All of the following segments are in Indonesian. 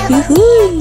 Yuhuy.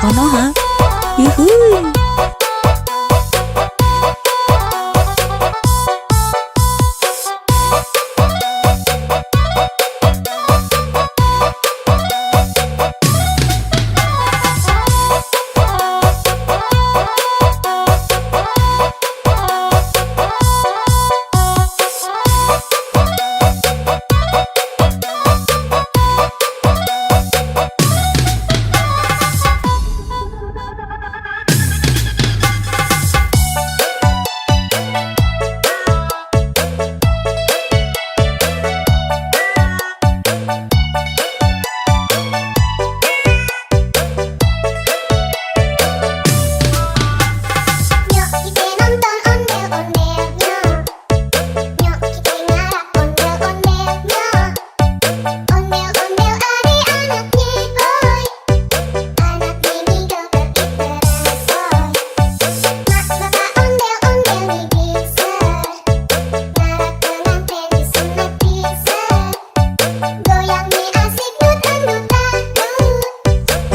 Konoha. Yuhuy.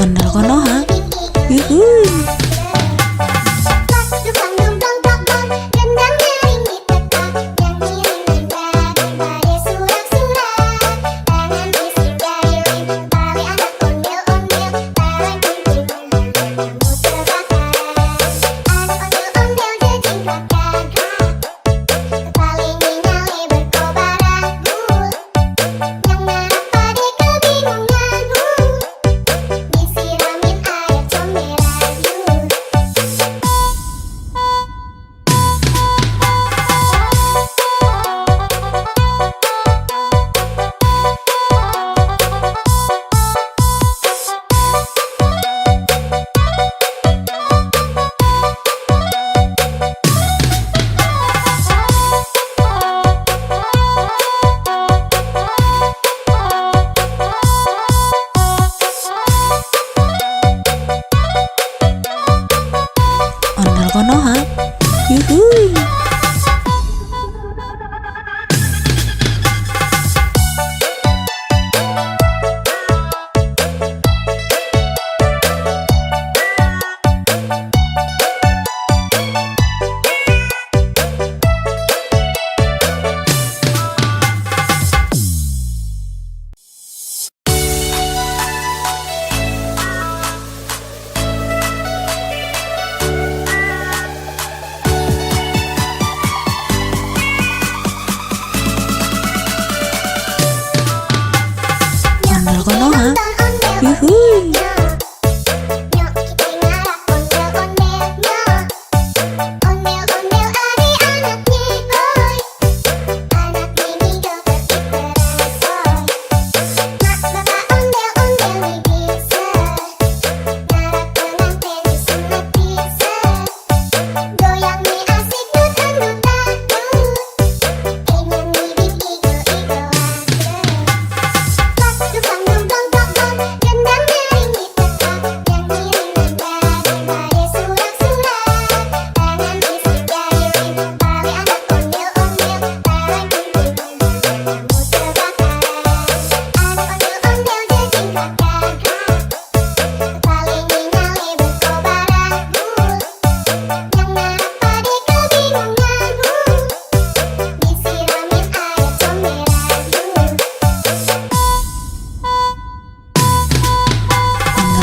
Ondel Konoha. Yuhuy. Ondel Konoha. Yuhuy. Ondel Konoha. Yuhuy.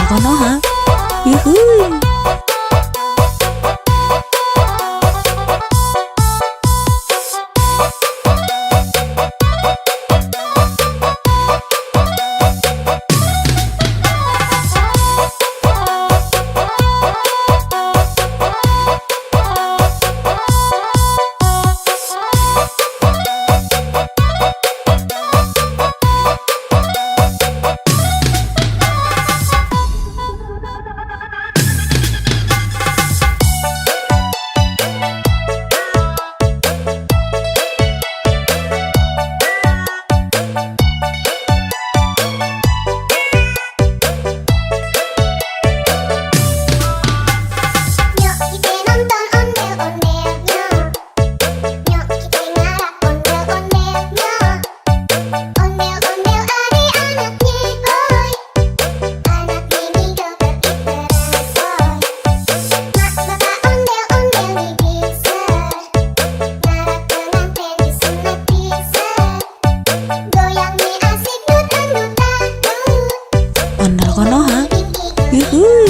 Ondel Konoha. Yuhuy. Ondel Konoha. Yuhuy.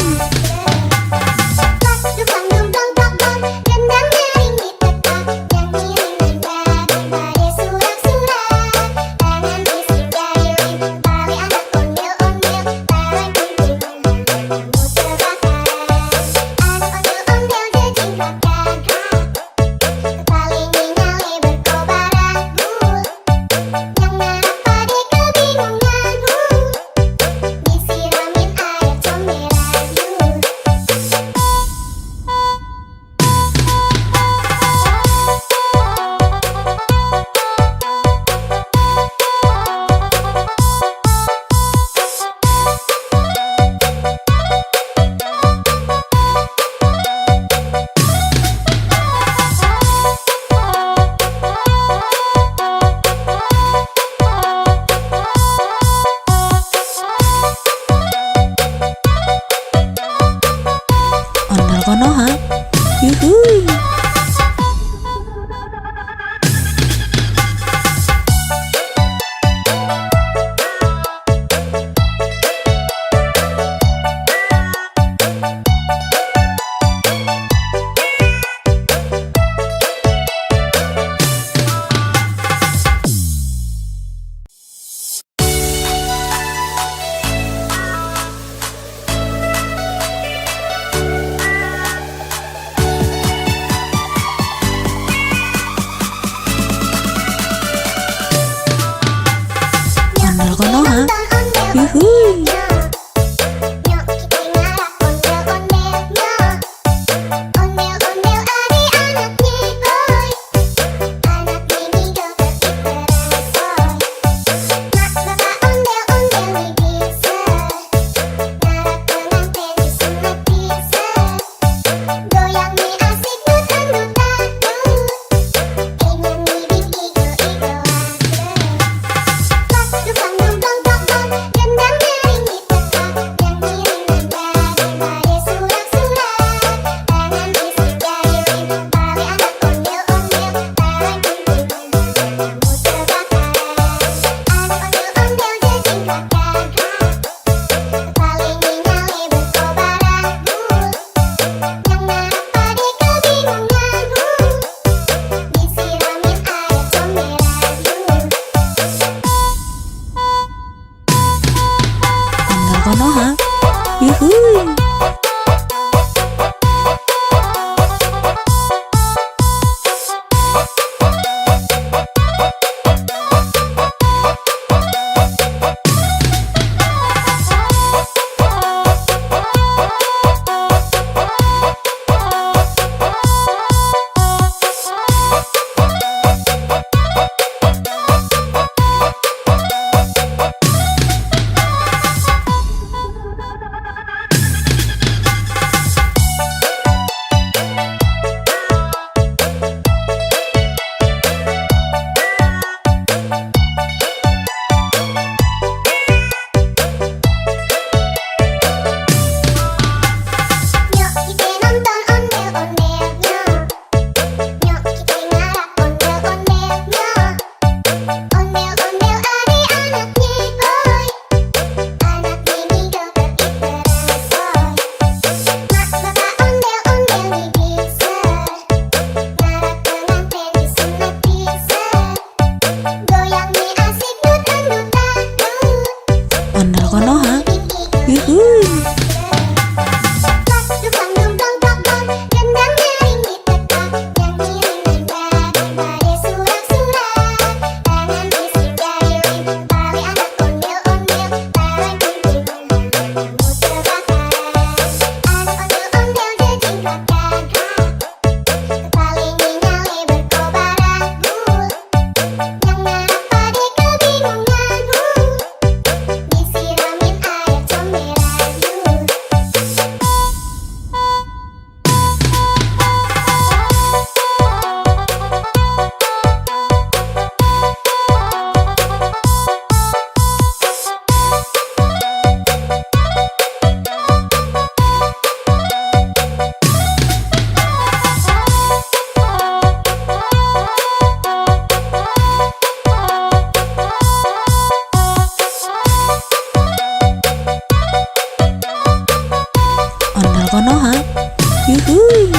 Ondel Konoha. Yuhuy. Ondel Konoha. Yuhuy. Ondel Konoha. Yuhuy. Ondel Konoha. Yuhuy. Ondel Konoha. Yuhuy.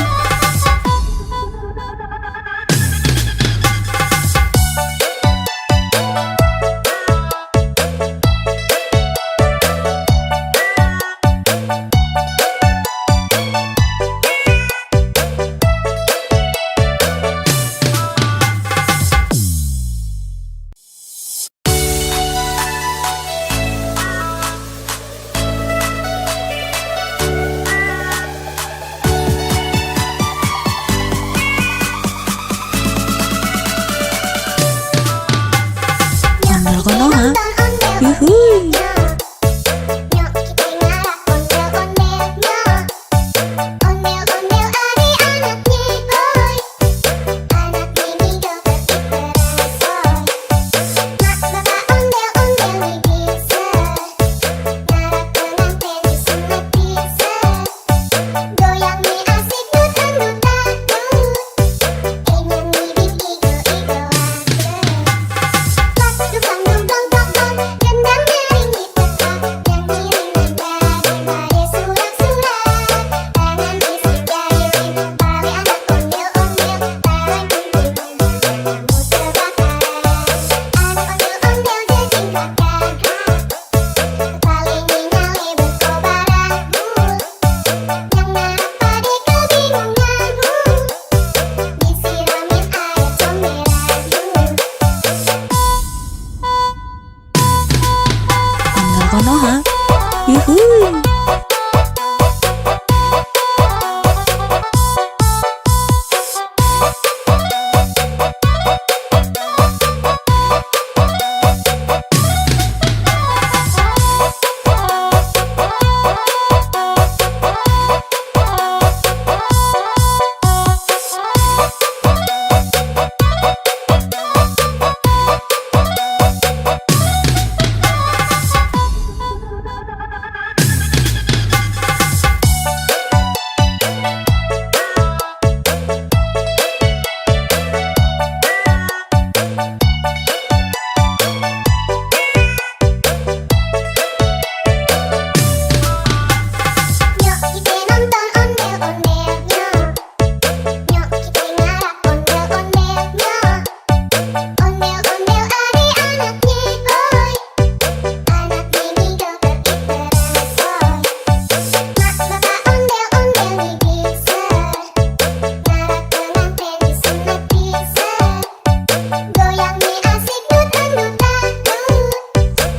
Ondel Konoha. Yuhuy. Ondel Konoha. Yuhuy.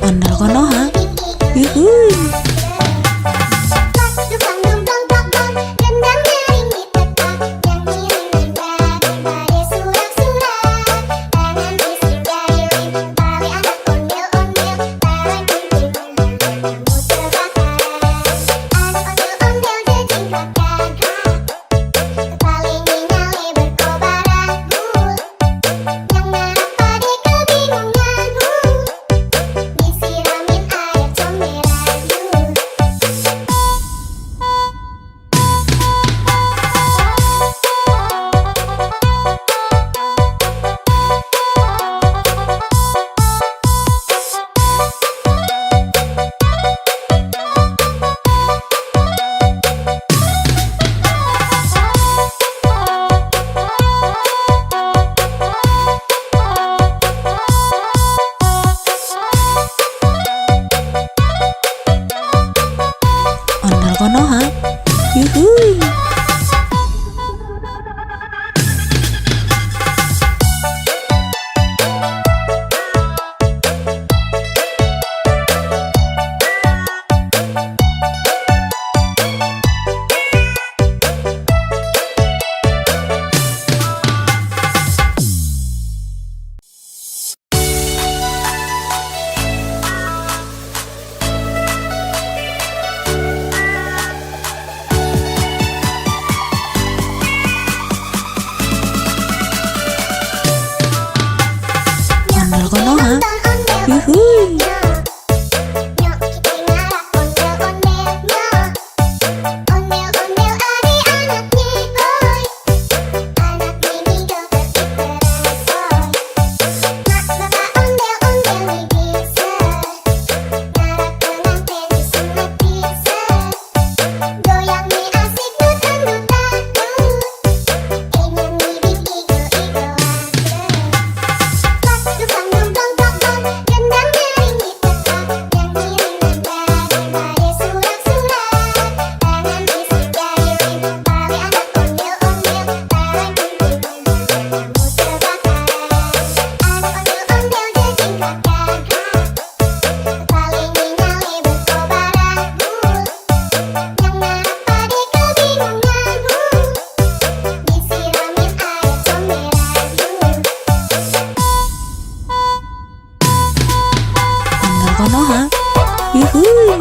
Ondel Konoha. Yuhuy. Konoha. Yuhuy. Ondel Konoha. Yuhuy. Ondel Konoha. Yuhuy.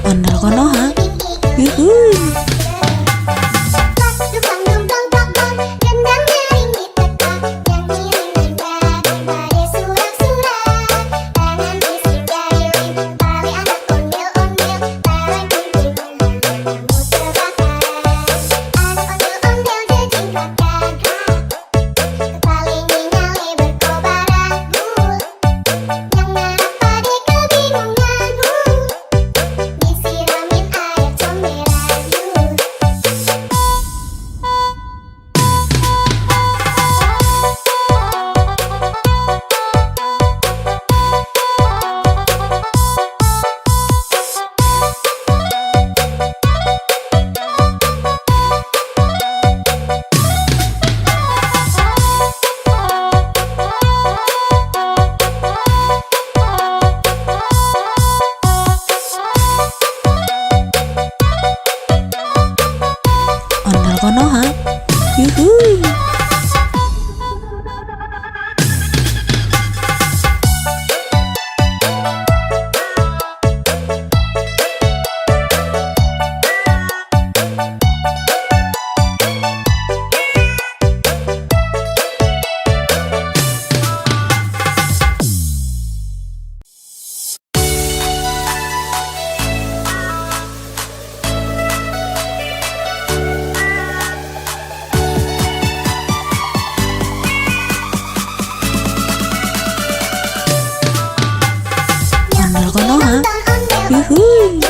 Ondel Konoha. Yuhuy. Ondel Konoha. Yuhuy. Ondel Konoha. Yuhuy.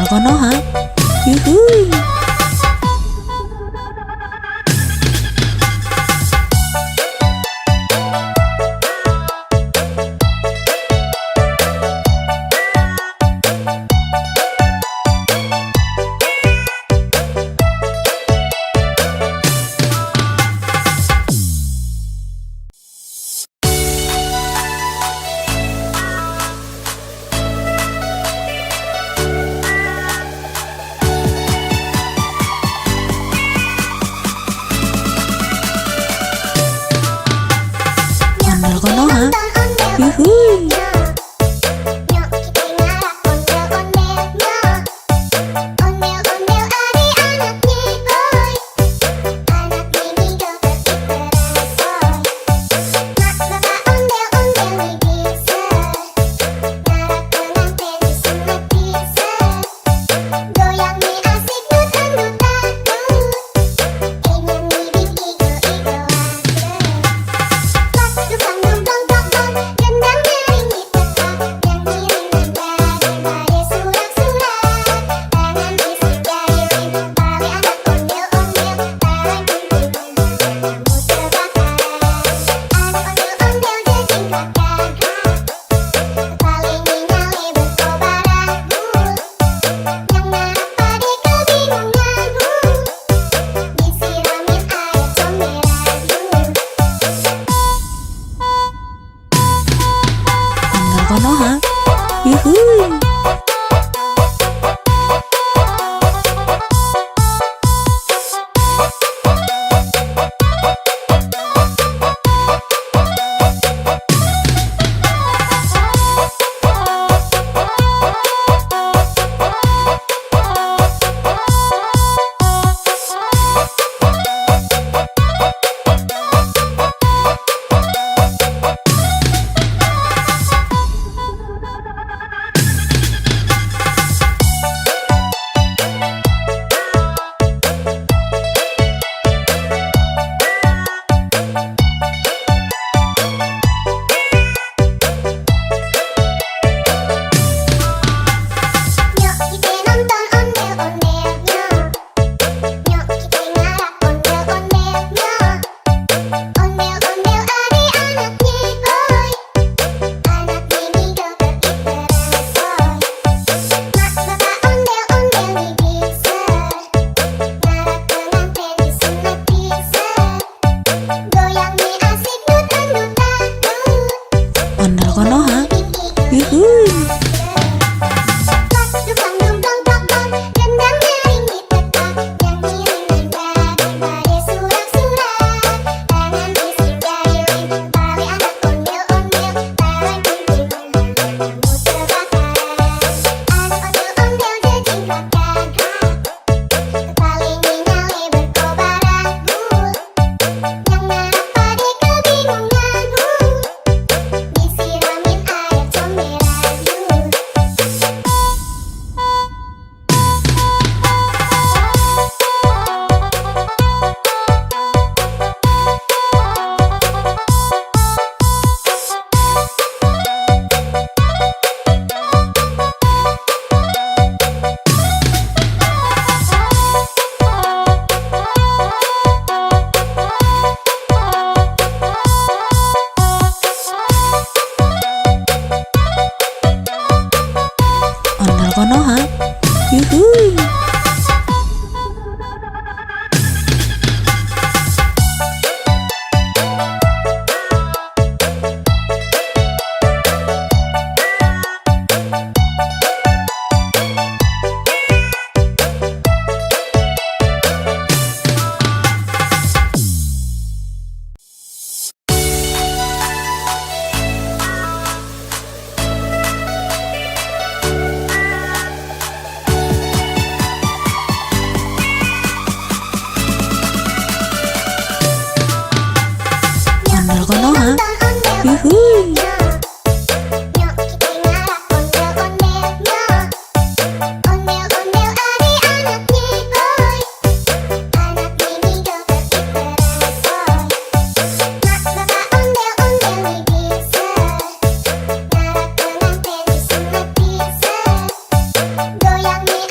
Ondel Konoha. Yuhuy. Ondel Konoha. Yuhuy. Ondel Konoha. Yuhuy. Ondel Konoha. Yuhuy. Ondel Konoha. Yuhuy. Ondel Konoha. Yuhuy. Goyang nih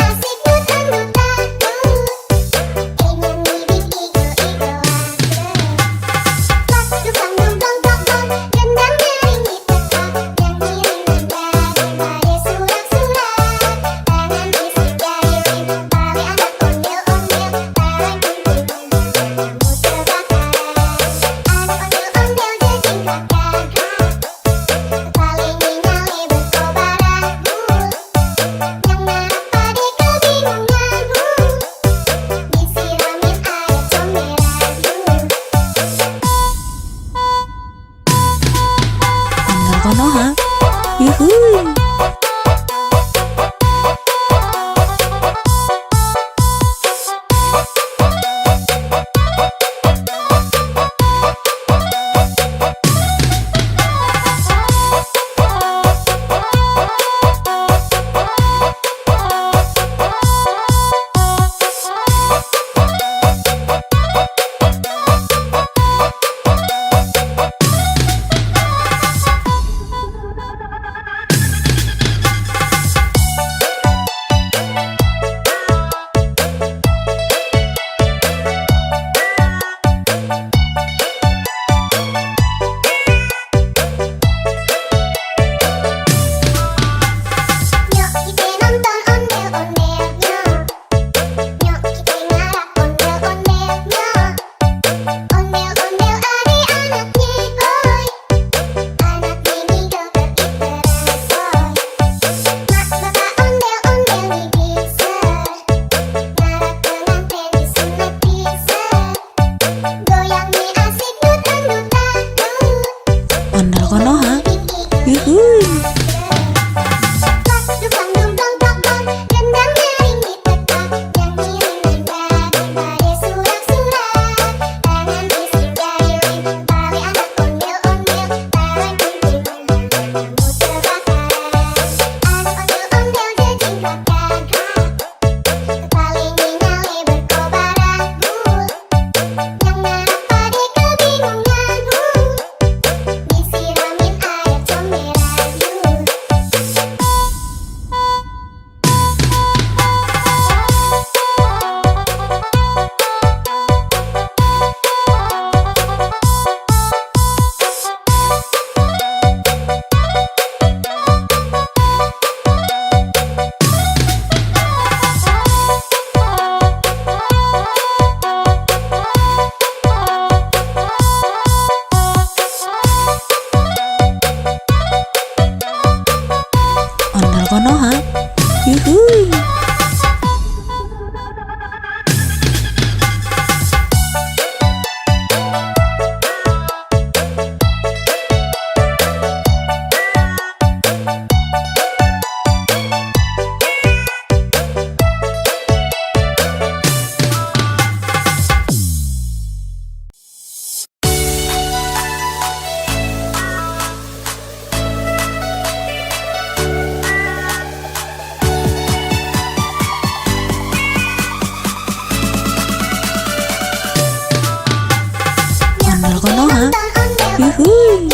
Yuhui.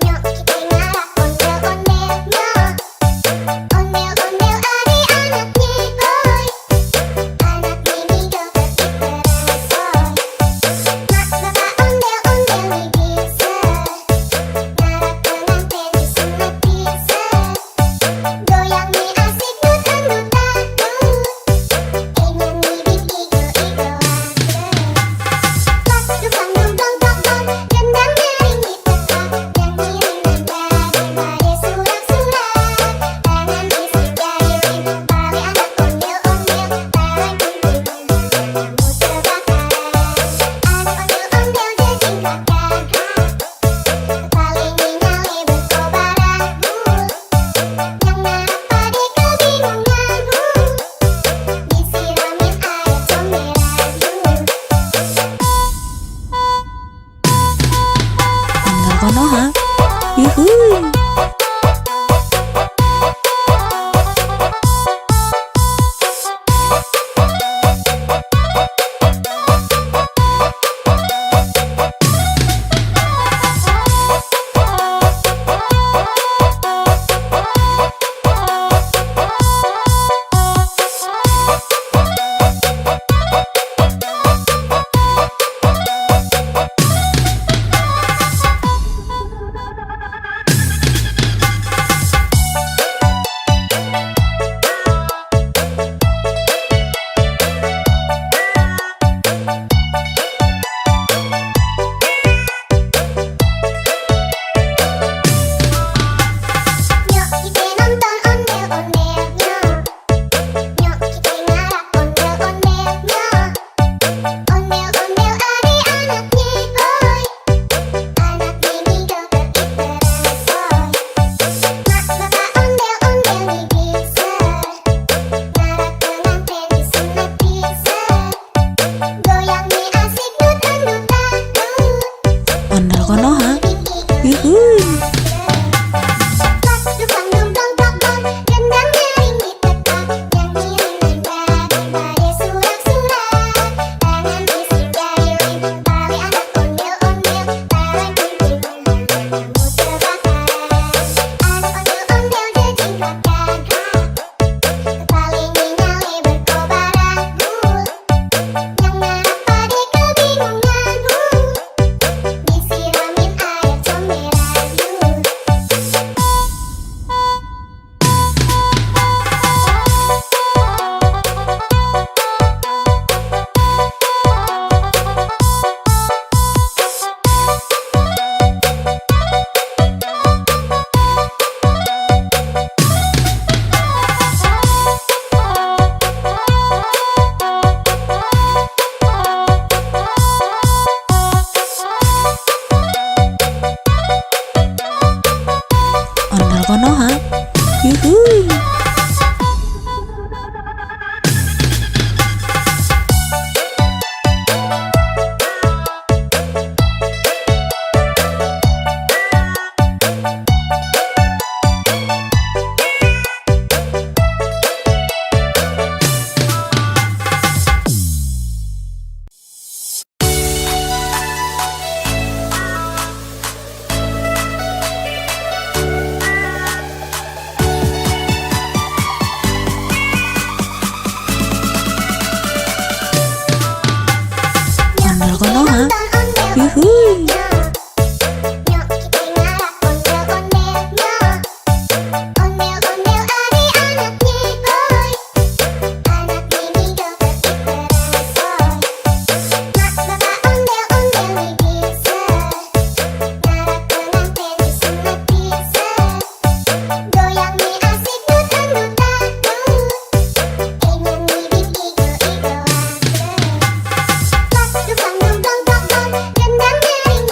Nyok kita ngarap ondel-ondelnya. Ondel-ondel ari anaknya boy. Anak mini joget diteresoy. Mak bapak ondel-ondel nih bisa. Ngarap pengantin disunat bisa. Goyang nih asik dutang-dutang. Ingin ngibing igo-igo Pas dukang dong dong dong dong. Gendang nyaring ditetak. Nyanyi rendang daripada surak-surak. Tangan bisik jari bali anak ondel-ondel. Bareng kumpul-kumpul kamu terbakar. Anak ondel-ondel jejingkatkan paling nyale berkobar abu. Yang ngarap pade kebingungan disiramin air comberan Ondel Konoha. Yuhui. Nyok kita nonton ondel-ondelnya. Nyok kita ngarap ondel-ondelnya. Ondel-ondel ari anaknya boy. Anak mini joget diteresoy. Mak bapak ondel-ondel nih bisa. Ngarap pengantin disunat bisa. Goyang nih asik dutang-dutang. Ondel Konoha. Yuhui. Pas dukang dong dong dong dong. Gendang nyaring ditetak. Nyanyi rendang daripada surak-surak. Tangan bisik jari bali anak ondel-ondel. Bareng kumpul-kumpul kamu terbakar. Anak ondel-ondel jejingkatkan paling nyale berkobar abu. Yang ngarap pade kebingungan disiramin air comberan Ondel Konoha. Yuhui. Ondel Konoha. Yuhui. Nyok kita ngarap ondel-ondelnya. Ondel-ondel ari anaknya boy. Anak mini joget diteresoy. Mak bapak ondel-ondel nih bisa. Ngarap pengantin disunat bisa. Goyang nih asik dutang-dutang. Ingin ngibing igo-igo Pas dukang dong dong dong dong. Gendang nyaring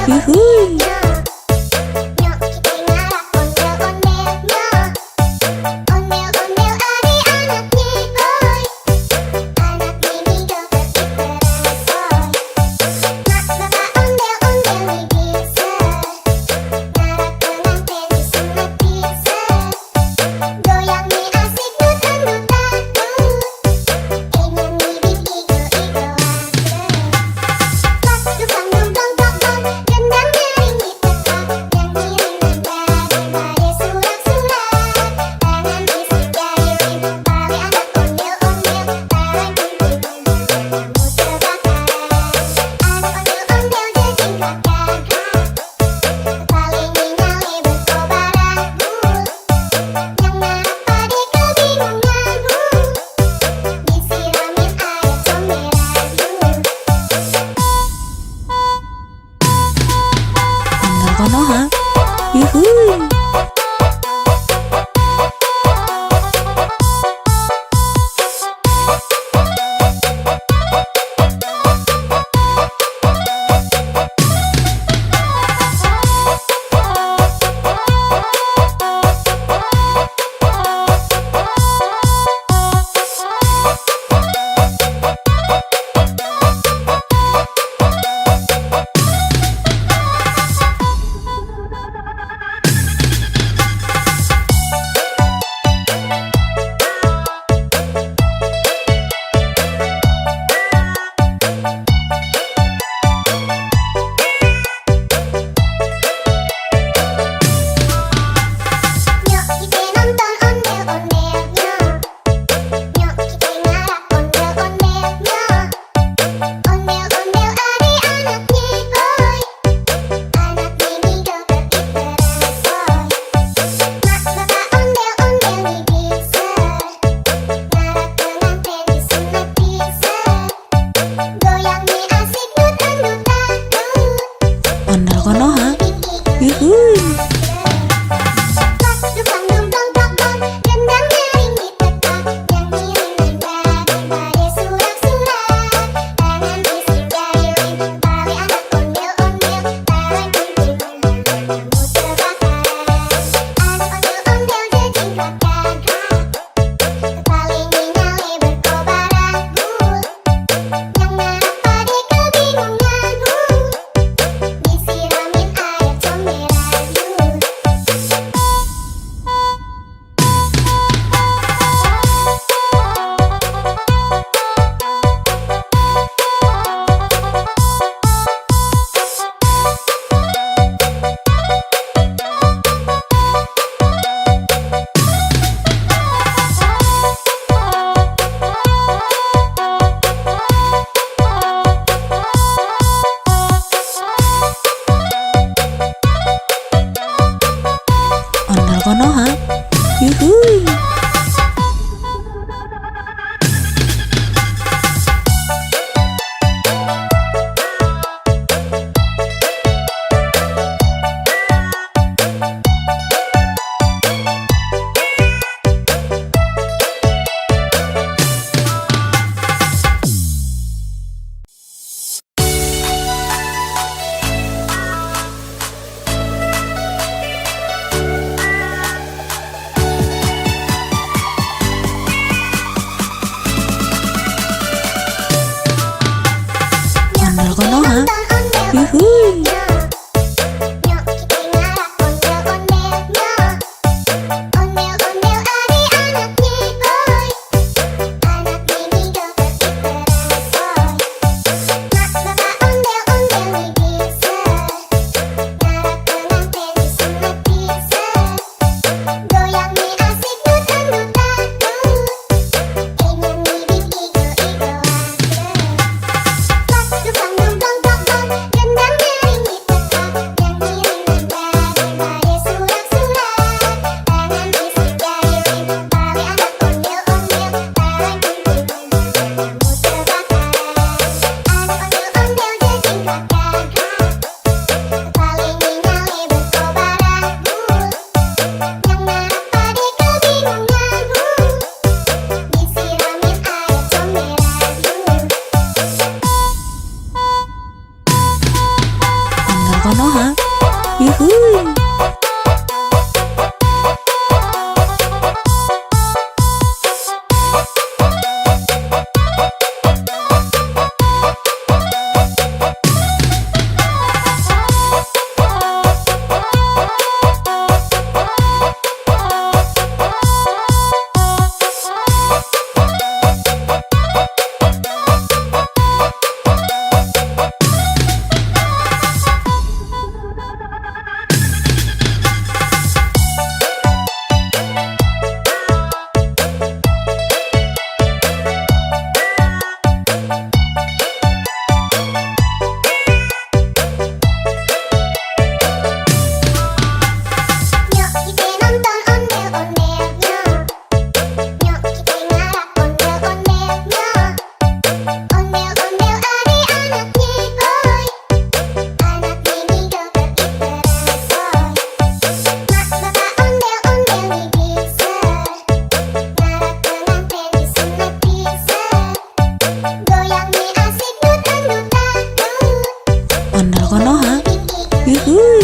yuhui, Nyok kita ngarap ondel-ondelnya. Ondel-ondel adik-anaknya boy. Anak mini joget diteresoy. Mak bapak ondel-ondel nih bisa. Ngarap pengantin disunat bisa. Goyang nih asik dut-dut-dut. Ingin nih igo-igo pas dukang dumplong tok-tok. Gendang nyaring ditetak. Yang ngiring nada surak-surak. Tangan bisik jari rim. Bali anak ondel-ondel. Bareng kumpul kamu terbakar. Anak ondel-ondel jejing keluarga. Paling nyale berkobaran. Yang ngarap pade kebingungan. Disiramin air comberan. ondel konoha, yuhui, Nyok kita nonton ondel-ondelnya. Nyok kita ngarap ondel-ondelnya. Ondel-ondel adik-anaknya boy. Anak mini joget diteresoy. Mak bapak ondel-ondel nih bisa. Ngarap pengantin disunat bisa. Goyang nih asik dut-dut-dut. ondel konoha, yuhui, pas dukang dumplong tok-tok. Gendang nyaring ditetak. Yang ngiring nada surak-surak. Tangan bisik jari rim. Bali anak ondel-ondel. Bareng kumpul kamu terbakar. Anak ondel-ondel jejing keluarga. Paling nyale berkobaran. Yang ngarap pade kebingungan. Disiramin air comberan. ondel konoha, yuhui, ondel konoha, yuhui, Nyok kita ngarap ondel-ondelnya. Ondel-ondel adik-anaknya boy. Anak mini joget diteresoy. Mak bapak ondel-ondel nih bisa. Ngarap pengantin disunat bisa. Goyang nih asik dut-dut-dut. Ingin nih igo-igo pas dukang dumplong tok-tok. Gendang nyaring Konoha. Yuhuy.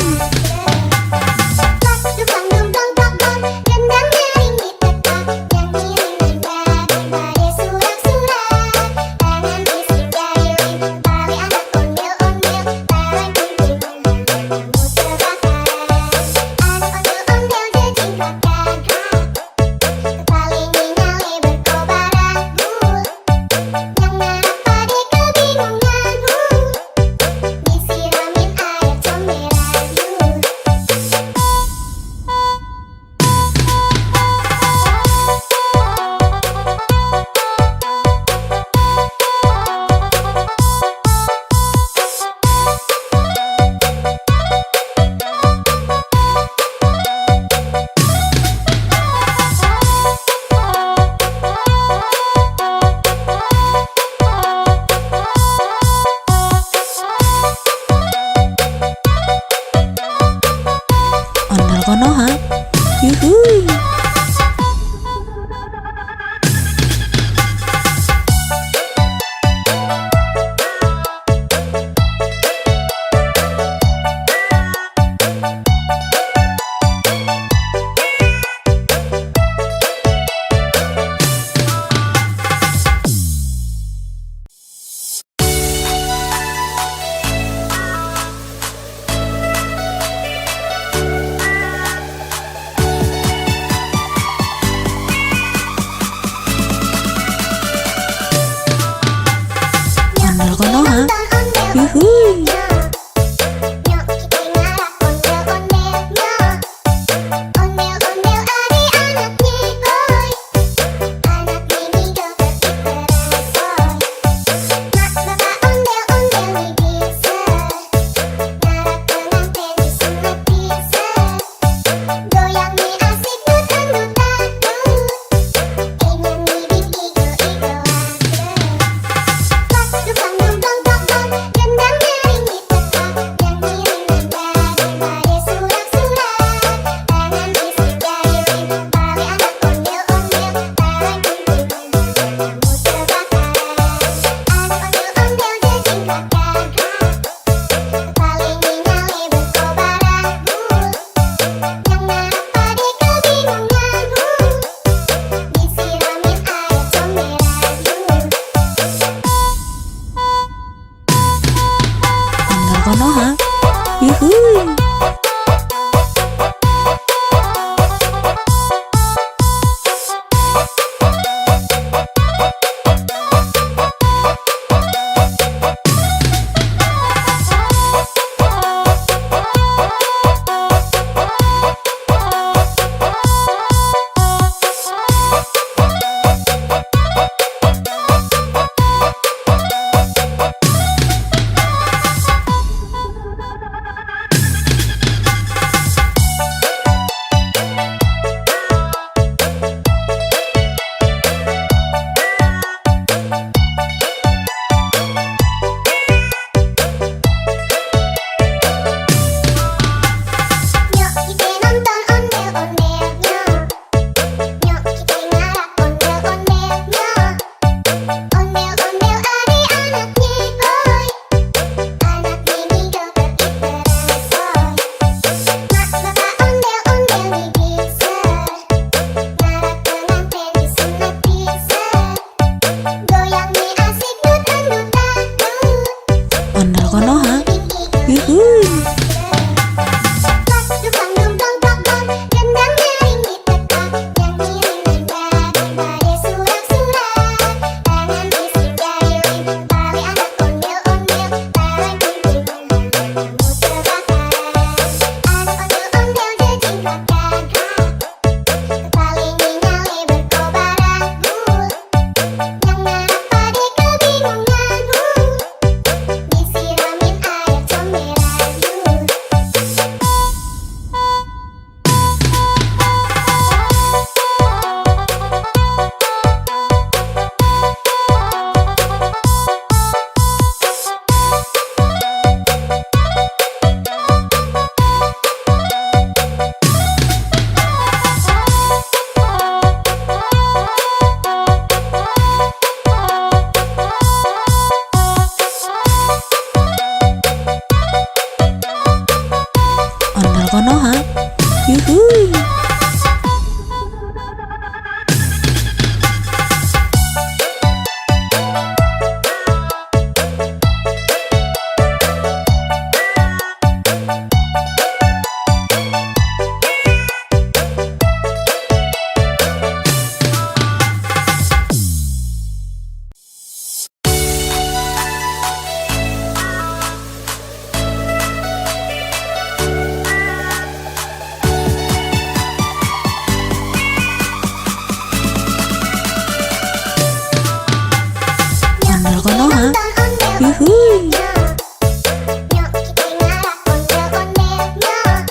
Ondel Konoha. Yuhuy. Ondel Konoha. Yuhuy. Ondel Konoha. Yuhuy. Yuhuy. Nyok kita ngarak ondel-ondelnya.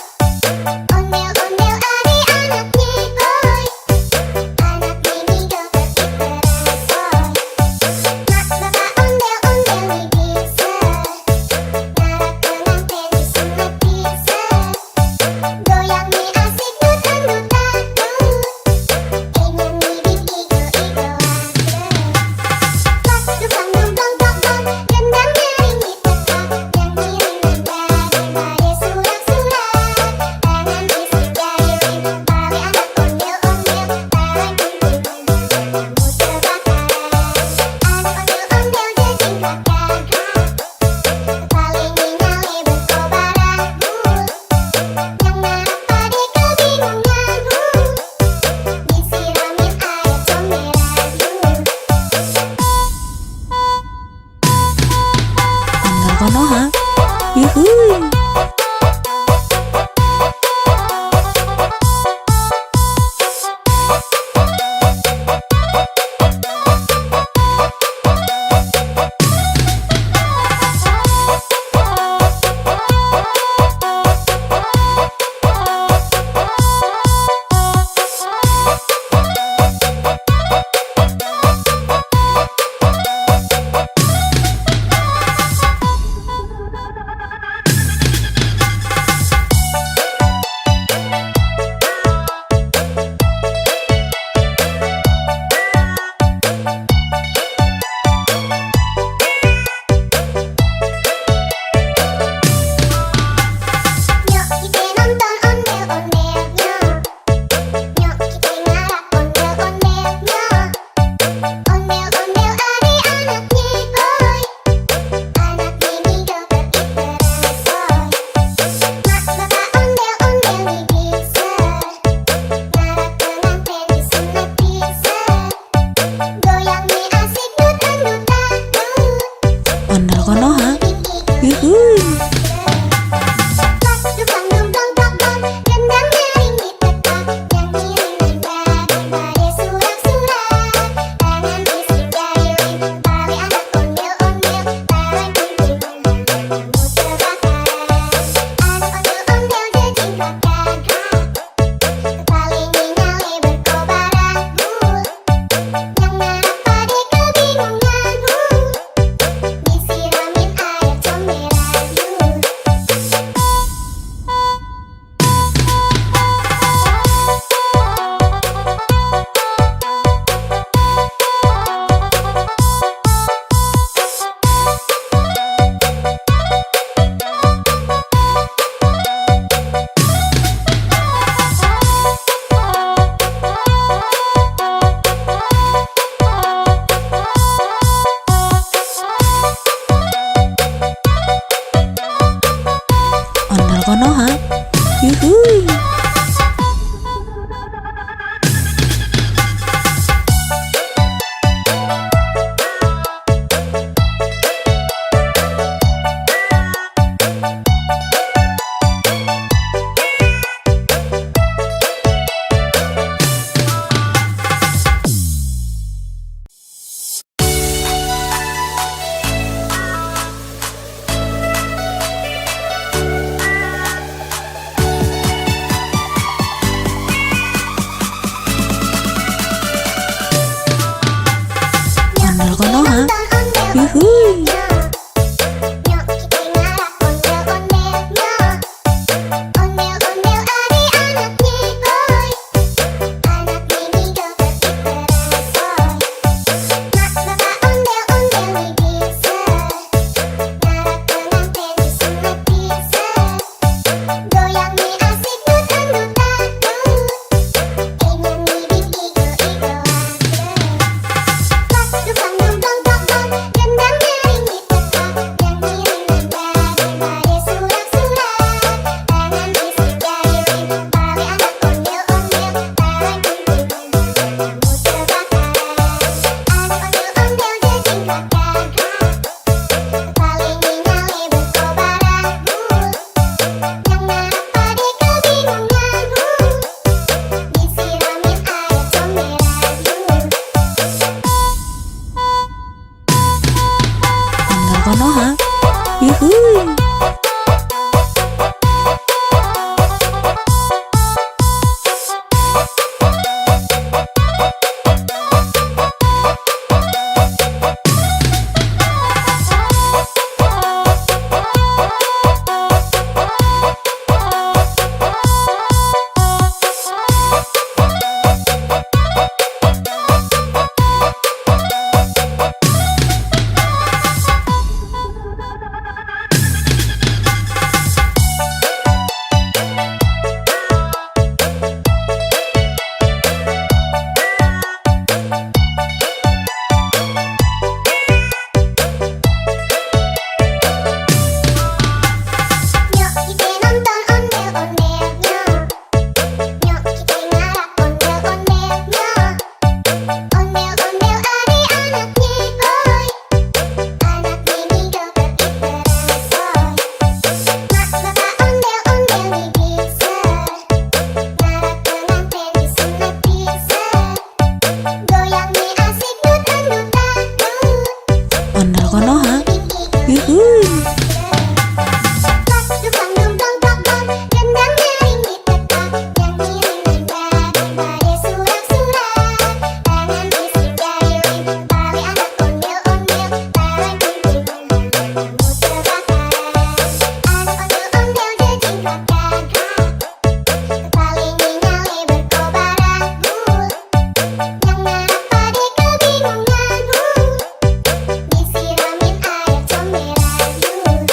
Ondel-ondel adik-anaknya boy. Anak ini joget terbaru. Mak bapak ondel-ondel bisa. Ngarak pengantin disunat bisa. Goyang nih asik nutan-nutan. Ingin ngibing igo-igoan. Pas dukang dong dong dong dong. Gendang nyaring di tempat. Yang ngiring nada surak-surak. Tangan bisik jari tali anak ondel-ondel. Tarik kunting kamu terbakar. Anak ondel-ondel jajing kakak. Paling nyale berkobaran. Yang narap pade kebingungan. Disiramin air comberan. Ondel Konoha. Yuhuy. Nyok kita nonton ondel-ondelnya. Nyok kita ngarak ondel-ondelnya. Ondel-ondel adik-anaknya boy. Anak ini joget terbaru. Mak bapak ondel-ondel bisa. Ngarak pengantin disunat bisa. Goyang nih asik nutan-nutan. Ondel Konoha. Yuhuy. Pas dukang dong dong dong dong. Gendang nyaring di tempat. Yang ngiring nada surak-surak. Tangan bisik jari tali anak ondel-ondel. Tarik kunting kamu terbakar. Anak ondel-ondel jajing kakak. Paling nyale berkobaran. Yang narap pade kebingungan. Disiramin air comberan. Konoha. Yuhuy. Nyok kita nonton ondel-ondelnya. Nyok kita ngarap ondel-ondelnya. Ondel-ondel ari anaknya boy. Anak ini joget iteran soy. Mak bapak ondel-ondel nih bisa. Ngarap pengantin disunat bisa. Goyangnya asik dut-dut-dut. Ondel Konoha. Yuhuy. Disiramin air comberan.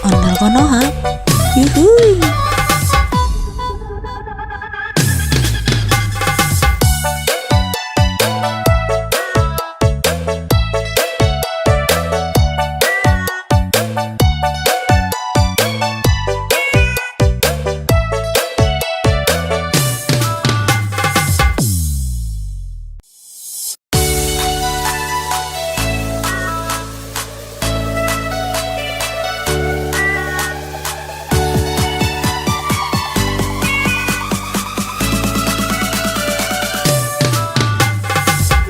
Ondel Konoha. Yuhuy.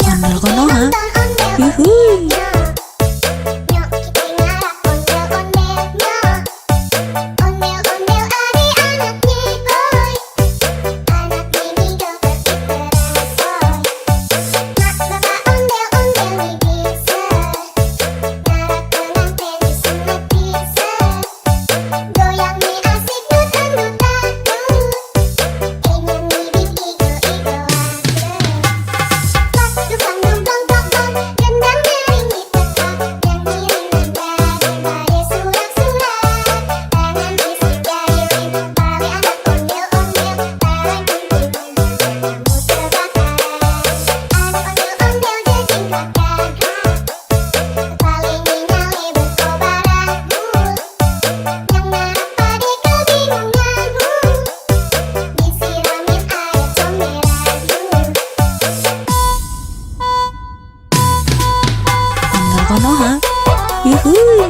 Ondel Konoha. Yuhuy. Nyok kita ngarap ondel-ondelnya. Ondel-ondel ari anaknya boy. Anak ini joget iteran soy. Mak bapak ondel-ondel nih bisa. Ngarap pengantin disunat bisa. Goyangnya asik dut-dut-dut. Ingin bibit igo-igoan. Pas dukang dong dong dong dong. Gendang nyaring ditetak. Nyanyi nada surak-surak. Tangan fisik gayung. Bali anak ondel-ondel. Taran kuntilan. Muter bakaran. Anak ondel-ondel jejing gagah. Paling nyale berkobaran. Yang ngarap pade kebingungan. Disiramin air comberan. Ondel Konoha. Yuhuy.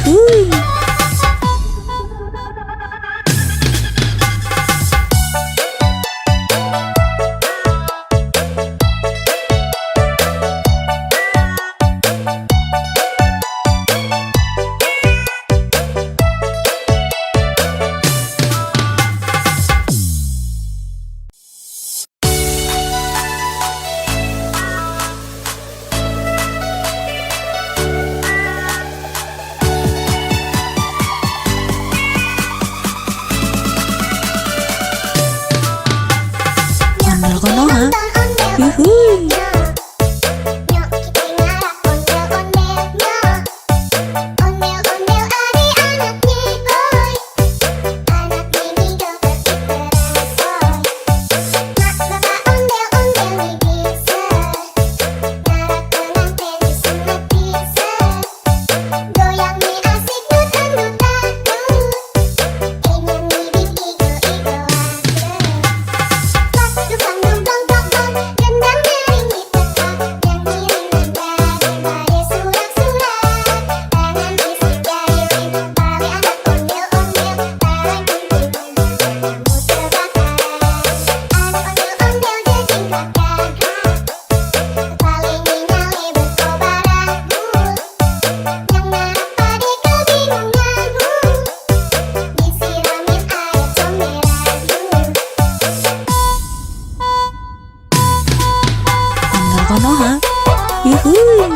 yuhuy. Ondel konoha, yuhuy. Nyok kita ngarap ondel-ondelnya. Ondel-ondel adik-anaknya boy. Anak ini joget terbaru. Mak bapak ondel-ondel nih bisa. Ngarap pengantin disunat bisa. Goyang nih asik dut-dutan dut. Ingin nih bikin igo-igo Dukang dong dong dong dong, gendang nyanyi tetap, nyanyi dengan daripada surat-surat. Tangan fisik jari rindu balik anak ondel-ondel, barang kumpul kamu terbakar. Anak ondel-ondel jejingkat gagah, paling nyale berkobar abu. Yang ngarap pade kebingunganmu, disiramin air comberan. Ondel konoha, yuhuy.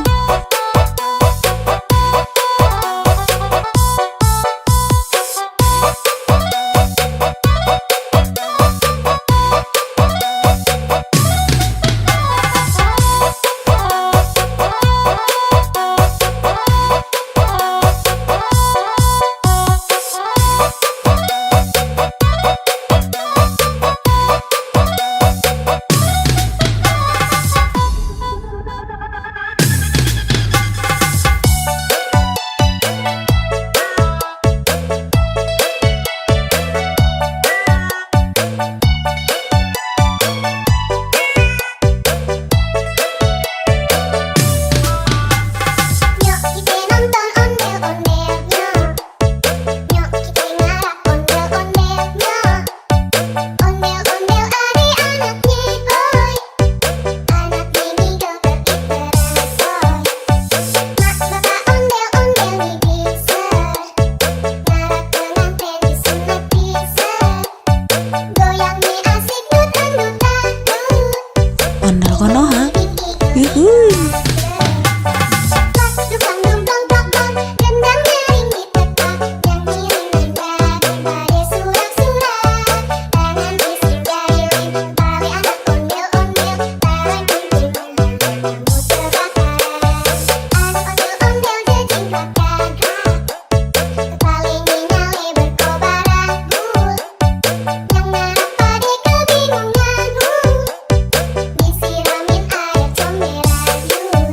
Nyok kita nonton ondel-ondelnya. Nyok kita ngarap ondel-ondelnya. Ondel-ondel adik-anaknya boy. Anak ini joget terbaru. Mak bapak ondel-ondel nih bisa. Ngarap pengantin disunat bisa. Goyang nih asik dut-dutan dut. Ondel konoha, yuhuy. Dukang dong dong dong dong, gendang nyanyi tetap, nyanyi dengan daripada surat-surat. Tangan fisik jari rindu balik anak ondel-ondel, barang kumpul kamu terbakar. Anak ondel-ondel jejingkat gagah, paling nyale berkobar abu. Yang ngarap pade kebingunganmu, disiramin air comberan.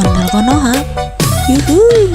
Ondel konoha, yuhuy.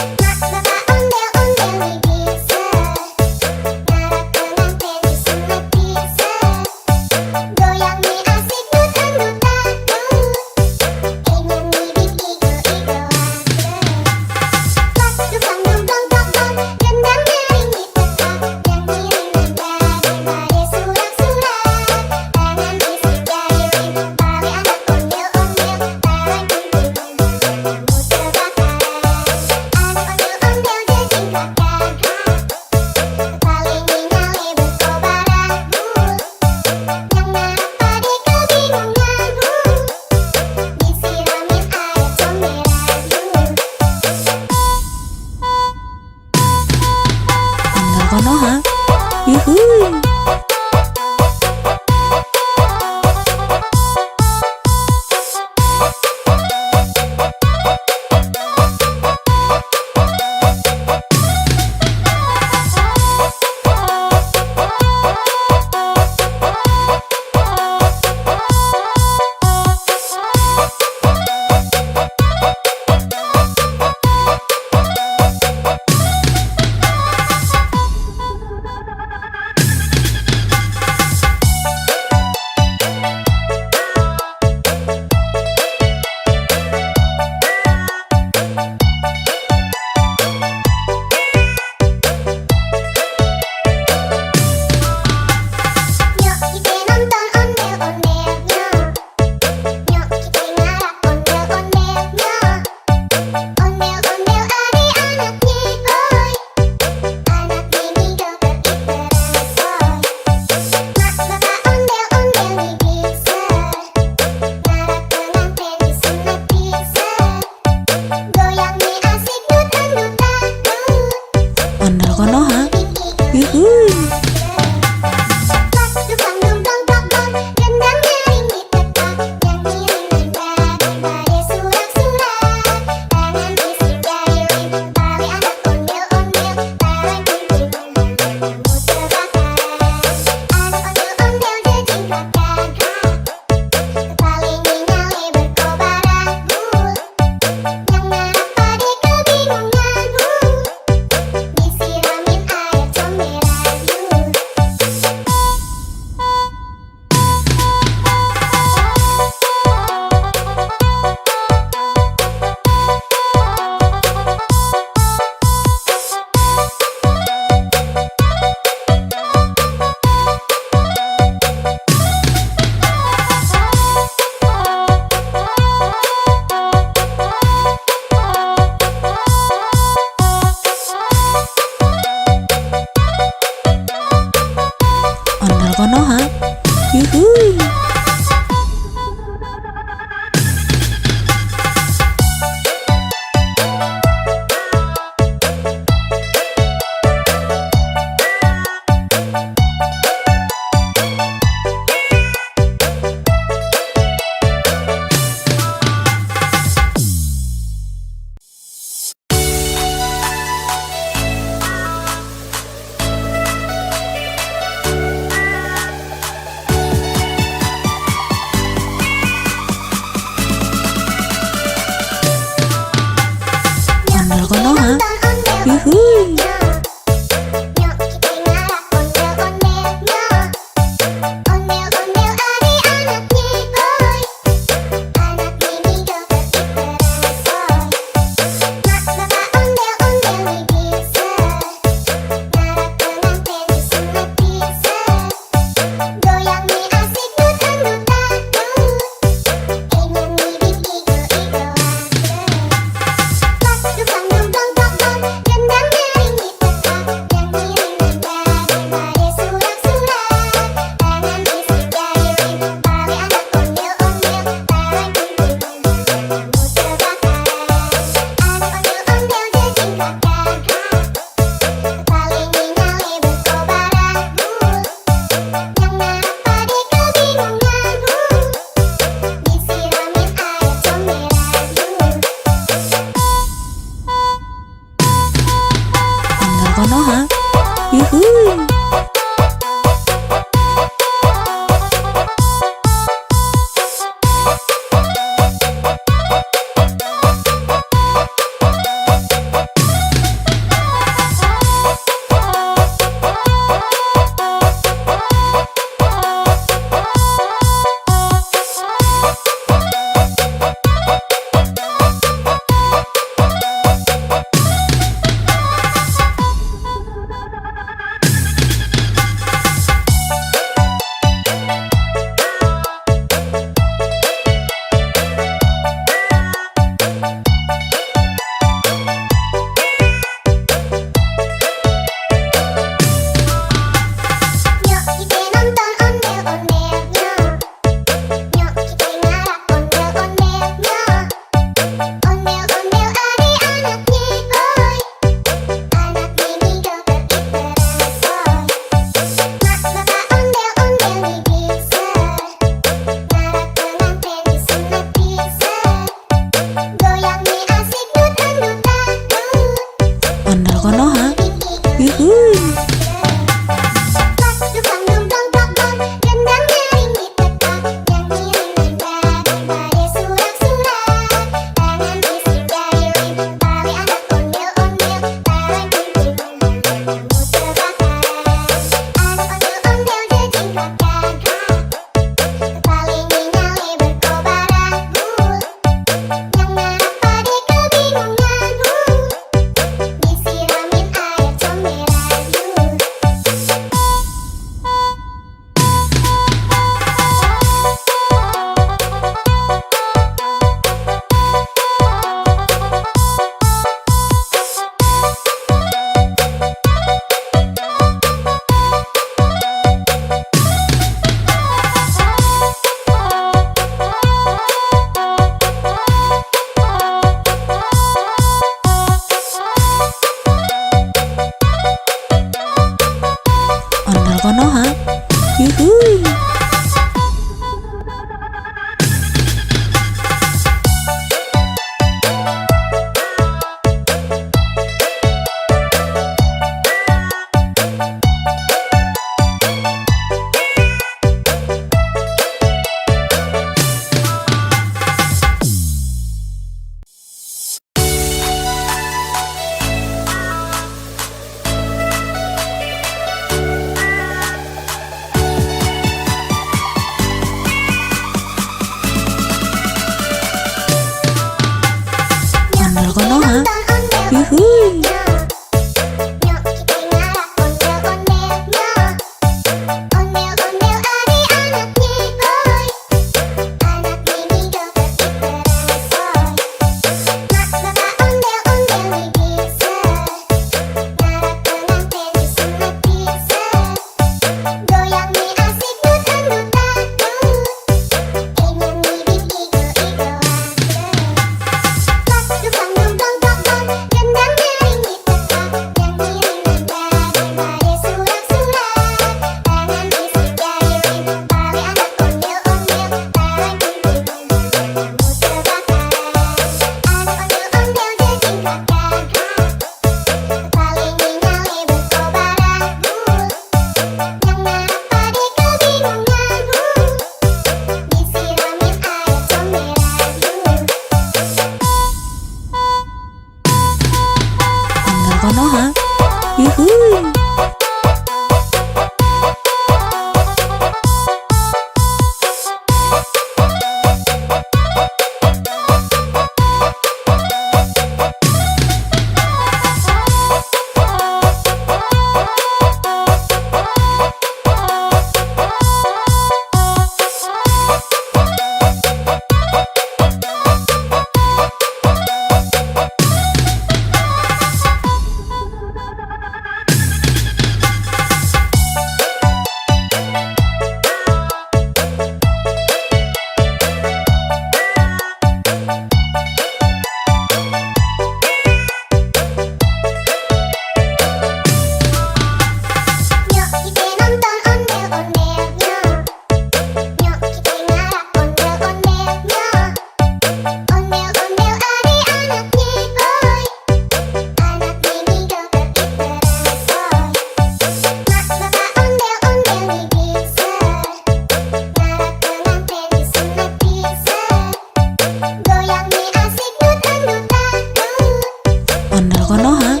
Ondel Konoha.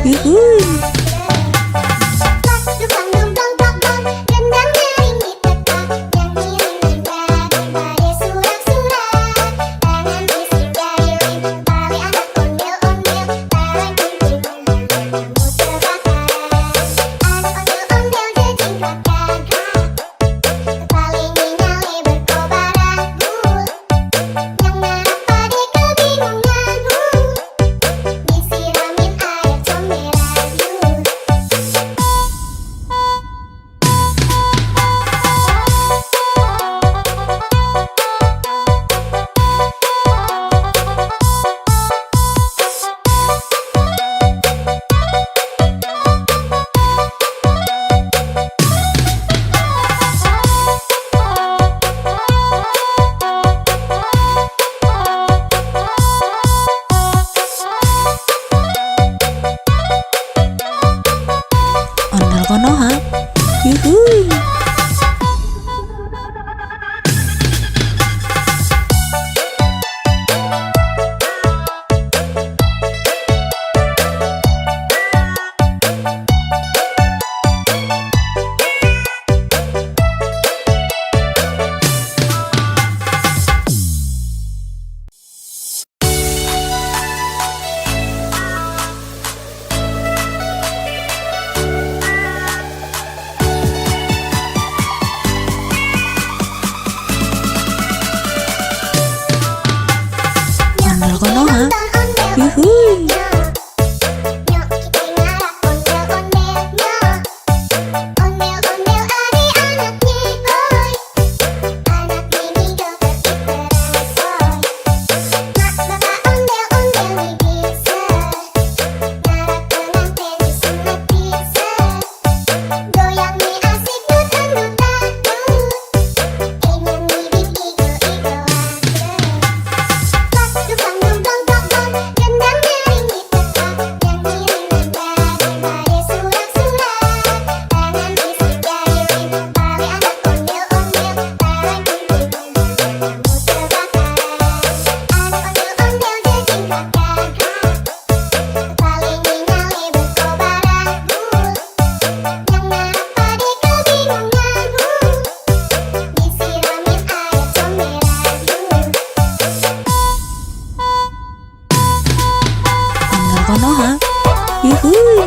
Yuhuy. Ondel Konoha. Yuhuy. Ondel Konoha. Yuhuy. Nyok kita ngarah ondel-ondelnya. Ondel-ondel ari anaknya boy. Anak ini joget diteresoy. Mak bapak ondel-ondel nih bisa. Ngarak pengantin disunat bisa. Goyang nih asik nutan-nutan. Ingin nih igo-igoan. Dukang dong dong dong dong, gendangnya ringgi tetap, nyanyi daripada surat-surat. Tangan bisik jahilin, balik anak ondel-ondel, tarik kumpul-kumpul, kamu terbakaran. Anak ondel-ondel jejingkat gagah, paling nyale berkobaran bul. Yang narap pade kebingungan disiramin air comberan Ondel Konoha. Yuhuy.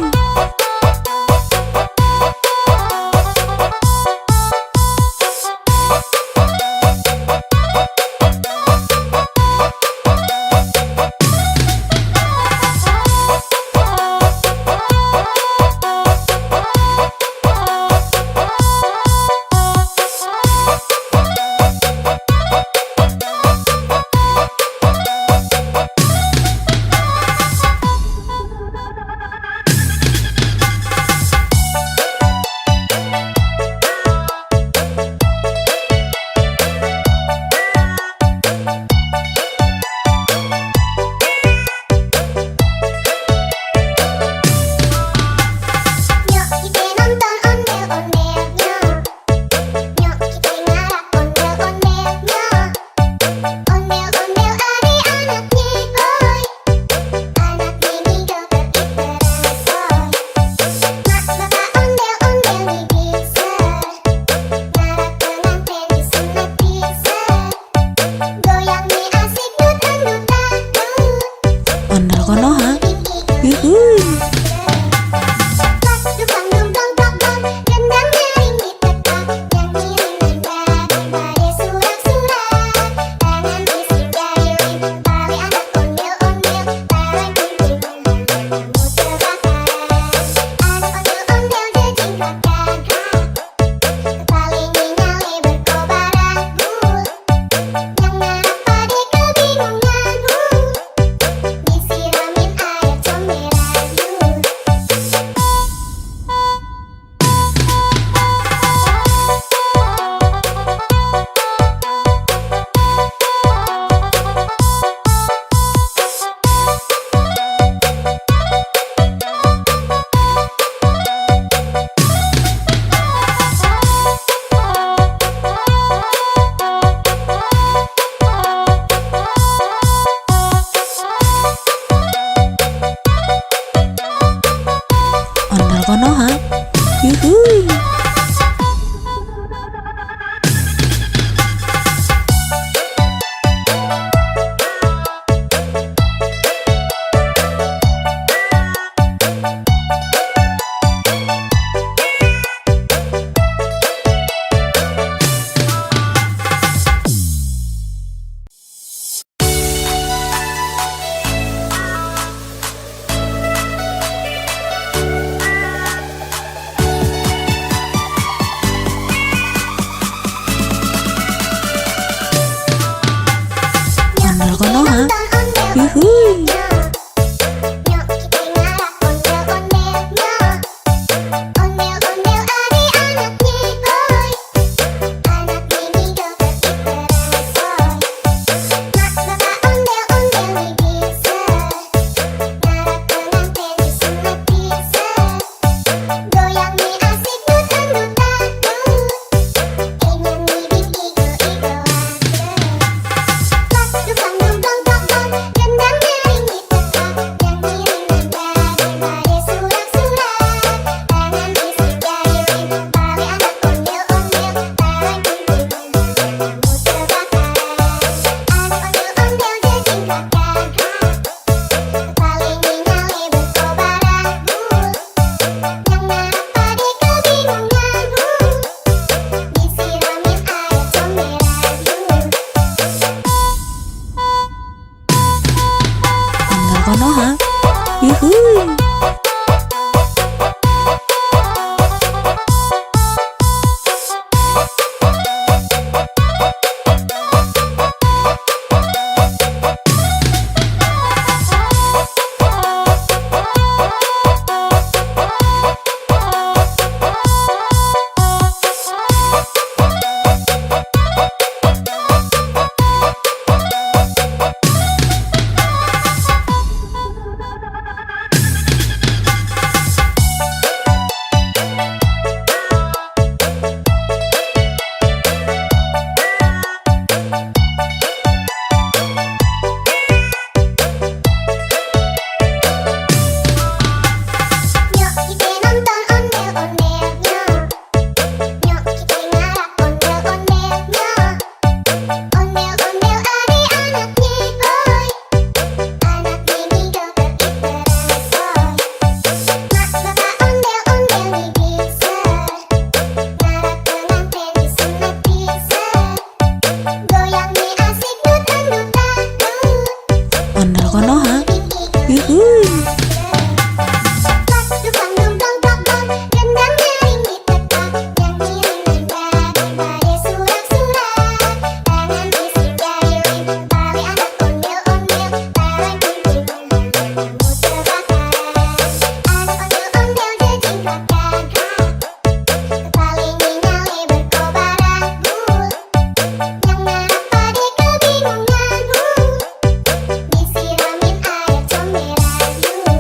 Nyok kita nonton ondel-ondelnya. Nyok kita ngarah ondel-ondelnya. Ondel-ondel ari anaknya boy. Anak ini joget diteresoy. Mak bapak ondel-ondel nih bisa. Ngarak pengantin disunat bisa. Goyang nih asik nutan-nutan. Ondel Konoha. Yuhuy. Dukang dong dong dong dong, gendangnya ringgi tetap, nyanyi daripada surat-surat. Tangan bisik jahilin, balik anak ondel-ondel, tarik kumpul-kumpul, kamu terbakaran. Anak ondel-ondel jejingkat gagah, paling nyale berkobaran bul. Yang narap pade kebingungan disiramin air comberan Konoha. Yuhuy. Nyok kita nonton ondel-ondelnya. Nyok kita ngarap ondel-ondelnya. Ondel-ondel adik-anaknya boy. Anak ini dokter iteran soy. Mak bapak ondel-ondel nih bisa. Ngarap pengantin disunat bisa. Goyang nih asik dut-dut dangdut. Ondel Konoha. Yuhuy. Disiramin air comberan.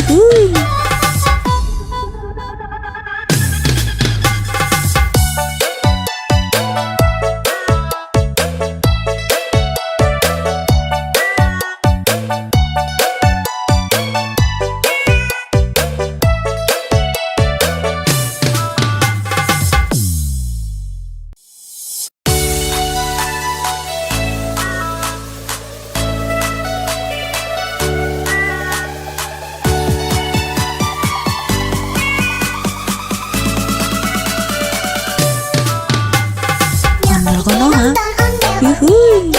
Yuhui. Ondel Konoha. Yuhui.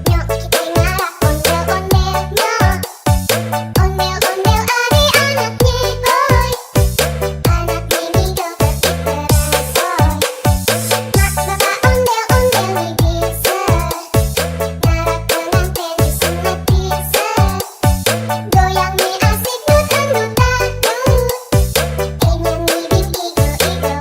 Nyok kita ngarap ondel-ondelnya. Ondel-ondel adik-anaknya boy. Anak mini joget berkumpulnya. Mak bapak ondel-ondel bisa. Ngarap pengantin bisa. Goyang mi asik dut-dut-dut. Ingin ngibing igo-igo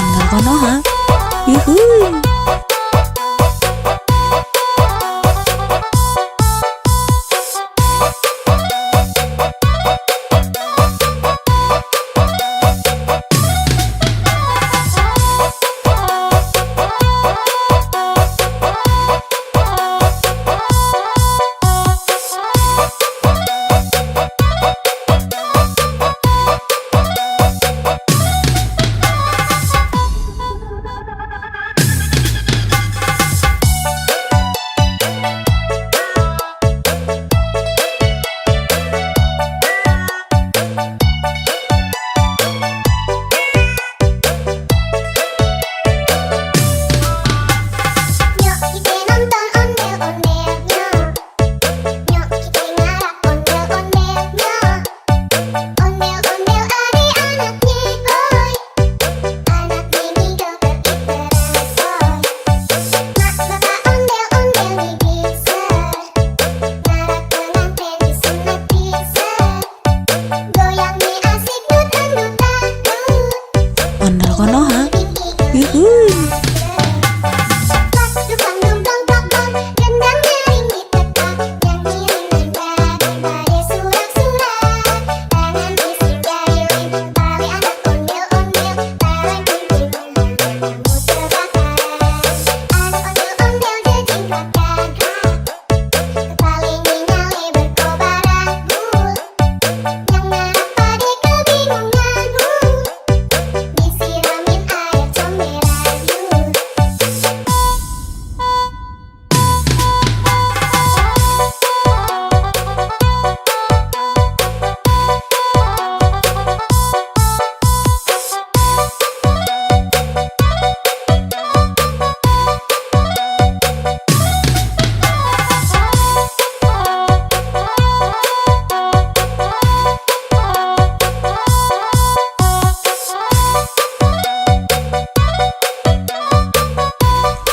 Ondel Konoha. Yuhui. Nyok kita nonton ondel-ondelnya. Nyok kita ngarap ondel-ondelnya. Ondel-ondel adik-anaknya boy. Anak mini joget berkumpulnya. Mak bapak ondel-ondel bisa. Ngarap pengantin bisa. Goyang mi asik dut-dut-dut. Ondel Konoha. Yuhui. Disiramin air comberan.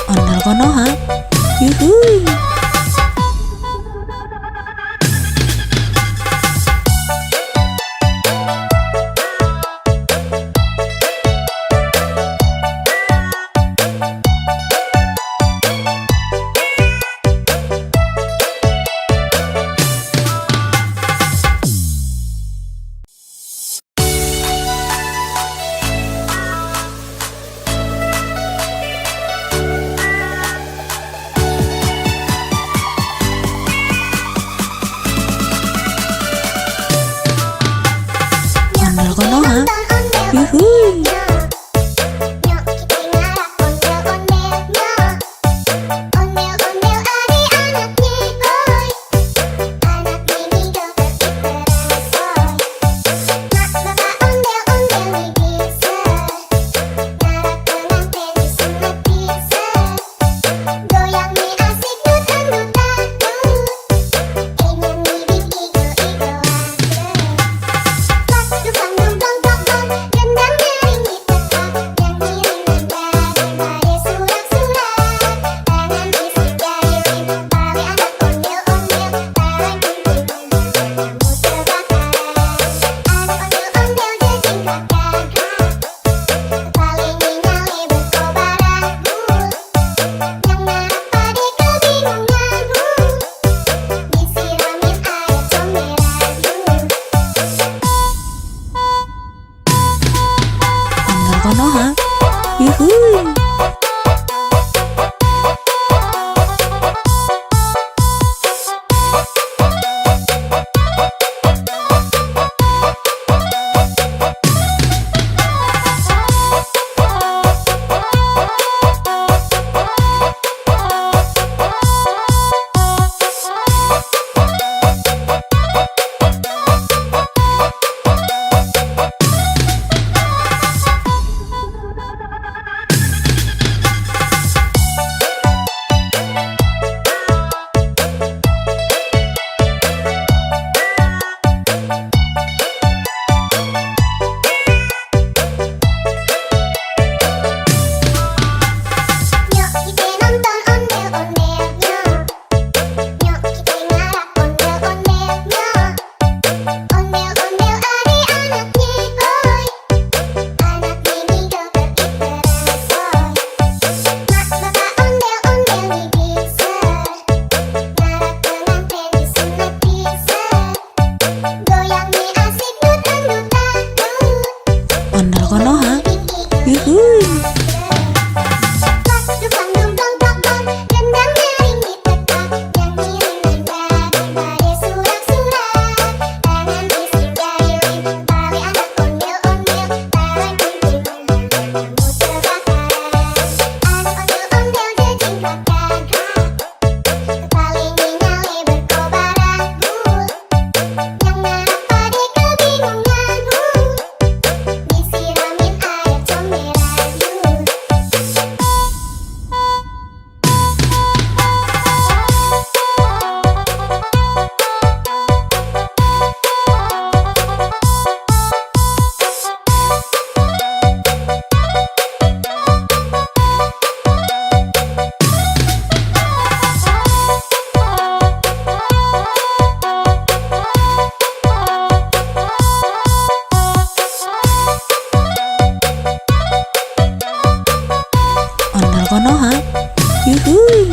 Ondel Konoha. Yuhui. yuhuy.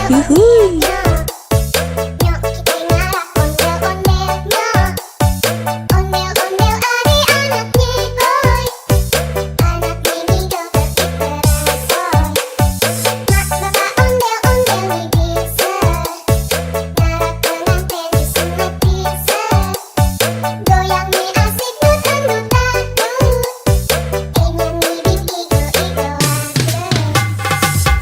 Yuhuy. Nyok kita ngarak ondel-ondelnya. Ondel-ondel adik-anaknya boy. Anak mini joget terbaru. Mak bapak ondel-ondel nih bisa. Ngarak pengantin disunat bisa. Goyang nih asik dutang-dutang. Ingin mirip igo-igoan.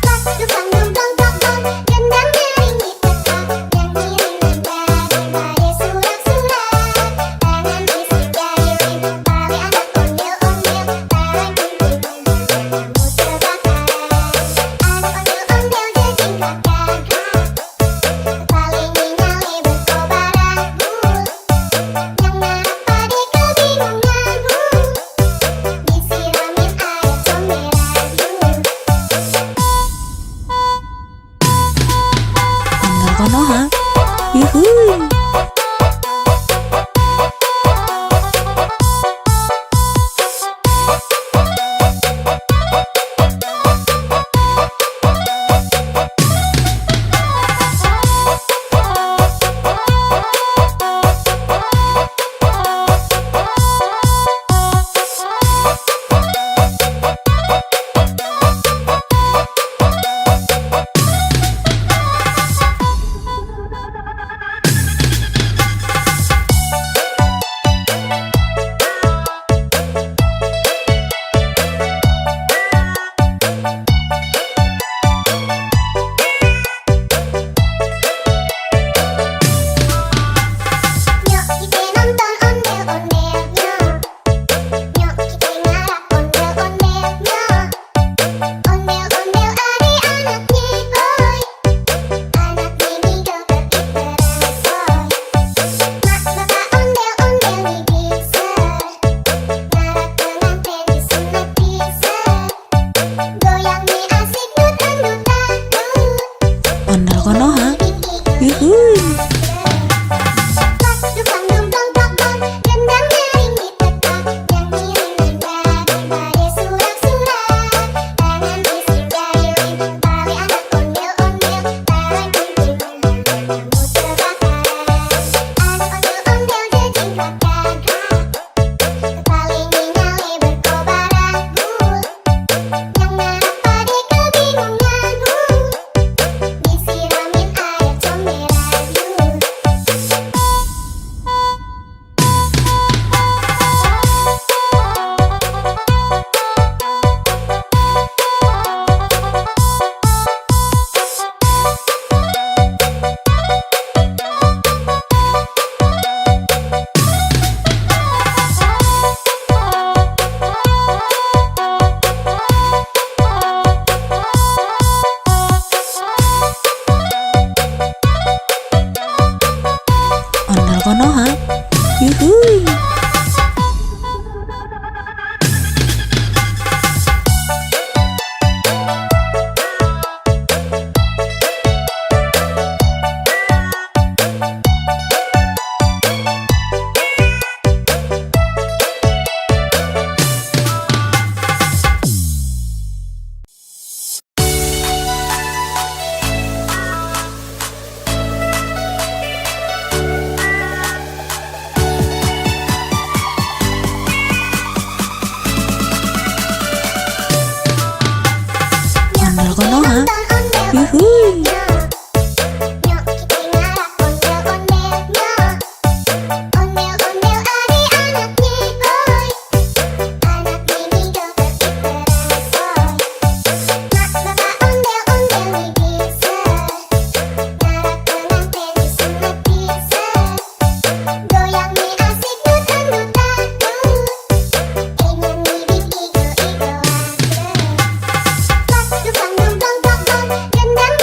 Pas dukang dong dong dong dong. Gendang nyaring ditekan. Yang kiriman badai surat-surat. Tangan isi jahilin. Tali anak ondel-ondel. Tahan kuntilan. Kamu terbakaran. Anak ondel-ondel jejing kakak. Paling nyale berkobaran. Yang narap pade kebingungan. Disiramin air comberan. Ondel Konoha. Yuhuy. Nyok kita nonton ondel-ondelnya. Nyok kita ngarak ondel-ondelnya. Ondel-ondel adik-anaknya boy. Anak mini joget terbaru. Mak bapak ondel-ondel nih bisa. Ngarak pengantin disunat bisa. Goyang nih asik dutang-dutang. Ondel Konoha. Yuhuy. Pas dukang dong dong dong dong. Gendang nyaring ditekan. Yang kiriman badai surat-surat. Tangan isi jahilin. Tali anak ondel-ondel. Tahan kuntilan. Kamu terbakaran. Anak ondel-ondel jejing kakak. Paling nyale berkobaran. Yang narap pade kebingungan. Disiramin air comberan. Ondel Konoha. Yuhuy. Ondel Konoha. Yuhuy. Nyok kita ngarak ondel-ondelnya. Ondel-ondel adik-anaknya boy. Anak mini joget terbaru. Mak bapak ondel-ondel nih bisa. Ngarak pengantin disunat bisa. Goyang nih asik dutang-dutang. Ingin mirip igo-igoan. Pas dukang dong dong dong dong. Gendang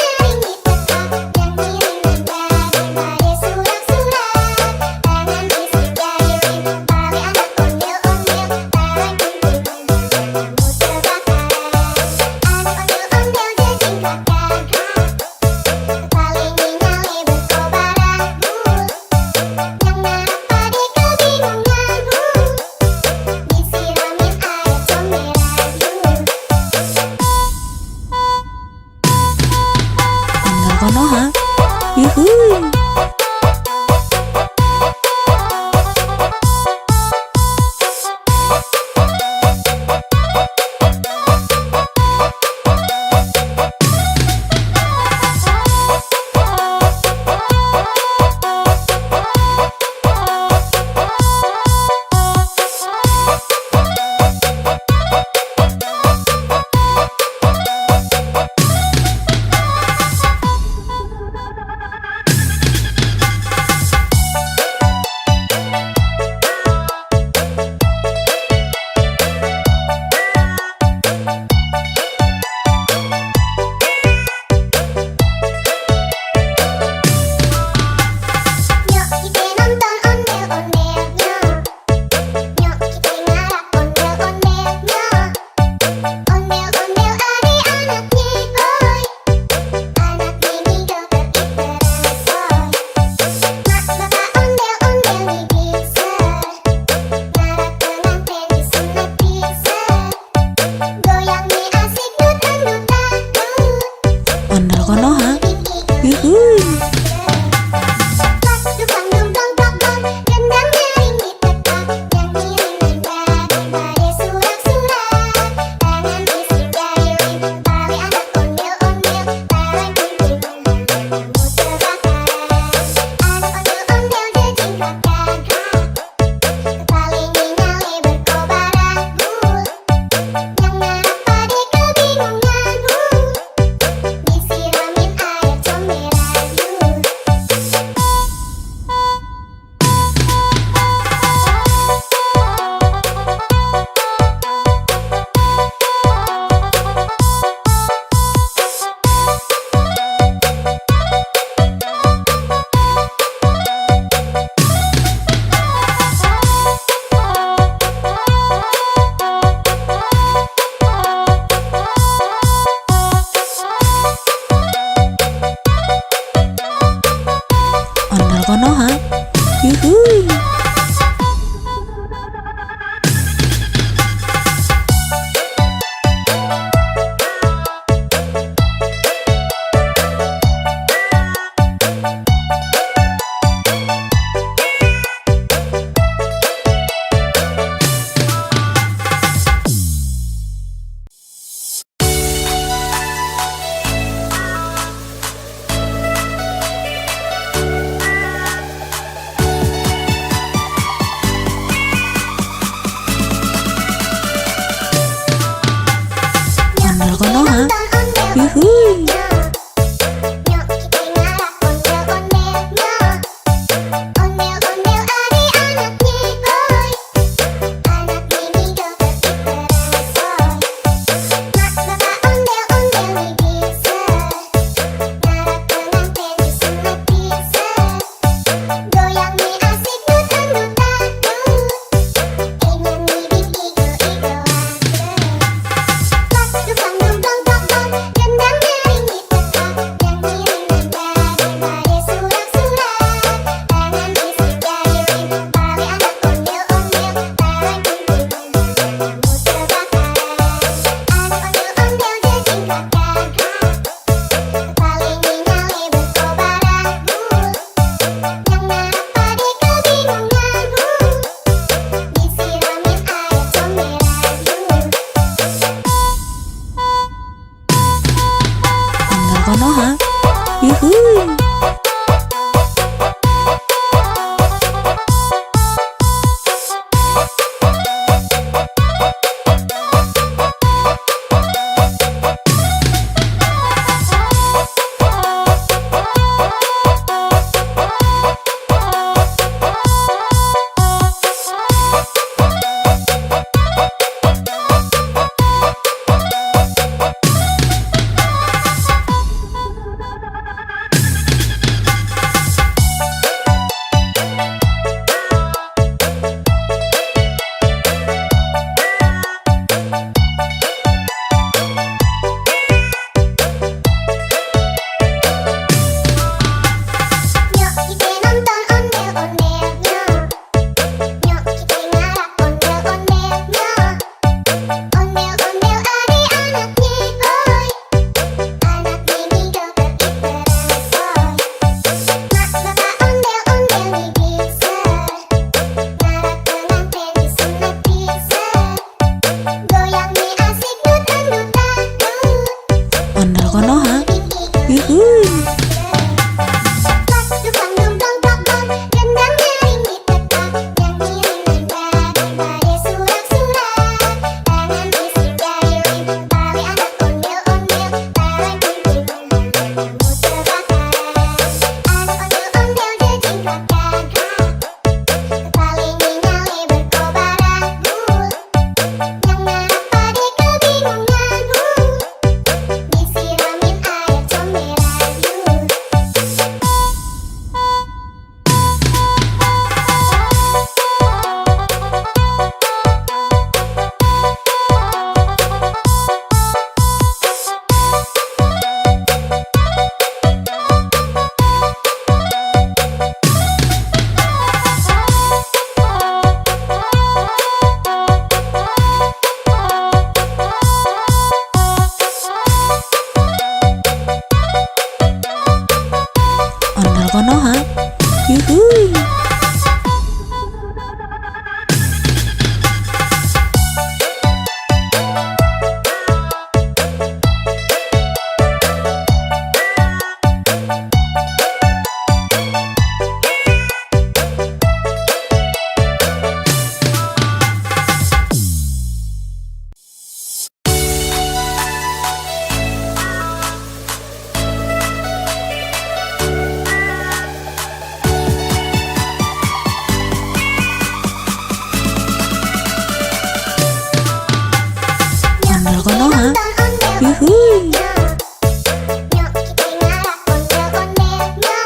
Konoha. ondel Yuhuy. Nyok kita ngarah ondel-ondelnya.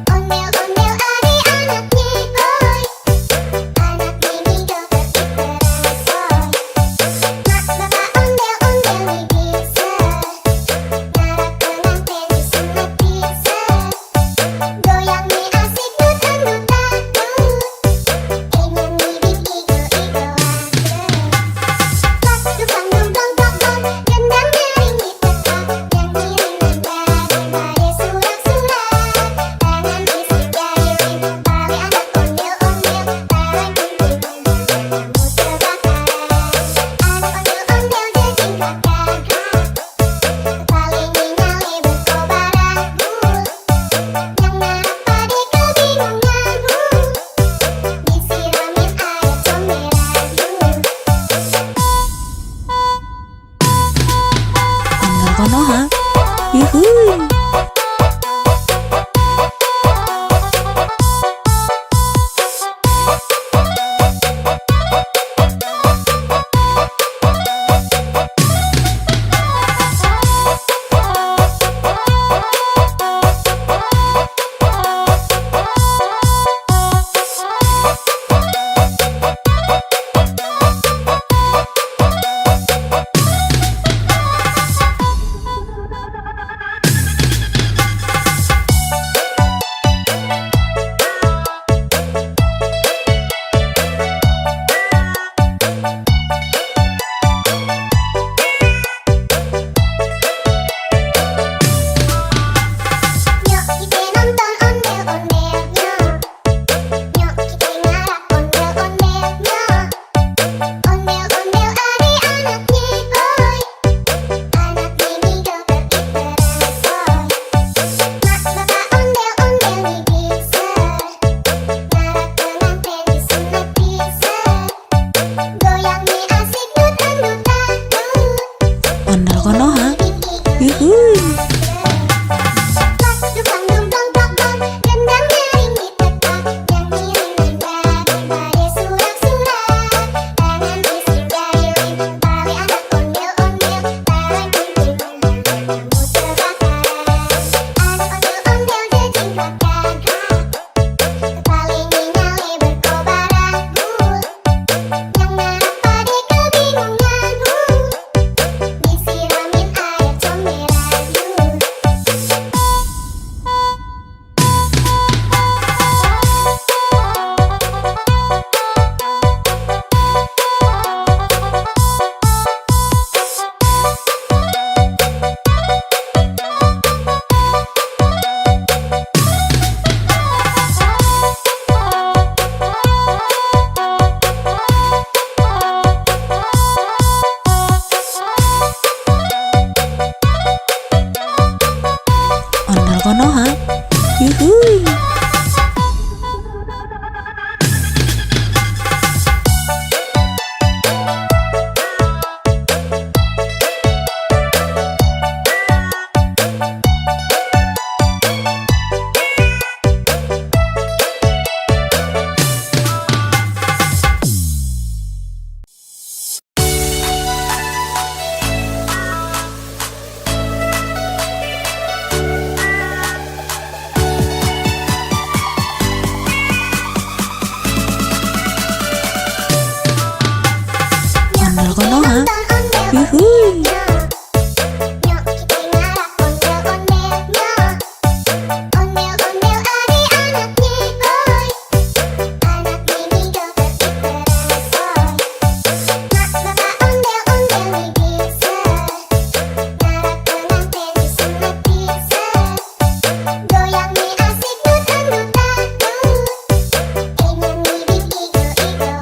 Ondel-ondel adik-anak nyikoy. Anak mini joget berangsoy. Mak bapak ondel-ondel nih bisa. Ngarah pengantin disunat bisa. Goyang nih asik dut-dut dangdut. Ingin nih igo-igo aja. Dukang dong dong dong dong. Gendang nyaring ditekak. Yang ngiringin badai surak-surak. Tangan isi jari Betawi anak ondel-ondel. Bareng kumpulnya kamu terbakaran. Anak ondel-ondel jejing kakak. Paling nyale berkobar agul. Yang narap pade kebingungan. Disiramin air comberan. Ondel Konoha. Yuhuy. Nyok kita nonton ondel-ondelnya. Nyok kita ngarah ondel-ondelnya. Ondel-ondel adik-anak nyikoy. Anak mini joget berangsoy. Mak bapak ondel-ondel nih bisa. Ngarah pengantin disunat bisa. Goyang nih asik dut-dut dangdut. Ondel Konoha. Yuhuy. Dukang dong dong dong dong. Gendang nyaring ditekak. Yang ngiringin badai surak-surak. Tangan isi jari Betawi anak ondel-ondel. Bareng kumpulnya kamu terbakaran. Anak ondel-ondel jejing kakak. Paling nyale berkobar agul. Yang narap pade kebingungan. Disiramin air comberan. Ondel Konoha. Yuhuy. Ondel Konoha. Yuhuy. Nyok kita ngarah ondel-ondelnya. Ondel-ondel adik-anak nyikoy. Anak mini joget berangsoy. Mak bapak ondel-ondel nih bisa. Ngarah pengantin disunat bisa. Goyang nih asik dut-dut dangdut. Ingin nih igo-igo aja.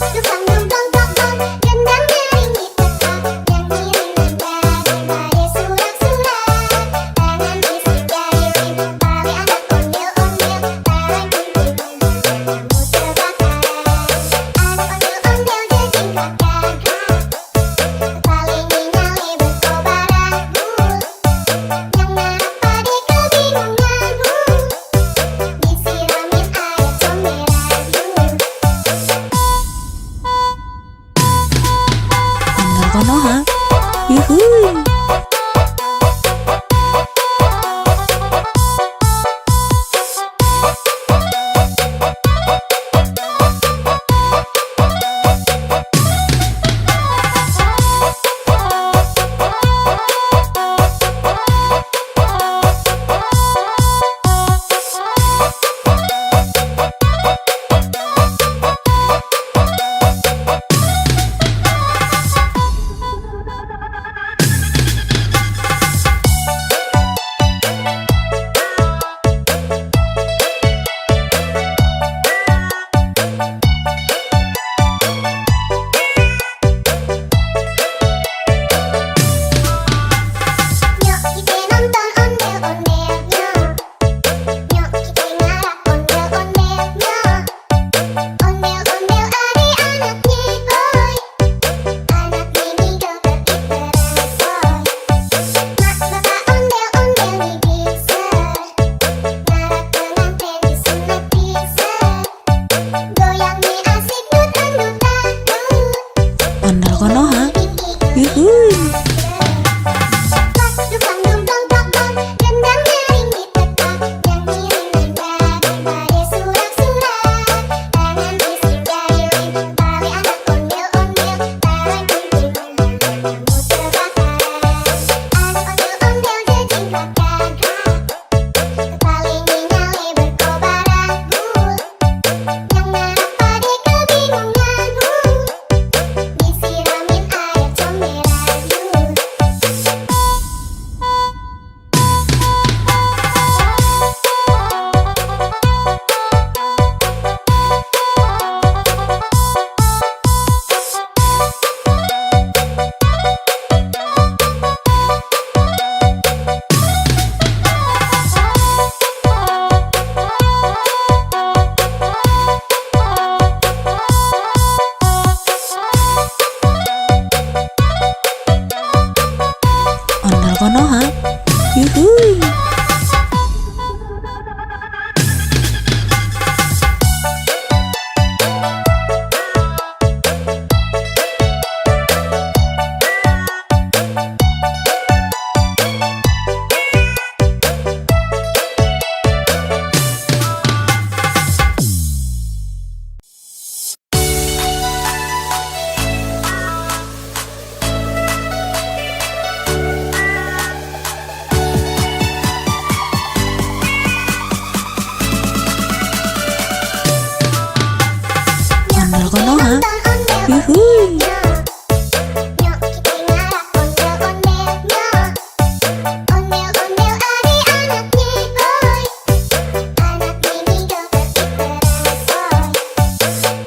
Dukang dong dong dong dong. Gendang nyaring Ondel Konoha. Yuhuy. Nyok kita nonton ondel-ondelnya. Nyok kita ngarap ondel-ondelnya. Ondel-ondel adik-anaknya boy. Anak ini joget berangsoy. Mak bapak ondel-ondel nih bisa. Ngarap pengantin disunat bisa. Goyang nih asik dutan-dutan. Ondel Konoha. Yuhuy. Dukang dumdong dong gendang nyaring ditekan. Yang ngiringin badai surak-surak. Tangan isi jahilin tali anak ondel-ondel. Tarang kunting kamu terbakar. Anak ondel-ondel jejingkat gagak. Kepala nyali berkobar anggur. Yang ngarap pade kebingungan. Disiramin air comberan yuk. Ondel Konoha. Yuhuy. Ondel Konoha. Yuhuy. Nyok kita ngarap ondel-ondelnya. Ondel-ondel adik-anaknya boy. Anak ini joget berangsoy.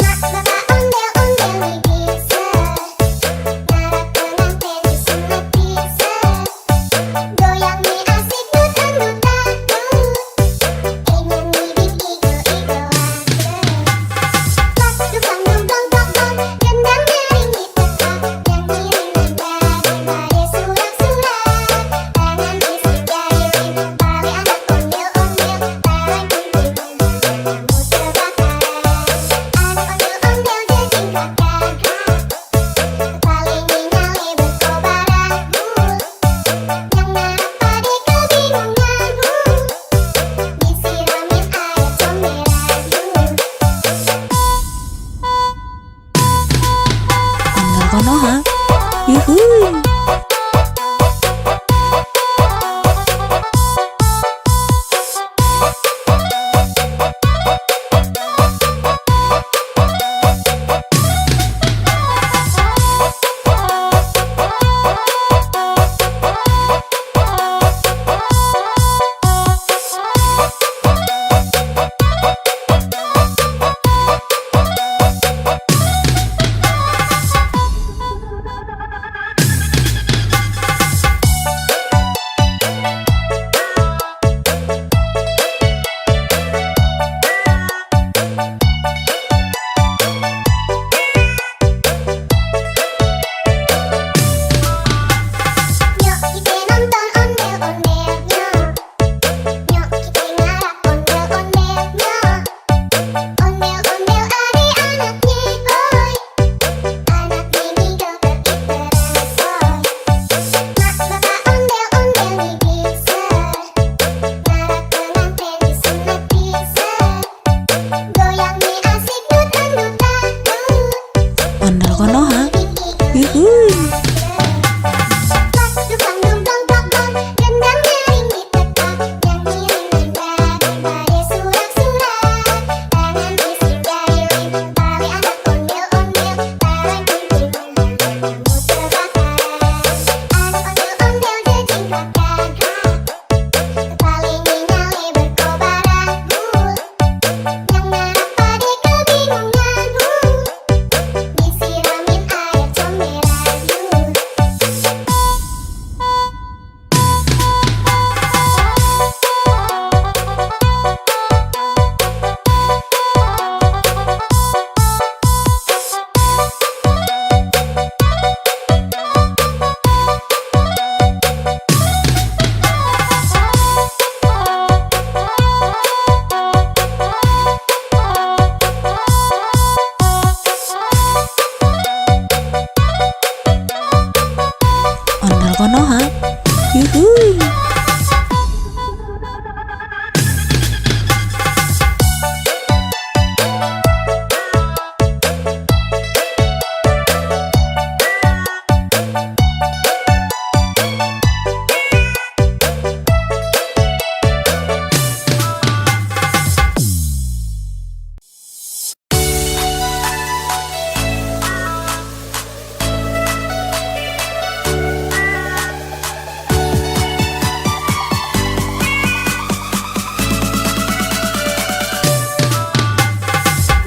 Mak bapak ondel-ondel nih bisa. Ngarap pengantin disunat bisa. Goyang nih asik dutan-dutan. Ingin ngibing igo-igoan. Dukang dumdong dong gendang nyaring ditekan. Yang ngiringin badai surak-surak. Tangan isi jahilin tali anak ondel-ondel. Tarang kunting kamu terbakar. Anak ondel-ondel jejingkat gagak. Kepala nyali berkobar anggur. Yang ngarap pade kebingungan. Disiramin air comberan yuk. Ondel Konoha. Yuhuy. Konoha. Yuhuy. Ondel Konoha. Yuhuy.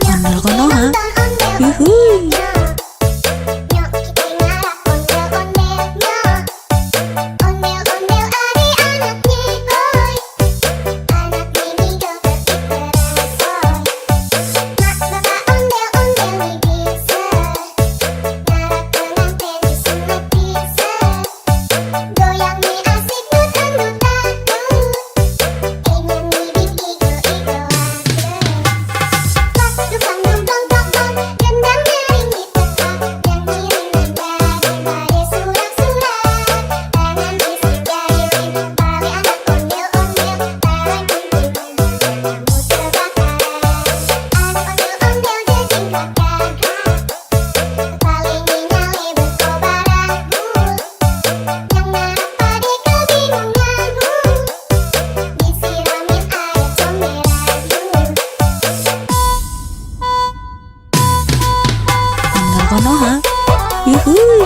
Ondel Konoha. Yuhuy. Ondel Konoha. Yuhuy.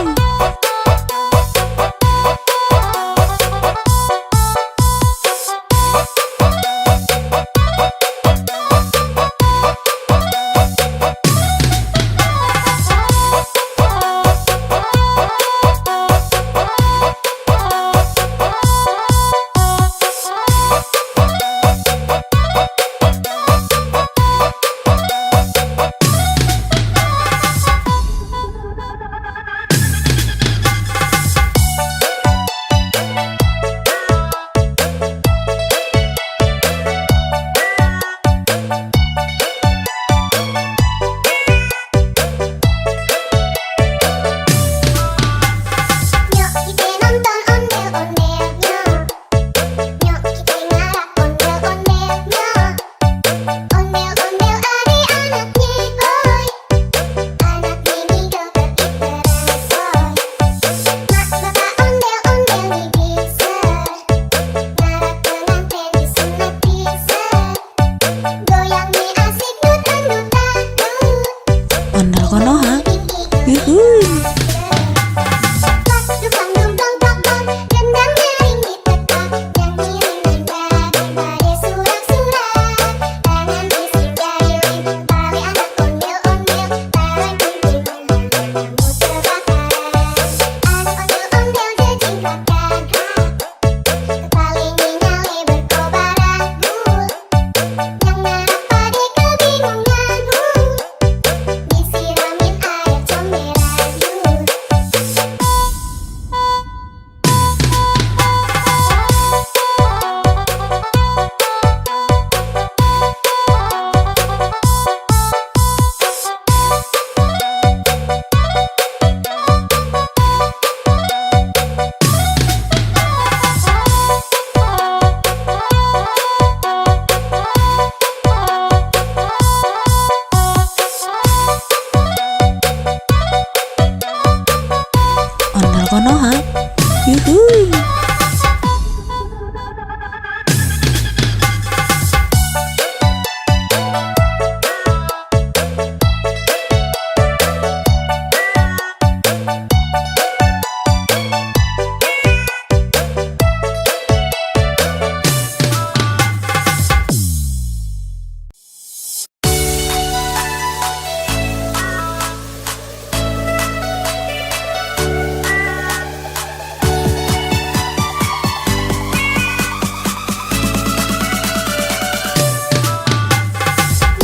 Nyok kita nonton ondel-ondelnya. Nyok kita ngarap ondel-ondelnya. Ondel-ondel adik-anaknya boy. Anak ini joget terbaru. Mak bapak ondel-ondel bisa. Ngarap pengantin disunat bisa. Goyang nih asik dut-dut. Ondel Konoha. Yuhuy. Disiramin air comberan. Konoha. Yuhuy.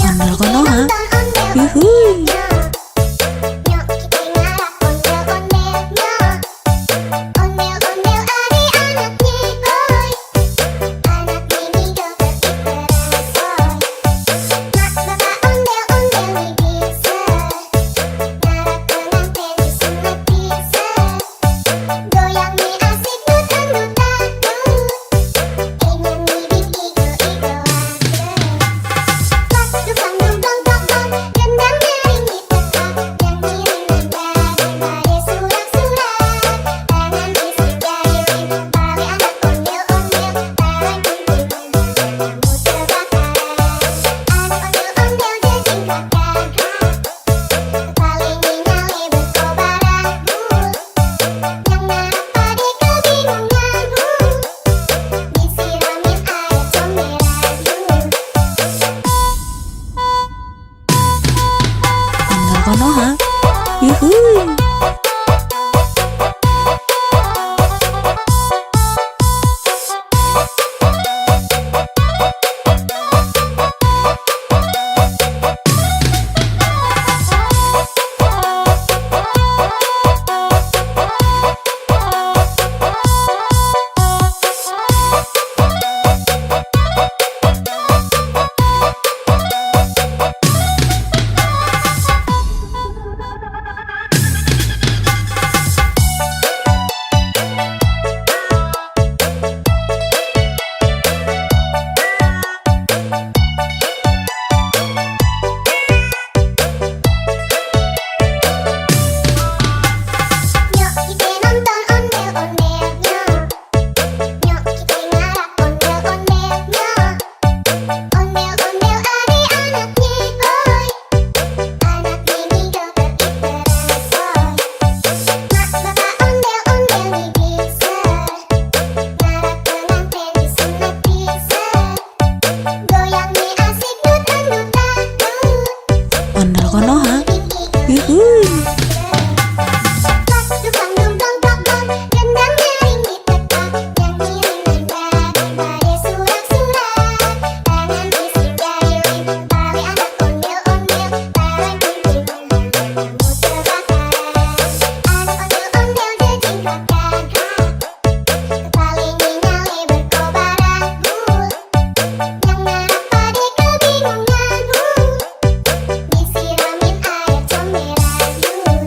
Ondel Konoha. Yuhuy. Nyok kita ngarap ondel-ondelnya. Ondel-ondel adik-anaknya boy. Anak ini joget bersoy. Mak bapak ondel-ondel nih bisa. Ngarap pengantin disunat bisa. Goyang nih asik dut-dut-dut. Ingin nih igo-igo Ondel Konoha. Yuhuy. Nyok kita nonton ondel-ondelnya. Nyok kita ngarap ondel-ondelnya. Ondel-ondel adik-anaknya boy. Anak ini joget bersoy. Mak bapak ondel-ondel nih bisa. Ngarap pengantin disunat bisa. Goyang nih asik dut-dut-dut. Ondel Konoha. Yuhuy. Disiramin air comberan.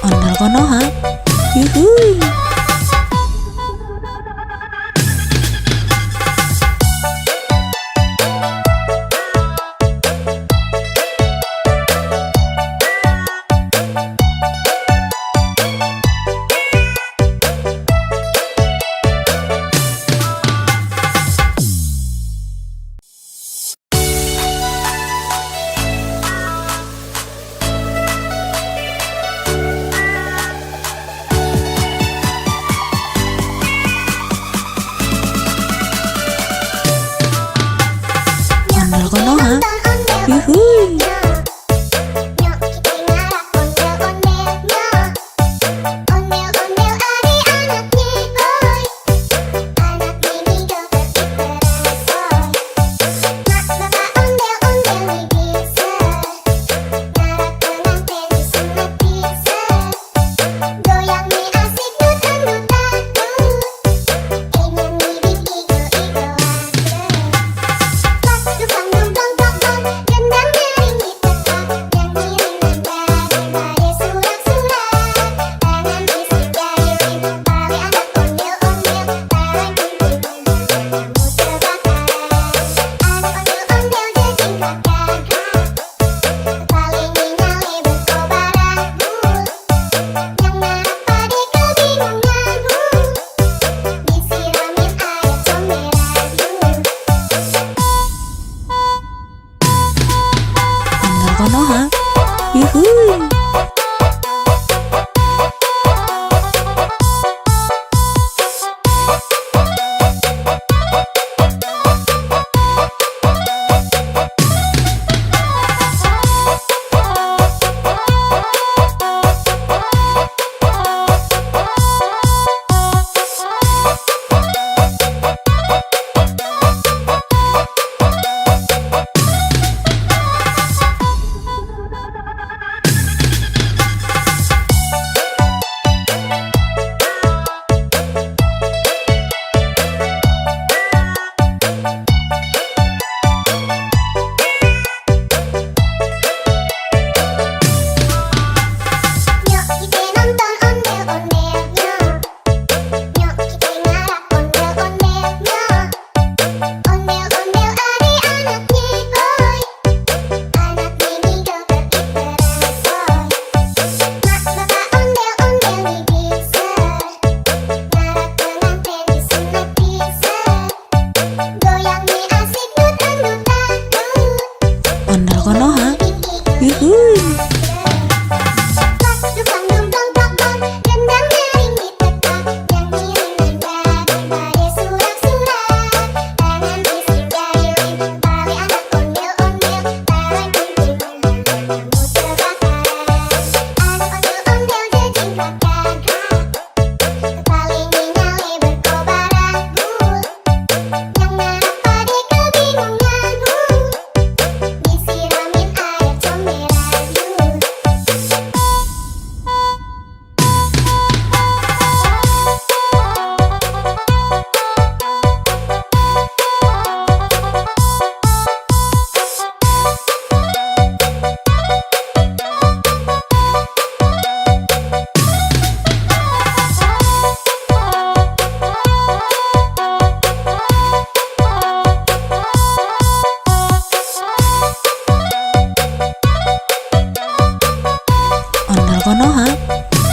Ondel Konoha. Yuhuy.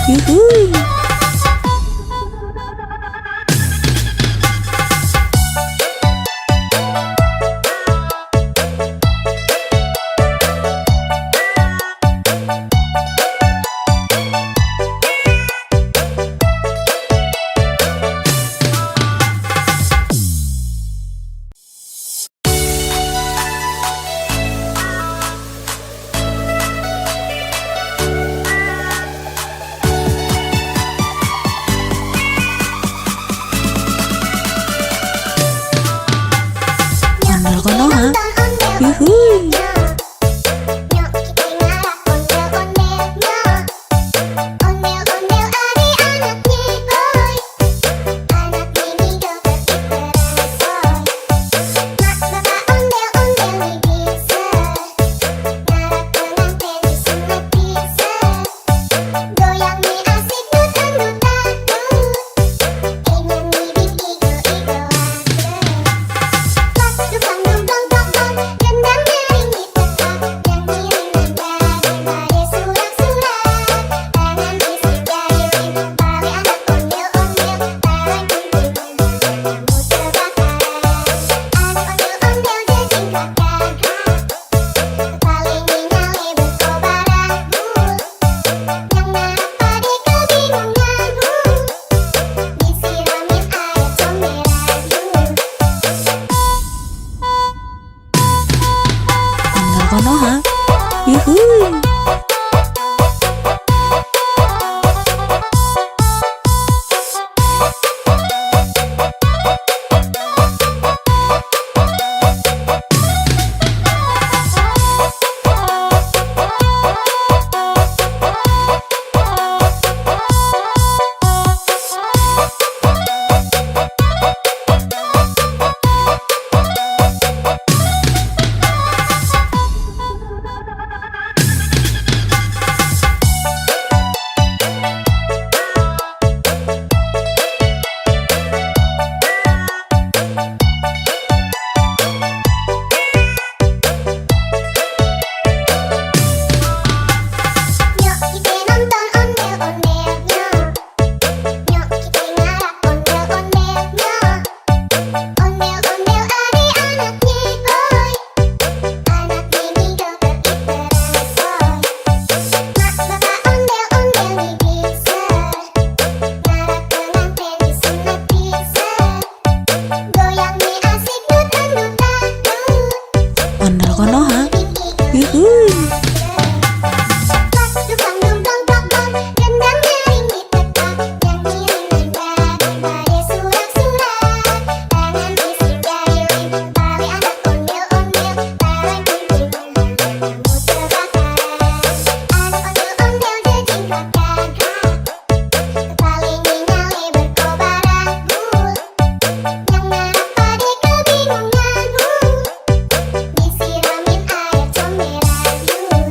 yuhuy. Ondel Konoha, yuhuy. Nyok kita ngarah ondel-ondelnya. Ondel-ondel adik-anaknya boy. Anak mini joget terbaru. Mak bapak ondel-ondel nih bisa. Ngarah pengantin disunat bisa. Goyang nih asik dut-dutan dut. Ingin bibit igo-igo Dukang dumplong plong-plong, gendang nyaring di tempat. Yang kiriman badai surat-surat. Tangan isi jayuin, oleh anak ondel-ondel. Barang kunjungan, kamu terbakaran. Anak ondel-ondel jajing kakak. Paling nyale berkobaran. Yang ngarap pade kebingungan. Disiramin air comberan. Ondel Konoha, yuhuy. Nyok kita nonton ondel-ondelnya. Nyok kita ngarah ondel-ondelnya. Ondel-ondel adik-anaknya boy. Anak mini joget terbaru. Mak bapak ondel-ondel nih bisa. Ngarah pengantin disunat bisa. Goyang nih asik dut-dutan dut. Ondel Konoha, yuhuy. Dukang dumplong plong-plong, gendang nyaring di tempat. Yang kiriman badai surat-surat. Tangan isi jayuin, oleh anak ondel-ondel. Barang kunjungan, kamu terbakaran. Anak ondel-ondel jajing kakak. Paling nyale berkobaran. Yang ngarap pade kebingungan. Disiramin air comberan.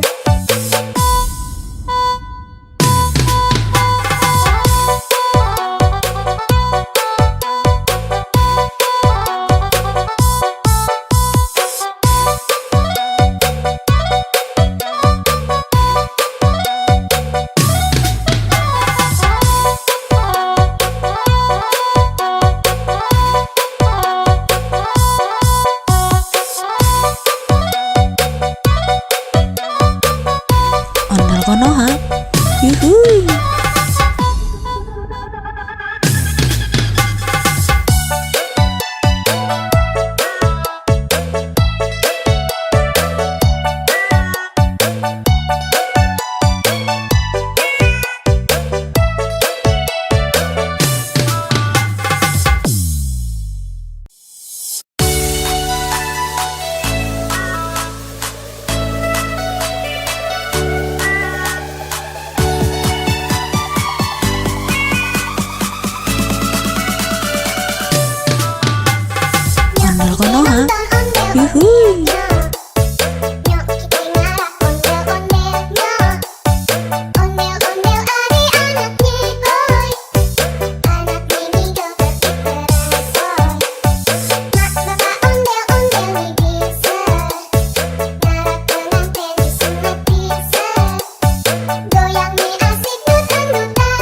Ondel Konoha, yuhuy. Ondel Konoha, yuhuy. Nyok kita ngarah ondel-ondelnya. Ondel-ondel adik-anaknya boy. Anak mini joget terbaru. Mak bapak ondel-ondel nih bisa. Ngarah pengantin disunat bisa. Goyang nih asik dut-dutan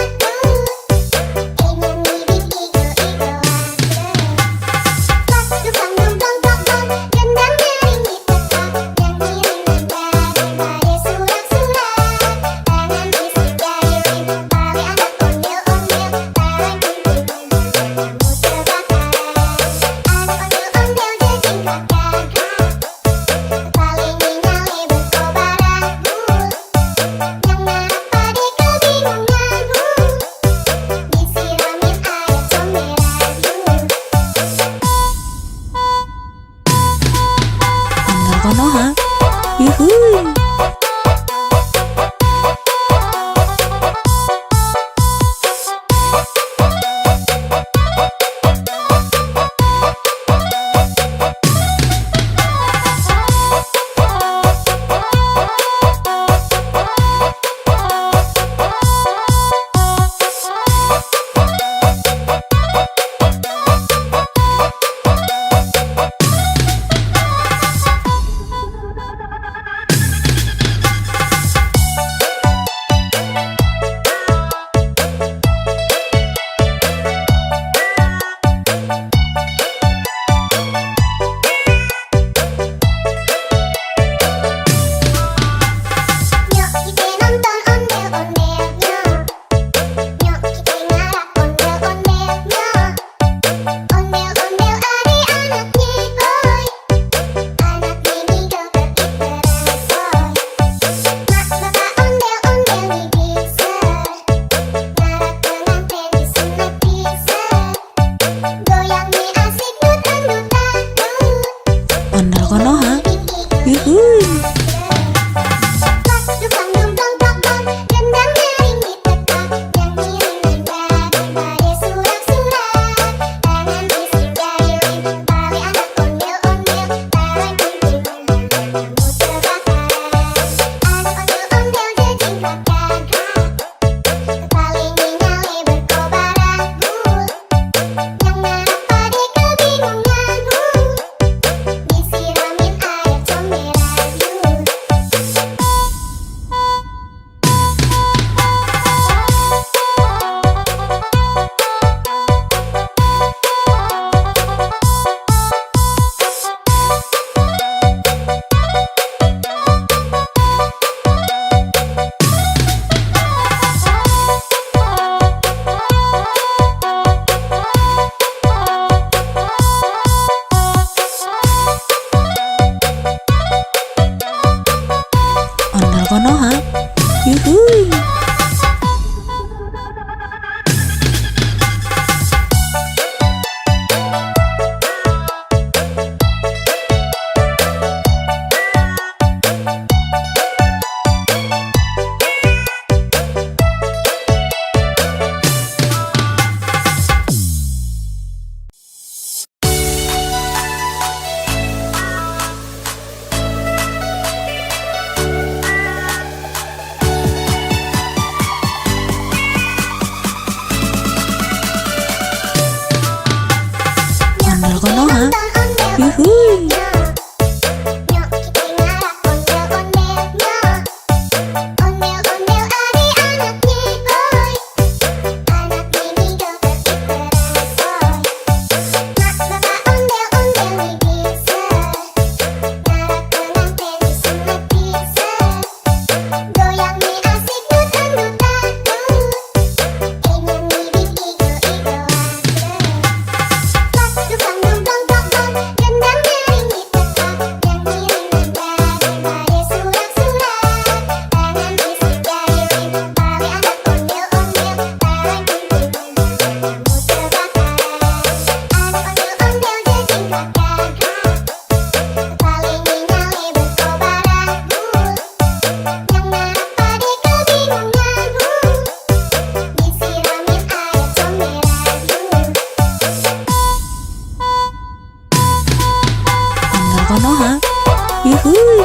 Konoha. ondel Yuhuy. Nyok kita ngarak ondel-ondelnya. Ondel-ondel adik-anaknya boy. Anak mini joget diperasoy. Mak bapak ondel-ondel nih bisa. Ngarak pengantin disunat bisa. Goyang nih asik dut-dut-dut. Ingin ngibing igo-igo pas dukang dong dong dong gendang nyaring di tempat yang ngiring nada surak-surak tangan bisik jaririn bali anak ondel-ondel bareng kuntilan kamu terbakar anak ondel-ondel jejing kakak paling nyale berkobaran yang narak pade kebingungan disiramin air comberan Ondel Konoha. Yuhuy.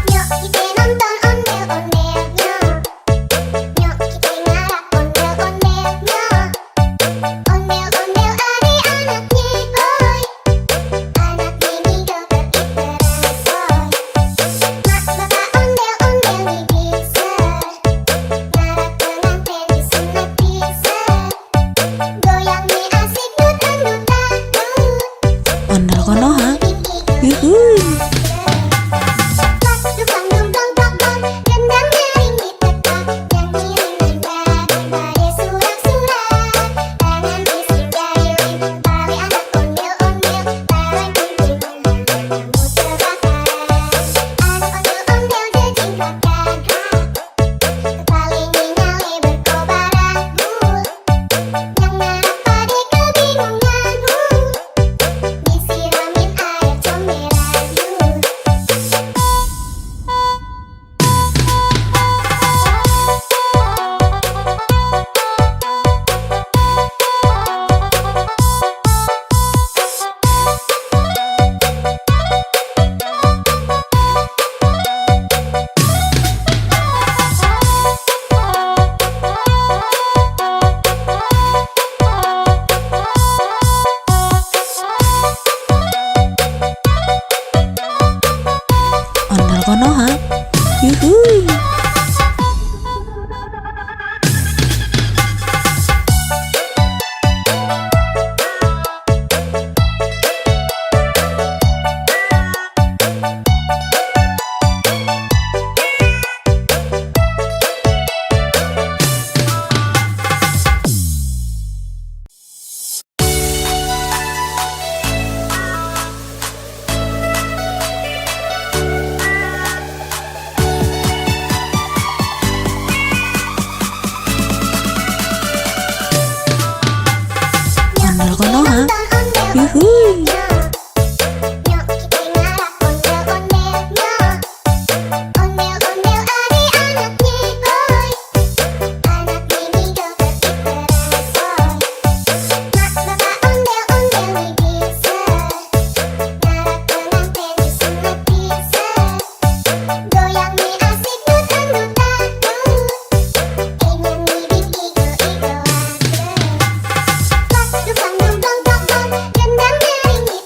Nyok kita nonton ondel-ondelnya. Nyok kita ngarak ondel-ondelnya. Ondel-ondel adik-anaknya boy. Anak mini joget diperasoy. Mak bapak ondel-ondel nih bisa. Ngarak pengantin disunat bisa. Goyang nih asik dut-dut-dut. Ondel Konoha. Yuhuy. pas dukang dong dong dong dong gendang nyaring di tempat yang ngiring nada surak-surak tangan bisik jaririn bali anak ondel-ondel bareng kuntilan kamu terbakar anak ondel-ondel jejing kakak paling nyale berkobaran yang narak pade kebingungan disiramin air comberan Ondel Konoha. Yuhuy. Ondel Konoha. Yuhuy. Nyok kita ngarak ondel-ondelnya. Ondel-ondel adik-anaknya boy. Anak mini joget diperasoy. Mak bapak ondel-ondel nih bisa. Ngarak pengantin disunat bisa. Goyang nih asik dut-dut-dut. Ingin ngibing igo-igo pas dukang dong dong dong dong gendang nyaring di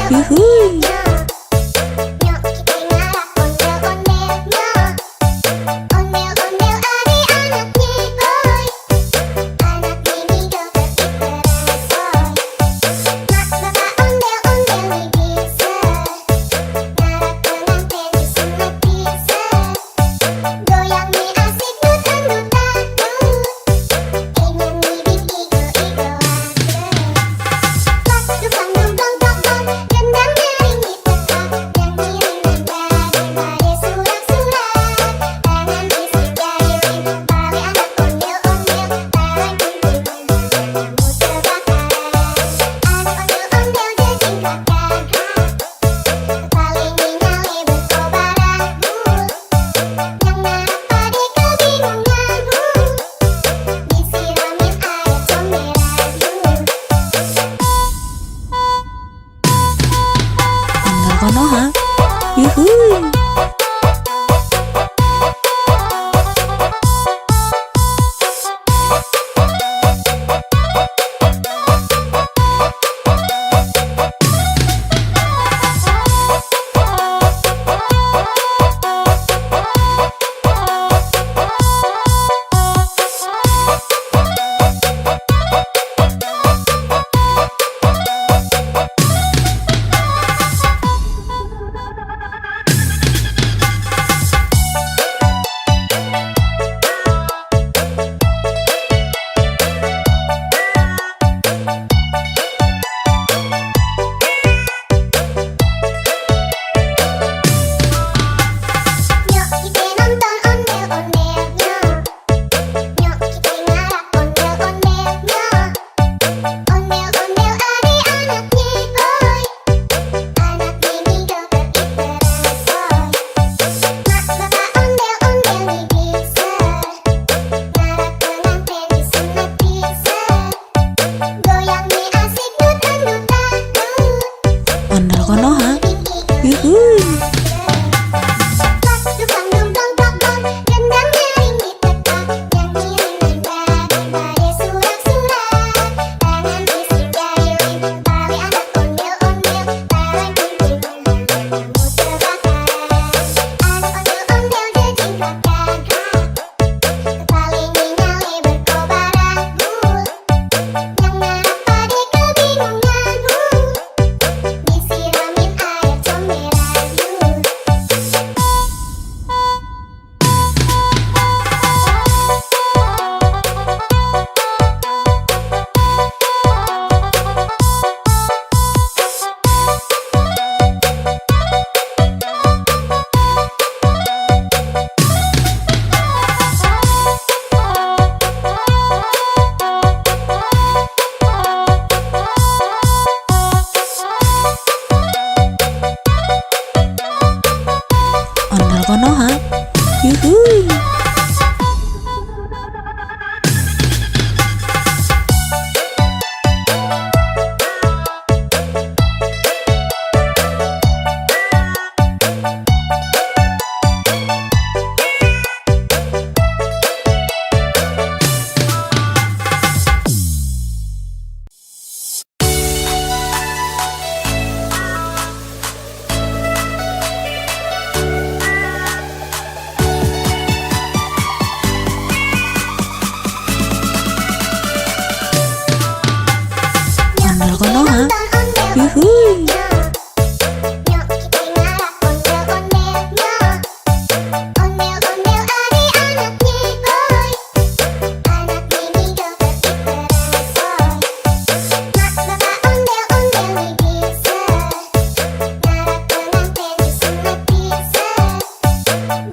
yuhuy. Nyok kita ngarak ondel-ondelnya. Ondel-ondel adik-anaknya boy. Anak ini joget diteresoy. Mak bapak ondel-ondel nih bisa. Ngarak pengantin disunat bisa. Goyang nih asik nutan-nutan. Ingin ngibing igo-igoan. Pas dukang dong dong dong dong. Gendang nyaring ditekan. Nyanyi daripada surat-surat. Tangan bisik jari bali anak ondel-ondel. Bareng kumpul kamu terbakar. Anak ondel-ondel jejingkat gagah. Paling nyale berkobaran bul. Yang narap pade kebingungan bul. Disiramin air comberan bul. Ondel konoha, yuhuy. Nyok kita nonton ondel-ondelnya. Nyok kita ngarak ondel-ondelnya. Ondel-ondel adik-anaknya boy. Anak ini joget diteresoy. Mak bapak ondel-ondel nih bisa. Ngarak pengantin disunat bisa. Goyang nih asik nutan-nutan. Ondel konoha, yuhuy. Pas dukang dong dong dong dong. Gendang nyaring ditekan. Nyanyi daripada surat-surat. Tangan bisik jari bali anak ondel-ondel. Bareng kumpul kamu terbakar. Anak ondel-ondel jejingkat gagah. Paling nyale berkobaran bul. Yang narap pade kebingungan bul. Disiramin air comberan bul. Ondel konoha, yuhuy. Ondel konoha, yuhuy. Nyok kita ngarak ondel-ondelnya. Ondel-ondel adik-anaknya boy. Anak ini joget diteresoy. Mak bapak ondel-ondel nih bisa. Ngarak pengantin disunat bisa.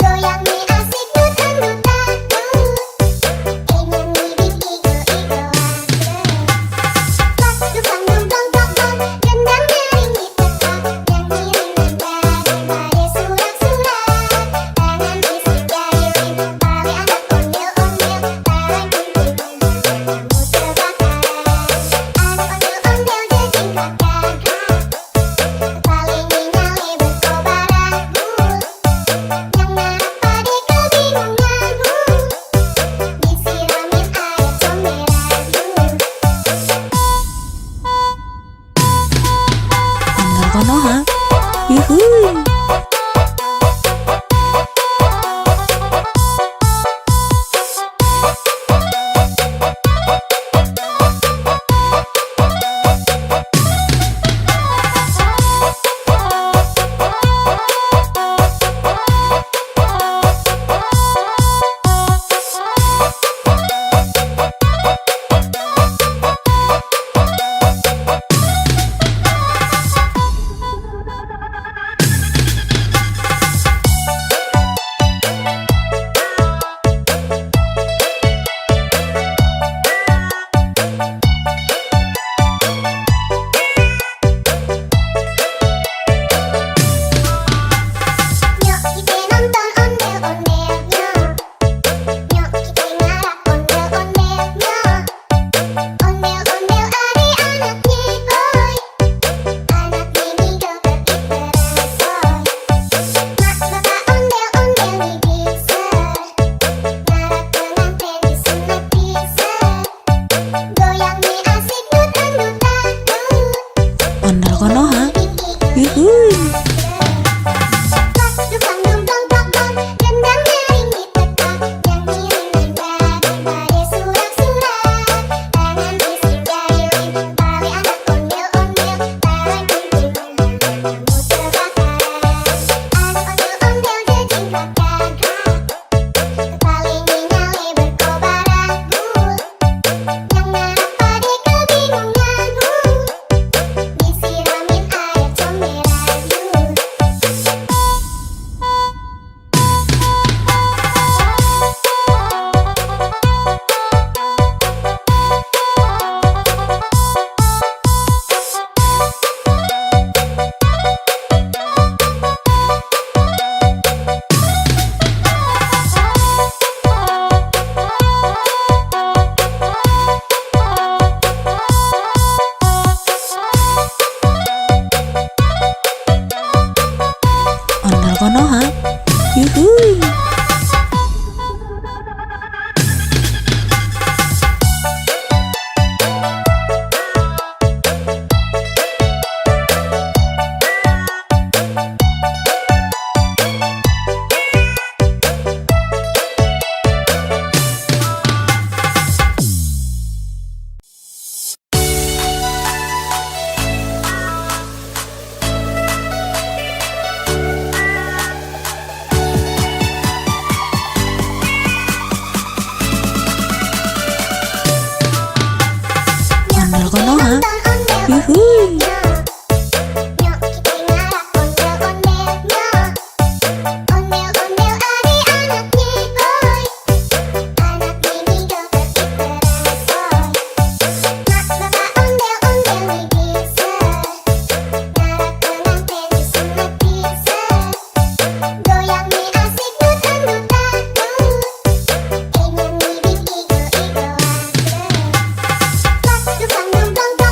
Goyang nih asik nutan-nutan. Ingin ngibing igo-igoan. Pas dukang dong dong dong dong. Gendang nyaring Yuhuy. Nyok kita ngarak ondel-ondel nyok. Ondel-ondel adik-anaknya boy. Anak ini joget diteresoy. Mak bapak ondel-ondel nih bisa. Ngarak pengantin disunat bisa. Goyang nih asik dut-dut-dut. Ingin ngibing igo-igo Plak dukang dungdong dong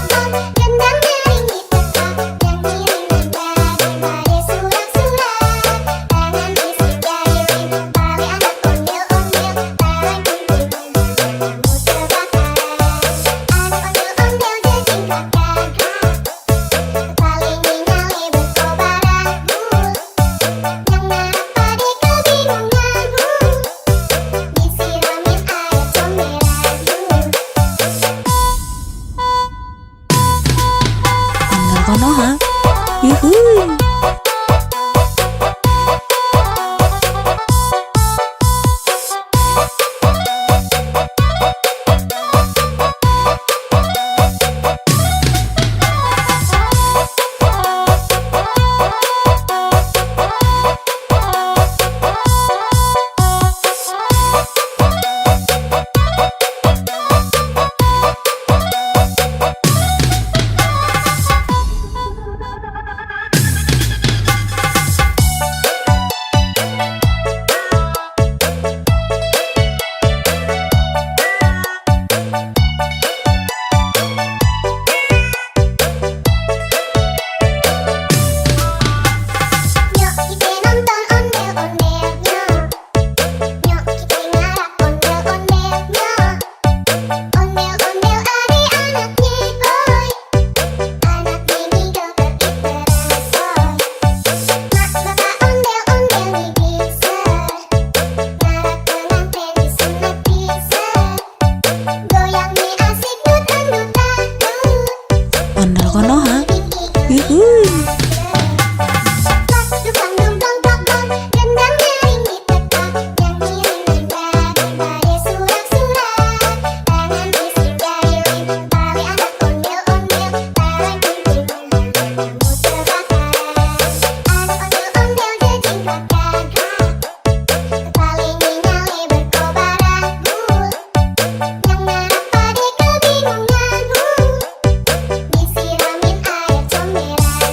gendang nyaring di tempat yang ngiring nada surak-surak tangan bisik jari paling anak ondel-ondel paling penting kamu terbakar anak ondel-ondel jejing kakak paling nyale berkobaran yang narak pade kebingungan disiramin air comberan Ondel Konoha. Yuhuy. Nyok kita nonton ondel-ondel nyok. Nyok kita ngarak ondel-ondel nyok. Ondel-ondel adik-anaknya boy. Anak ini joget diteresoy. Mak bapak ondel-ondel nih bisa. Ngarak pengantin disunat bisa. Goyang nih asik dut-dut-dut. Ondel Konoha. Yuhuy. Plak dukang dungdong dong gendang nyaring di tempat yang ngiring nada surak-surak tangan bisik jari paling anak ondel-ondel paling penting kamu terbakar anak ondel-ondel jejing kakak paling nyale berkobaran yang narak pade kebingungan disiramin air comberan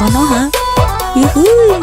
Konoha. Yuhuy.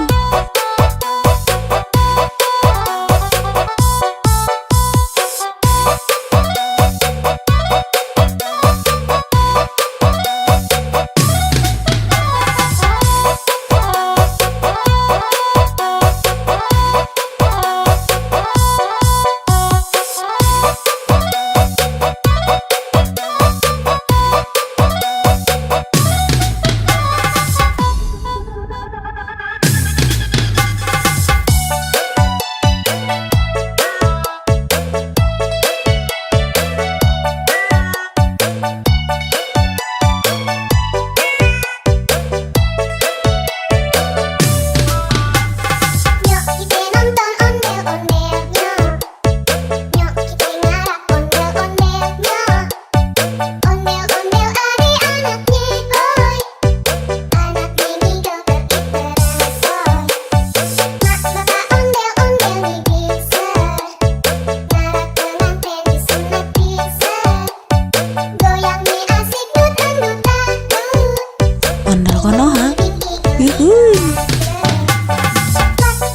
Nyok kita nonton ondel-ondelnya. Nyok kita ngarap ondel-ondelnya. Ondel-ondel adik-anaknya, boy. Anak mini joget iteran soy. Mak bapak ondel-ondel nih bisa. Ngarap pengantin disunat bisa. Goyang nih asik dut-dut dangdut. Ondel Konoha. Yuhuy.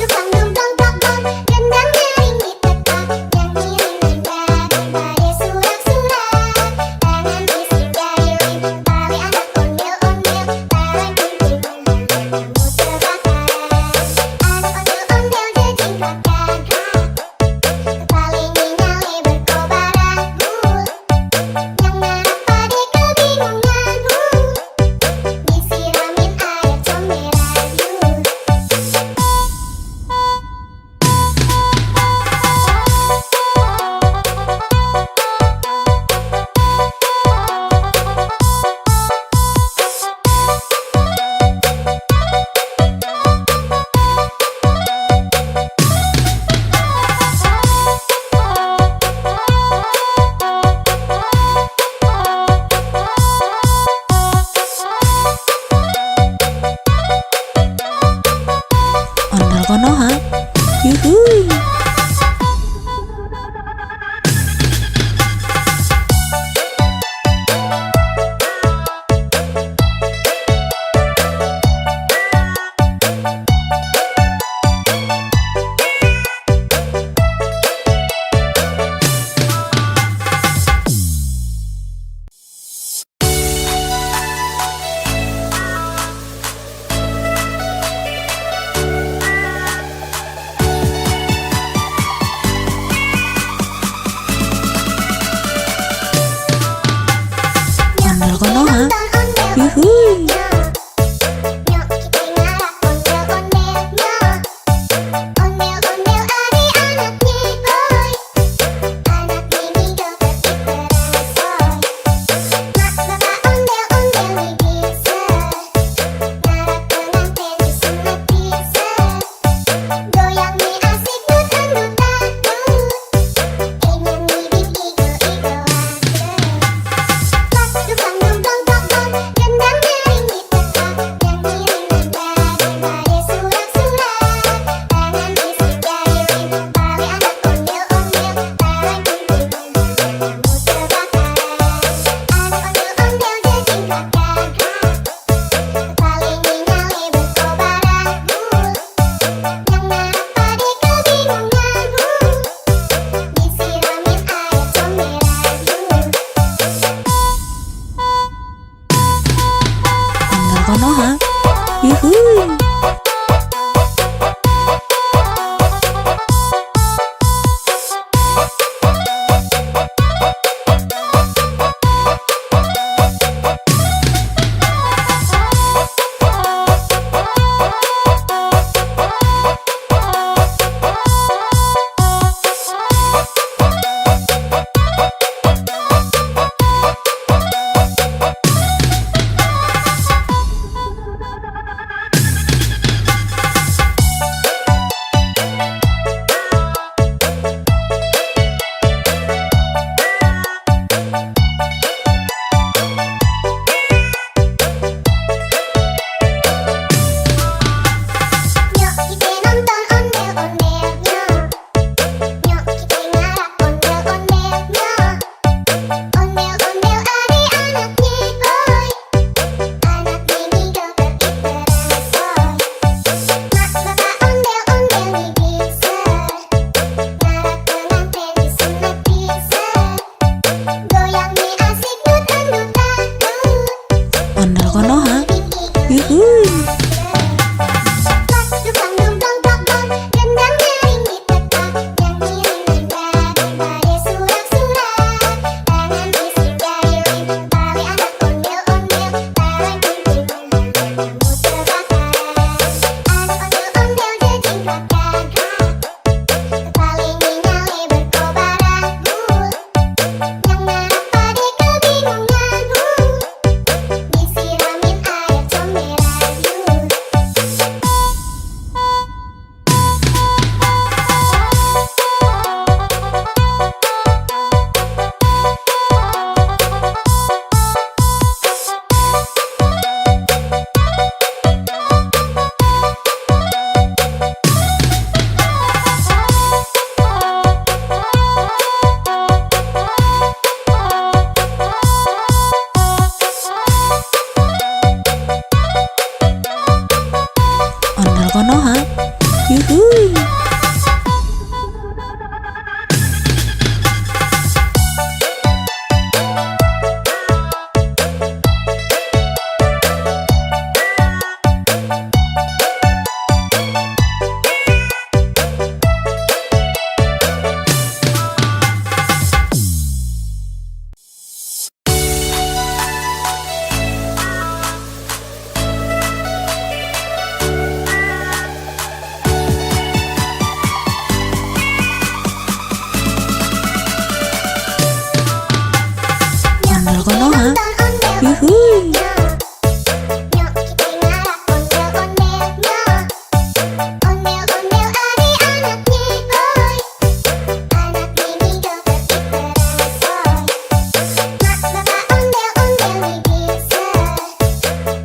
Dukang dong dong dong, gendang nyaring di tepat, yang ngiring daripada surat-surat. Tangan bising dari ring, tali anak ondel-ondel, barang kunjungan kamu terbakaran. Anak ondel-ondel jejingkratkan hak, kepala nyale berkobar anggur. Yang ngarap pade kebingungan, disiramin air comberan yuk. Ondel Konoha. Yuhuy. Ondel Konoha. Yuhuy. Nyok kita ngarap ondel-ondelnya. Ondel-ondel adik-anaknya, boy. Anak mini joget iteran soy. Mak bapak ondel-ondel nih bisa. Ngarap pengantin disunat bisa. Goyang nih asik dut-dut dangdut. Ingin ngibing igo-igoan. Dukang dong dong dong, gendang nyaring di tepat, yang ngiring daripada surat-surat. Tangan bising dari ring, tali anak ondel-ondel, barang kunjungan kamu terbakaran. Anak ondel-ondel jejingkratkan hak, kepala nyale berkobar anggur. Yang ngarap pade kebingungan, disiramin air comberan yuk. Ondel Konoha. Yuhuy. yuhuy. Dukang dumplong plong gendang nyaring ditetak, nyanyi ringan daripada surak-surak. Tangan bising jari lem, tali anak ondel-ondel, tarik kunci kamu terbakaran. Anak ondel-ondel jejingkrak gagak, kepalanya nyale berkobaran bul. Yang ngarap pade kebingungan disiramin air comberan yul. Ondel konoha, yuhuy. Ondel konoha, yuhuy. Nyok kita ngarap ondel-ondelnya, ondel-ondel adik-anaknya boy. Anak mini joget diperasoy. Mak bapak ondel-ondel nih bisa,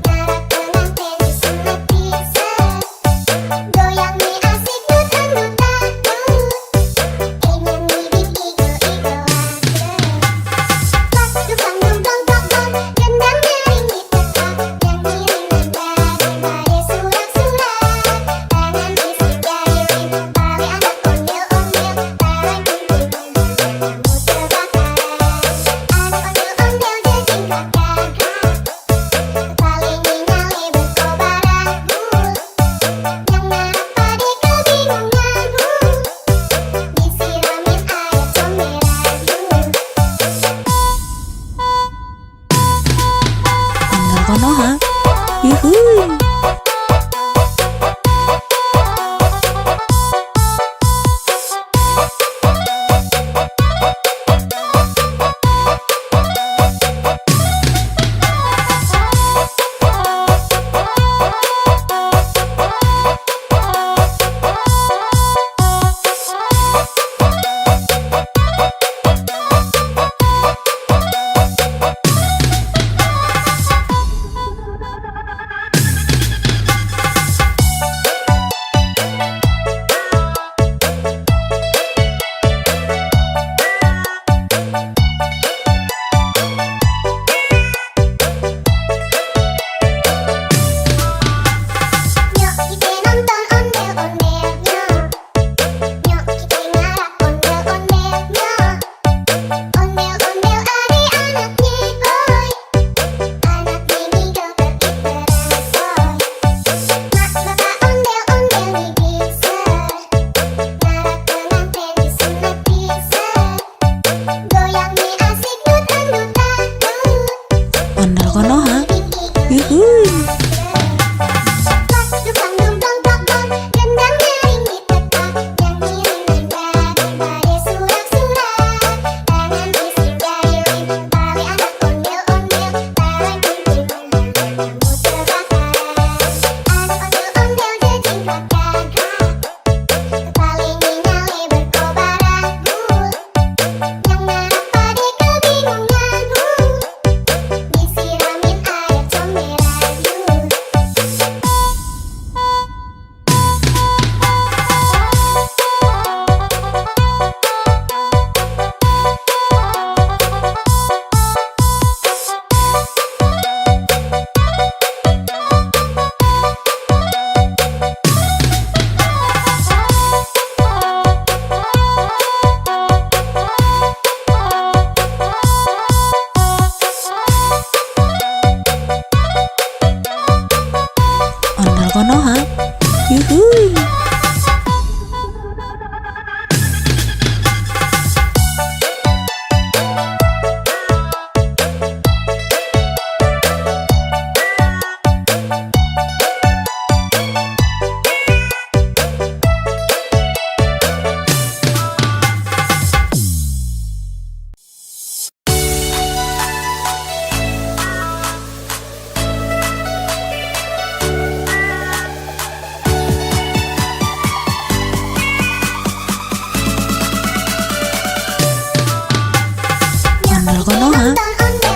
ngarap pengantin disunat bisa. Goyang nih asik nutan-nutan dut, nyanyi igo-igoan. Dukang dumplong plong gendang nyaring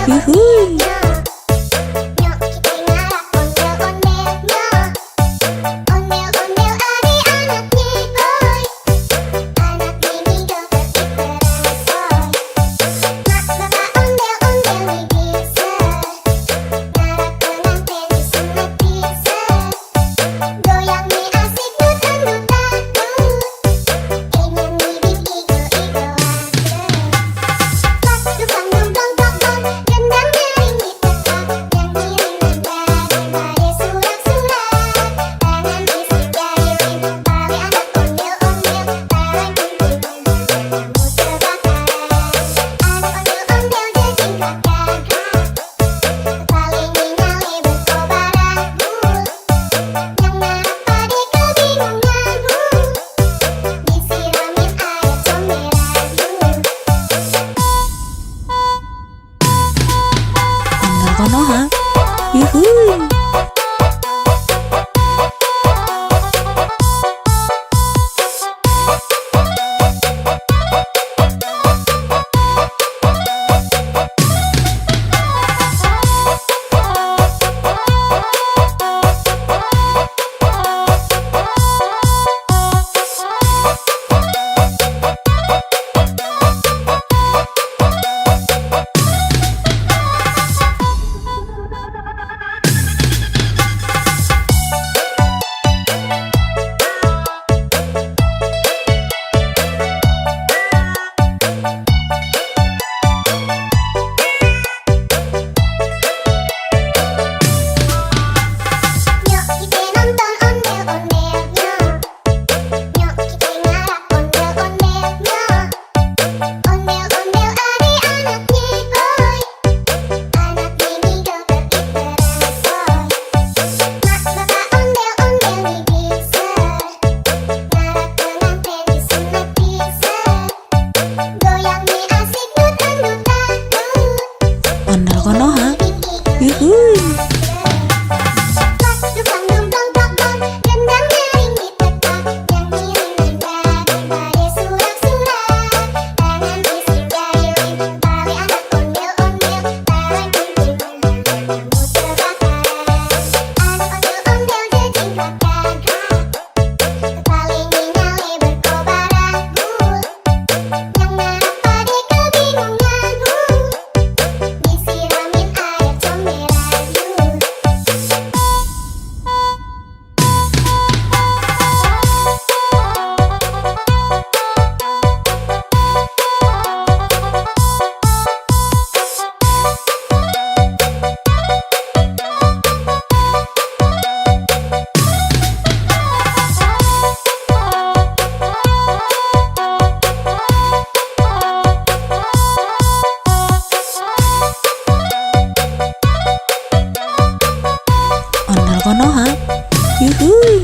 Yuhuy. Nyok kita ngarak ondel-ondelnya. Ondel-ondel adik-anaknya, boy. Anak mini joget diterangsoy. Mak bapak ondel-ondel nih bisa. Ngarak pengantin disunat bisa. Goyang nih asik dut-dut-dut. Ingin nih igo-igo aja. Dukang dumdong dong, gendang nyaring tetap. Yang ngiringin daripada surak-surak. Tangan bisik jari tali anak ondel-ondel. Barang kumpulnya kamu terbakaran. Anak ondel-ondel jajing kakak. Kepala nyale berkobar aku. Yang narap pade kebingungan. Disiramin air comberan. Ondel Konoha. Yuhuy. Nyok kita nonton ondel-ondelnya. Nyok kita ngarak ondel-ondelnya. Ondel-ondel adik-anaknya, boy. Anak mini joget diterangsoy. Mak bapak ondel-ondel nih bisa. Ngarak pengantin disunat bisa. Goyang nih asik dut-dut-dut. Ondel Konoha. Yuhuy. Dukang dumdong dong, gendang nyaring tetap. Yang ngiringin daripada surak-surak. Tangan bisik jari tali anak ondel-ondel. Barang kumpulnya kamu terbakaran. Anak ondel-ondel jajing kakak. Kepala nyale berkobar aku. Yang narap pade kebingungan. Disiramin air comberan. Ondel Konoha. Yuhuy.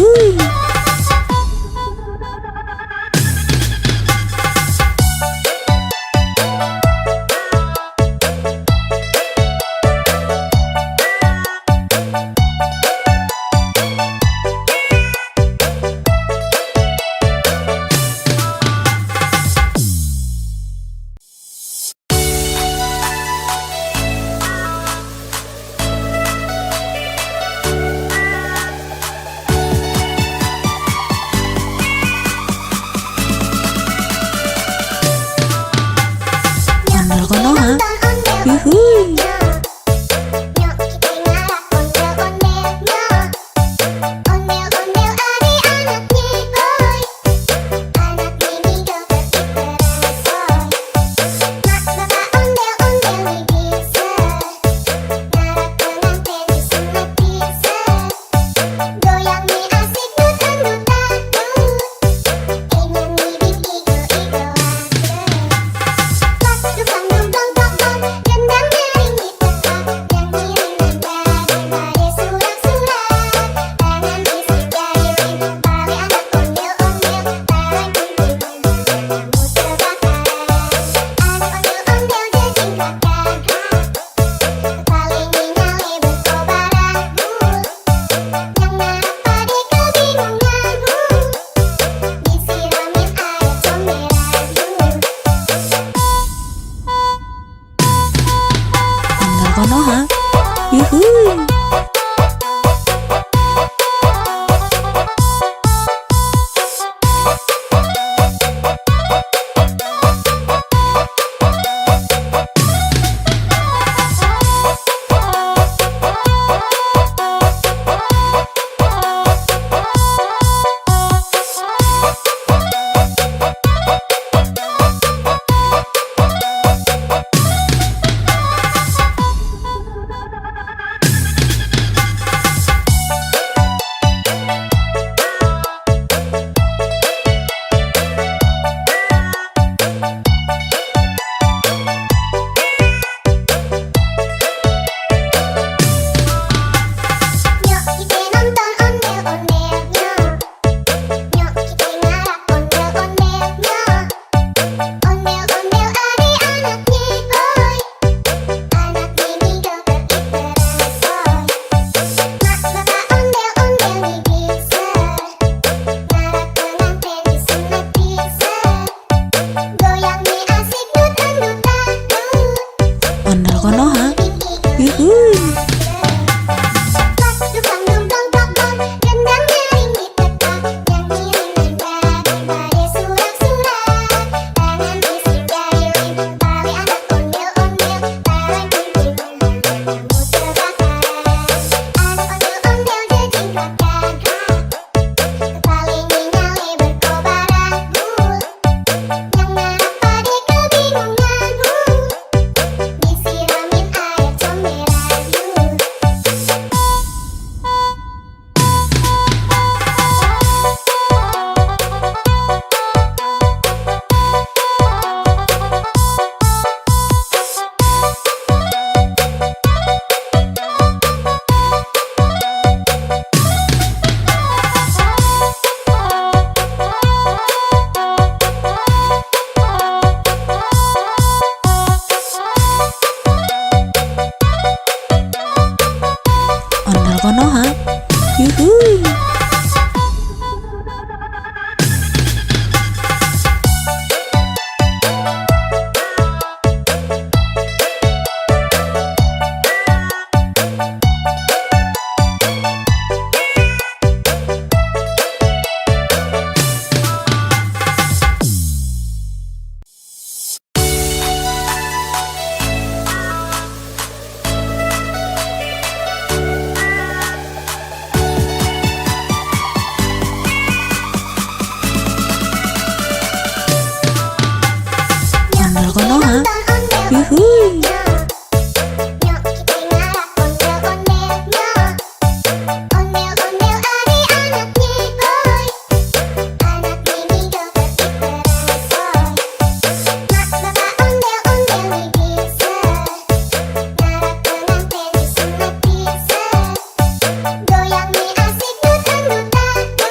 yuhuy. Ondel konoha, yuhuy. Nyok kita ngarah ondel-ondelnya. Ondel-ondel adik-anaknya, oi. Anak mini joget diteransoy. Mak bapak ondel-ondel nih bisa. Ngarak pengantin disunat bisa. Goyang nih asik dut-dut-dut. Nyanyi bing igo-igo aja. Tukang dong dong dong dong, gendang nyaring di tempat, nyanyi daripada surat-surat. Tangan bisik jari Betawi, anak ondel-ondel, bareng kumpulnya, kamu terbakar. Anak ondel-ondel jejing karakter, paling nyale berkobar aku. Yang ngarap pade kebingungan, disiramin air comberan. Ondel konoha, yuhuy. Nyok kita nonton ondel-ondelnya. Nyok kita ngarah ondel-ondelnya. Ondel-ondel adik-anaknya, oi. Anak mini joget diteransoy. Mak bapak ondel-ondel nih bisa. Ngarak pengantin disunat bisa. Goyang nih asik dut-dut-dut. Ondel konoha, yuhuy. Tukang dong dong dong dong, gendang nyaring di tempat, nyanyi daripada surat-surat. Tangan bisik jari Betawi, anak ondel-ondel, bareng kumpulnya, kamu terbakar. Anak ondel-ondel jejing karakter, paling nyale berkobar aku. Yang ngarap pade kebingungan, disiramin air comberan. Ondel konoha, yuhuy. Ondel konoha, yuhuy. Nyok kita ngarah ondel-ondelnya. Ondel-ondel adik-anaknya, oi. Anak mini joget diteransoy. Mak bapak ondel-ondel nih bisa. Ngarak pengantin disunat bisa. Goyang nih asik dut-dut-dut.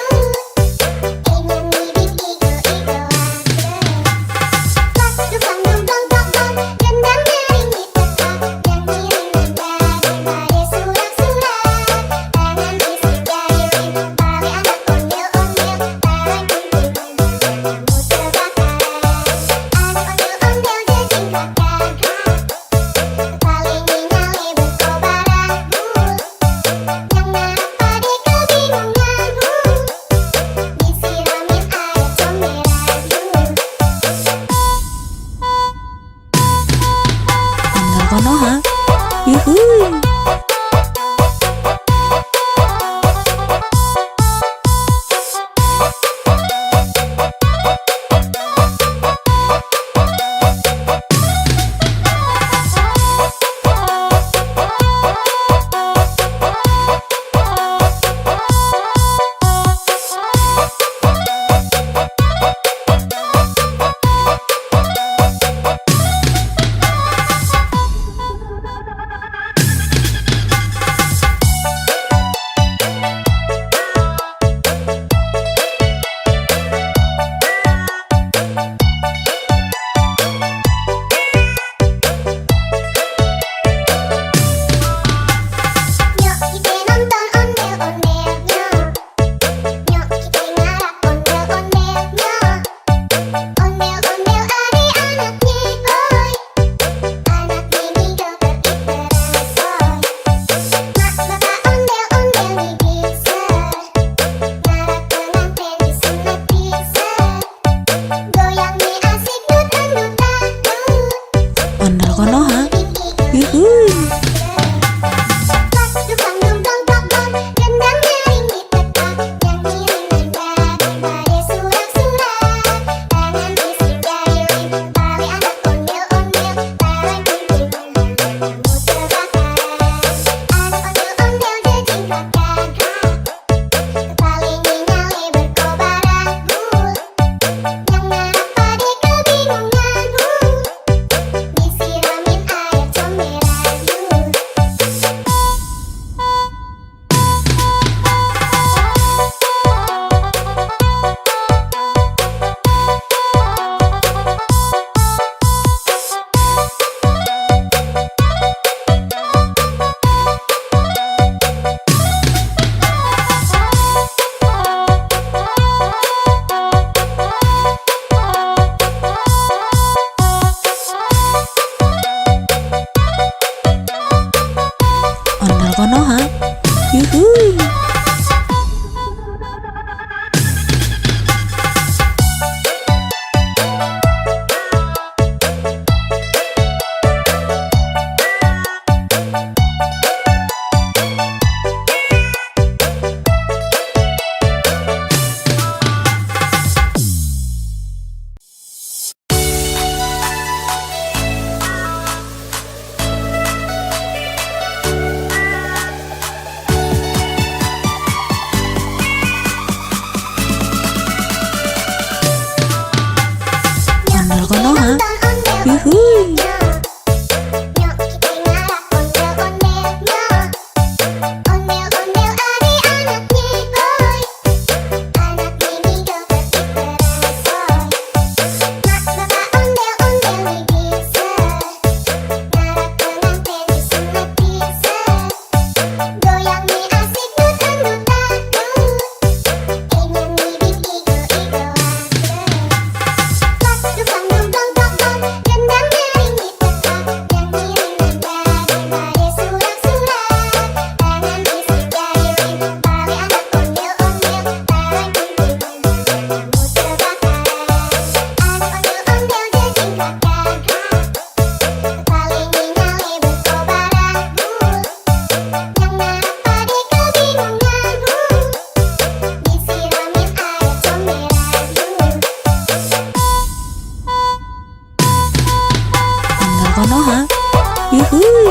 Konoha. Ondel Yuhuy. Nyok kita ngarah ondel-ondelnya. Ondel-ondel adik-anak nyihoy. Anak mini joget diteresoy. Mak bapak ondel-ondel nih bisa. Ngarah pengantin disunat bisa. Goyang nih asik dut-dut dangdut. Ingin nih bikin igo-igo Pak dukang dong dong dong dong. Gendang nyaring di tempat. Yang ngiring nanda surat-surat. Tangan isi jari tali anak ondel-ondel. Barang kumpulnya kamu terbakar. Anak ondel-ondel jejing kakak. Kepala nyale berkobar agul. Yang ngarap pade kebingungan. Disiramin air comberan. Ondel Konoha. Yuhuy.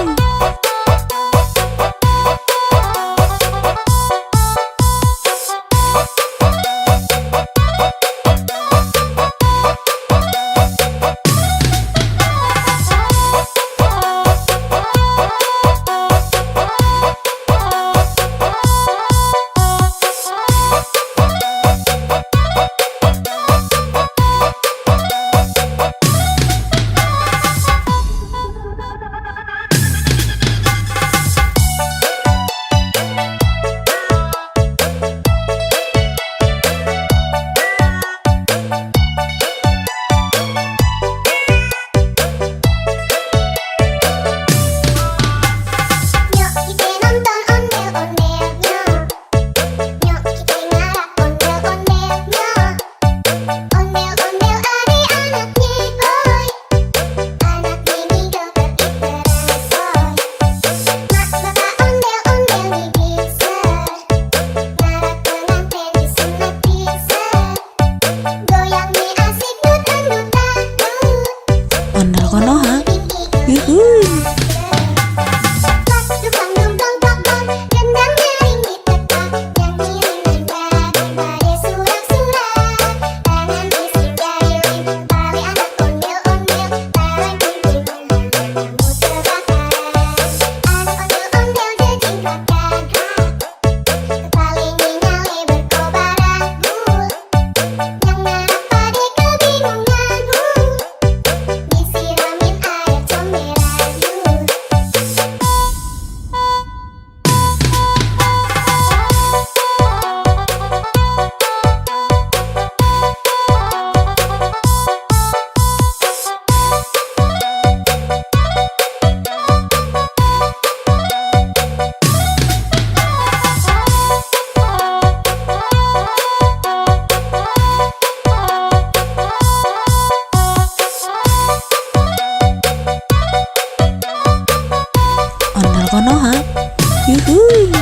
Nyok kita nonton ondel-ondelnya. Nyok kita ngarah ondel-ondelnya. Ondel-ondel adik-anak nyihoy. Anak mini joget diteresoy. Mak bapak ondel-ondel nih bisa. Ngarah pengantin disunat bisa. Goyang nih asik dut-dut dangdut. Ondel Konoha. Bikin Yuhuy. Pak dukang dong dong dong dong. Gendang nyaring di tempat. Yang ngiring nanda surat-surat. Tangan isi jari tali anak ondel-ondel. Barang kumpulnya kamu terbakar. Anak ondel-ondel jejing kakak. Kepala nyale berkobar agul. Yang ngarap pade kebingungan. Disiramin air comberan. Ondel Konoha. Yuhuy.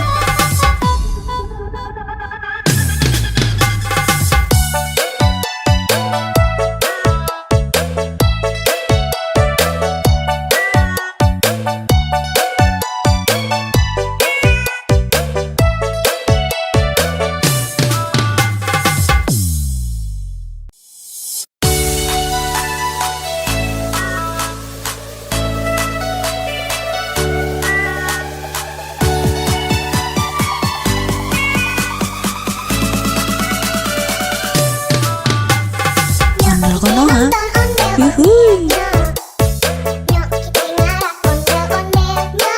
Ondel Konoha. Yuhuy. Nyok kita ngarah ondel-ondelnya.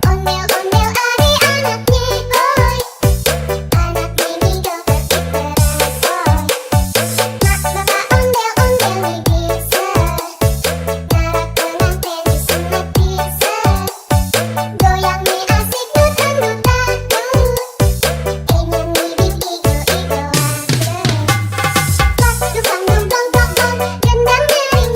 Ondel-ondel adik-anak nyihoy. Anak mini joget diteresoy. Mak bapak ondel-ondel nih bisa. Ngarah pengantin disunat bisa. Goyang nih asik dut-dut dangdut. Ingin nih bikin igo-igo Pak dukang dong dong dong dong. Gendang nyaring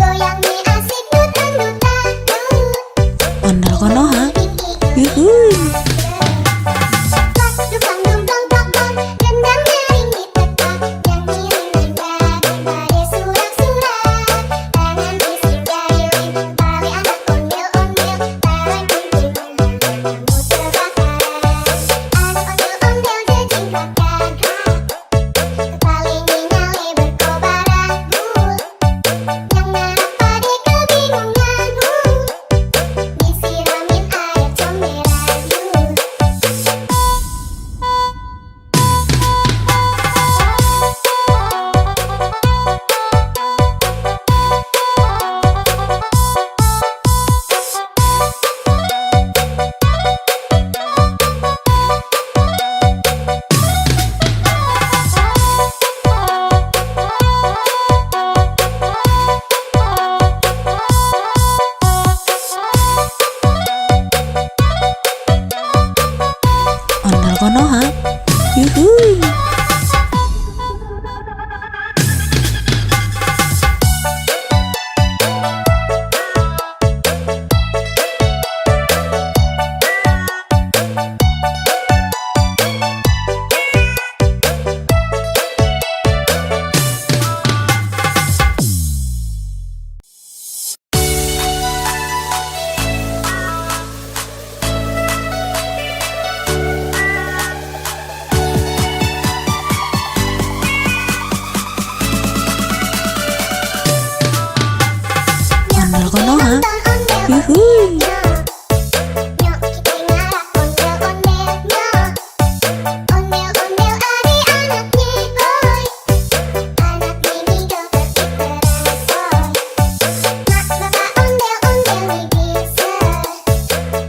Goyang nih asik dutan-dutan. Ondel konoha. Yuhuy. Dukang dumplong plong-plong, gendang nyaring ditekan. Yang ngiring nada surak-surak. Tangan bising jahilin, tali anak ondel-ondel. Tarik kuntilan, muter bakar. Anak ondel-ondel jejingkakan. Kepali nyali berkobar anggur. Yang ngarap pade kebingungan. Disiramin air comberan. Ondel konoha. Yuhuy. Ondel konoha. Yuhuy. Nyok kita ngarap ondel-ondelnya. Ondel-ondel adik anaknya, hoi. Anak mini joget diteransoy. Mak bapak ondel-ondel nih bisa.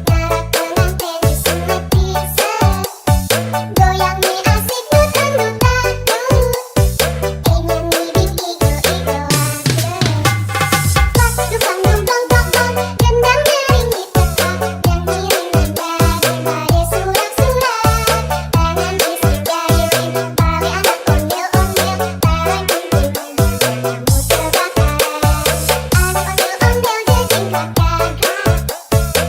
Ngarap pengantin disunat bisa. Goyang nih asik dutan-dutan. Ingan nih igo-igoan. Dukang dumplong plong-plong, gendang nyaring ditekan. Yang ngiring nada surak-surak. Tangan bising jahilin, tali anak ondel-ondel. Tarik kuntilan, muter bakar. Anak ondel-ondel jejingkakan.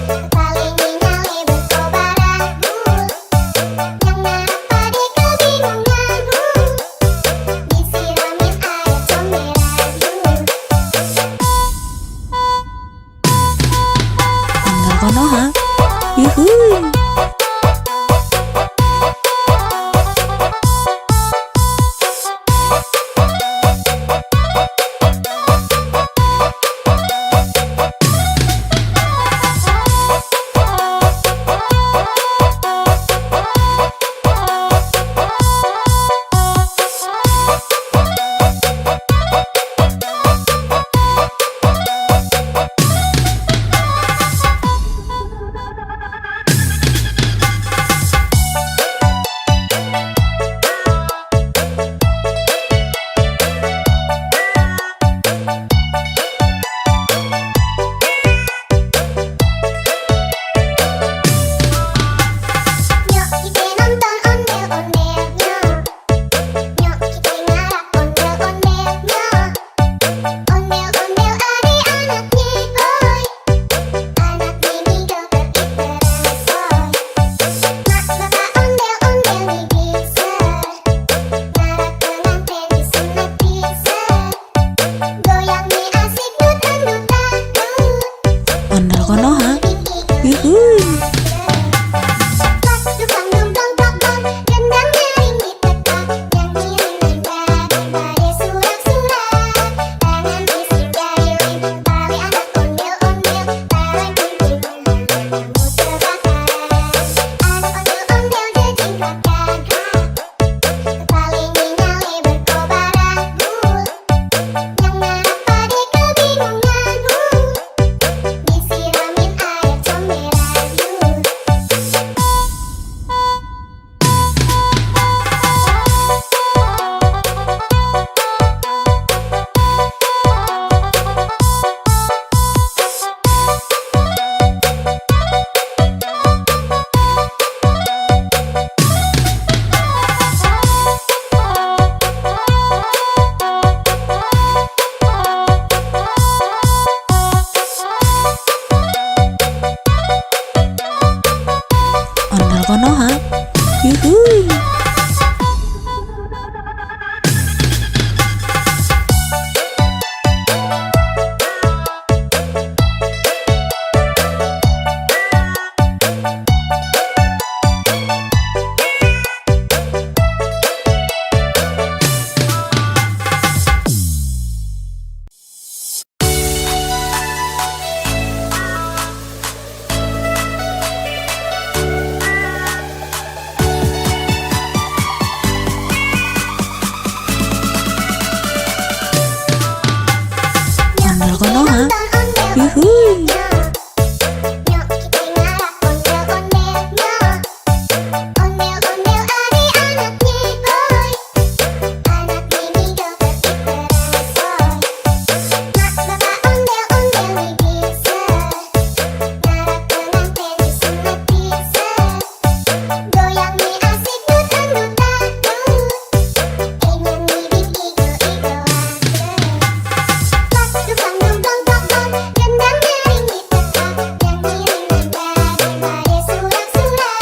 Kepali nyali berkobar anggur. Yang ngarap pade kebingungan. Disiramin air comberan. Ondel konoha. Yuhuy. Nyok kita nonton ondel-ondelnya. Nyok kita ngarap ondel-ondelnya. Ondel-ondel adik anaknya, hoi. Anak mini joget diteransoy. Mak bapak ondel-ondel nih bisa. Ngarap pengantin disunat bisa. Goyang nih asik dutan-dutan. Ondel konoha. Yuhuy. Dukang dumplong plong-plong, gendang nyaring ditekan. Yang ngiring nada surak-surak. Tangan bising jahilin, tali anak ondel-ondel. Tarik kuntilan, muter bakar. Anak ondel-ondel jejingkakan. Kepali nyali berkobar anggur. Yang ngarap pade kebingungan. Disiramin Konoha. ondel Yuhuy. Nyok kita ngarap ondel ondelnya. Ondel ondel adik anaknya boy. Anak mini joget diteransoy. Mak bapak ondel ondel nih bisa. Ngarap pengantin disunat bisa. Goyang nih asik dutang dutang dut. Ingin nih igo-igo aja. Dukang dungdong dong dong, gendang nyaring tetap. Yang ngiring nada surak-surak.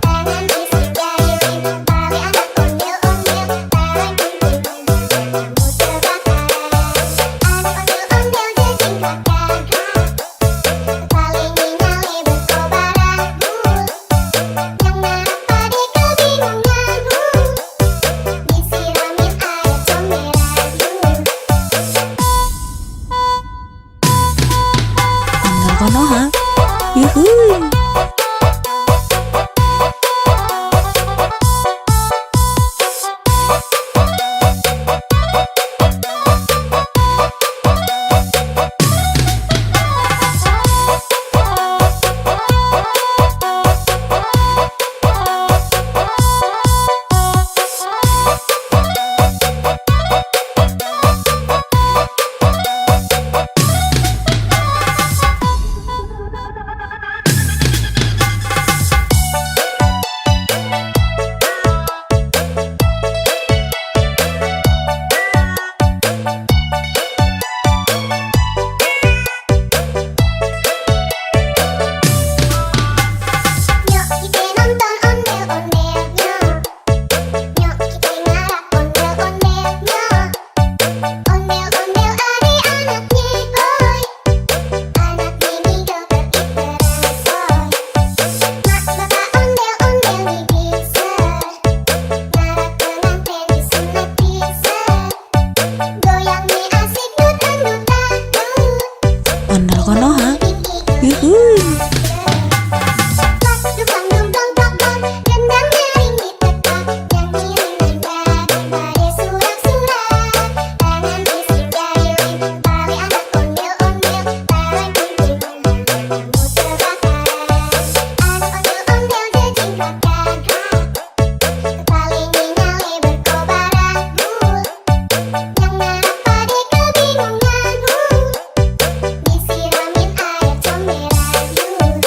Tangan bisik jari ring, balik anak ondel ondel. Bareng kumpul kamu terbakar. Anak ondel ondel jejing kakak. Paling nyale berkobar agul. Yang ngarap pade kebingungan. Disiramin air comberan. Ondel Konoha. Yuhuy. Nyok kita nonton ondel ondelnya. Nyok kita ngarap ondel ondelnya. Ondel ondel adik anaknya boy. Anak mini joget diteransoy. Mak bapak ondel ondel nih bisa. Ngarap pengantin disunat bisa. Goyang nih asik dutang dutang dut. Ondel Konoha. Yuhuy. Dukang dungdong dong dong, gendang nyaring tetap. Yang ngiring nada surak-surak. Tangan bisik jari ring, balik anak ondel ondel. Bareng kumpul kamu terbakar. Anak ondel ondel jejing kakak. Paling nyale berkobar agul. Yang ngarap pade kebingungan. Disiramin air comberan.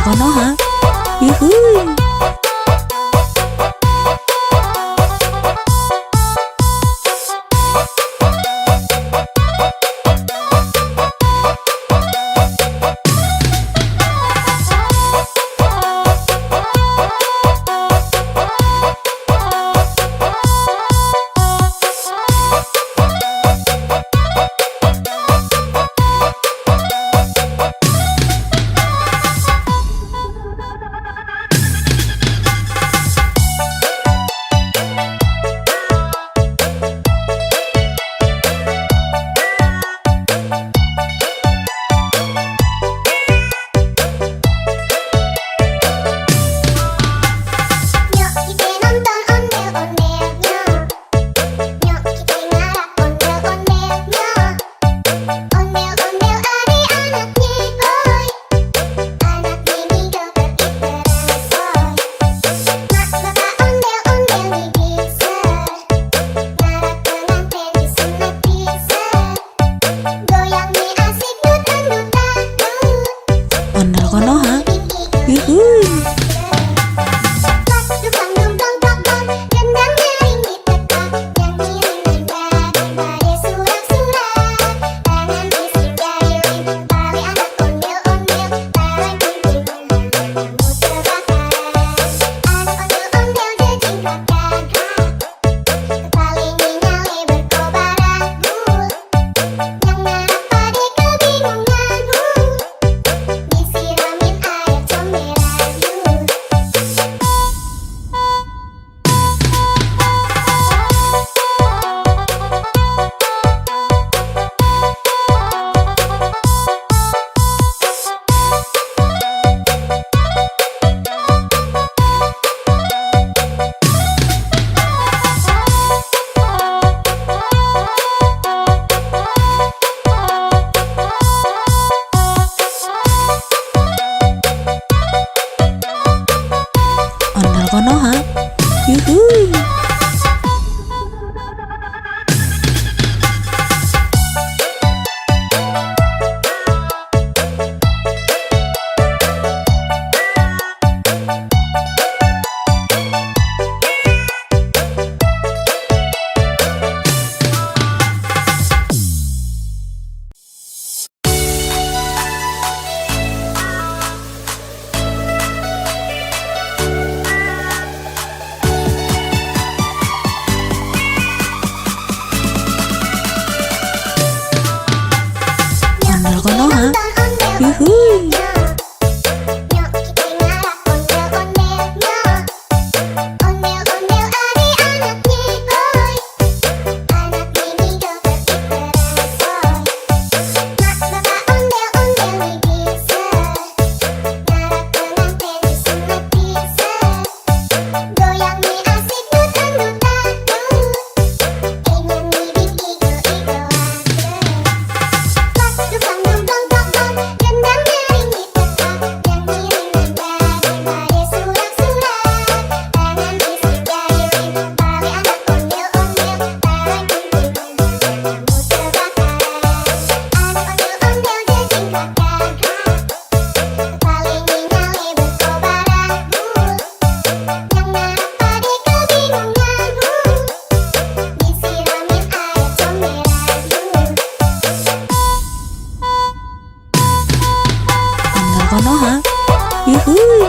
Konoha. Yuhuy. Nyok kita nonton ondel-ondelnya. Nyok kita ngarap ondel-ondelnya. Ondel-ondel adik-anaknya, oi. Anak mini joget iteran soy. Mak bapak ondel-ondel nih bisa. Ngarap pengantin disunat bisa. Goyang nih asik dut-dut-dut. Ondel Konoha. Yuhuy. Disiramin air comberan. Ondel Konoha. Yuhuy. Ondel Konoha. Yuhuy. Nyok kita ngarap ondel-ondelnya. Ondel-ondel adik-anaknya, oi. Anak mini joget iteran soy. Mak bapak ondel-ondel nih bisa. Ngarap pengantin disunat bisa. Goyang nih asik dut-dut-dut. Ingin nih igo-igoan. Ondel Konoha. Yuhuy.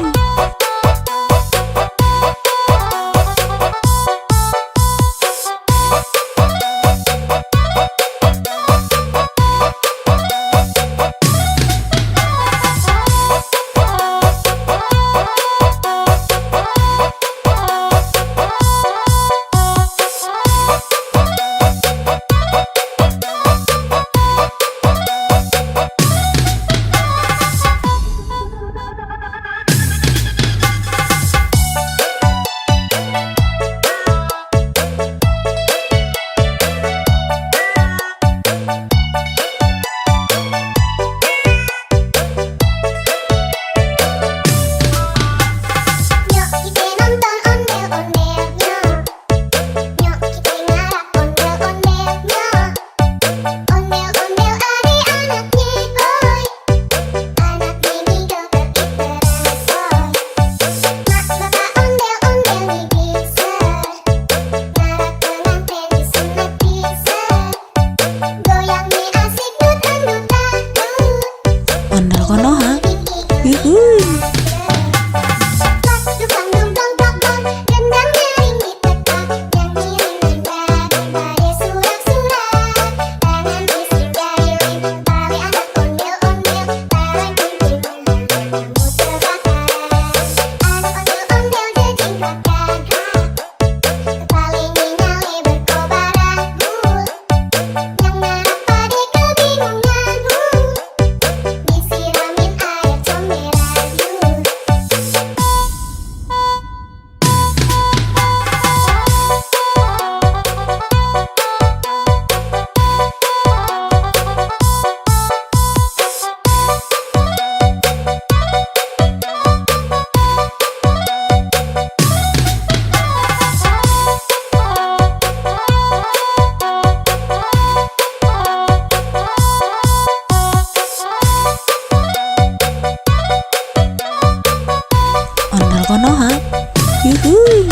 Ondel Konoha. Yuhuy.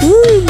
Yuhuy.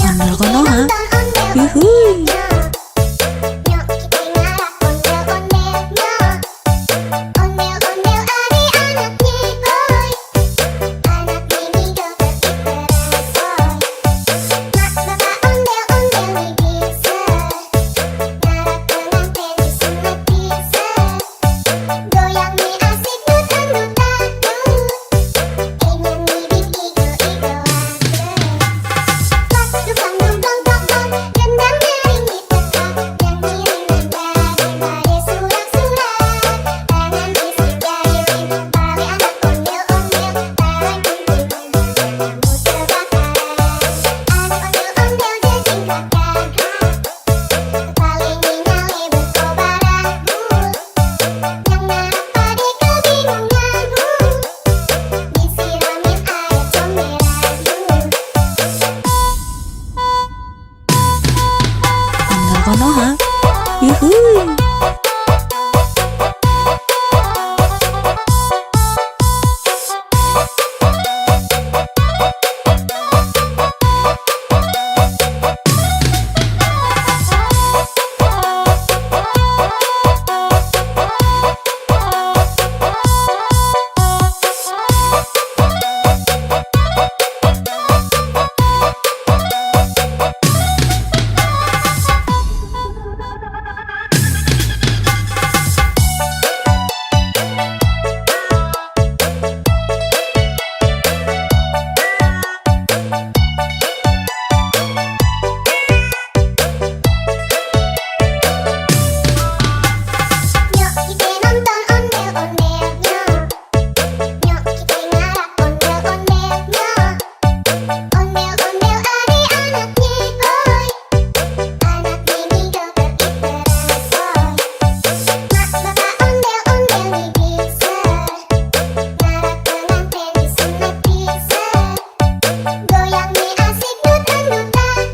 Ondel Konoha. Yuhuy. Nyok kita ngarap ondel-ondelnya. Ondel-ondel adik-anaknya boy. Anak mini joget terbaru. Mak bapak ondel-ondel bisa. Ngarap pengantin menikmati goyang nih asik dut-dut-dut. Nyanyi bing igo-igo Dukang dong dong dong dong, gendang nyaring tetap, nyanyi daripada surat-surat. Tangan bisik jari Betawi anak ondel-ondel, barang kumpulnya kamu terbakar. Anak ondel-ondel jejing kakak, paling nyale berkobar aku. Yang ngarap pade kebingungan, disiramin air comberan. Ondel Konoha. Yuhuy. Nyok kita nonton ondel-ondelnya. Nyok kita ngarap ondel-ondelnya. Ondel-ondel adik-anaknya boy. Anak mini joget terbaru. Mak bapak ondel-ondel bisa. Ngarap pengantin menikmati goyang nih asik dut-dut-dut.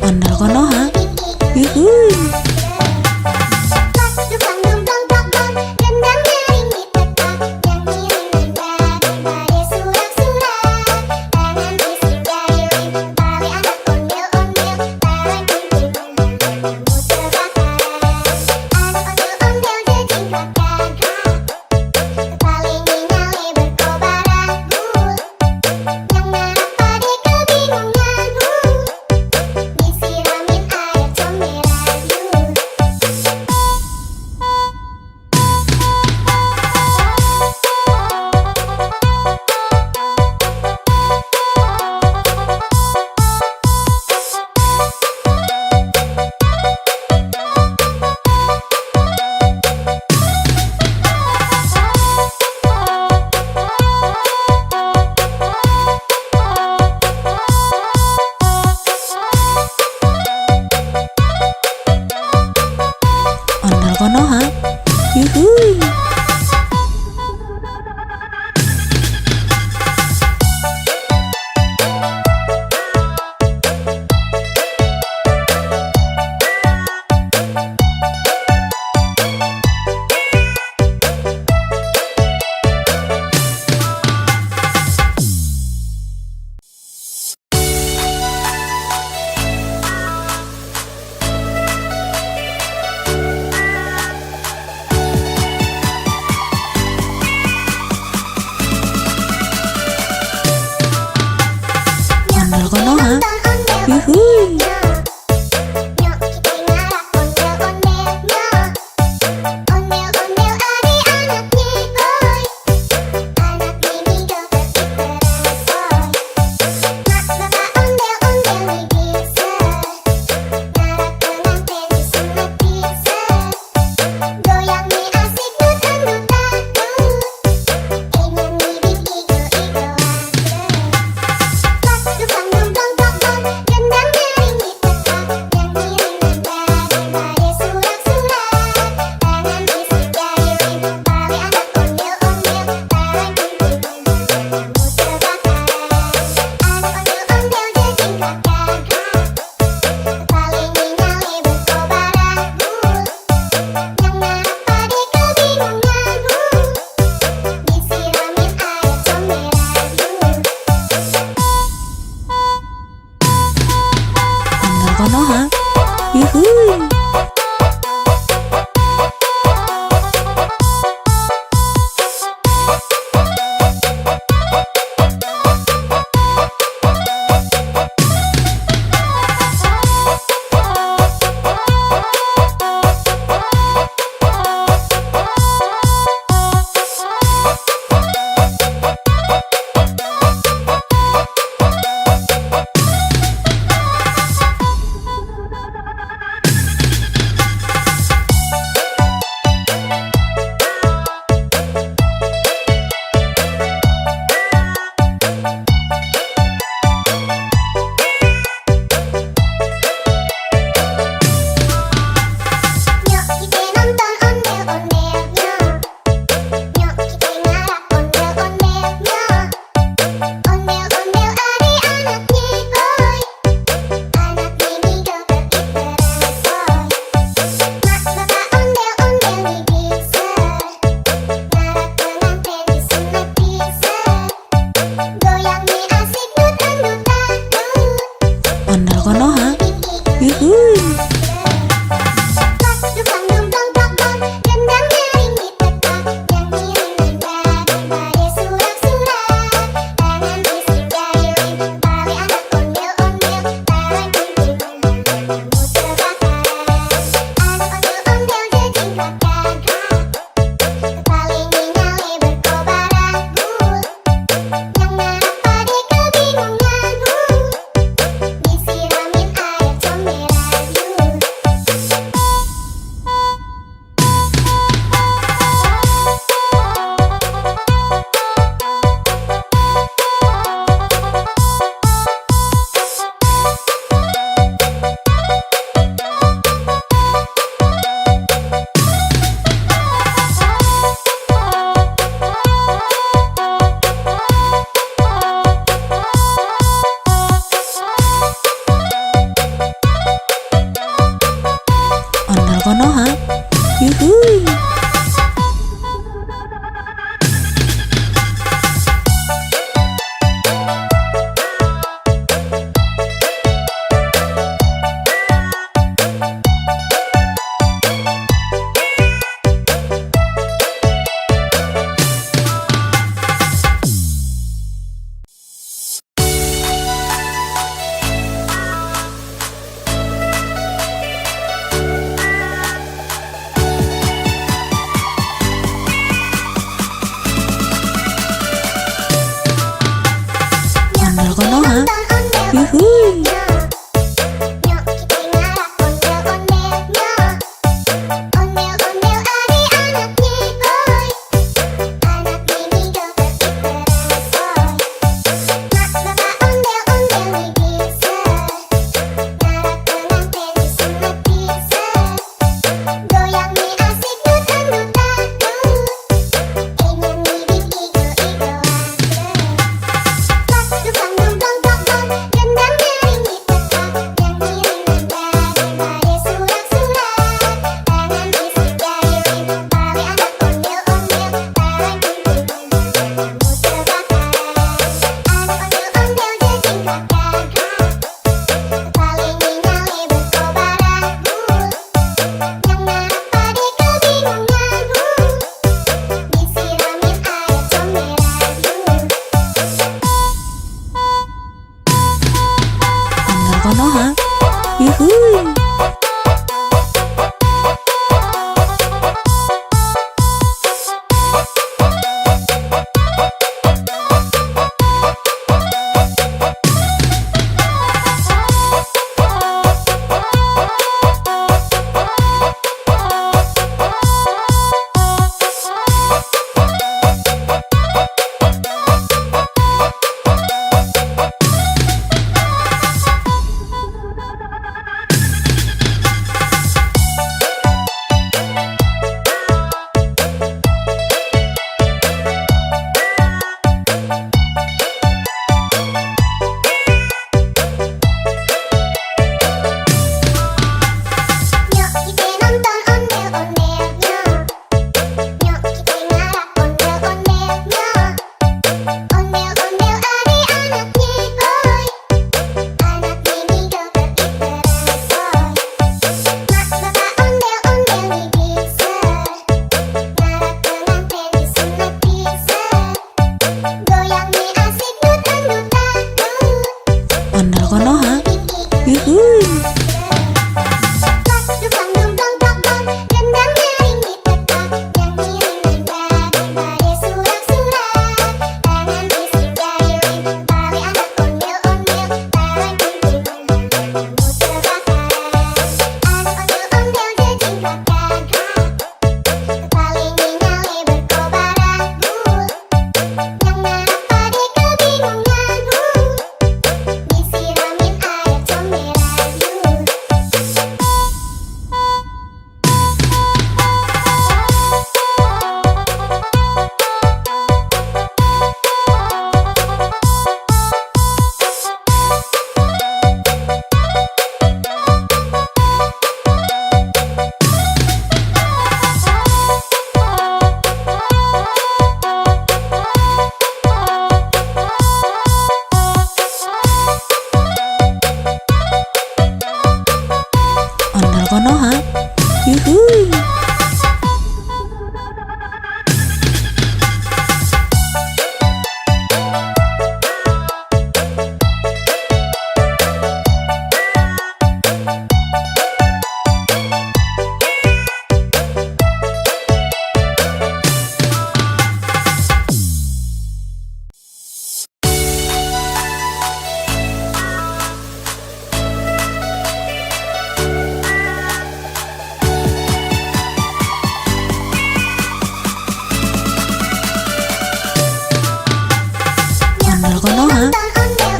Ondel Konoha. Yuhuy. Dukang dong dong dong dong, gendang nyaring tetap, nyanyi daripada surat-surat. Tangan bisik jari Betawi anak ondel-ondel, barang kumpulnya kamu terbakar. Anak ondel-ondel jejing kakak, paling nyale berkobar aku. Yang ngarap pade kebingungan, disiramin air comberan. Ondel Konoha. Yuhuy.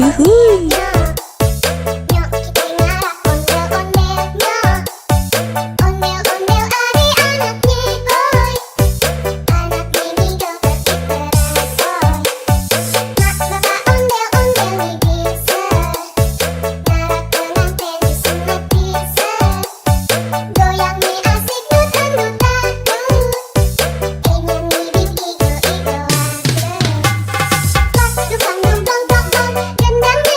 yuhuy. Nyok kita ngarap ondel-ondelnya. Ondel-ondel ari anaknya boy. Anak ini joget diperasoy. Mak bapak ondel-ondel nih bisa. Ngarap pengantin disunat bisa. Goyang nih asik dut-dut-dut. Ini nih bikin igo-igoan. Pas dukang dum dong dong dong, gendangnya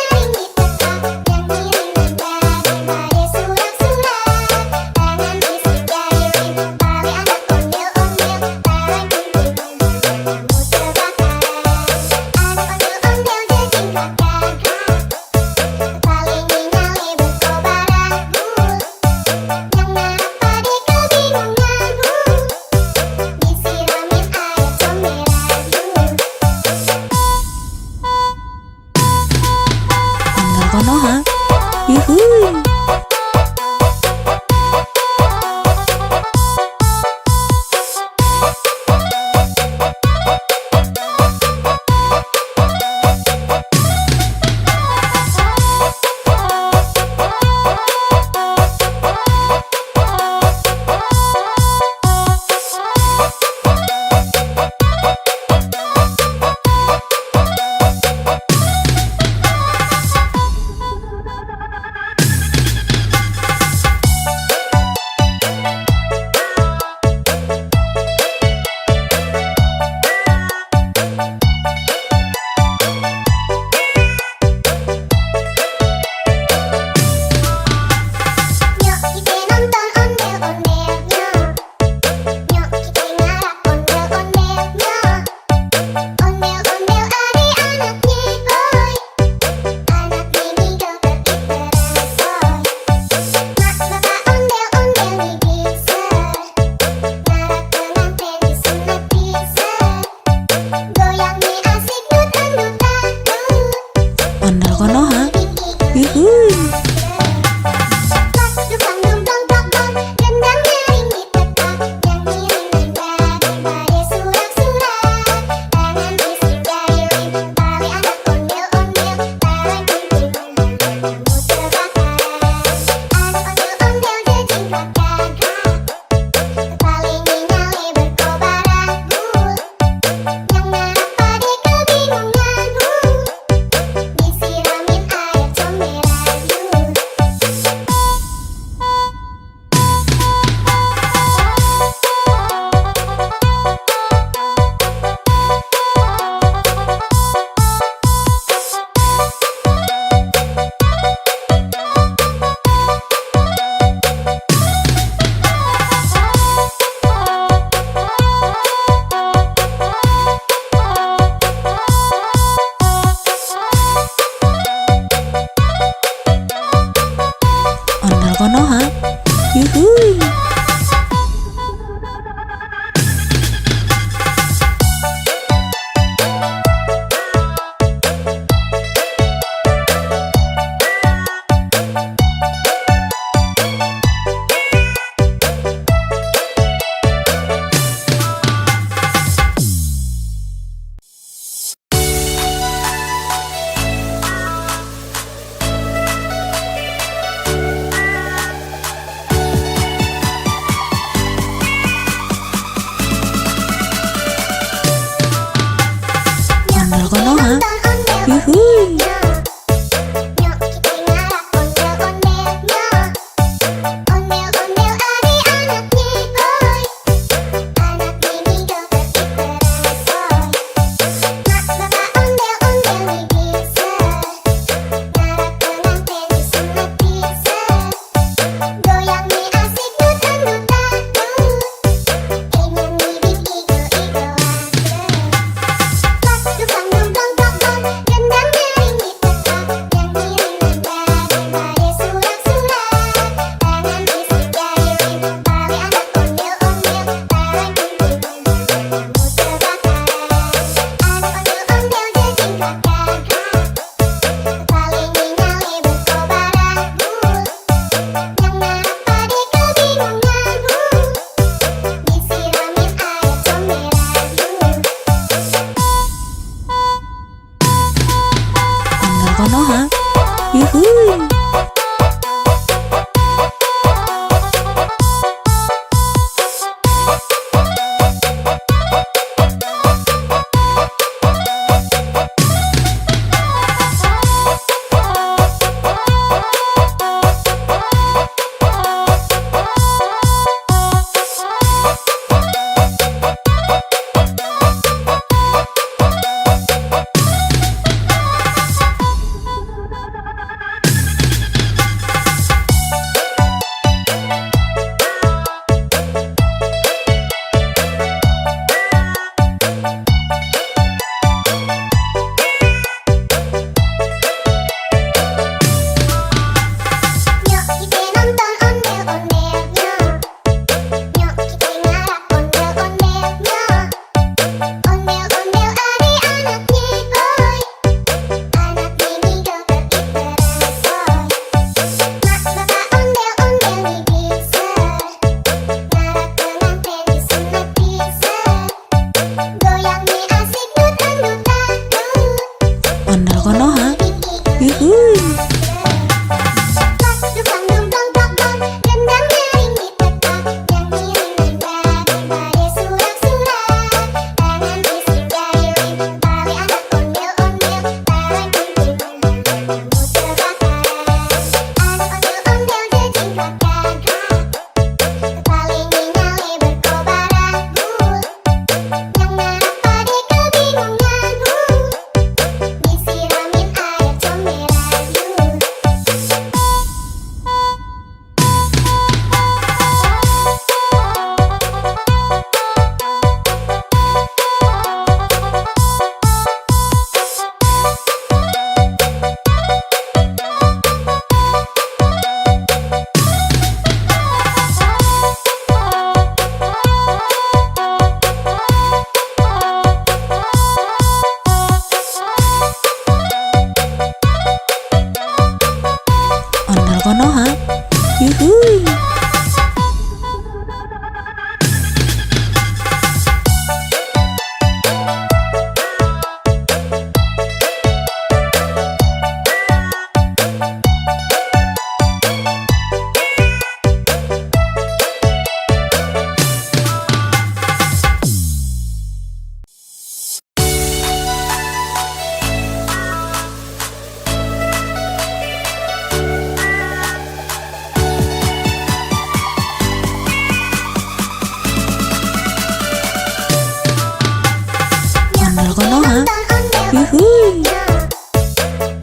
Yuhuy.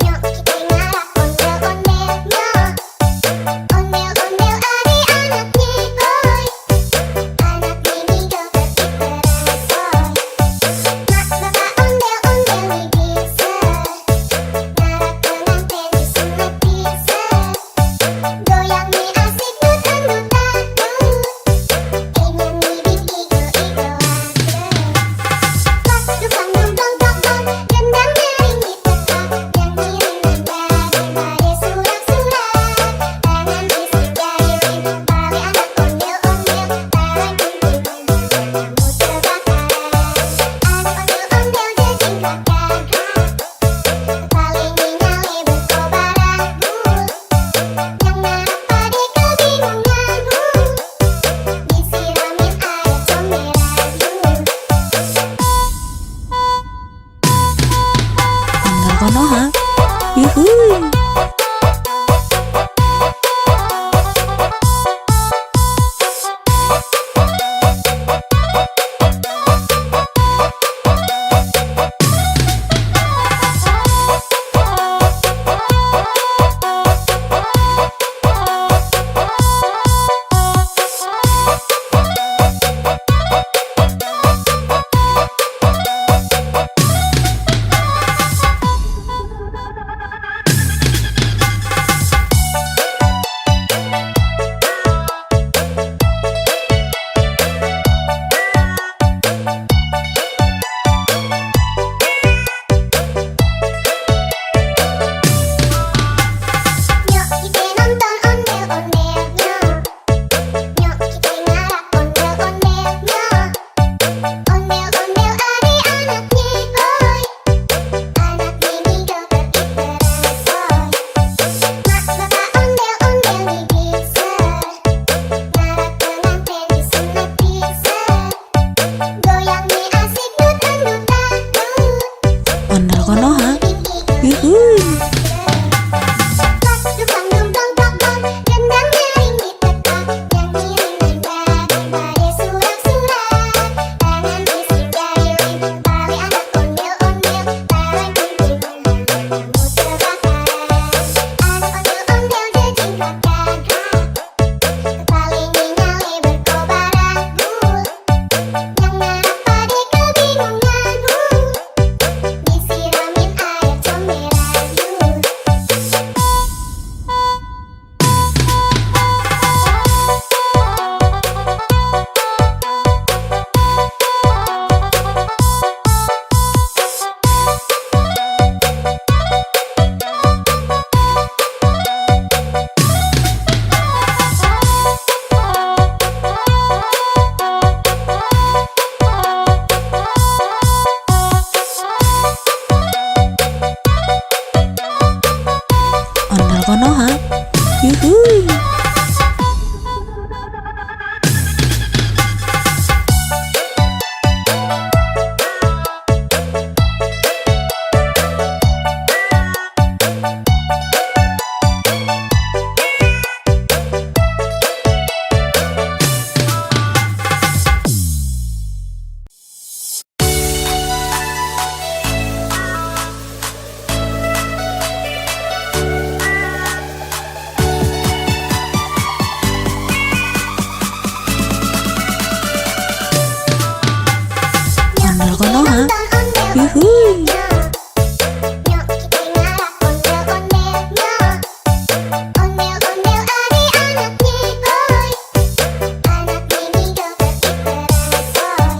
Nyok kita ngarak ondel-ondelnya. Ondel-ondel adik-anaknya boy. Anak mini joget diteresoy. Mak bapak ondel-ondel bisa. Ngarak pengantin disunat bisa. Goyang nih asik dutang-dutang. Ini bikin igo-igo pas dukang dong dong dong dong. Gendang nyaring dipetak. Nyanyi daripada surak-surak. Tangan bisik jari bali anak ondel-ondel. Tangan kumpul kamu terbakar. Anak ondel-ondel jejing kakak. Paling nyale berkobar aku. Yang narap pade kebingungan. Disiramin air comberan. Ondel Konoha. Yuhuy. Nyok kita nonton ondel-ondelnya. Nyok kita ngarak ondel-ondelnya. Ondel-ondel adik-anaknya boy. Anak mini joget diteresoy. Mak bapak ondel-ondel bisa. Ngarak pengantin disunat bisa. Goyang nih asik dutang-dutang. Ondel Konoha. Yuhuy. pas dukang dong dong dong dong. Gendang nyaring dipetak. Nyanyi daripada surak-surak. Tangan bisik jari bali anak ondel-ondel. Tangan kumpul kamu terbakar. Anak ondel-ondel jejing kakak. Paling nyale berkobar aku. Yang narap pade kebingungan. Disiramin air comberan. Ondel Konoha. Yuhuy. Ondel Konoha. Yuhuy. Nyok kita ngarak ondel-ondelnya. Ondel-ondel adik-anaknya boy. Anak mini joget diteresoy.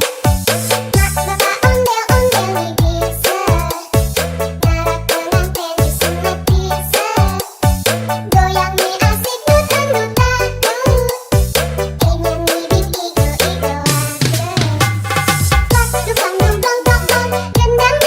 Mak bapak ondel-ondel bisa. Ngarak pengantin disunat bisa. Goyang nih asik dutang-dutang. Ini bikin igo-igo pas dukang dong dong dong dong. Gendang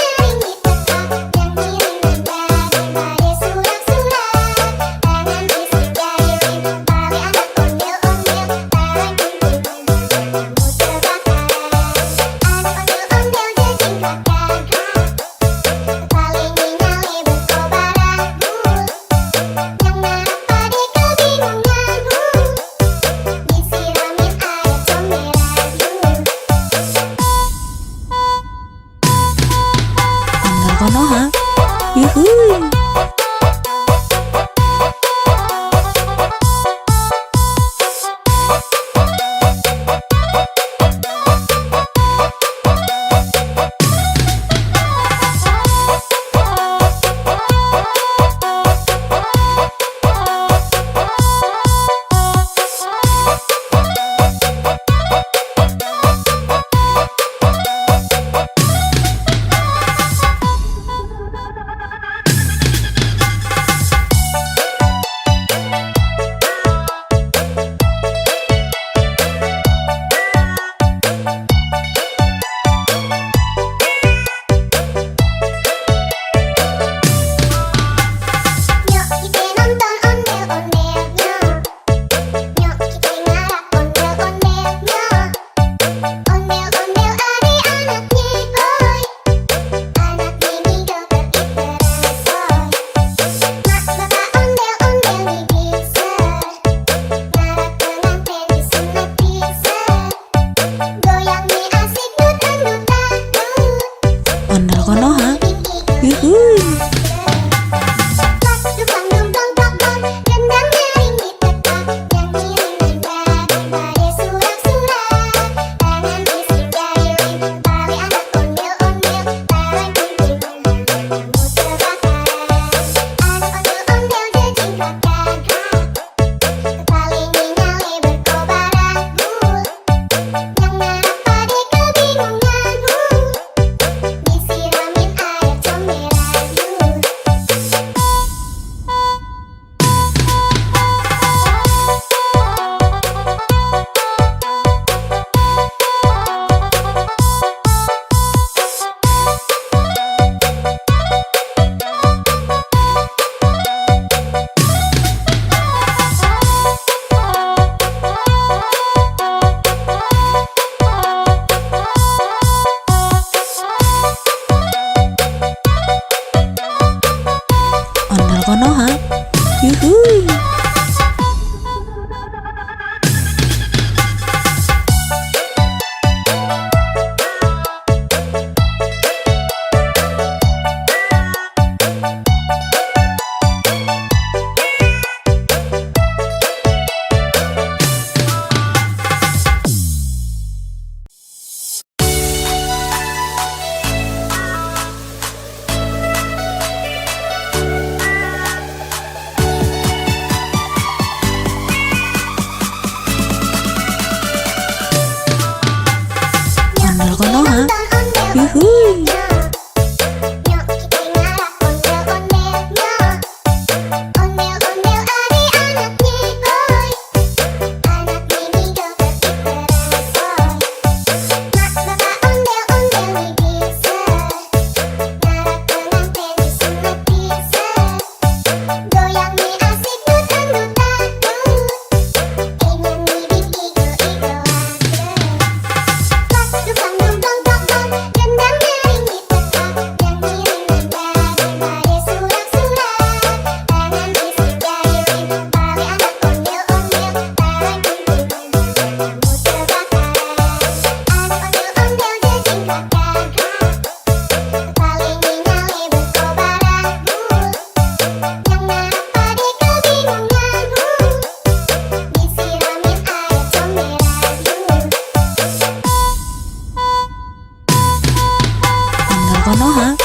Konoha.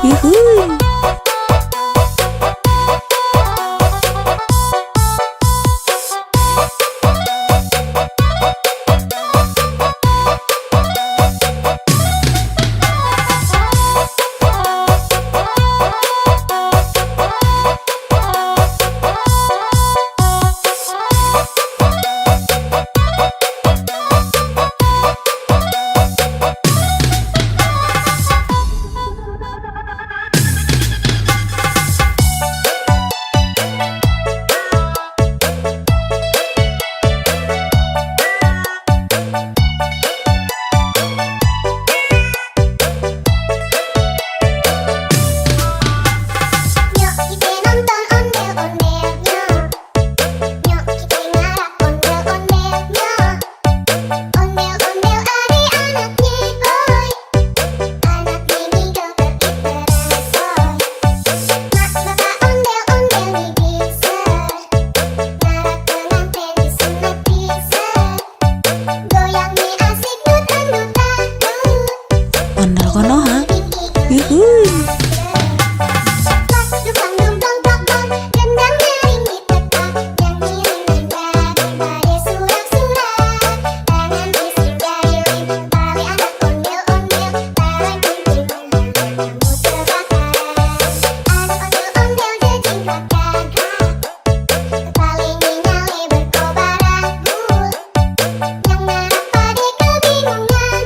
Yuhuy. Nyok kita nonton ondel-ondelnya. Nyok kita ngarap ondel-ondelnya. Ondel-ondel ari anaknya boy. Anaknya ngigel berinterasoy. Mak bapak ondel-ondel nih bisa. Ngarap pengantin disunat bisa. Goyang nih asik dut-dutan. Ondel Konoha. Yuhuy. Dukang dukang dukang, gendang nyaring di tepat, nyanyi dengan daripada surak-surak. Tangan bising jahilin, tali anak ondel-ondel, tarik gunting kamu terbakar. Anak ondel-ondel jejingkat gagak, kepalanya nyale berkobar ragu. Yang ngarap pade kebingungan,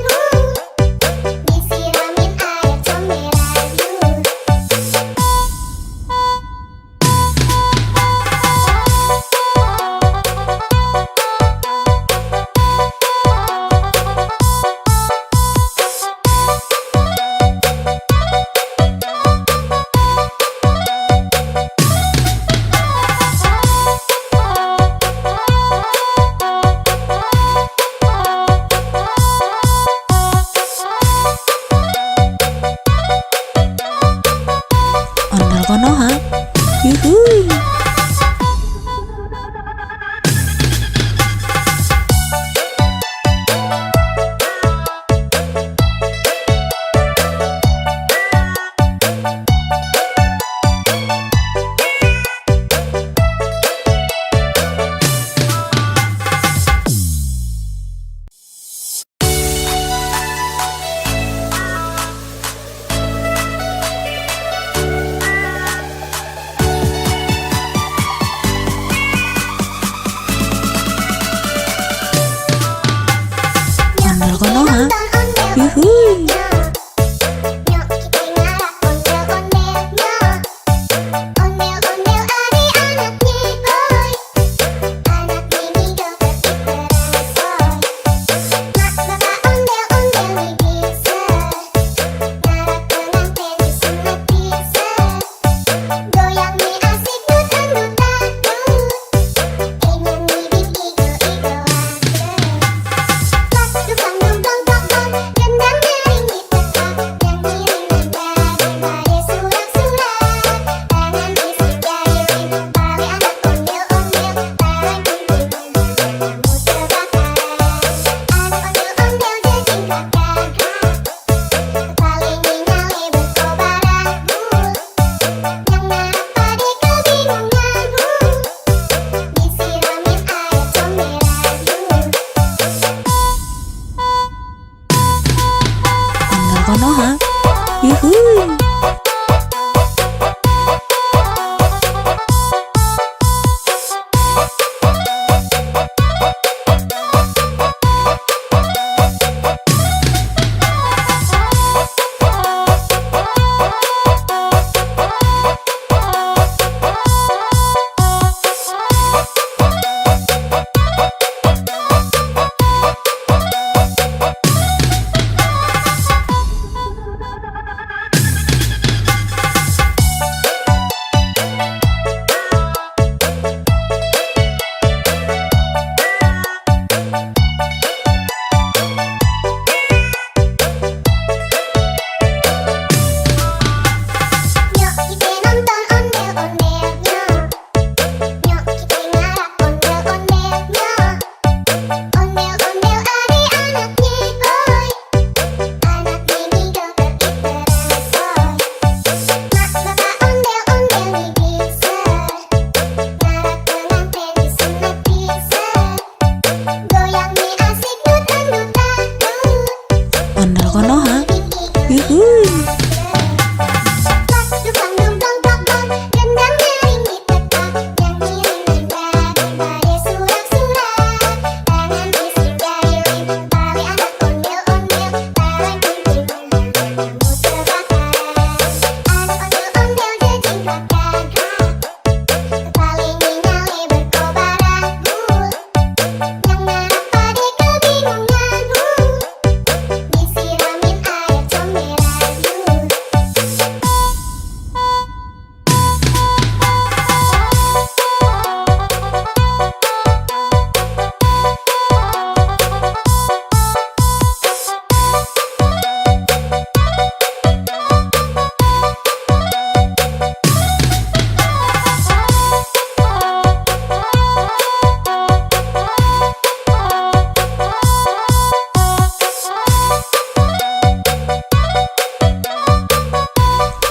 disiramin air comberan. Ondel Konoha. Yuhuy. Ondel Konoha. Yuhuy. Nyok kita ngarap ondel-ondelnya. Ondel-ondel ari anaknya boy. Anaknya ngigel berinterasoy. Mak bapak ondel-ondel nih bisa. Ngarap pengantin disunat bisa. Goyang nih asik dut-dutan. Ingin ngibing igel-igelan. Dukang dukang dukang, gendang nyaring di tepat, nyanyi dengan daripada surak-surak. Tangan bising jahilin, tali anak ondel-ondel, tarik gunting kamu terbakar. Anak ondel-ondel jejingkat gagak, kepalanya nyale berkobar ragu. Yang ngarap pade kebingungan, disiramin air comberan. Ondel Konoha. Yuhuy. Konoha. Yuhuy.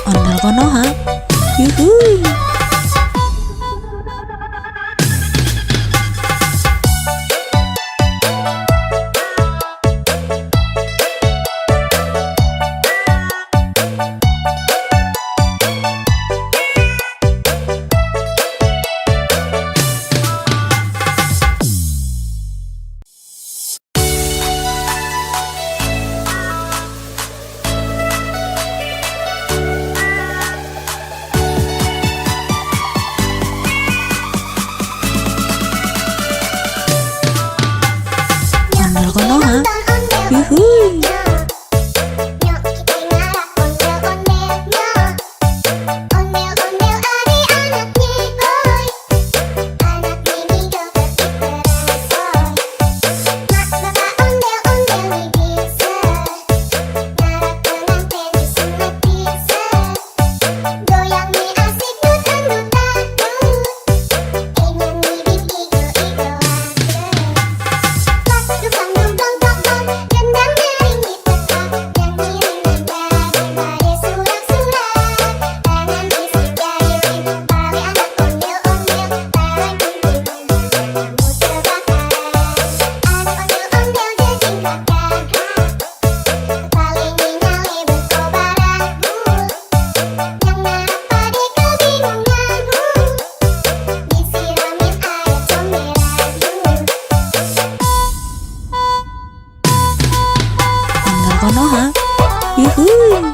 Ondel Konoha. Yuhuy. Ondel Konoha. Yuhuy. Ondel Konoha. Yuhuy.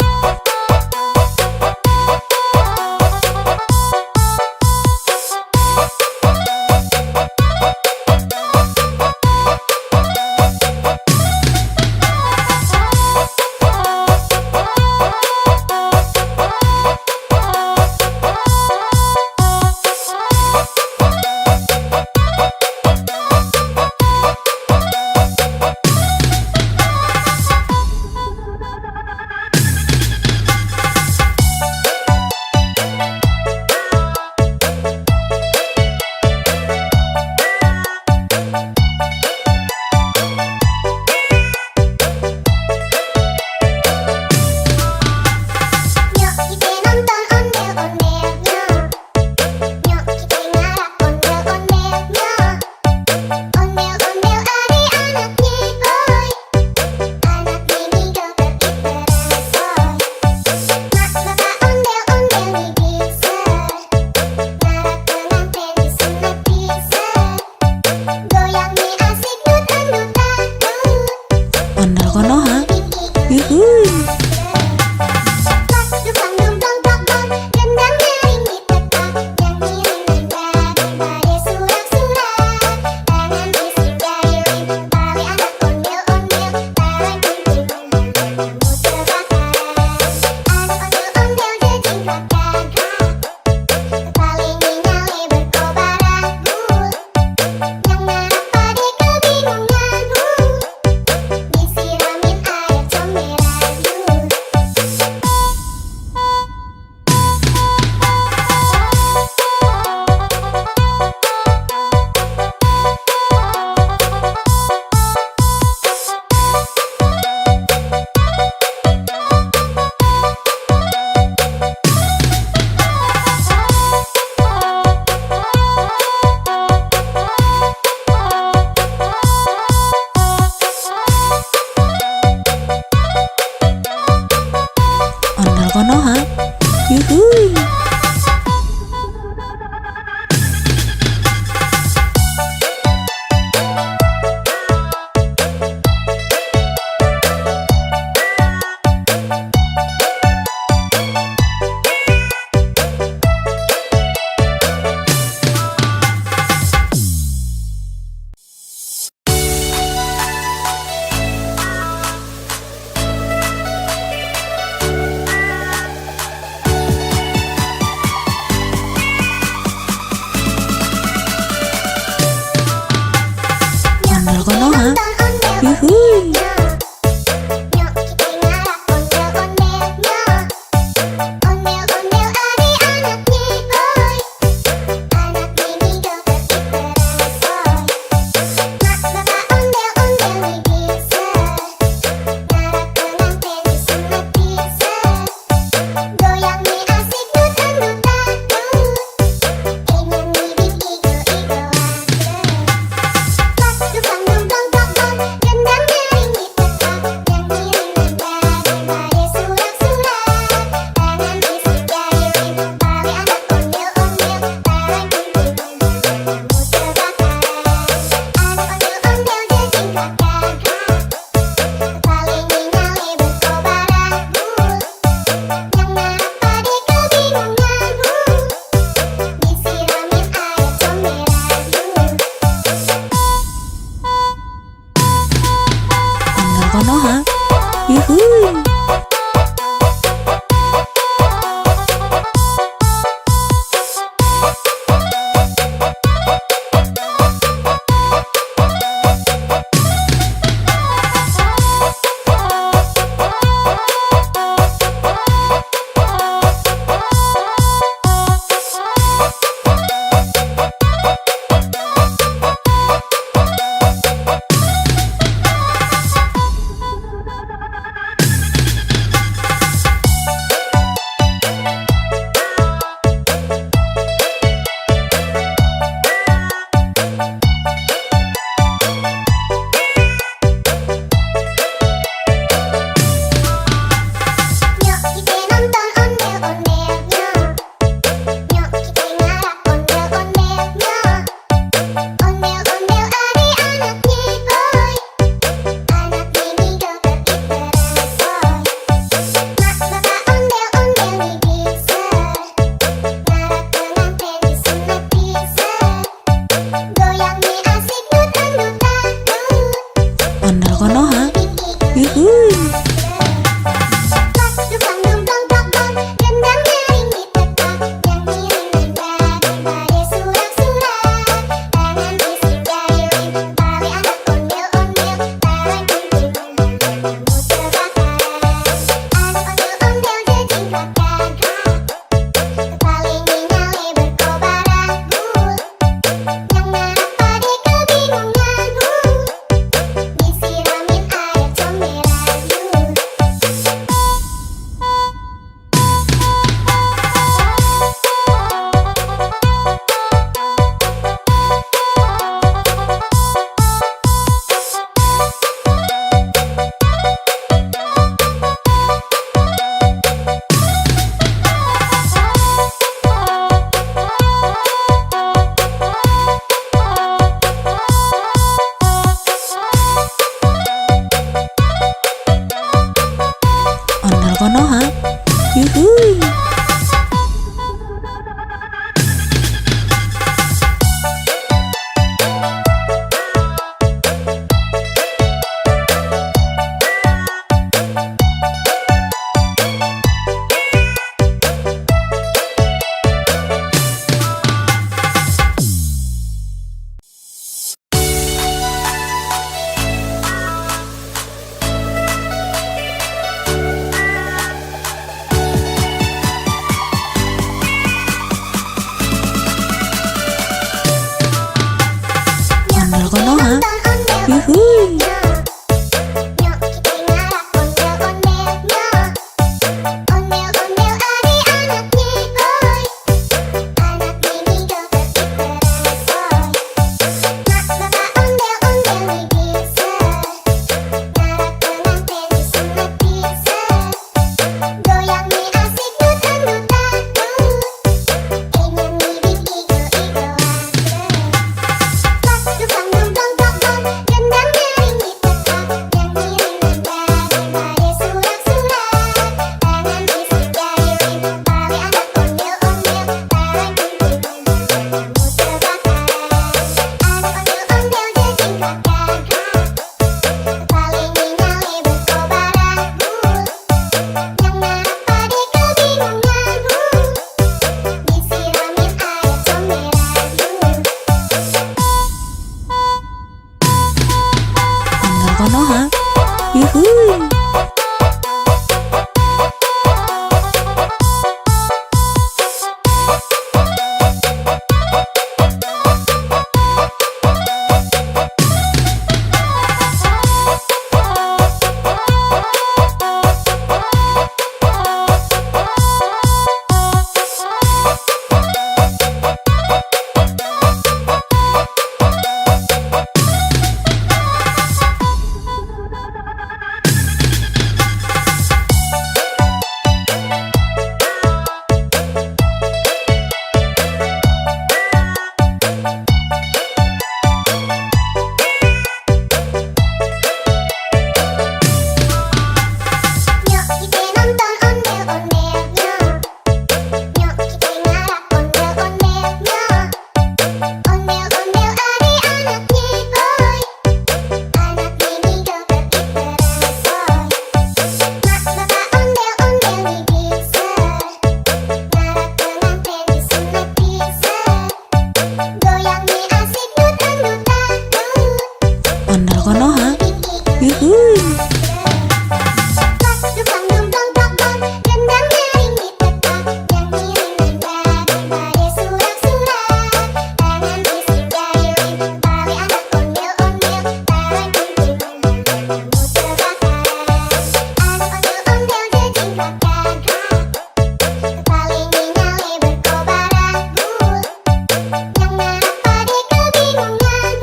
Konoha. Yuhuy. Ondel Konoha. Yuhuy. Nyok kita ngarap ondel-ondelnya. Ondel-ondel adik-anaknya, oi. Anak mini joget diteresoy. Mak bapak ondel-ondel nih bisa. Ngarap pengantin disunat bisa. Goyang nih asik dut-dut-dut. Nyanyi bing igo-igo ade. Dukang dong dong dong dong, gendang nyaring tetap. Nyanyi daripada surak-surak. Tangan bisik jari Betawi anak ondel-ondel. Barang kumpulnya kamu terbakar. Anak ondel-ondel jejing kakak. Kepala nyale berkobar aku. Yang ngarap pade kebingungan. Disiramin air comberan. Ondel Konoha. Yuhuy. Nyok kita nonton ondel-ondelnya. Nyok kita ngarap ondel-ondelnya. Ondel-ondel adik-anaknya, oi. Anak mini joget diteresoy. Mak bapak ondel-ondel nih bisa. Ngarap pengantin disunat bisa. Goyang nih asik dut-dut-dut. Ondel Konoha. Yuhuy. Dukang dong dong dong dong, gendang nyaring tetap. Nyanyi daripada surak-surak. Tangan bisik jari Betawi anak ondel-ondel. Barang kumpulnya kamu terbakar. Anak ondel-ondel jejing kakak. Kepala nyale berkobar aku. Yang ngarap pade kebingungan.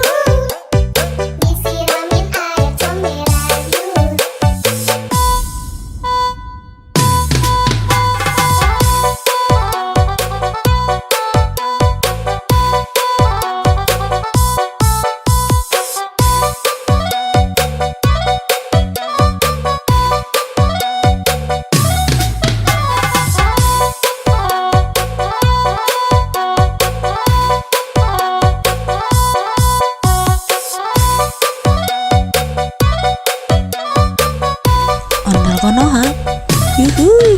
Disiramin air comberan. Ondel Konoha. Yuhuy.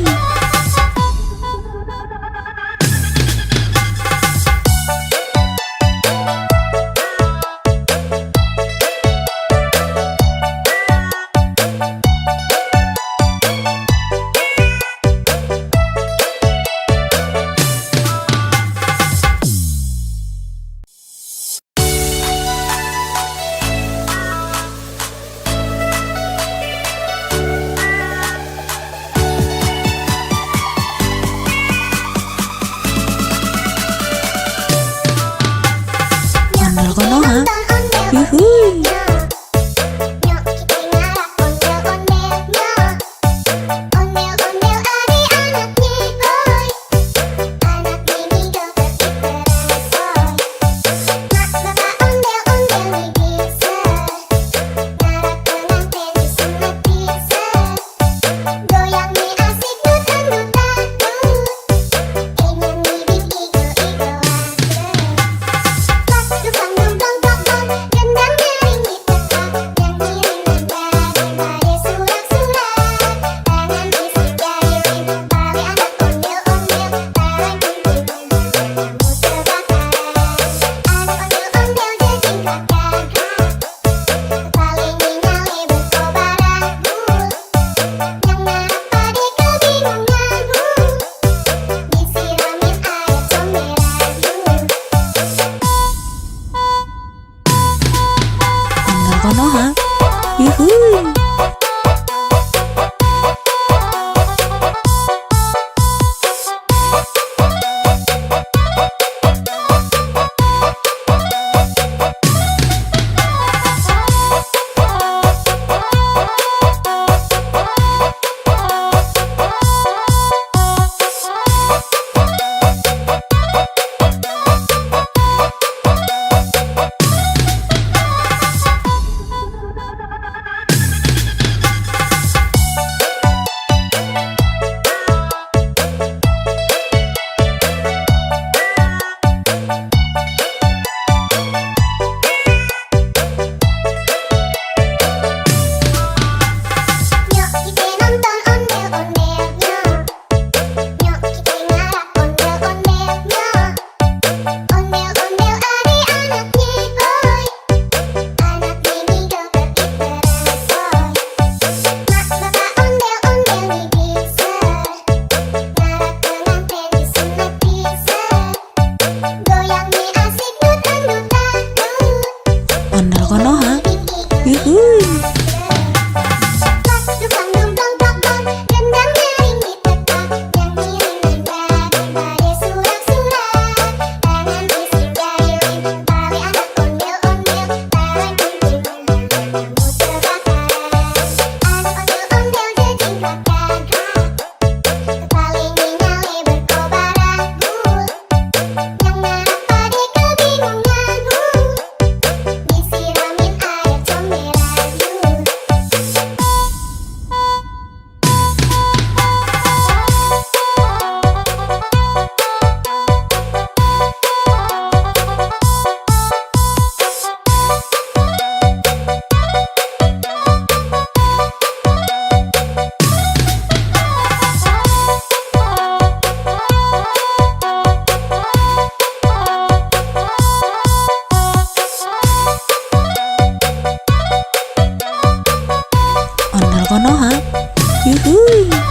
Yuhui.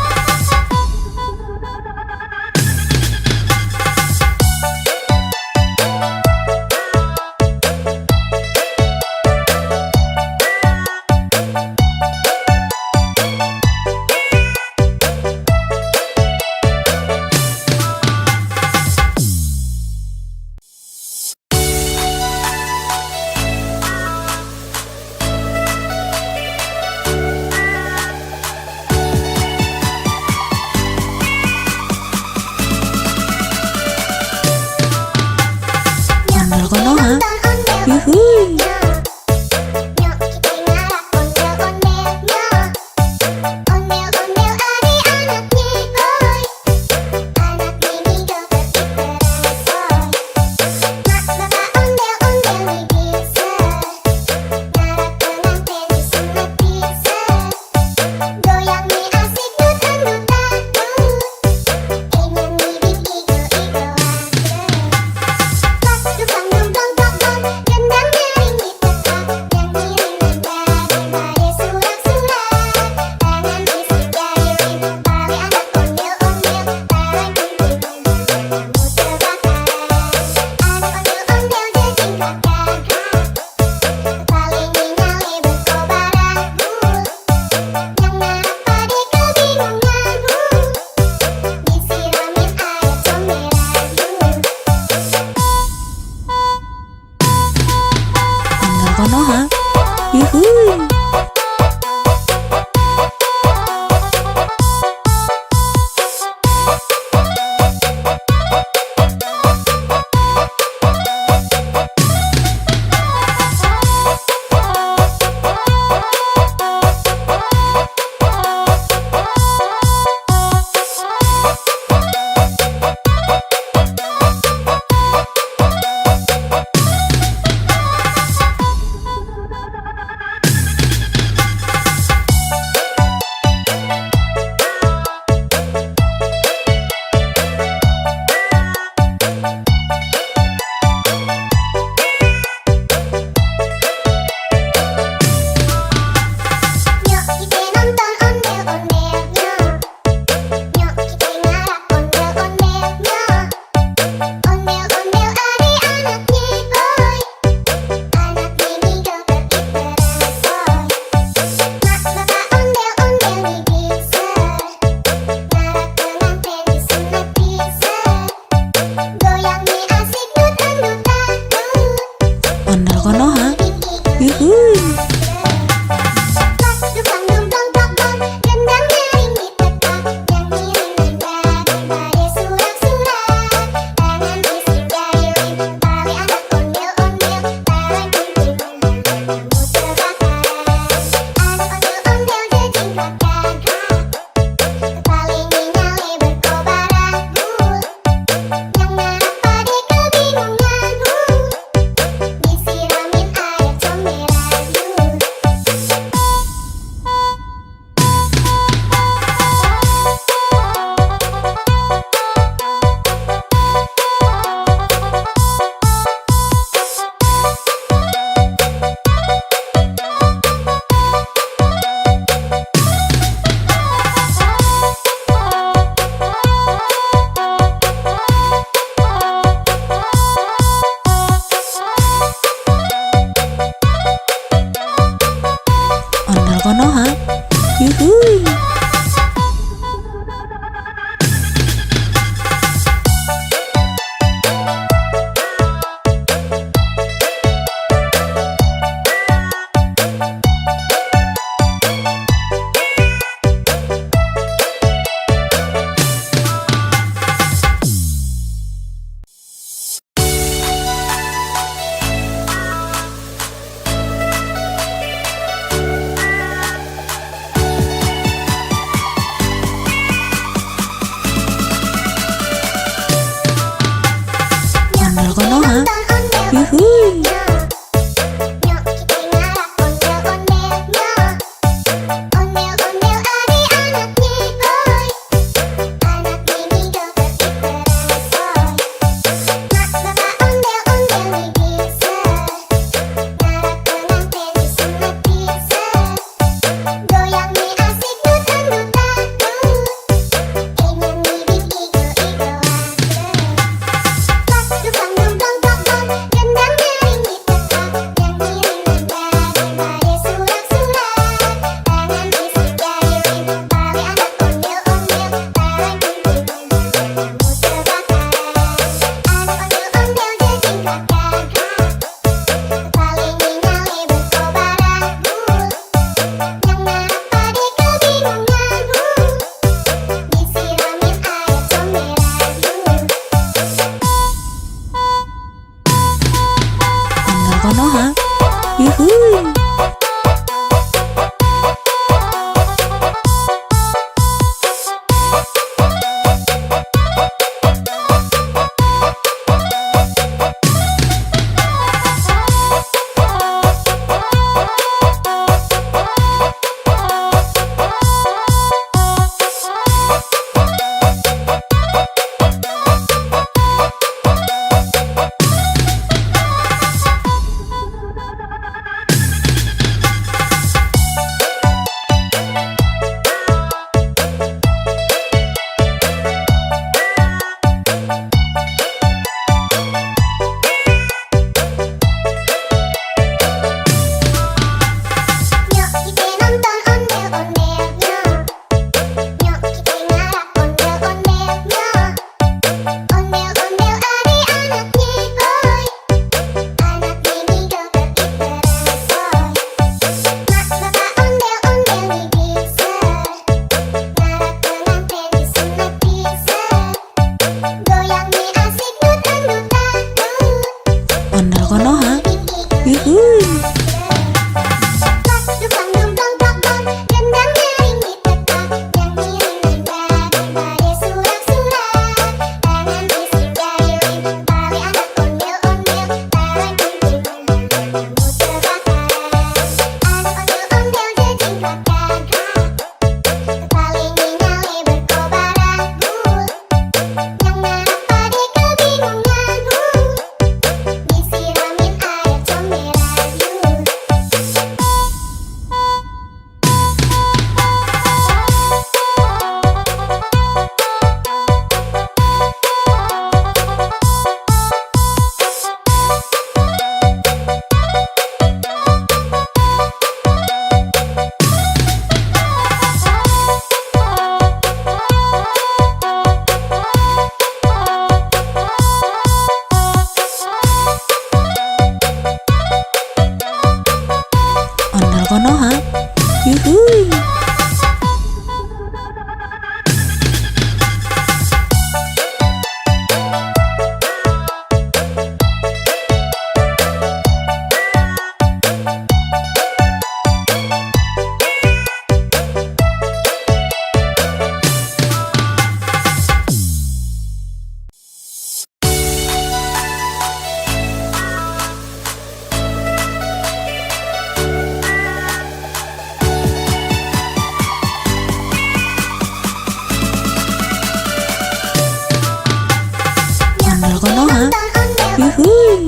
konoha, ondel yuhuy.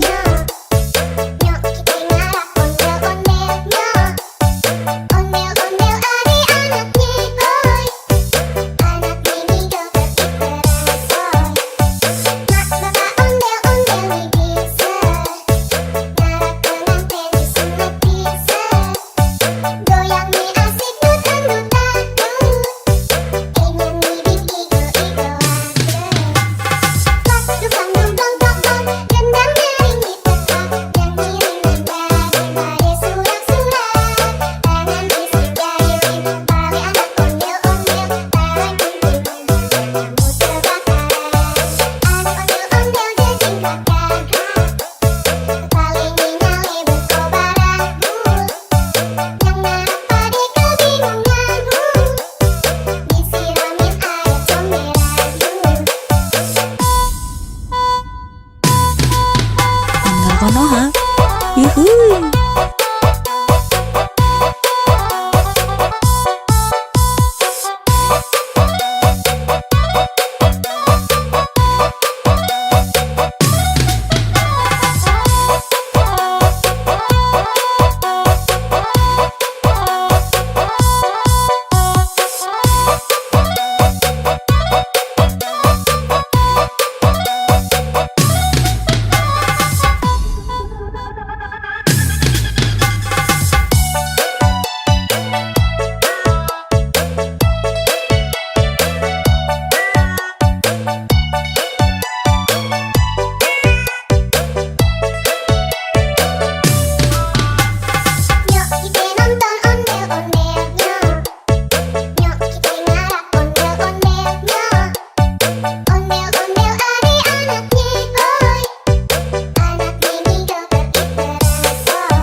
Nyok kita ngarap ondel-ondelnya. Ondel-ondel adik-anaknya boy. Anak mini joget diteresoy. Mak bapak ondel-ondel nih bisa. Ngarap pengantin disunat bisa. Goyang nih asik dut-dut-dut. Ingin nih igo-igo pas dukang dong dong dong dong. Gendang nyaring di tetap. Yang ngiring nanda surat-surat. Tangan isi jari pali anak ondel-ondel. Tarik kunting kamu terbakar. Anak ondel-ondel jejing kakak. Kepali nyale berkobar aku. Yang ngarap pade kebingungan. Disiramin air comberan. Ondel konoha, yuhuy. Nyok kita nonton ondel-ondelnya. Nyok kita ngarap ondel-ondelnya. Ondel-ondel adik-anaknya boy. Anak mini joget diteresoy.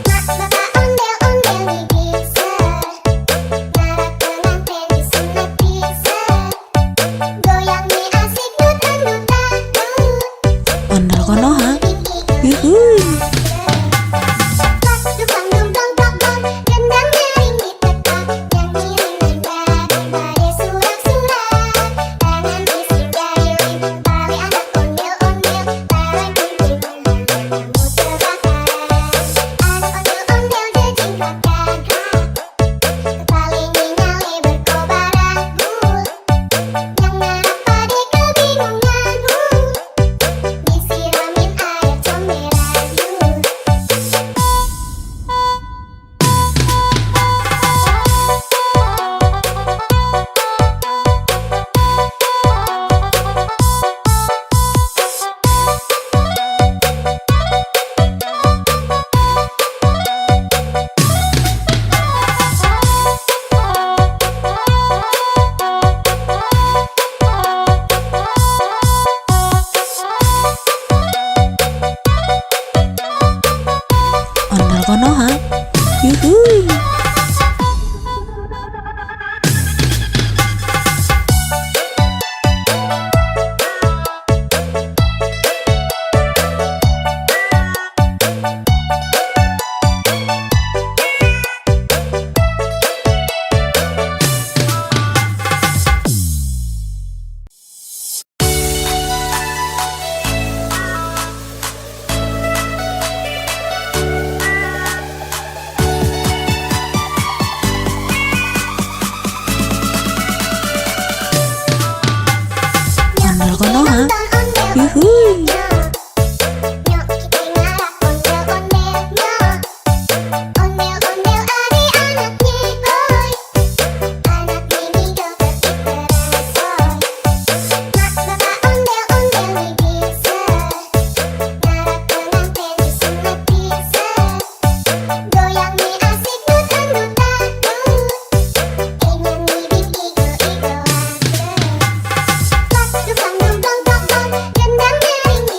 Mak bapak ondel-ondel nih bisa. Ngarap pengantin disunat bisa. Goyang nih asik dut-dut-dut. Ondel konoha, yuhuy. Pas dukang dong dong dong dong. Gendang nyaring di tetap. Yang ngiring nanda surat-surat. Tangan isi jari pali anak ondel-ondel. Tarik kunting kamu terbakar. Anak ondel-ondel jejing kakak. Kepali nyale berkobar aku. Yang ngarap pade kebingungan. Disiramin air comberan. Ondel konoha, yuhuy. Ondel konoha, yuhuy. Nyok kita ngarap ondel-ondelnya. Ondel-ondel adik-anaknya boy. Anak mini joget diteresoy. Mak bapak ondel-ondel nih bisa. Ngarap pengantin disunat bisa. Goyang nih asik dut-dut-dut. Ingin nih igo-igo pas dukang dong dong dong dong. Gendang nyaring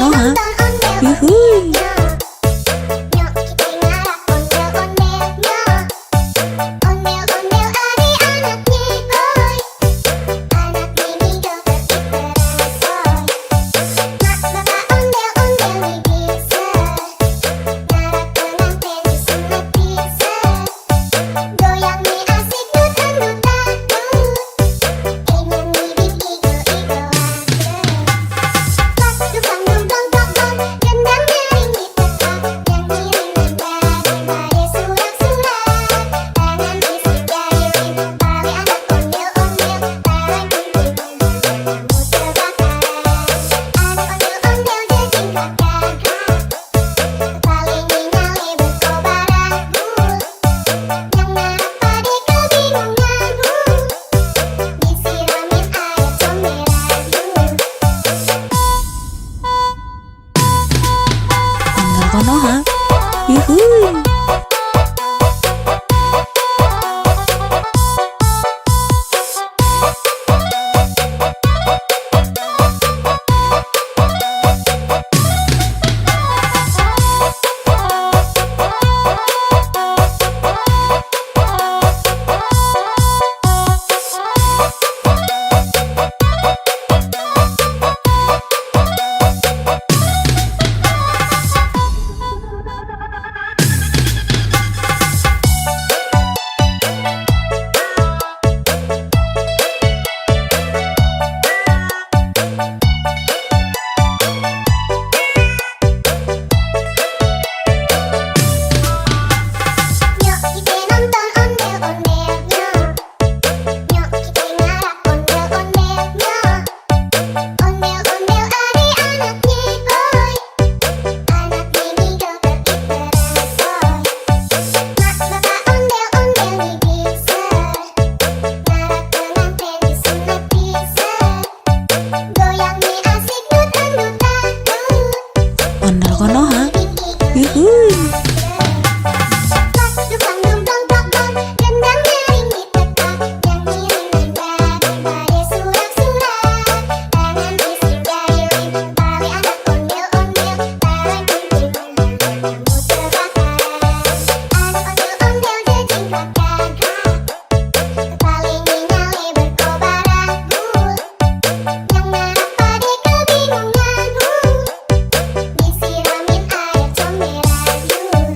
Konoha. Yuhuy. Nyok kita ngarah ondel-ondelnya. Ondel-ondel adik-anaknya boy. Anak mini joget diperasoy. Mak bapak ondel-ondel nih bisa. Ngarak pengantin disunat bisa. Goyang nih asik dut-dut-dut. Ingin mirip igo-igoan. Pas dukang dong dong dong dong. Gendang nyaring di tempat. Yang kirimin dari surat-surat. Tangan isi jahilin. Oleh anak ondel-ondel. Barang kumpulnya kamu terbakaran. Anak ondel-ondel jejingkatkan. Paling nyale berkobaran. Yang ngarap pade kebingungan. Disiramin air comberan. Ondel Konoha. Yuhuy. Nyok kita nonton ondel-ondelnya. Nyok kita ngarah ondel-ondelnya. Ondel-ondel adik-anaknya boy. Anak mini joget diperasoy. Mak bapak ondel-ondel nih bisa. Ngarak pengantin disunat bisa. Goyang nih asik dut-dut-dut. Ondel Konoha. Yuhuy. Pas dukang dong dong dong dong. Gendang nyaring di tempat. Yang kirimin dari surat-surat. Tangan isi jahilin. Oleh anak ondel-ondel. Barang kumpulnya kamu terbakaran. Anak ondel-ondel jejingkatkan. Paling nyale berkobaran. Yang ngarap pade kebingungan. Disiramin air comberan.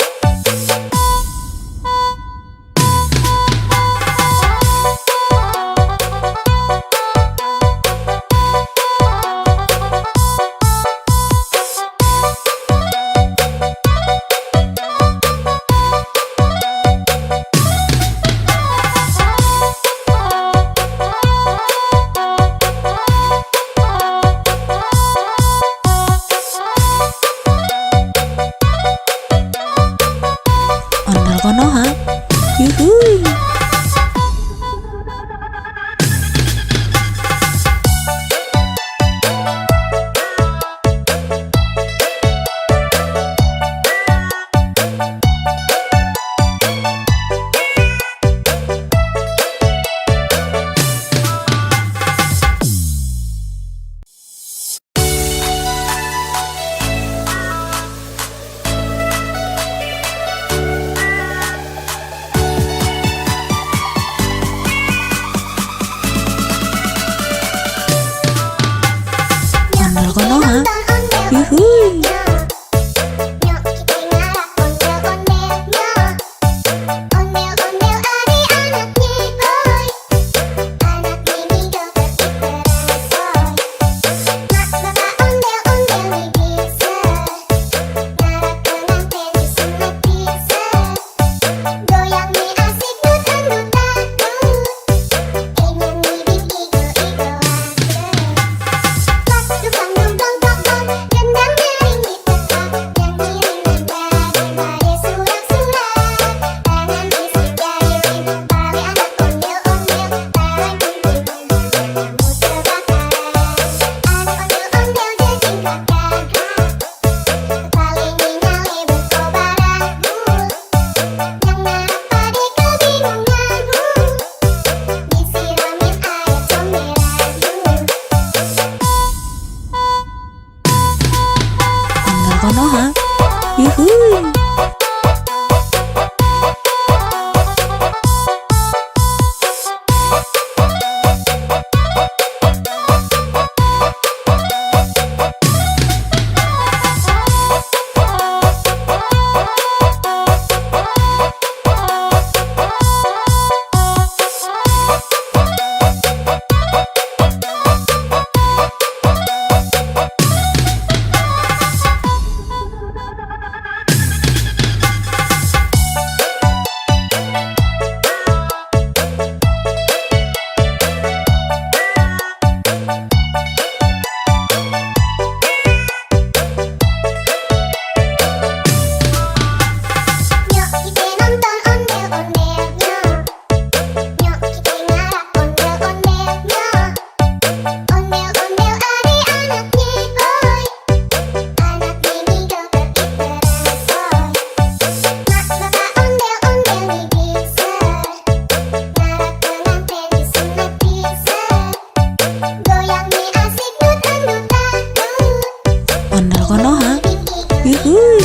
Ondel Konoha. Yuhuy. Ondel Konoha. Yuhuy. Nyok kita ngarah ondel-ondelnya. Ondel-ondel adik-anaknya boy. Anak mini joget diperasoy. Mak bapak ondel-ondel nih bisa. Ngarak pengantin disunat bisa. Goyang nih asik dut-dut-dut. Ingin mirip igo-igoan. Pas dukang dong dong dong dong. Gendang nyaring Konoha. Yuhuy. Nyok kita nonton ondel-ondelnya. Nyok kita ngarap ondel-ondelnya. Ondel-ondel adik-anaknya, oi. Anak ini joget iteran, oi. Mak bapak ondel-ondel nih bisa. Ngarap pengantin disunat bisa. Goyang nih asik dut-dutan. Ondel Konoha. Yuhuy.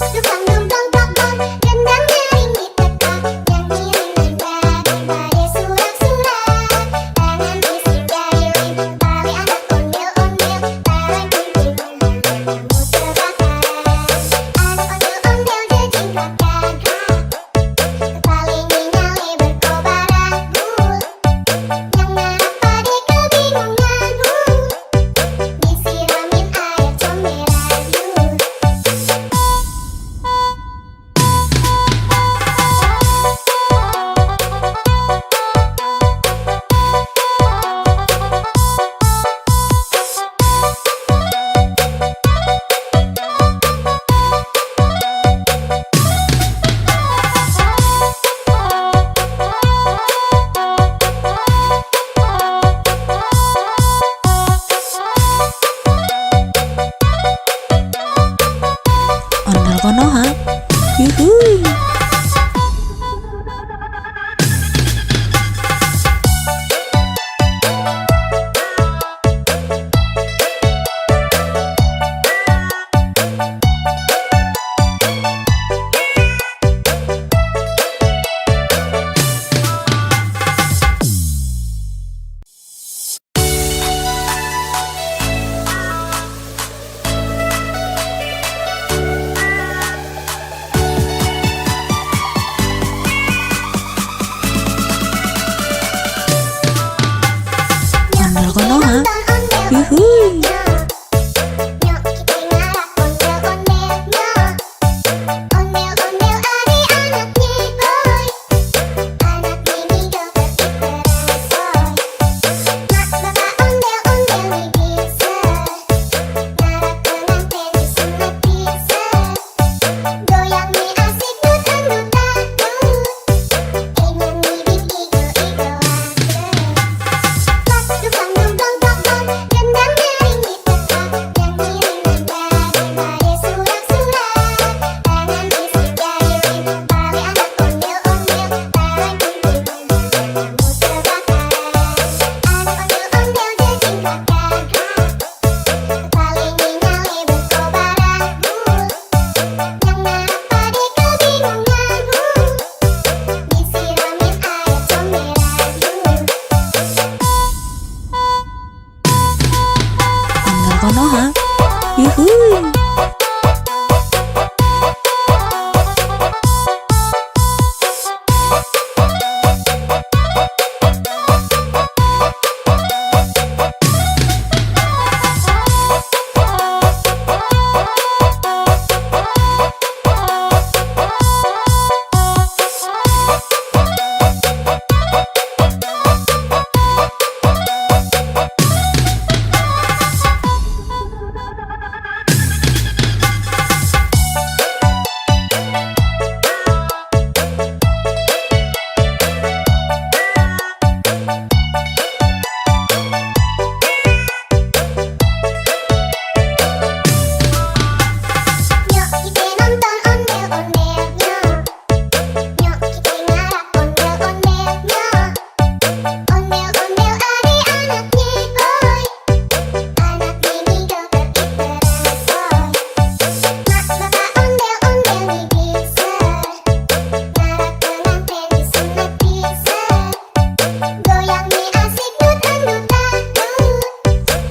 Dukang dumpang pokok, gendang nyaring di tekak. Yang ngiring daripada surat-surat. Tangan bisik jahilin, tali anak ondel-ondel. Tarik kunci kamu terbakaran. Anak ondel-ondel jejingkrak gagak. Kepalanya nyale berkobar agul. Yang ngarap pade kebingungan. Disiramin air comberan. Ondel Konoha. Yuhuy. Ondel Konoha. Yuhuy. Nyok kita ngarap ondel-ondelnya. Ondel-ondel adik-anaknya, oi. Anak ini joget iteran, oi. Mak bapak ondel-ondel nih bisa. Ngarap pengantin disunat bisa. Goyang nih asik dut-dutan. Ingin ngibing igo-igoan. Dukang dumpang pokok, gendang nyaring di tekak. Yang ngiring daripada surat-surat. Tangan bisik jahilin, tali anak ondel-ondel. Tarik kunci kamu terbakaran. Anak ondel-ondel jejingkrak gagak. Kepalanya nyale berkobar agul. Yang ngarap pade kebingungan. Disiramin air comberan. Ondel Konoha. Yuhuy.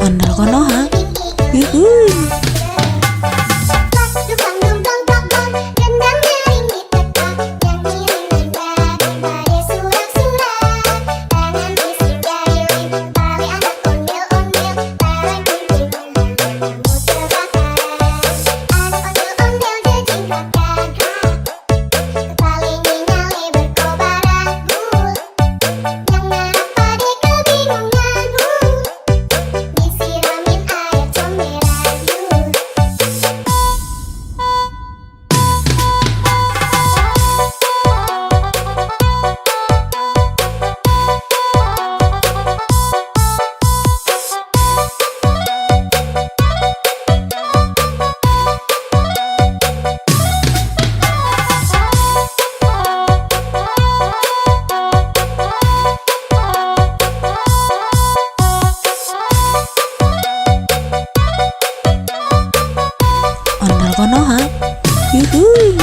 Ondel Konoha, yuhuy. Ondel Konoha, yuhuy.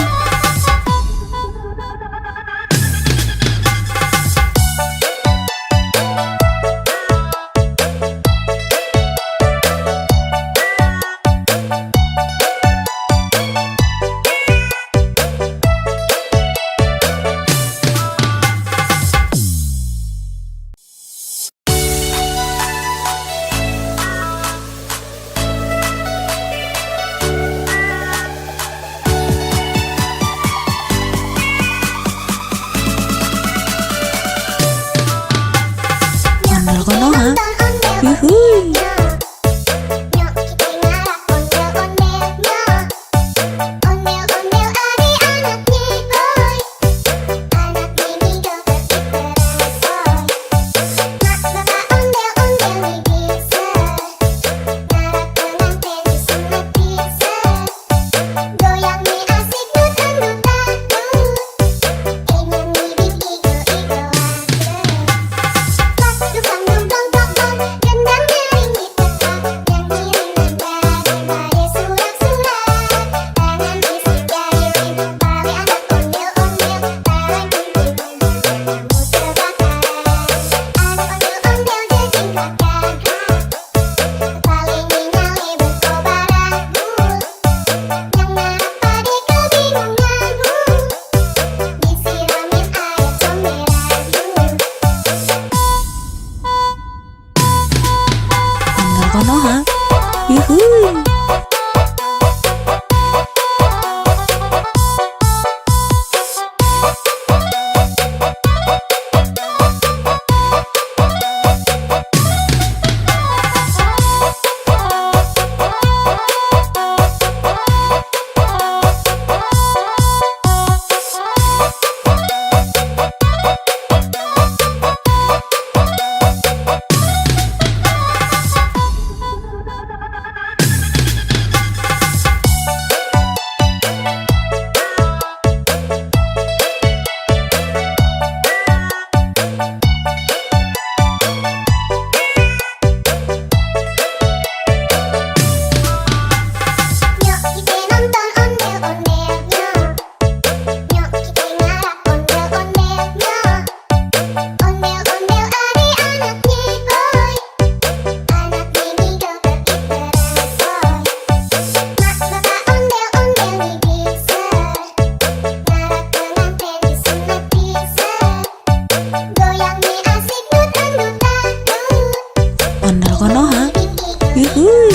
Ondel Konoha, yuhuy. Ondel Konoha, yuhuy. Nyok kita nonton ondel-ondelnya. Nyok kita ngarap ondel-ondelnya. Ondel-ondel adik-anaknya, oi. Anak ini joget iteran, oi. Mak bapak ondel-ondel nih bisa. Ngarap pengantin disunat bisa. Goyang nih asik dut-dut-dut. Ondel Konoha, yuhuy.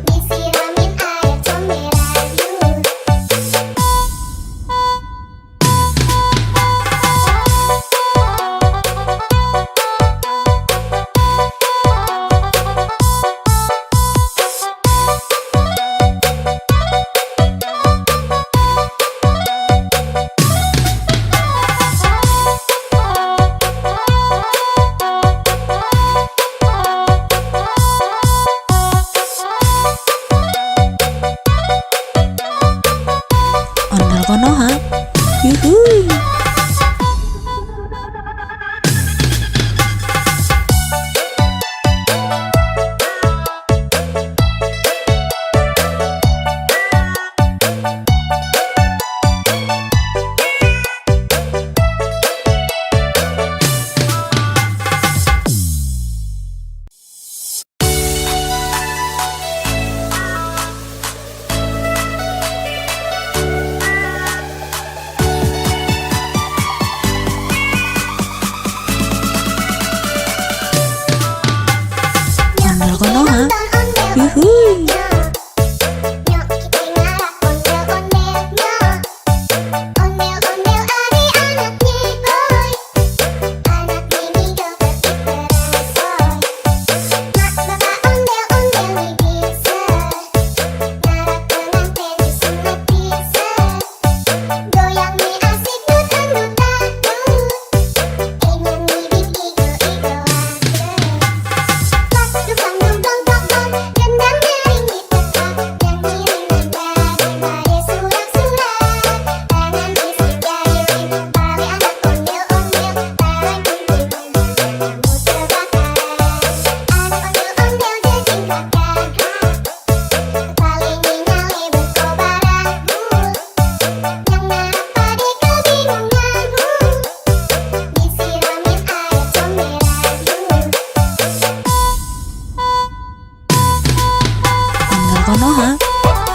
Disiramin air comberan.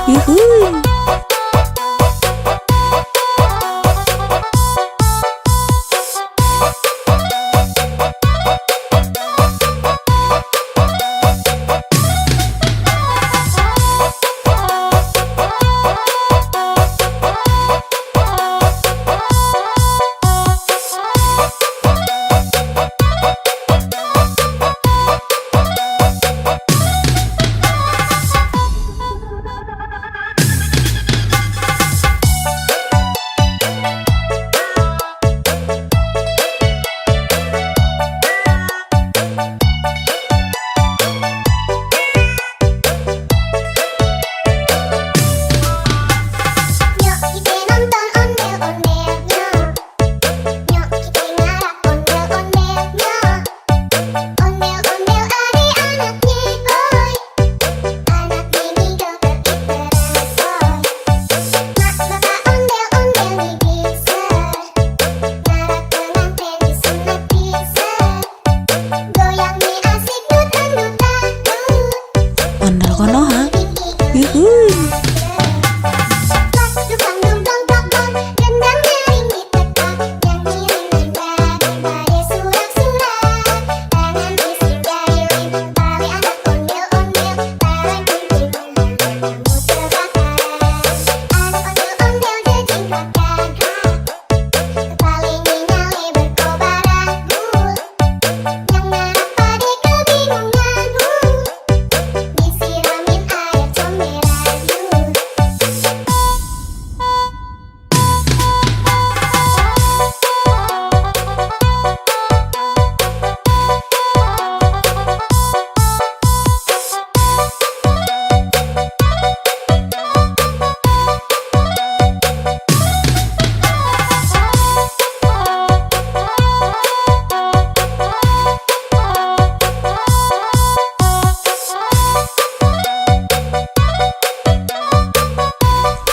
yuhuy. Nyok kita nonton ondel-ondelnya. Nyok kita ngarap ondel-ondelnya. Ondel-ondel adik-anaknya boy. Anak bini joget terbaru. Mak bapak ondel-ondel nih bisa. Ngarap pengantin disunat bisa. Goyang nih asik dutan-dutan. Ondel konoha, yuhuy. Disiramin air comberan yuk.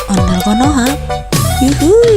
Ondel konoha, yuhuy.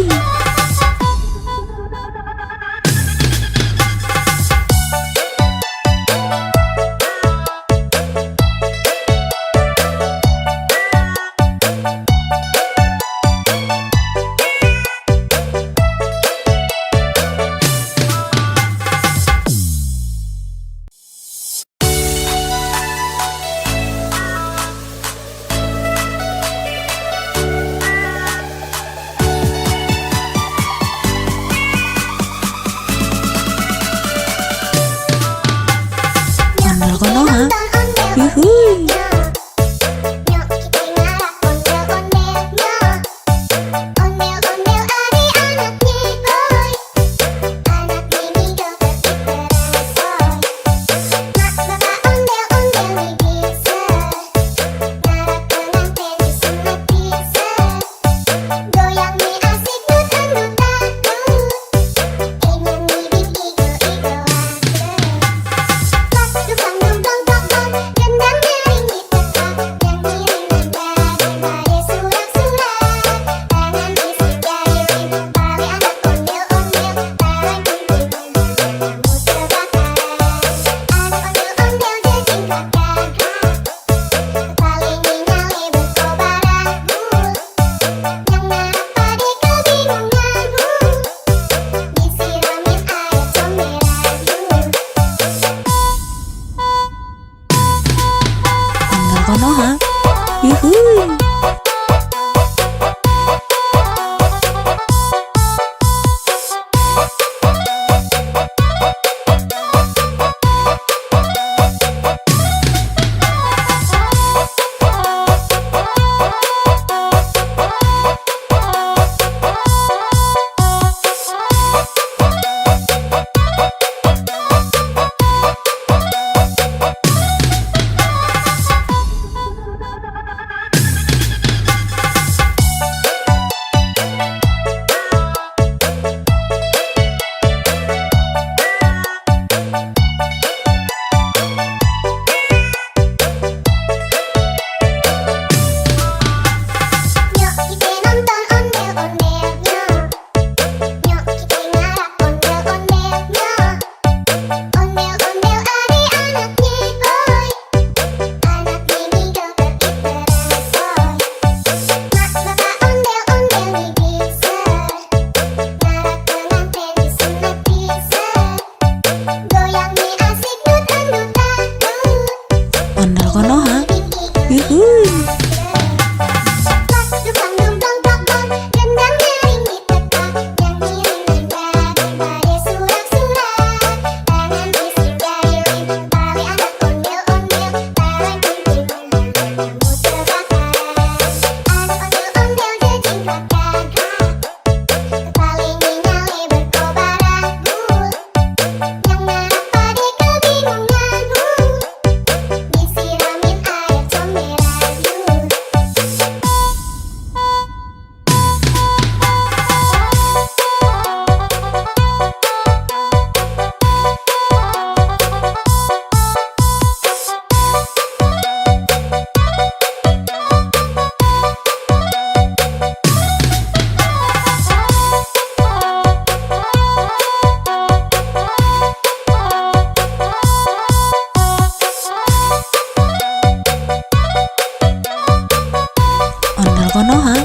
Ondel Konoha.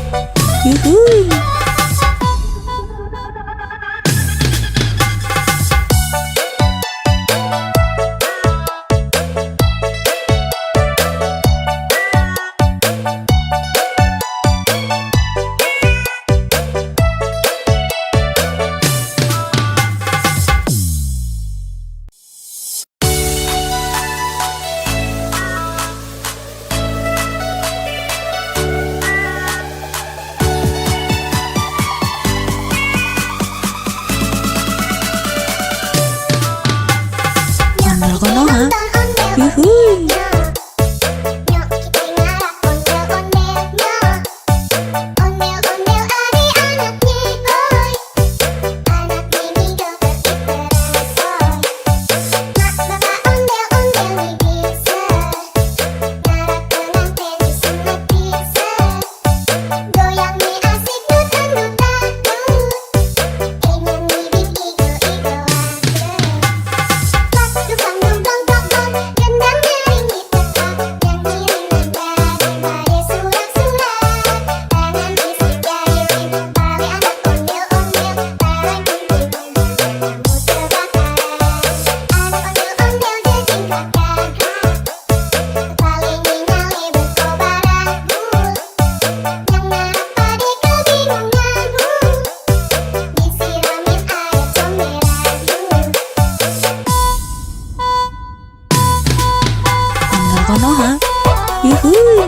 Yuhuy. Ondel Konoha. Yuhuy. Nyok kita ngarak ondel-ondelnya. Ondel-ondel adik-anaknya boy. Anak ini joget diperasoy. Mak bapak ondel-ondel nih bisa. Ngarak pengantin disunat bisa. Goyang nih asik dut-dutan dut. Ingin ngibing igo-igo aja. Plak dukang dungdong dok dok. Gendang nyaring ditetak. Nyanyi nada surak-surak. Tangan bisik jari rim. Balik anak ondel-ondel. Bareng kumpul kamu terbakar. Anak ondel-ondel jejingkat gagah. Paling nyale berkobar agul. Yang narak pade kebingunganmu. Disiramin air comberan Ondel Konoha. Yuhuy.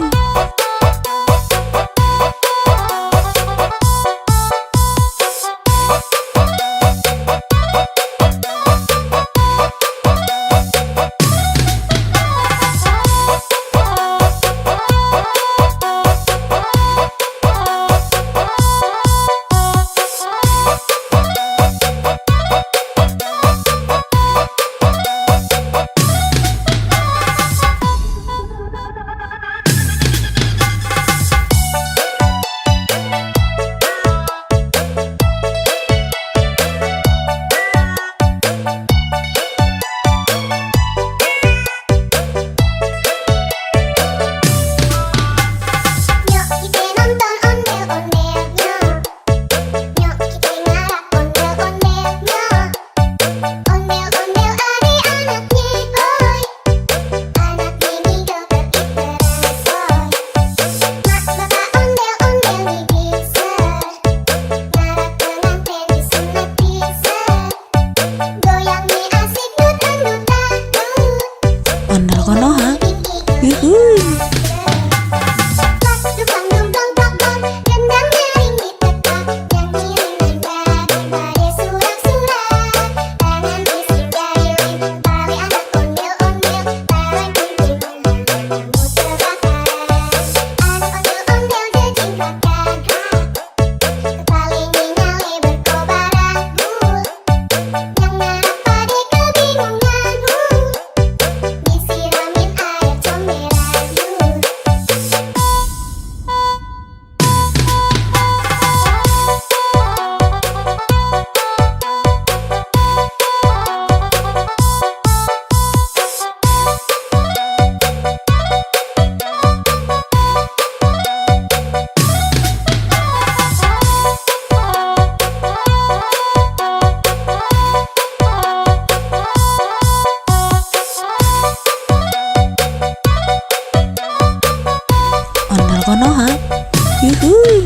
Nyok kita nonton ondel-ondelnya. Nyok kita ngarak ondel-ondelnya. Ondel-ondel adik-anaknya boy. Anak ini joget diperasoy. Mak bapak ondel-ondel nih bisa. Ngarak pengantin disunat bisa. Goyang nih asik dut-dutan dut. Ondel Konoha. Yuhuy. Plak dukang dungdong dok dok. Gendang nyaring ditetak. Nyanyi nada surak-surak. Tangan bisik jari rim. Balik anak ondel-ondel. Bareng kumpul kamu terbakar. Anak ondel-ondel jejingkat gagah. Paling nyale berkobar agul. Yang narak pade kebingunganmu. Disiramin air comberan Ondel Konoha. Yuhuy.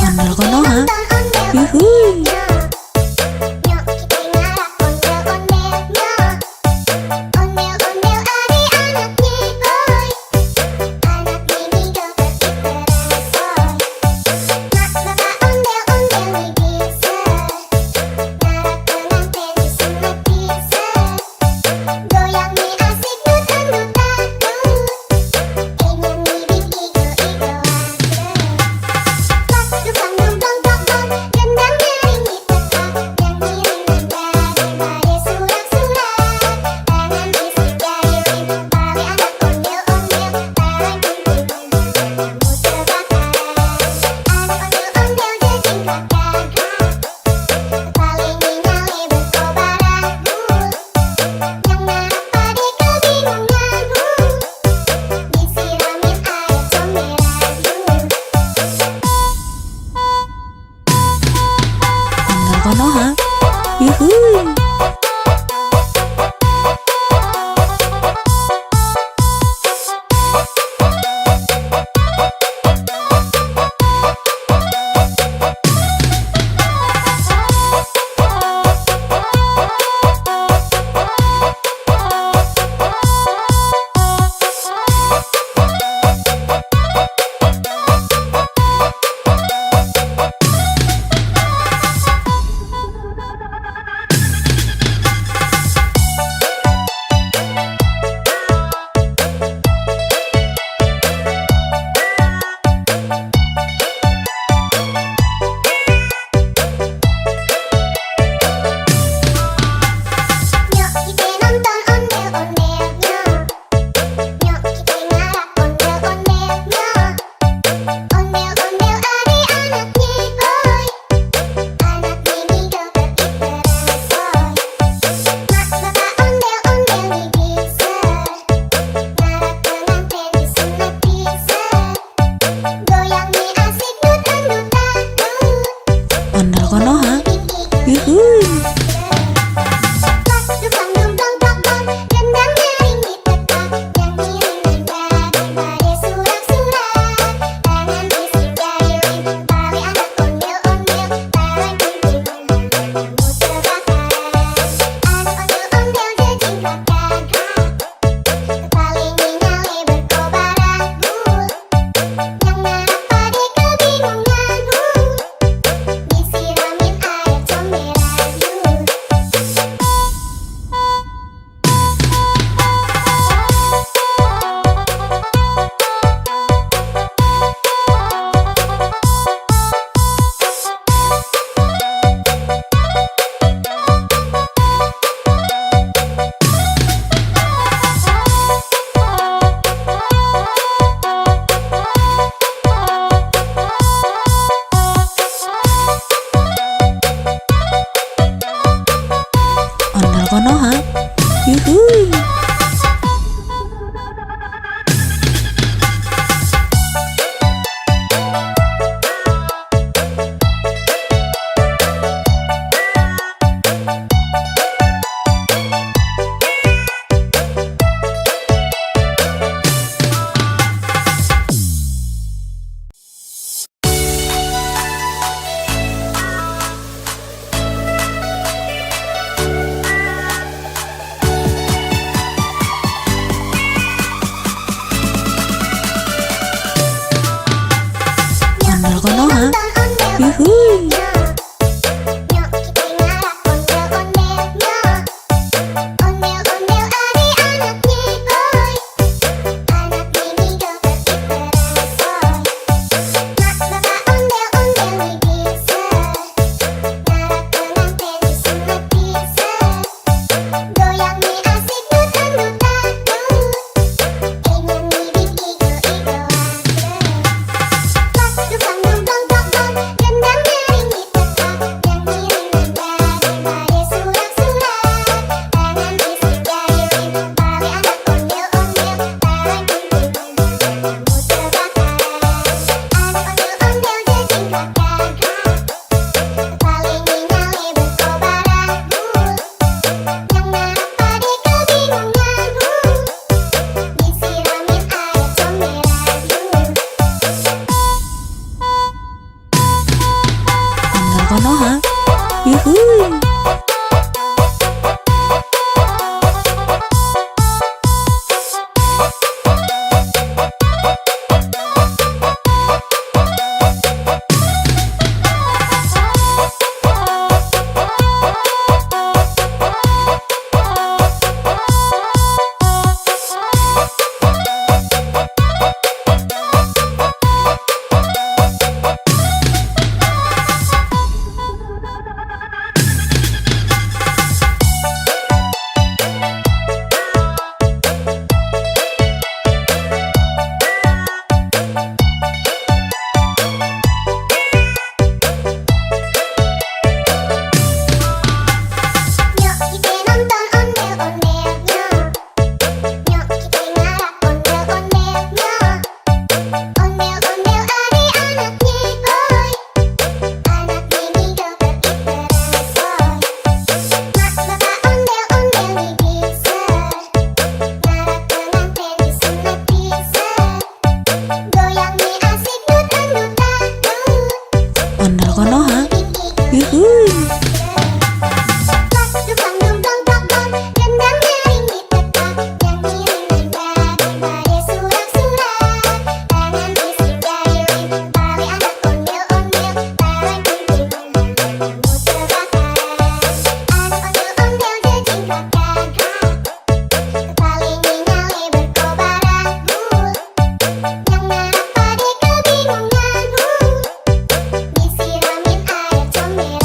Ondel Konoha. Yuhuy. Nyok kita ngarak ondel-ondelnya. Ondel-ondel adik-anaknya boy. Anak ini joget diperasoy. Mak bapak ondel-ondel nih bisa. Ngarak pengantin disunat bisa. Goyang nih Yuhuy. Nyok kita ngarap ondel-ondelnya. Ondel-ondel adik-anaknya boy. Anak mini joget diperasoy. Mak bapak ondel-ondel bisa. Ngarap pengantin disunat bisa. Goyang mie asik dut-dut dangdut. Ingin ngibing igo-igo pas dukang dungdong dong gendang nyaring tetap yang ngiring daripada surat-surat tangan fisik jahilin balik anak ondel-ondel bareng kumpul kamu terbakar anak ondel-ondel jajing kakak paling nyale berkobar agul yang ngarap pade kebingungan disiramin air comberan Ondel Konoha. Yuhuy. Nyok kita nonton ondel-ondelnya. Nyok kita ngarap ondel-ondelnya. Ondel-ondel adik-anaknya boy. Anak mini joget diperasoy. Mak bapak ondel-ondel bisa. Ngarap pengantin disunat bisa. Goyang mie asik dut-dut dangdut. Ondel Konoha. Yuhuy. Pas dukang dungdong dong gendang nyaring tetap yang ngiring daripada surat-surat tangan fisik jahilin balik anak ondel-ondel bareng kumpul kamu terbakar anak ondel-ondel jajing kakak paling nyale berkobar agul yang ngarap pade kebingungan disiramin air comberan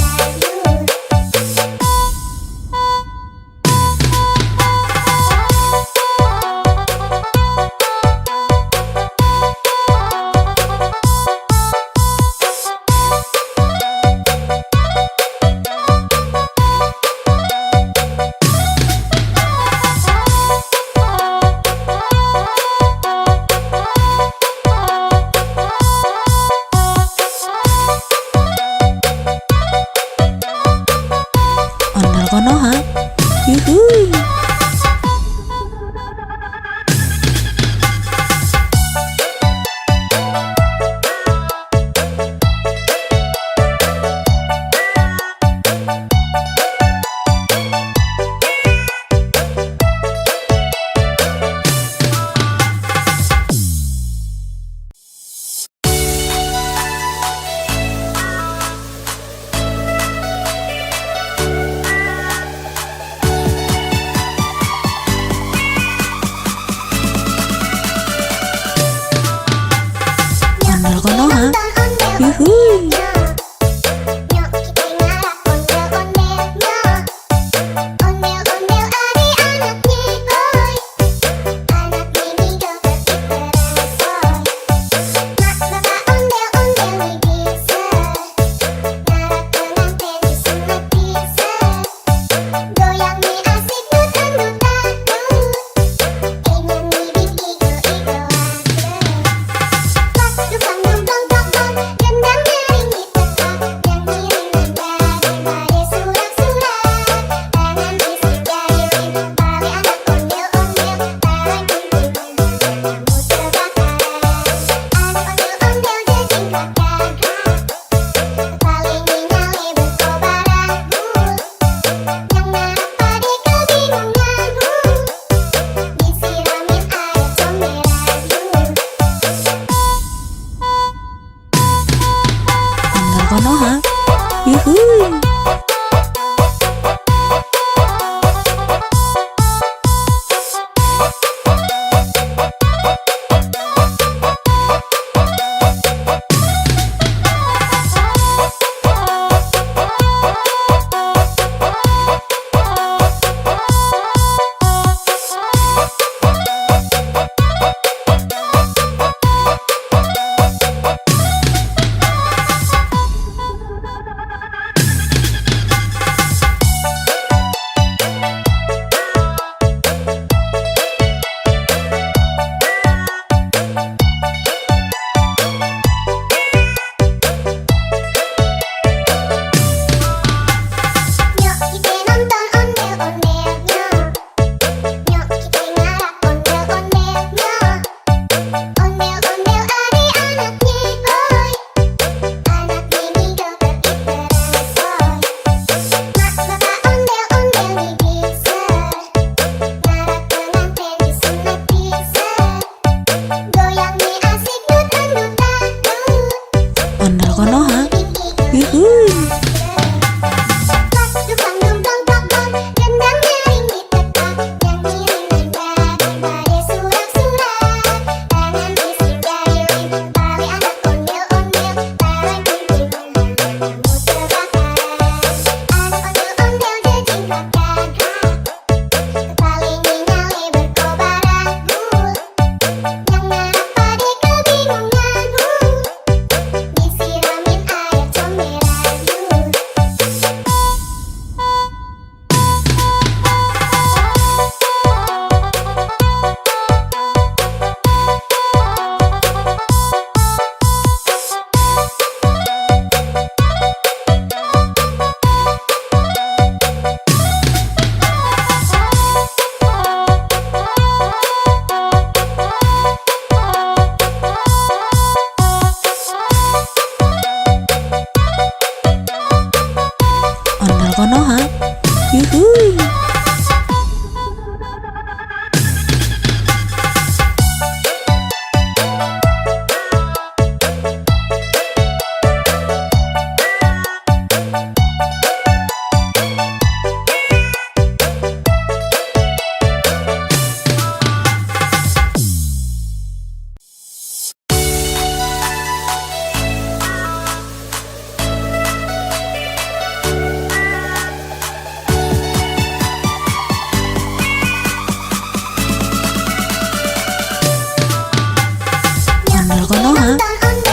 Ondel Konoha. Yuhuy. Ondel Konoha. Yuhuy. Nyok kita ngarap ondel-ondelnya. Ondel-ondel adik-anaknya boy. Anak mini joget diperasoy. Mak bapak ondel-ondel bisa. Ngarap pengantin disunat bisa. Goyang mie asik dut-dut dangdut. Ingin ngibing igo-igo pas dukang dungdong dong gendang nyaring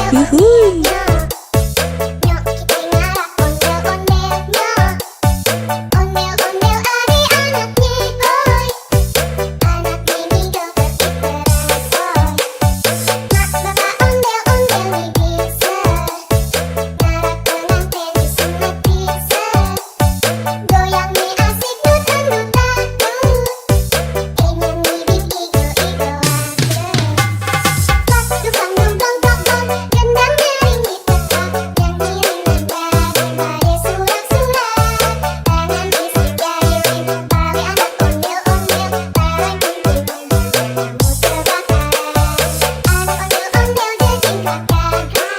Yuhuy. Nyok kita ngarak ondel-ondelnya. Ondel-ondel adik-anaknya, oi. Anak ini joget diterasoi. Mak bapak ondel-ondel nih bisa. Ngarak pengantin disunat bisa. Goyang nih asik dut-dut-dut. Ini nih igo-igo aja. Plak dukang dumplong plok-plok. Gendang nyaring ditekak. Yang ngiring nada surak-surak. Tangan bisik jari rim. Bali anak ondel-ondel. Bareng kumpul kamu terbakaran. Anak ondel-ondel jejing kakak.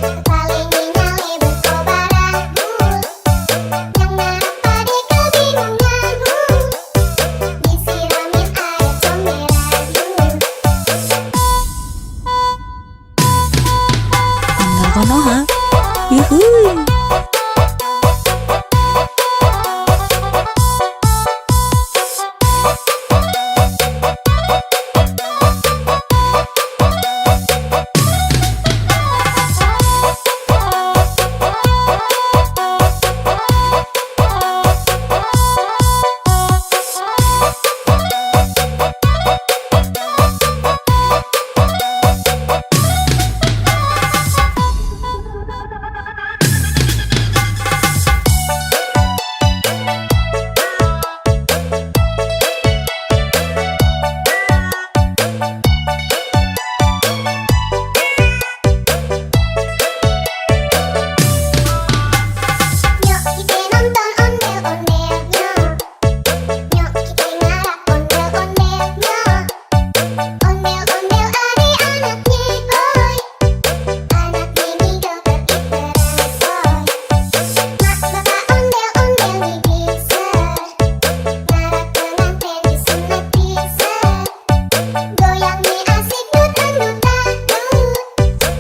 Kepala nyale berkobaran. Yang narap pade kebingungan. Disiramin air comberan. Ondel Konoha. Yuhuy. Nyok kita nonton ondel-ondelnya. Nyok kita ngarak ondel-ondelnya. Ondel-ondel adik-anaknya, oi. Anak ini joget diterasoi. Mak bapak ondel-ondel nih bisa. Ngarak pengantin disunat bisa. Goyang nih asik dut-dut-dut.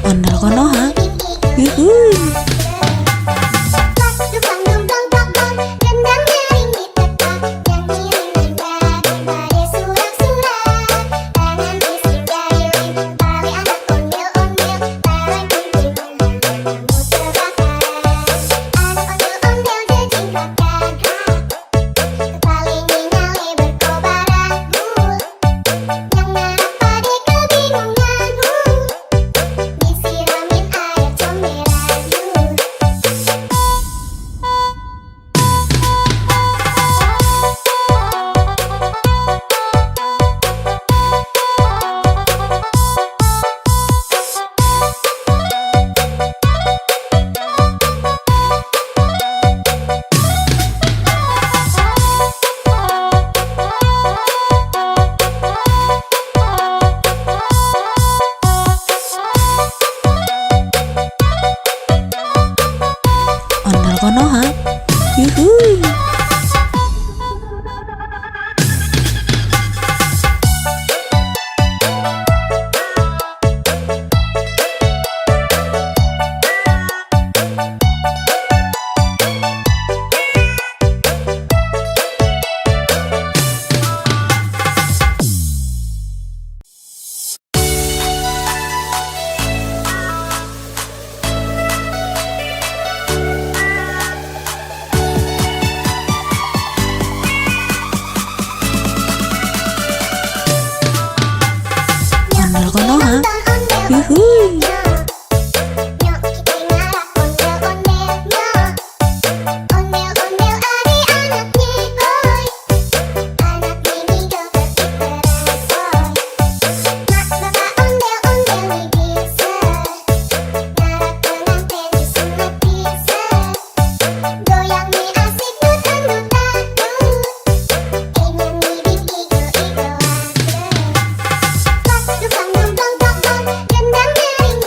Ondel Konoha. Yuhuy. Plak dukang dumplong plok-plok. Gendang nyaring ditekak. Yang ngiring nada surak-surak. Tangan bisik jari rim. Bali anak ondel-ondel. Bareng kumpul kamu terbakaran. Anak ondel-ondel jejing kakak. Kepala nyale berkobaran. Yang narap pade kebingungan. Disiramin air comberan. Ondel Konoha. Yuhuy. Ondel Konoha. Yuhuy. Nyok kita ngarak ondel-ondelnya. Ondel-ondel adik-anaknya, oi. Anak ini joget diterasoi. Mak bapak ondel-ondel nih bisa. Ngarak pengantin disunat bisa. Goyang nih asik dut-dut-dut. Ini nih igo-igo aja. Plak dukang dumplong plok-plok. Gendang nyaring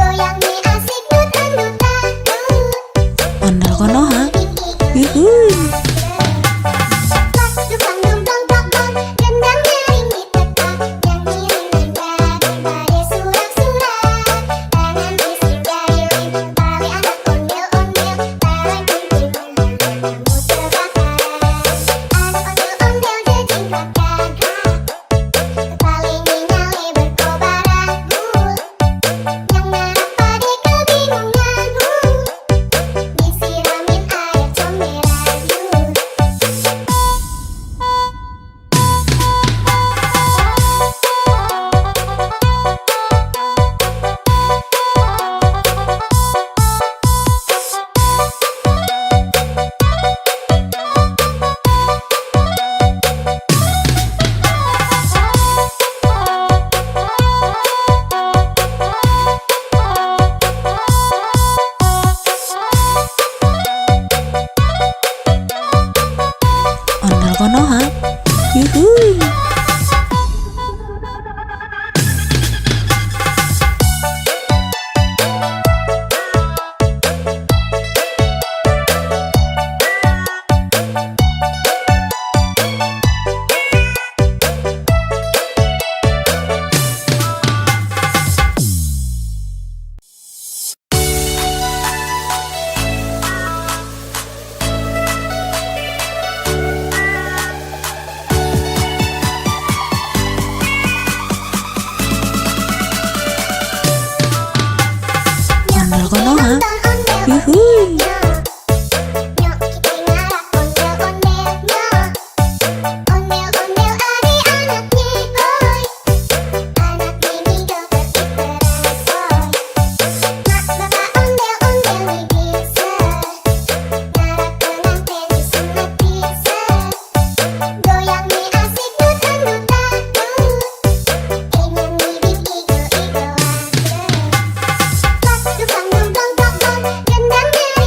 Goyang nih asik dut-dut-dut. Ondel Konoha. Yuhuy. Plak dukang dum dong dong dong. Gendang nyaring ditekan. Nyanyi ring dada surak-surak. Tangan bising jari ring. Tali anak ondel-ondel. Barang kumpulnya kamu terbakar. Anak ondel-ondel jejingkrak gagak. Kepala nyale berkobar agul. Yang merah pade kebingungan. Disiramin air comberan. Ondel Konoha. Yuhuy. Ondel Konoha. Yuhuy. Nyok kita ngarak ondel-ondelnya. Ondel-ondel adi anaknya boy. Anak mini joget diperasoy. Mak bapak ondel-ondel nih bisa. Ngarak pengantin disunat bisa. Goyang nih asik dut-dut-dut. Nyanyi bing igo-igo aja. Plak dukang dum dong dong dong. Gendang nyaring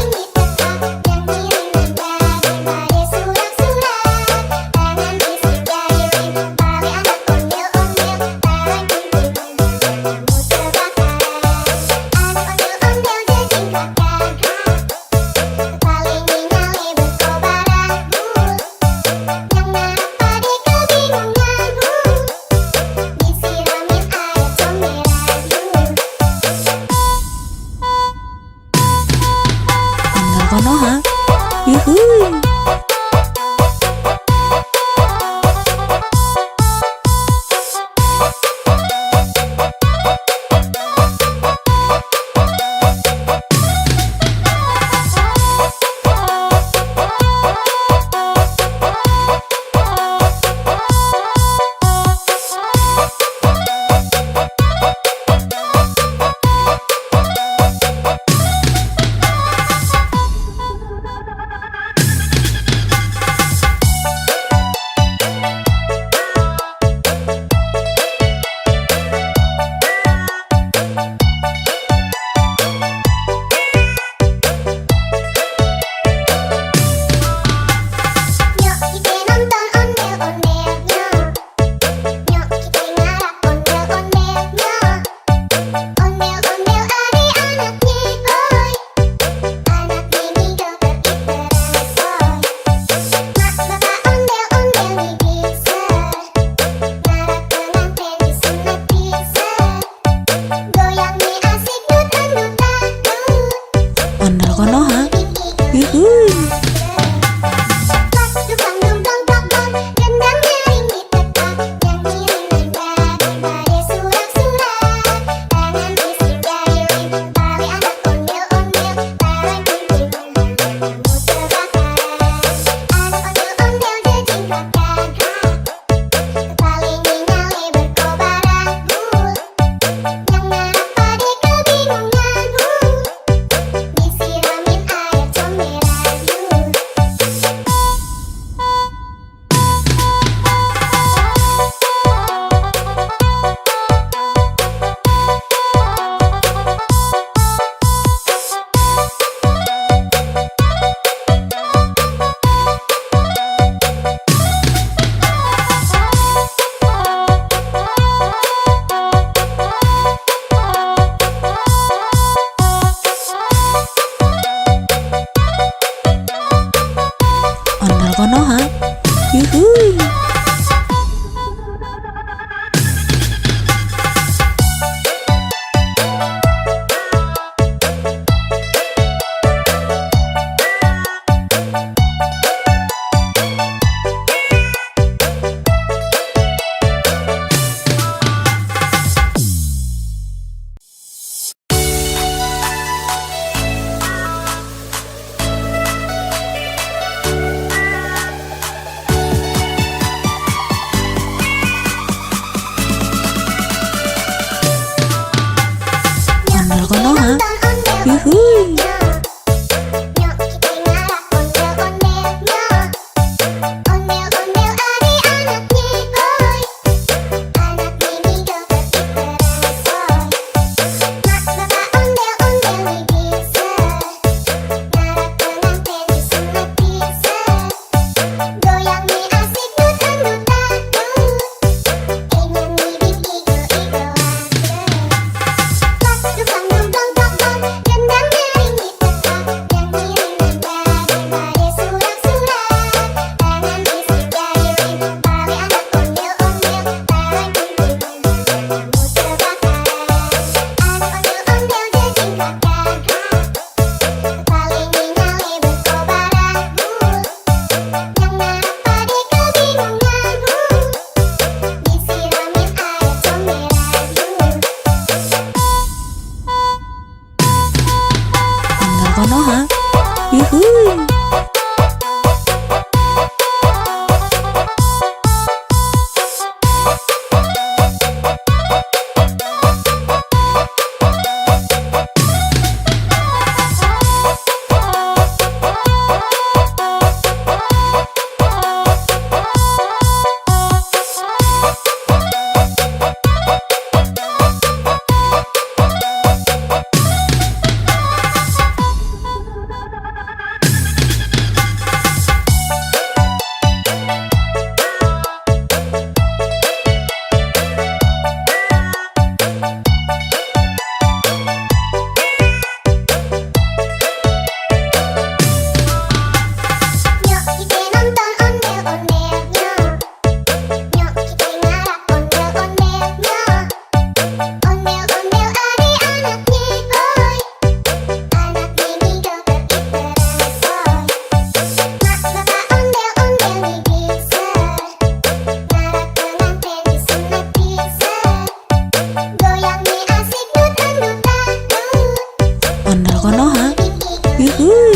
Ondel Konoha. Yuhuy. Nyok kita nonton ondel-ondelnya. Nyok kita ngarap ondel-ondelnya. Ondel-ondel adik-anaknya, hoi. Anak ini joget iteran, hoi. Mak bapak ondel-ondel nih bisa. Ngarap pengantin disunat bisa. Goyang nih asik dut-dut-dut. Ondel Konoha. Yuhuy.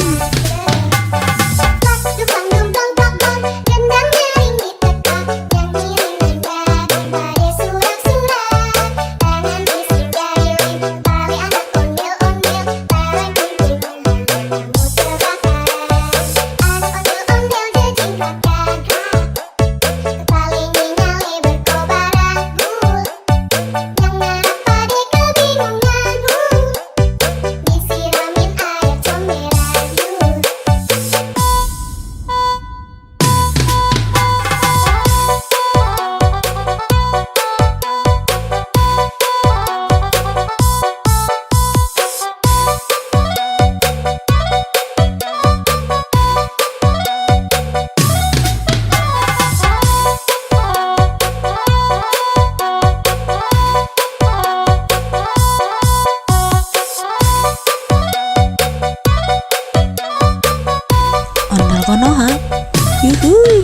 Disiramin air comberan, Ondel Konoha. Yuhuy.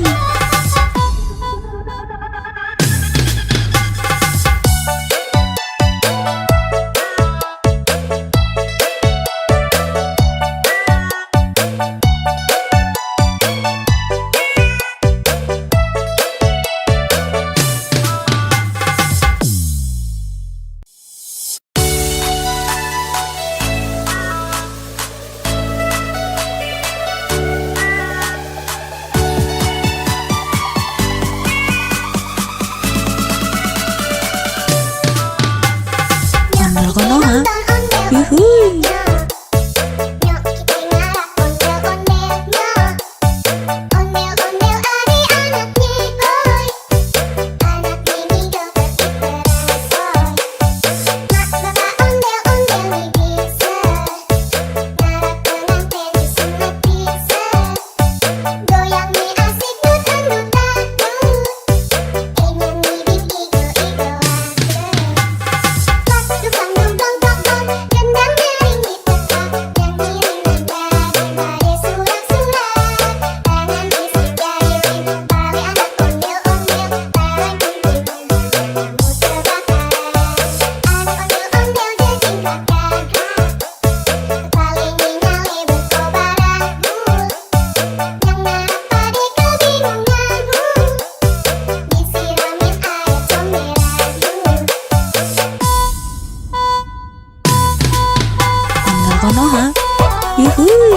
Ondel Konoha. Yuhuy. Nyok kita ngarap ondel-ondelnya. Ondel-ondel adik-anaknya, hoi. Anak ini joget iteran, hoi. Mak bapak ondel-ondel nih bisa. Ngarap pengantin disunat bisa. Goyang nih asik dut-dut-dut. Nyanyi bing igo-igoan. Ondel Konoha. Yuhuy.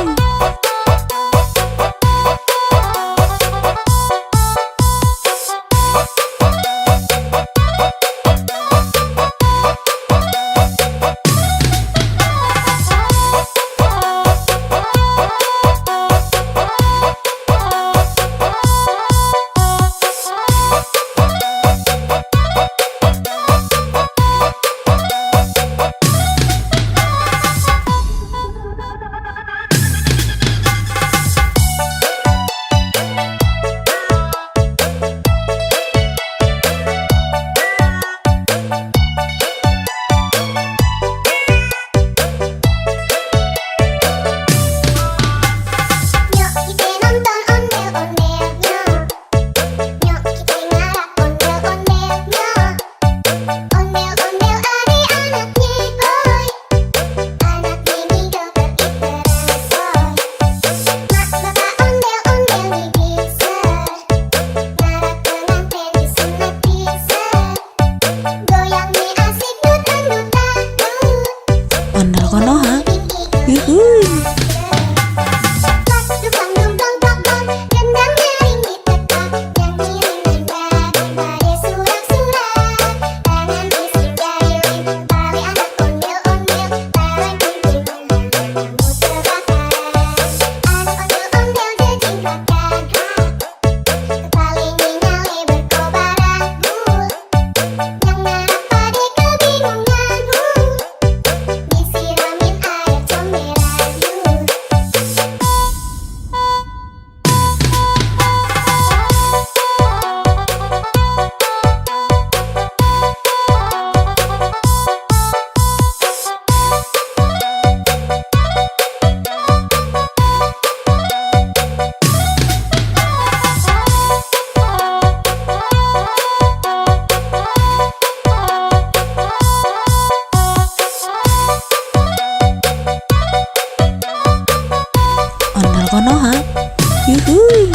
yuhuy. Dukang dumplong plong gendang nyaring ditetak, nyanyi rendah daripada surak-surak. Tangan bising jari tali anak ondel-ondel, taran kunting kamu terbakar. Anak ondel-ondel jejingkat gagah, tali nyale berkobar anggur, yang marah pada kebingunganmu, disiramin air comberan yuk. Ondel Konoha, yuhuy.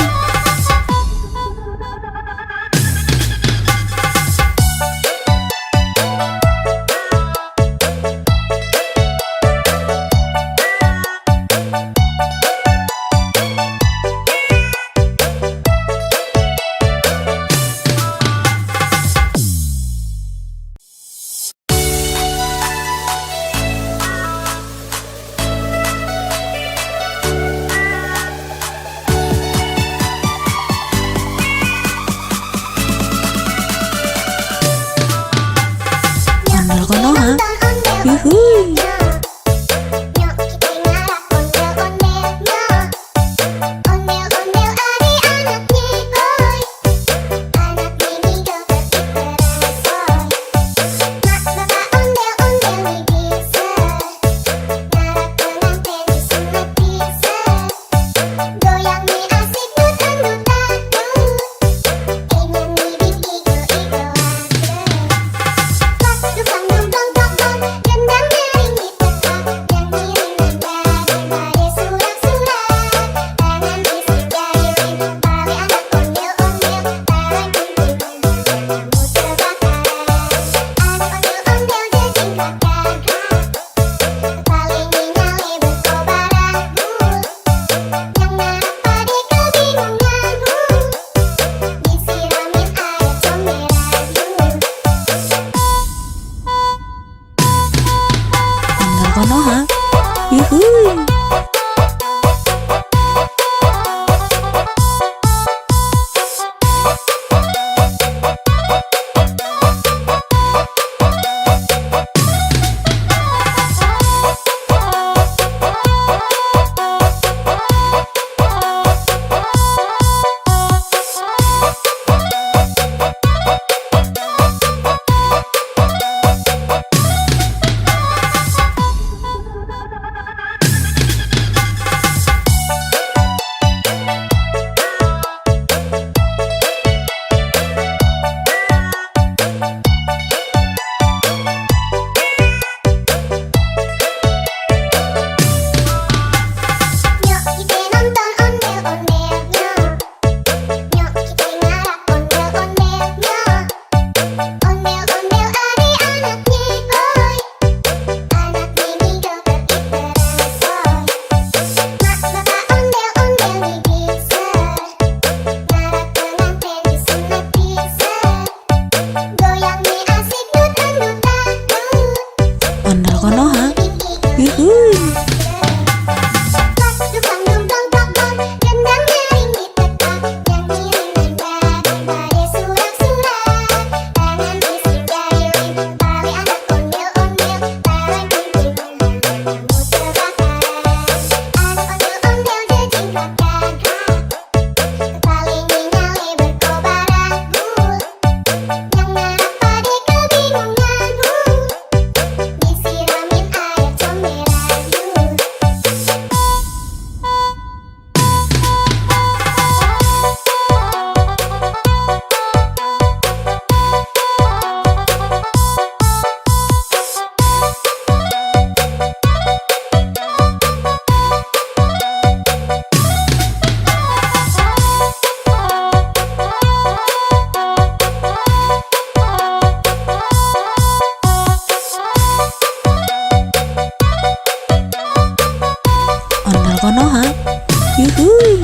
Ondel Konoha, yuhuy. Nyok kita ngarak ondel-ondelnya, ondel-ondel adik-anaknya boy, anak mini joget diperasoy. Mak bapak ondel-ondel nih bisa, ngarak pengantin disunat bisa, goyang nih asik dut-dutan dut, ingin nih igo-igo Dukang dumplong plong gendang nyaring ditetak, nyanyi rendah daripada surak-surak. Tangan bising jari tali anak ondel-ondel, taran kunting kamu terbakar. Anak ondel-ondel jejingkat gagah, tali nyale berkobar anggur, yang marah pada kebingunganmu, disiramin air comberan yuk. Ondel Konoha, yuhuy. Nyok kita nonton ondel-ondelnya, nyok kita ngarak ondel-ondelnya, ondel-ondel adik-anaknya boy, anak mini joget diperasoy. Mak bapak ondel-ondel nih bisa, ngarak pengantin disunat bisa, goyang nih asik dut-dutan dut, Ondel Konoha, yuhuy. Dukang dumplong plong gendang nyaring ditetak, nyanyi rendah daripada surak-surak. Tangan bising jari tali anak ondel-ondel, taran kunting kamu terbakar. Anak ondel-ondel jejingkat gagah, tali nyale berkobar anggur, yang marah pada kebingunganmu, disiramin air comberan yuk. Konoha. Yuhuy.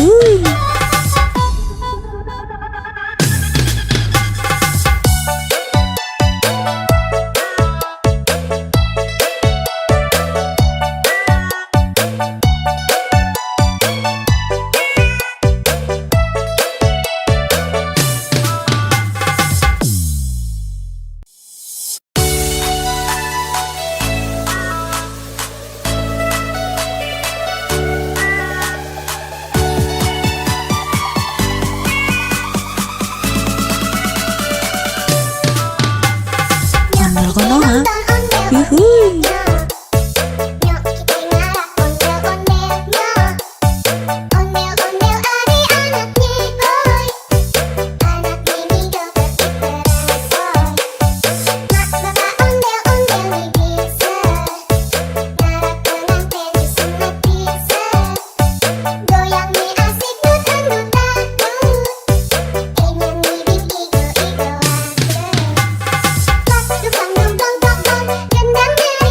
Yuhu. Ondel konoha. Yuhu. Nyok kita ngarah ondel-ondelnya. Ondel-ondel adik-anaknya boy. Anak ini joget diperasoy. Mak bapak ondel-ondel nih bisa. Ngarah pengantin disunat bisa. Goyang nih asik dut-dut-dut. Nyanyi nih igo-igo aja. Pas dukang dong dong dong dong, gendang nari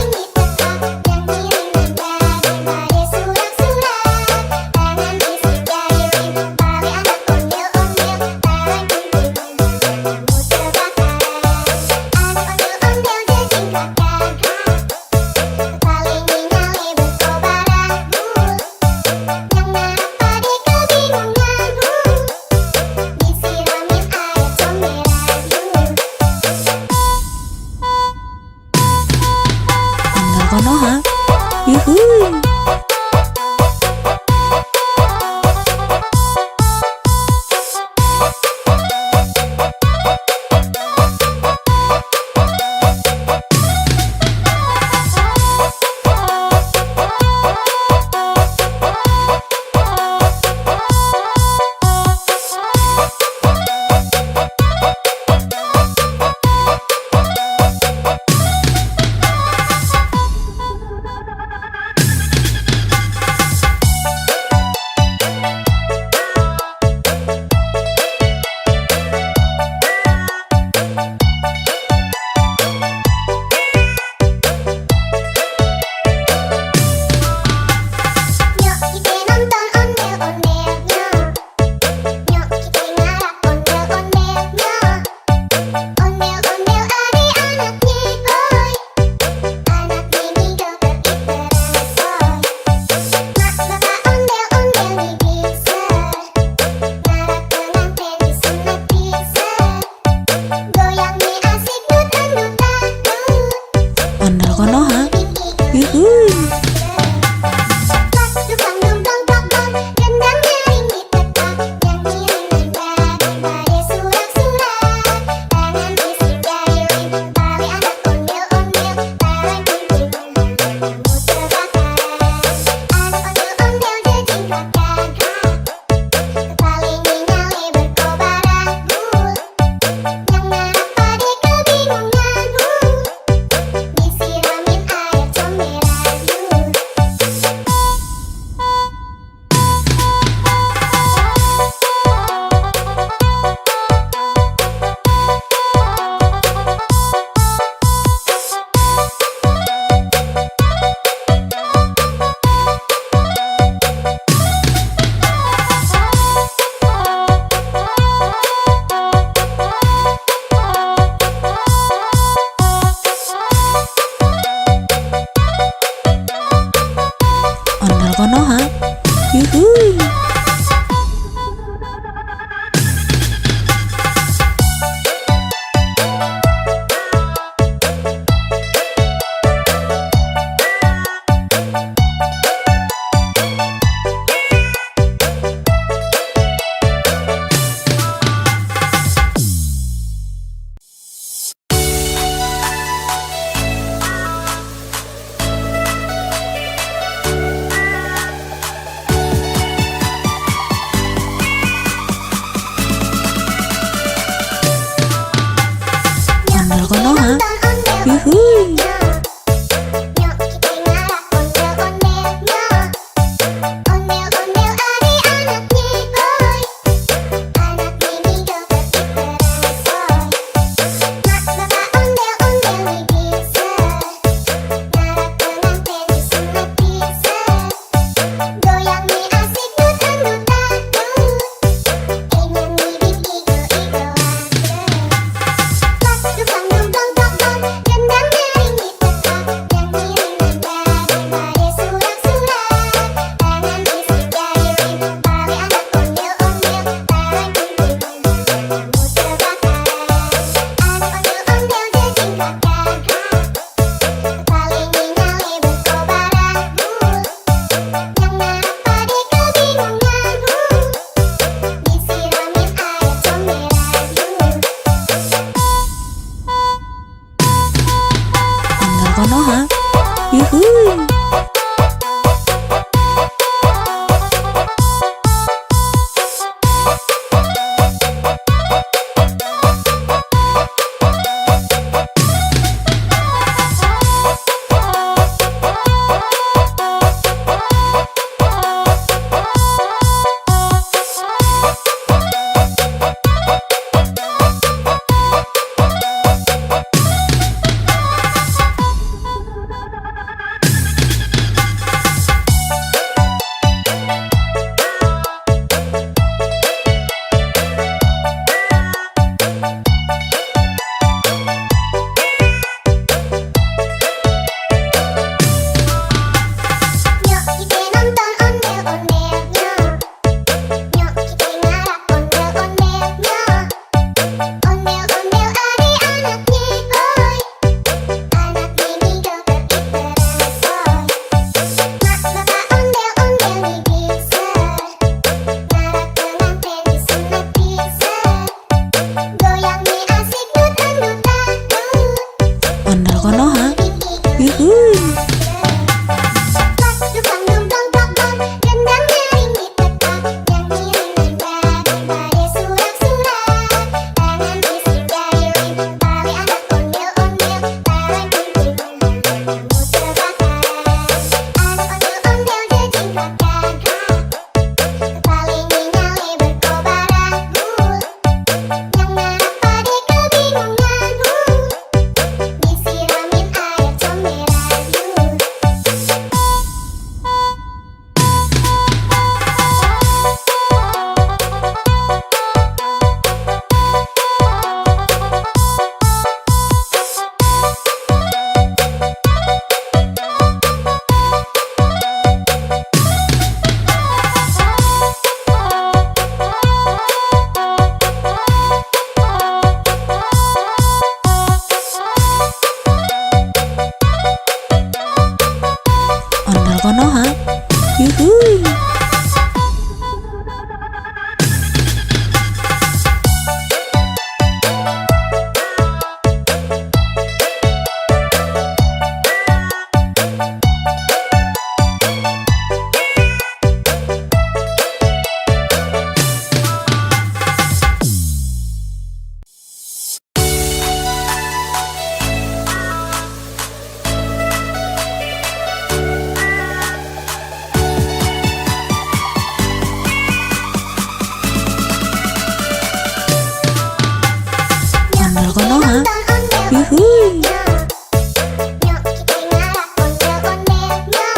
Yuhui. Nyok kita ngarak ondel-ondelnya.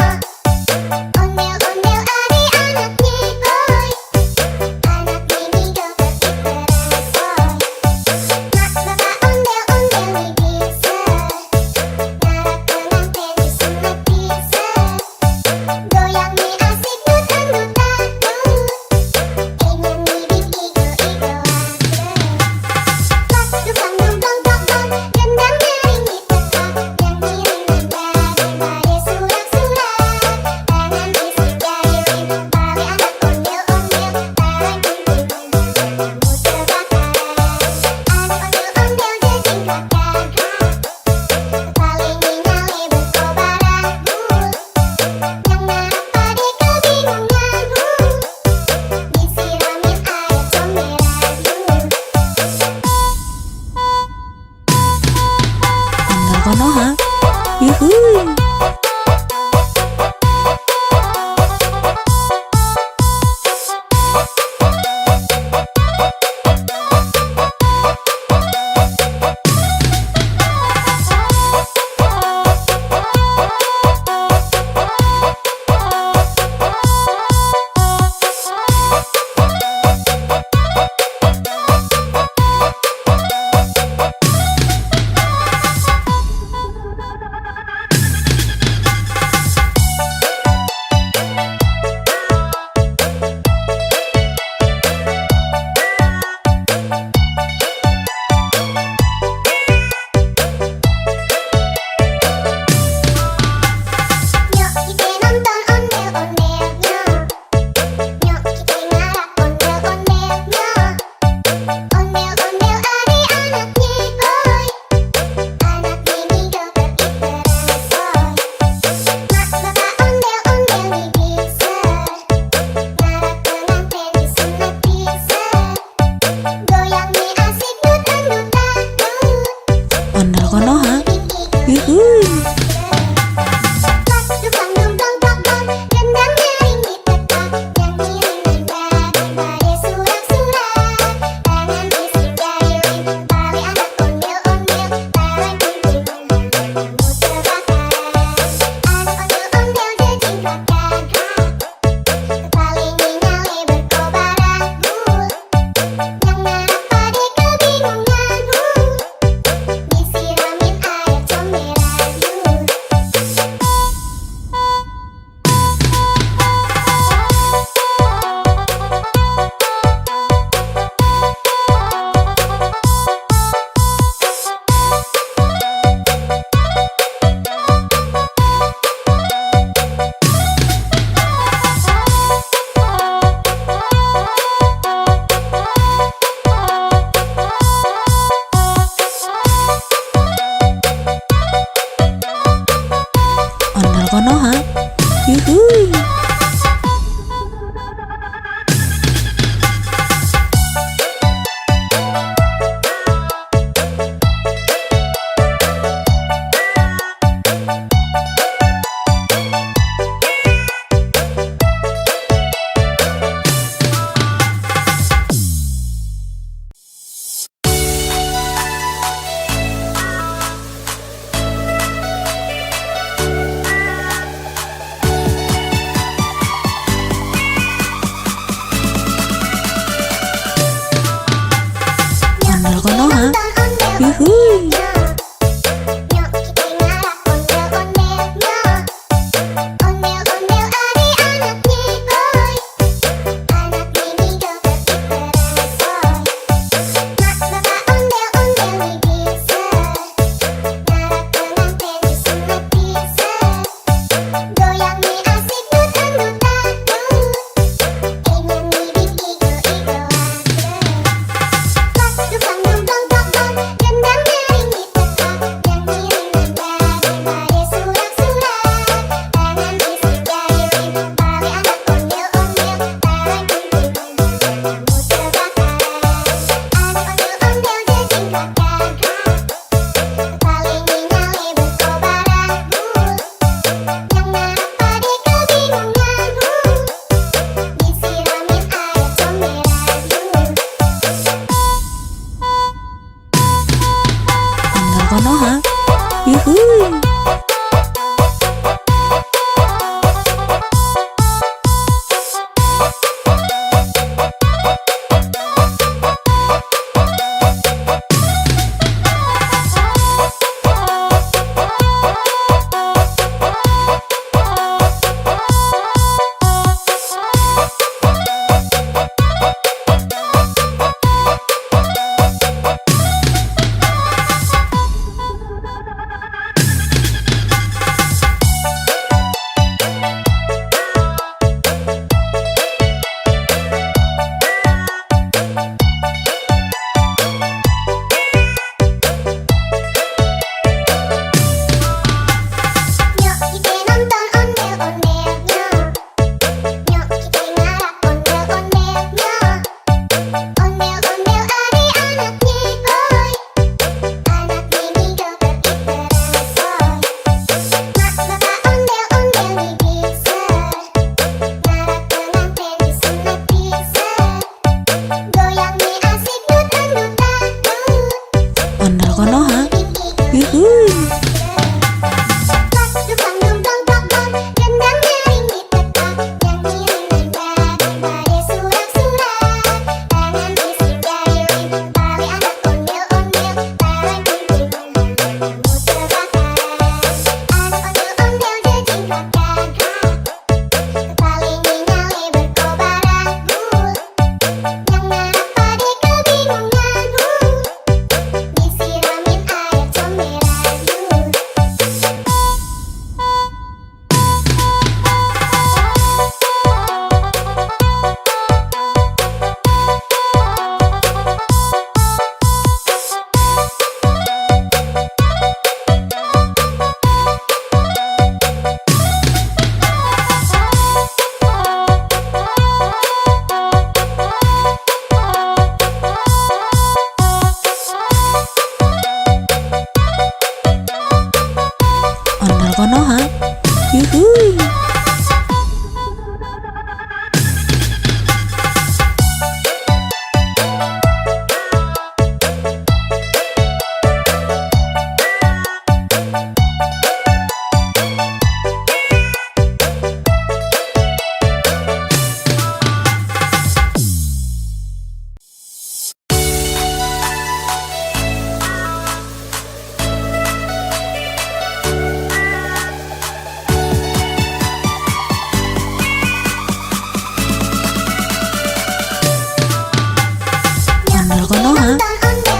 Ondel-ondel adik-anaknya boy. Anak mini joget diteresoy. Mak bapak ondel-ondel nih bisa. Ngarak pengantin disunat bisa. Goyang nih asik dut-dut-dut. Ingin bibit igo-igo Lak dukang dugong dong gendang nyaring di tepat. Yang kiriman dari surat-surat. Tangan isi jari pari anak ondel-ondel. Barang kumpul kamu terbakar. Anak ondel-ondel jejing kakak. Paling nyale berkobaran. Yang narap pada kebingungan. Disiramin air comberan. Ondel Konoha. Yuhui. Nyok kita nonton ondel-ondelnya. Nyok kita ngarak ondel-ondelnya. Ondel-ondel adik-anaknya boy. Anak mini joget diteresoy. Mak bapak ondel-ondel nih bisa. Ngarak pengantin disunat bisa. Goyang nih asik dut-dut-dut. Ondel Konoha. Yuhui. Yuhui. Lak dukang dugong dong gendang nyaring di tepat. Yang kiriman dari surat-surat. Tangan isi jari pari anak ondel-ondel. Barang kumpul kamu terbakar. Anak ondel-ondel jejing kakak. Paling nyale berkobaran. Yang narap pada kebingungan. Disiramin air comberan. Ondel Konoha. Yuhui. Ondel Konoha. Yuhui. Nyok kita ngarak ondel-ondelnya. Ondel-ondel adik-anaknya boy. Anak mini joget diteresoy. Mak bapak ondel-ondel nih bisa. Ngarak pengantin disunat bisa. Goyang nih asik dut-dut-dut. Ingin bibit igo-igo Lak dukang dugong dong gendang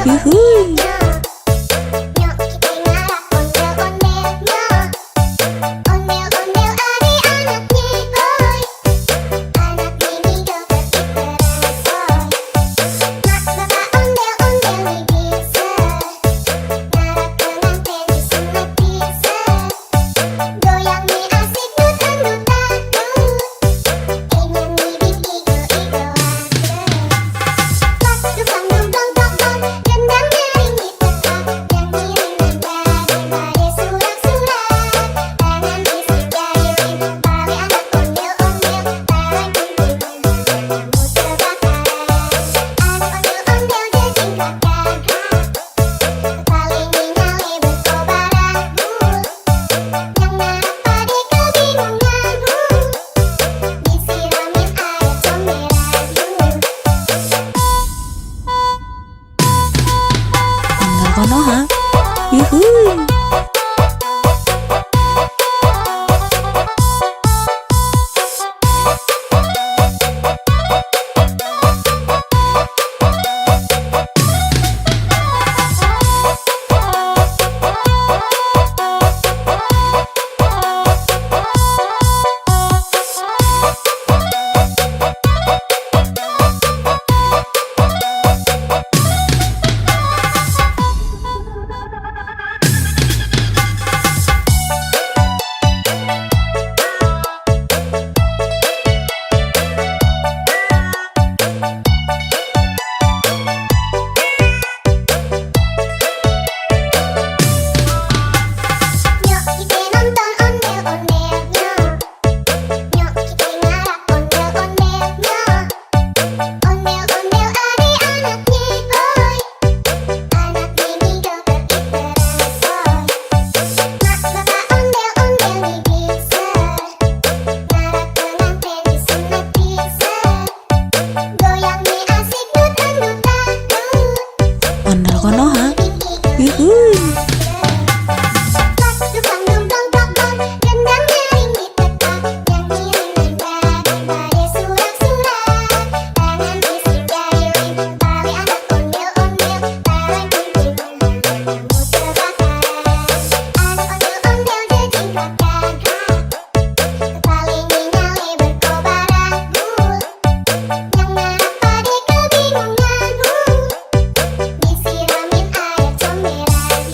yuhui. Nyok kita ngarak ondel-ondelnya. Ondel-ondel adik-anaknya, oi. Anak ini joget diteresoy. Mak bapak ondel-ondel nih bisa. Ngarak pengantin disunat bisa. Goyang nih asik nutan-nutan. Ingin nih igo-igoan. Pas dukang dong dong dong dong, gendang nyaring di tempat. Nyanyi daripada surak-surak. Tangan bisik jahilin, balik anak ondel-ondel. Tangan kunting, kamu terbakaran. Anak ondel-ondel jejingkat gagah. Paling nyale berkobaran. Yang narap pade kebingungan. Disiramin air comberan. Ondel Konoha, yuhui. Nyok kita nonton ondel-ondelnya. Nyok kita ngarak ondel-ondelnya. Ondel-ondel adik-anaknya, oi. Anak ini joget diteresoy. Mak bapak ondel-ondel nih bisa. Ngarak pengantin disunat bisa. Goyang nih asik nutan-nutan. Ondel Konoha, yuhui. Pas dukang dong dong dong dong, gendang nyaring di tempat. Nyanyi daripada surak-surak. Tangan bisik jahilin, balik anak ondel-ondel. Tangan kunting, kamu terbakaran. Anak ondel-ondel jejingkat gagah. Paling nyale berkobaran. Yang narap pade kebingungan. Disiramin air comberan.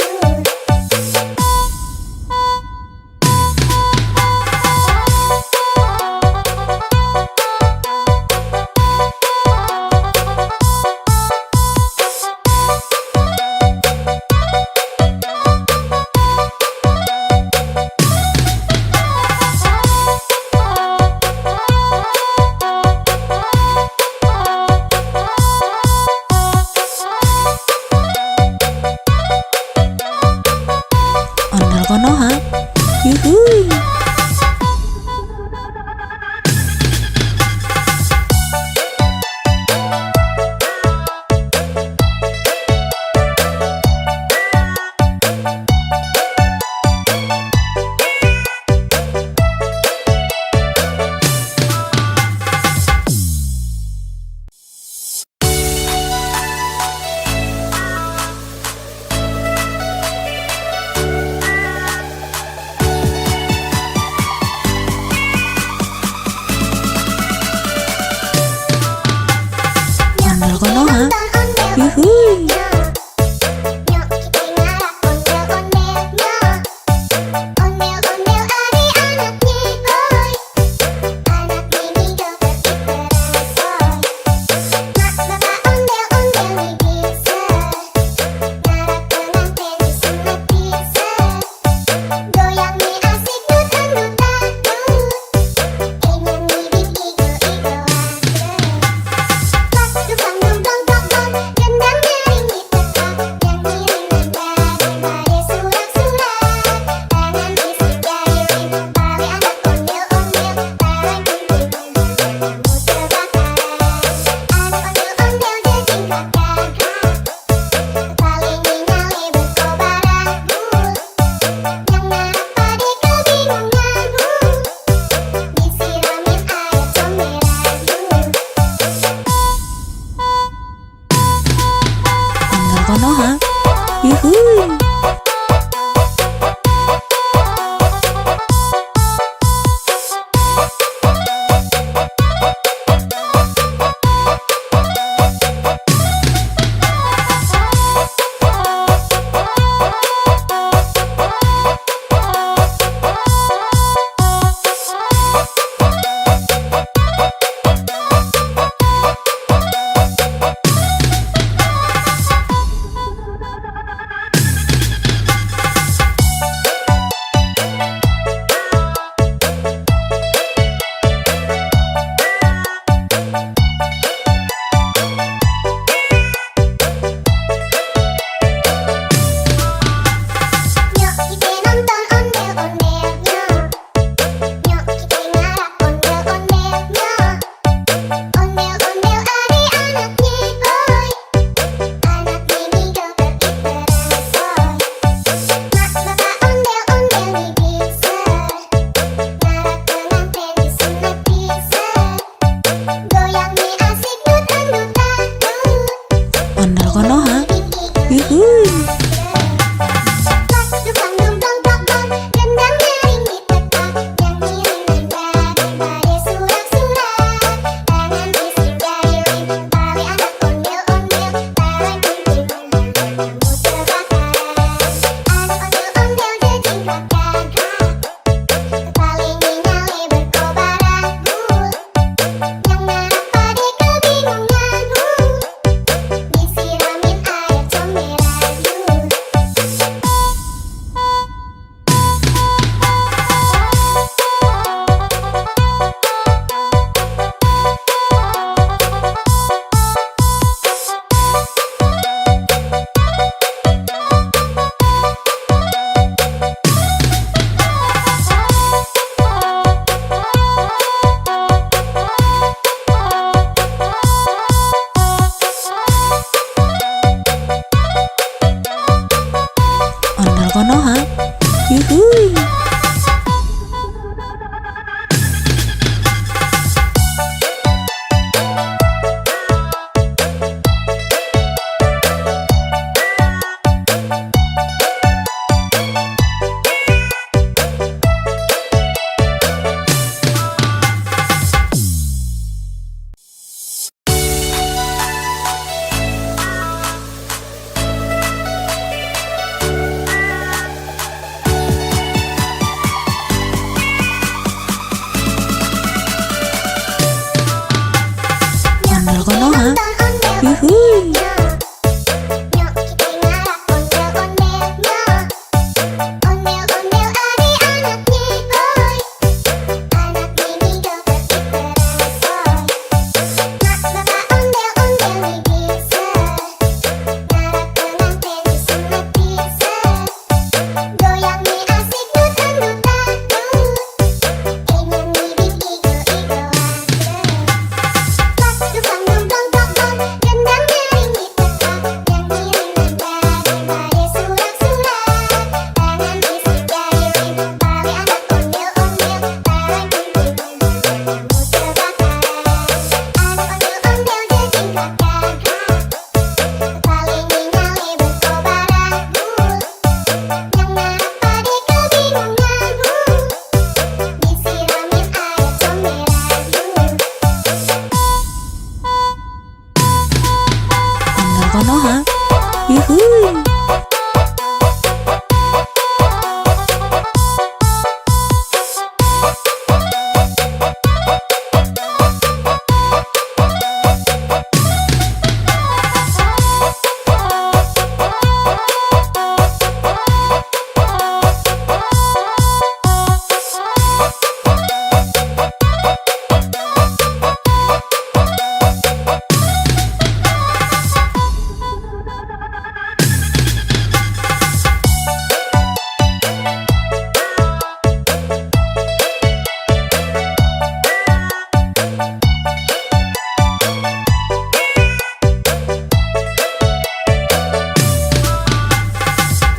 Ondel Konoha. Yuhuy. Ondel Konoha. Yuhuy. Ondel Konoha. Yuhuy. Ondel Konoha. Yuhuy.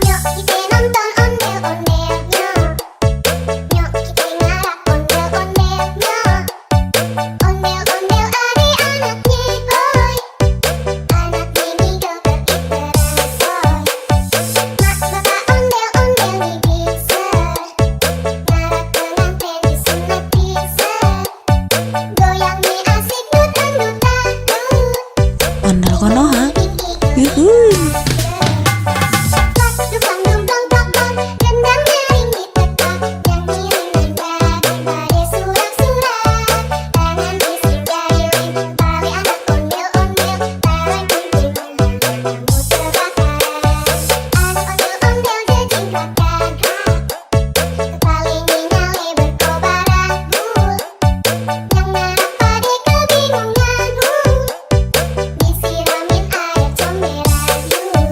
Nyok kita nonton ondel-ondelnya. Nyok kita ngarap ondel-ondelnya. Ondel-ondel adik-anaknya boy. Anak ini joget terbaru. Mak bapak ondel-ondel nih bisa. Ngarap pengantin disunat bisa. Goyang nih asik dutan-dutan. Ondel Konoha. Yuhuy. Disiramin air comberan.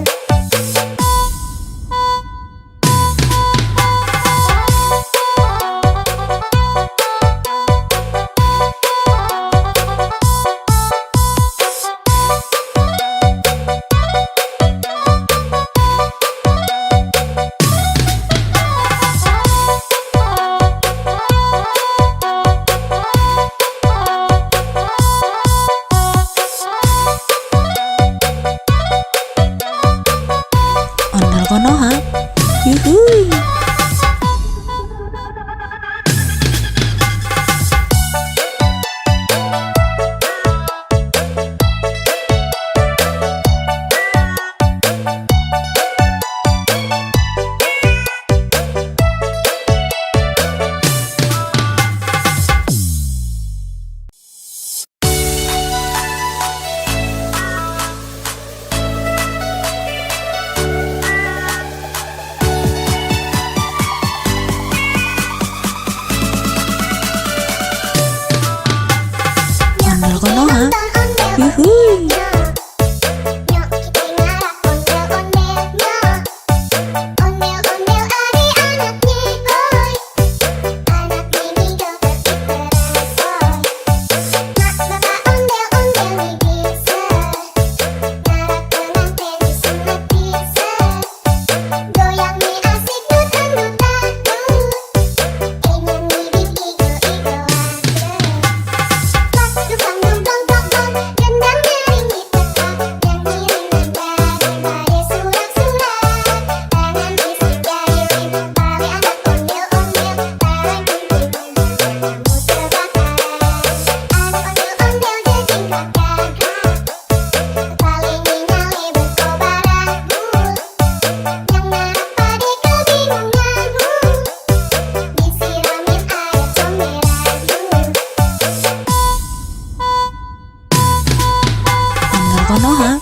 Konoha.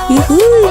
Yuhuy.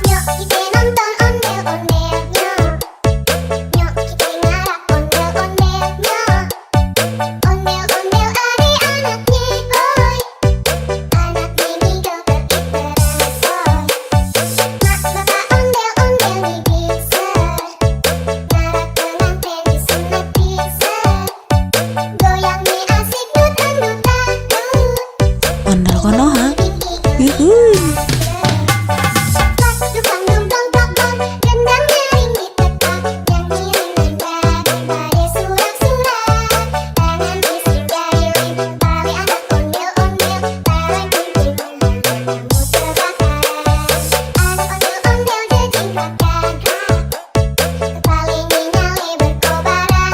Nyok kita nonton ondel-ondelnya. Nyok kita ngarap ondel-ondelnya. Ondel-ondel adik-anaknya boy. Anaknya ngigau berinterasoy. Mak bapak ondel-ondel bisa. Ngarap pengantin disunat bisa. Goyangnya asik dangdut-dangdut. Ondel Konoha. Yuhuy. Dukang dumdong tokong, gendangnya ringit tetap. Nyanyi ringan daripada surak-surak. Tangan istri gayung, tali anak ondel-ondel. Taruh kunjungan, kamu terbakaran. Anak ondel-ondel jejingkat gagah. Kepalanya nyale berkobaran.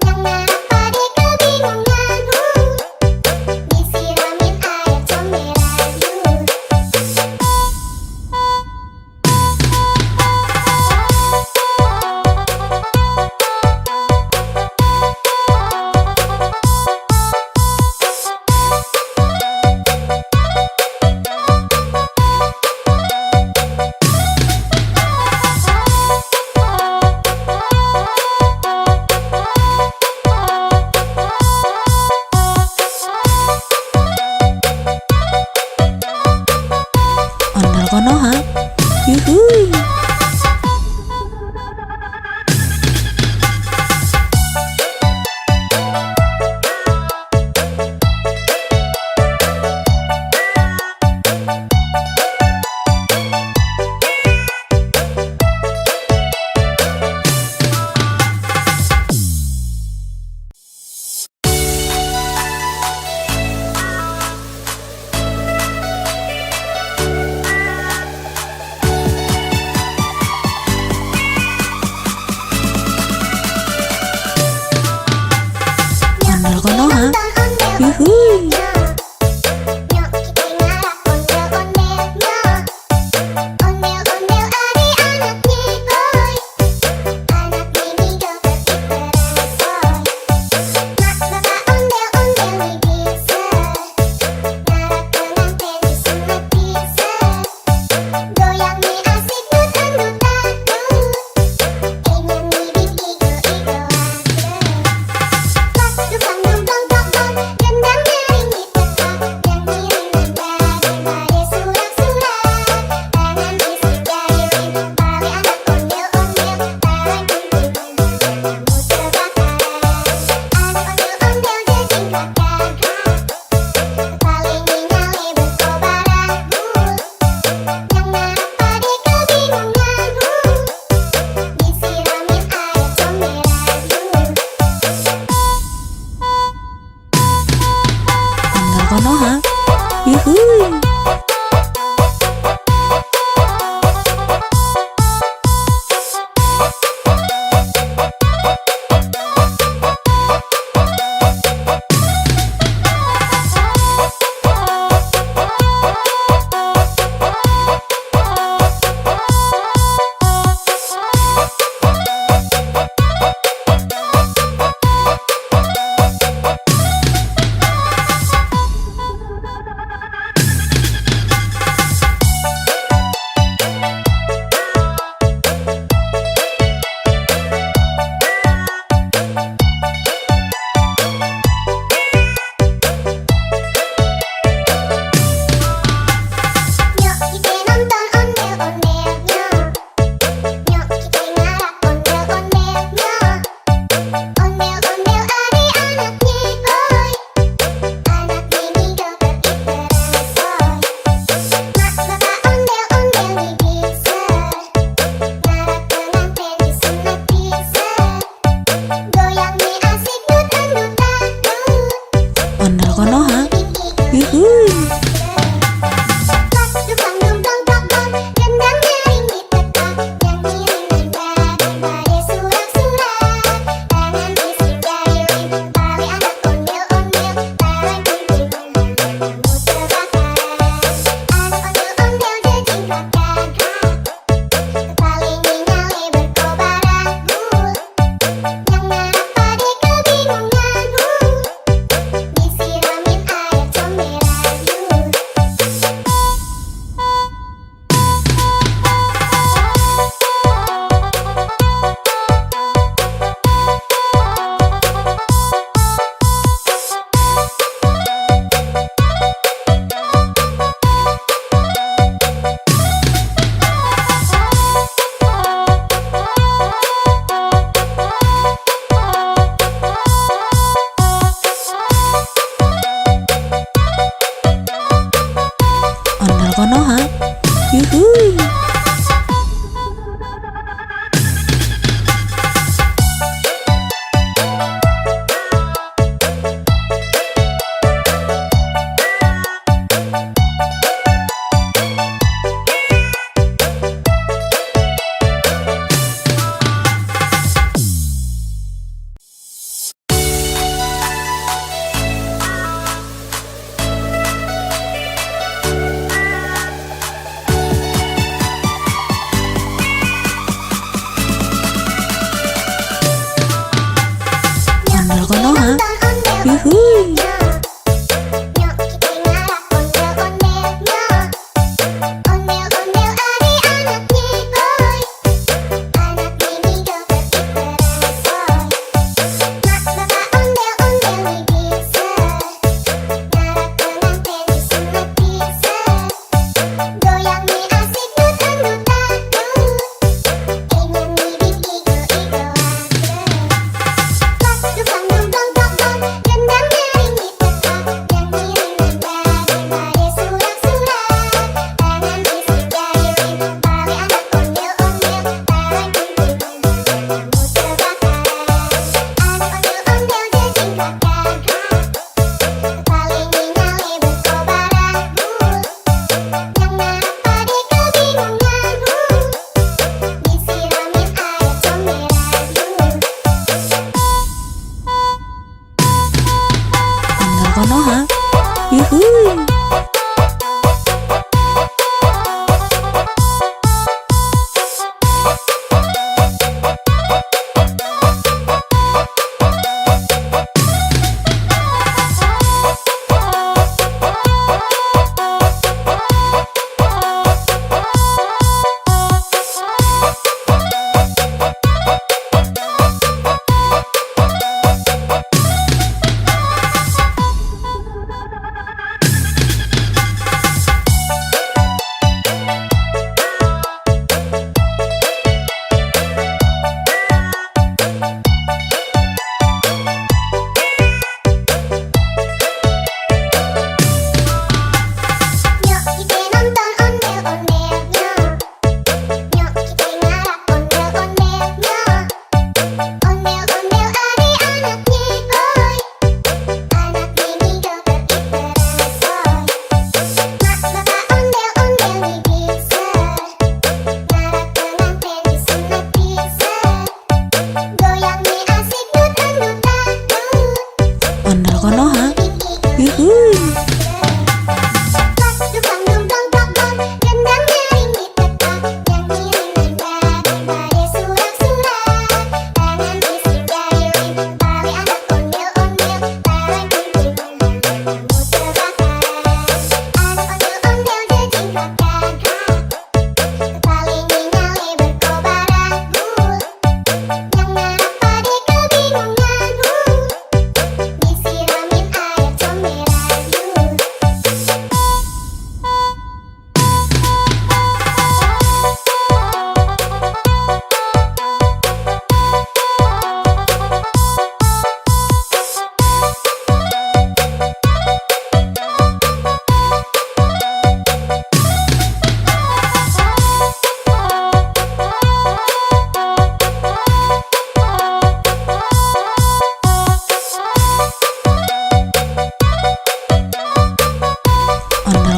Yang ngarap pade kebingungan. Disiramin air comberan.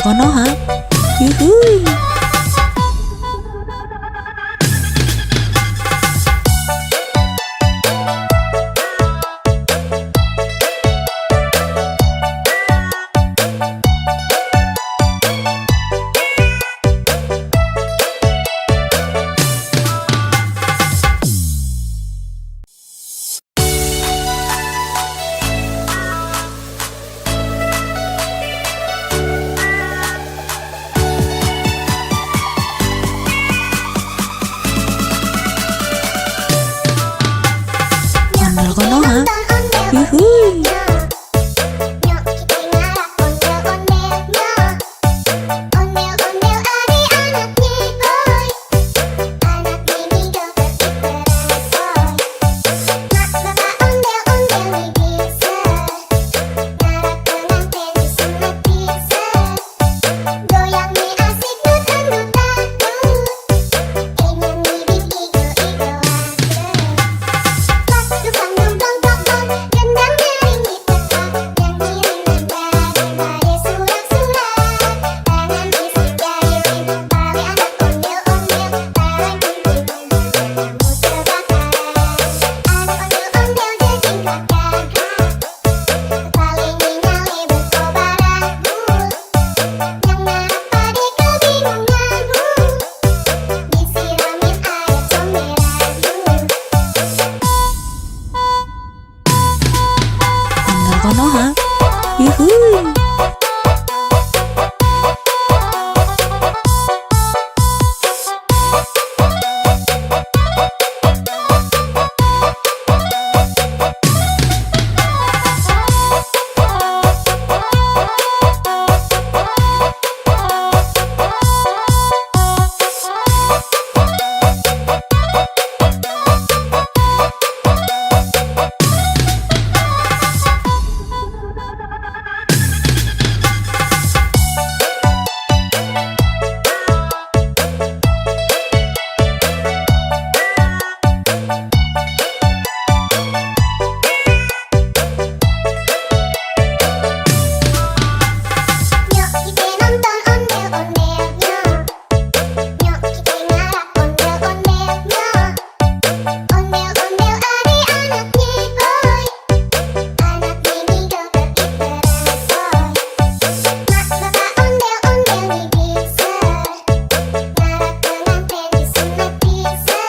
Konoha. Yuhui. Ondel Konoha. Yuhui. Nyok kita ngarap ondel-ondelnya. Ondel-ondel adik-anaknya boy. Anak ini joget diperasoy. Mak bapak ondel-ondel bisa. Ngarap pengantin disunat bisa. Goyang nih asik dut-dut dangdut. Nyanyi igo-igo aku. Pas dukang dong dong dong dong, gendang nyaringi tetap. Nyanyi daripada surak-surak. Tangan bisik jari bali anak ondel-ondel. Bareng kumpul kamu terbakar. Anak ondel-ondel jadi keluarga. Paling nyale berkobar aku. Yang ngarap pade kebingungan. Disiramin air comberan. Ondel Konoha. Yuhui. Nyok kita nonton ondel-ondelnya. Nyok kita ngarap ondel-ondelnya. Ondel-ondel adik-anaknya boy. Anak ini joget diperasoy. Mak bapak ondel-ondel bisa. Ngarap pengantin disunat bisa.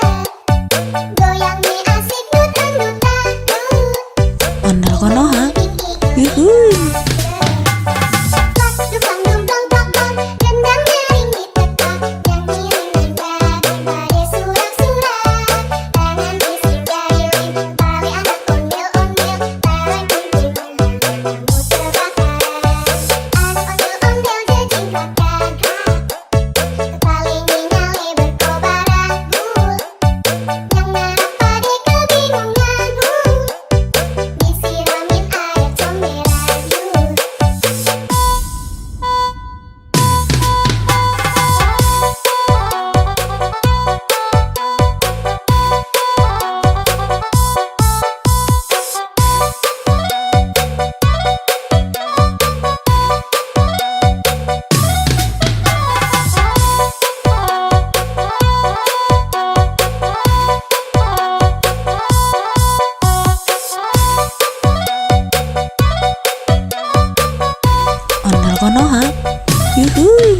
Goyang nih asik dut-dut dangdut. Ondel Konoha. Yuhui. Pas dukang dong dong dong dong, gendang nyaringi tetap. Nyanyi daripada surak-surak. Tangan bisik jari bali anak ondel-ondel. Bareng kumpul kamu terbakar. Anak ondel-ondel jadi keluarga. Paling nyale berkobar aku. Yang ngarap pade kebingungan. Disiramin air comberan. Ondel Konoha. Yuhui.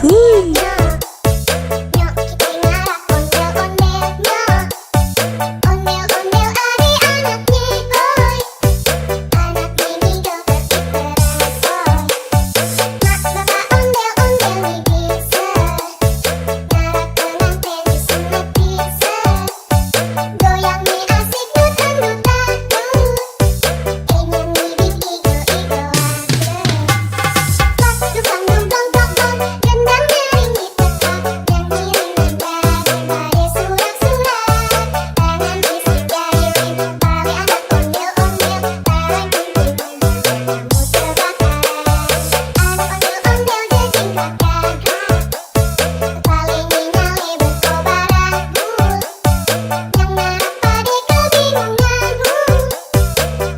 yuhuy. Nyok kita ngarak ondel-ondel nyok. Ondel-ondel adik-anaknya boy. Anak mini joget diperasoy. Mak bapak ondel-ondel nih bisa. Ngarak pengantin disunat bisa. Goyang nih asik dutan-dutan tuh. Ingin ngibing igo-igo Dukang dong dong dong dong, gendang nyaring di tempat, yang ngiring daripada surat-surat. Tangan bisik jahilin, balik anak ondel-ondel, barang kunjungan kamu terbakaran. Anak ondel-ondel jejingkat gagah, paling nyale berkobaran bul. Yang ngarap pade kebingungan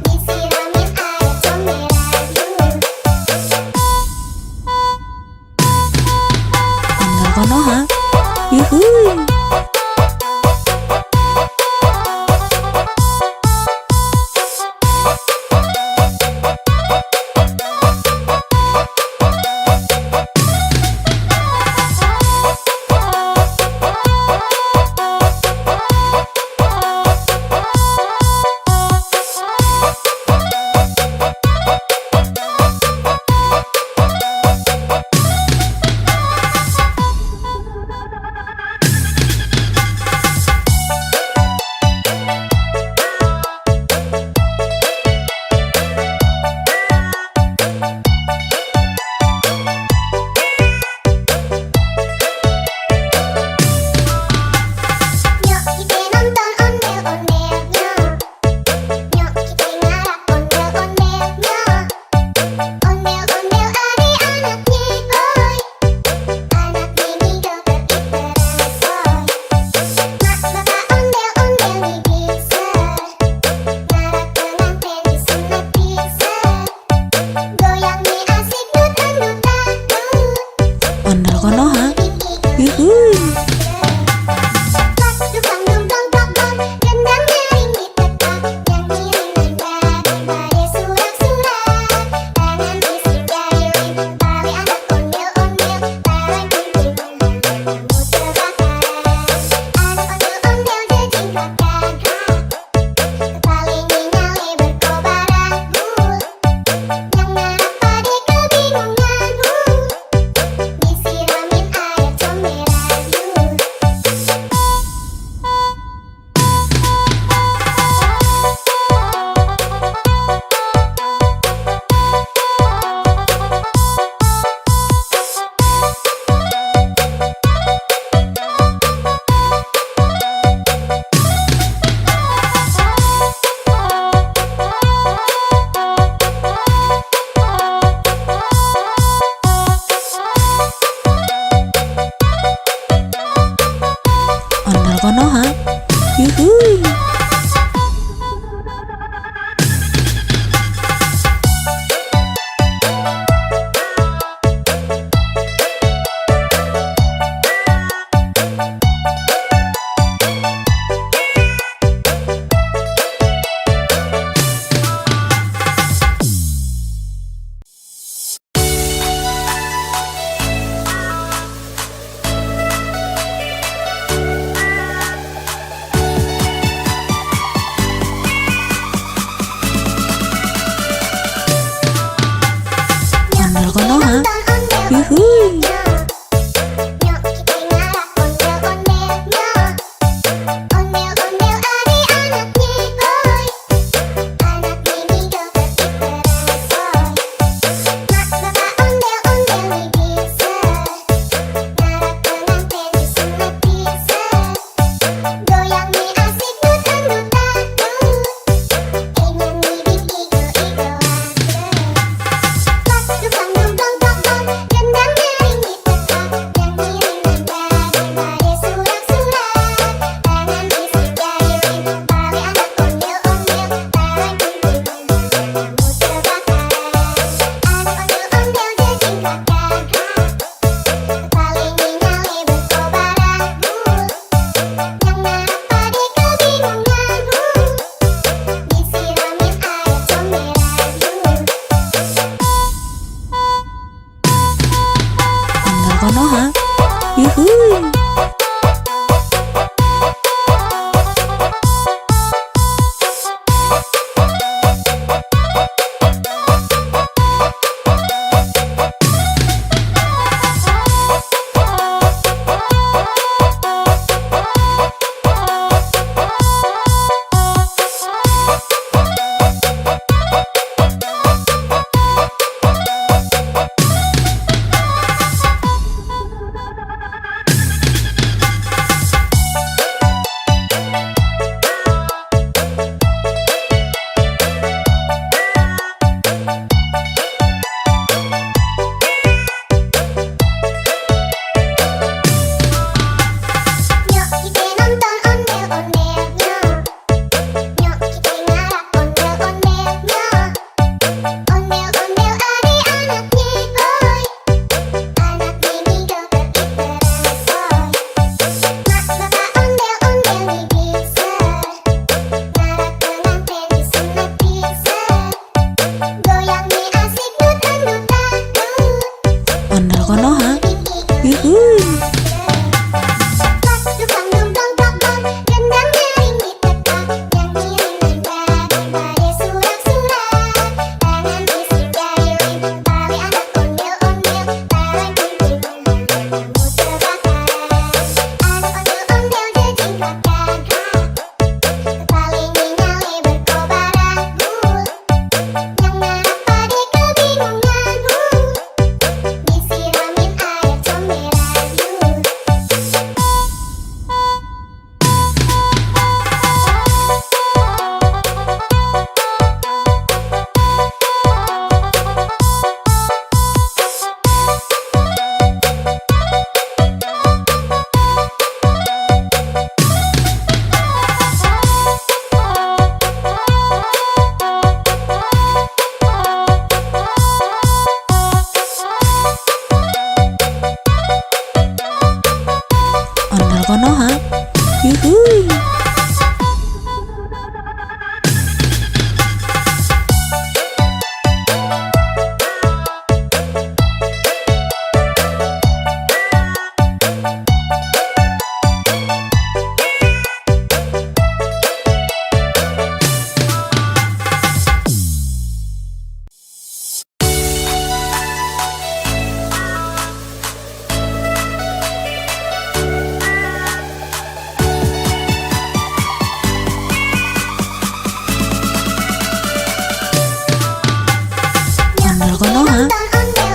disiramin air comberan Ondel konoha, yuhuy. Nyok kita nonton ondel-ondel nyok. Nyok kita ngarak ondel-ondel nyok. Ondel-ondel adik-anaknya boy. Anak mini joget diperasoy. Mak bapak ondel-ondel nih bisa. Ngarak pengantin disunat bisa. Goyang nih asik dutan-dutan tuh. Ondel konoha, yuhuy. Dukang dong dong dong dong, gendang nyaring di tempat, yang ngiring daripada surat-surat. Tangan bisik jahilin, balik anak ondel-ondel, barang kunjungan kamu terbakaran. Anak ondel-ondel jejingkat gagah, paling nyale berkobaran bul. Yang ngarap pade kebingungan disiramin air comberan Ondel konoha, yuhuy. Ondel konoha, yuhuy. Nyok kita ngarak ondel-ondel nyok. Ondel-ondel adik-anaknya boy. Anak mini joget diperasoy. Mak bapak ondel-ondel nih bisa. Ngarak pengantin disunat bisa. Goyang nih asik dutan-dutan tuh. Ingin ngibing igo-igo Dukang dong dong dong dong, gendang nyaring di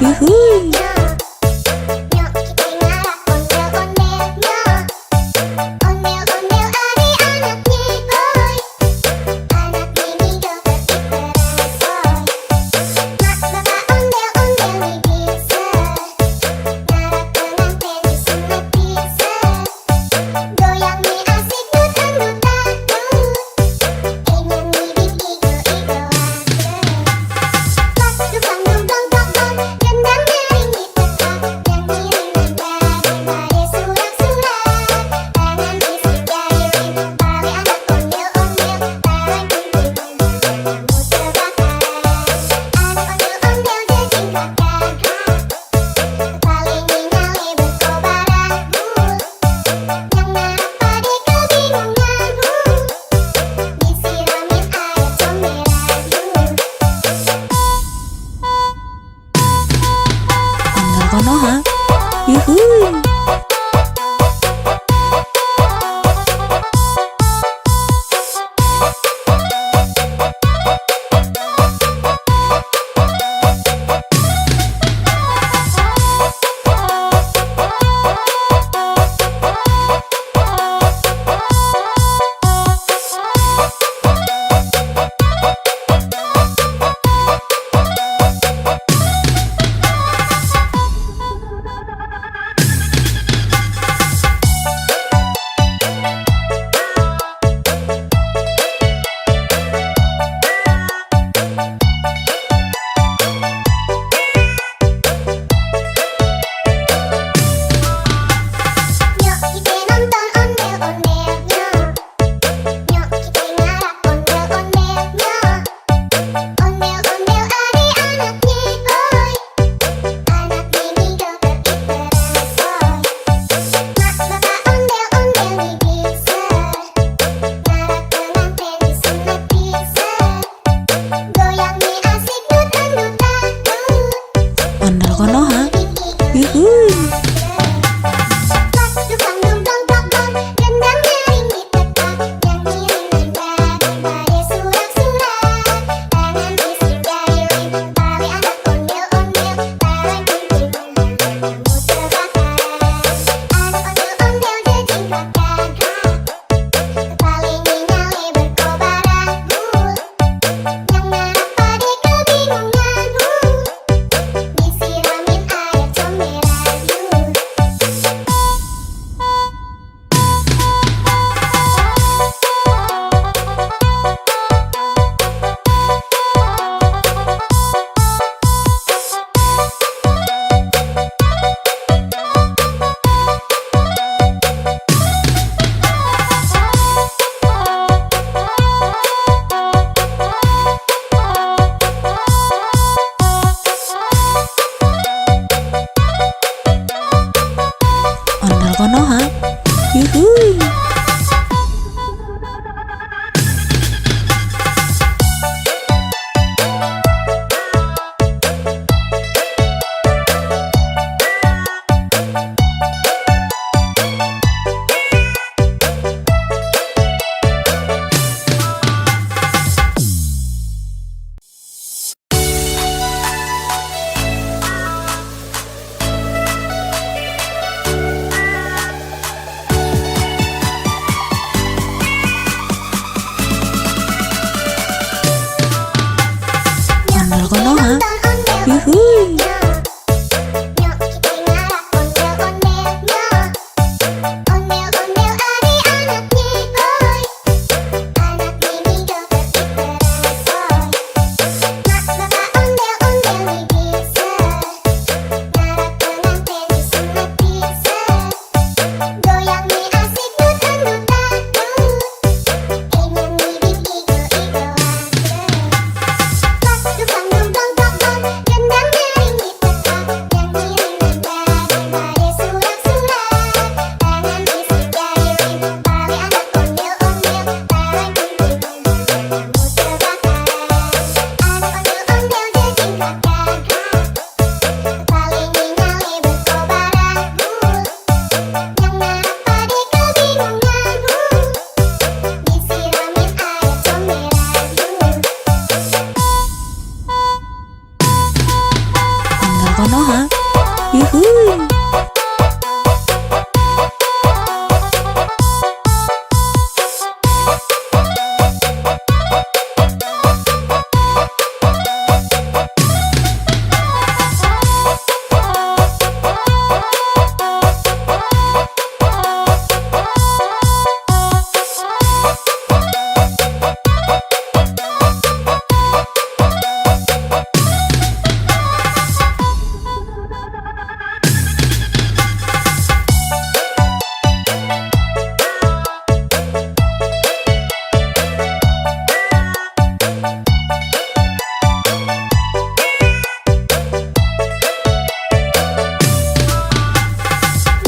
yuhuy. Nyok kita ngarak ondel-ondel nyok. Ondel-ondel adik-anaknya boy. Anak ini joget diteresoy. Mak bapak ondel-ondel nih bisa. Ngarak pengantin disunat bisa. Goyang nih asik dut-dut-dut. Ingin ngibing igo-igo pas dukang dong dong dong gendang nyaring di tepat yang ngiring nada surak-surak tangan bisik jahilin bali anak ondel-ondel bareng kumpul kamu terbakar anak ondel-ondel jejingkatkan paling nyale berkobaran yang narap pade kebingungan disiramin air comberan Ondel konoha, yuhuy. Nyok kita nonton ondel-ondel nyok. Nyok kita ngarak ondel-ondel nyok. Ondel-ondel adik-anaknya boy. Anak ini joget diteresoy. Mak bapak ondel-ondel nih bisa. Ngarak pengantin disunat bisa. Goyang nih asik dut-dut-dut. Ondel konoha, yuhuy. pas dukang dong dong dong dong gendang nyaring di tepat yang ngiring nada surak-surak tangan bisik jahilin bali anak ondel-ondel bareng kumpul kamu terbakar anak ondel-ondel jejingkatkan paling nyale berkobaran yang narap pade kebingungan disiramin air comberan Ondel konoha, yuhuy. Ondel konoha, yuhuy. Nyok kita ngarak ondel-ondel nyok. Ondel-ondel adik-anaknya boy. Anak ini joget diteresoy. Mak bapak ondel-ondel nih bisa. Ngarak pengantin disunat bisa. Goyang nih asik dut-dut-dut. Ingin ngibing igo-igo pas dukang dong dong dong dong gendang Konoha. Yuhuy.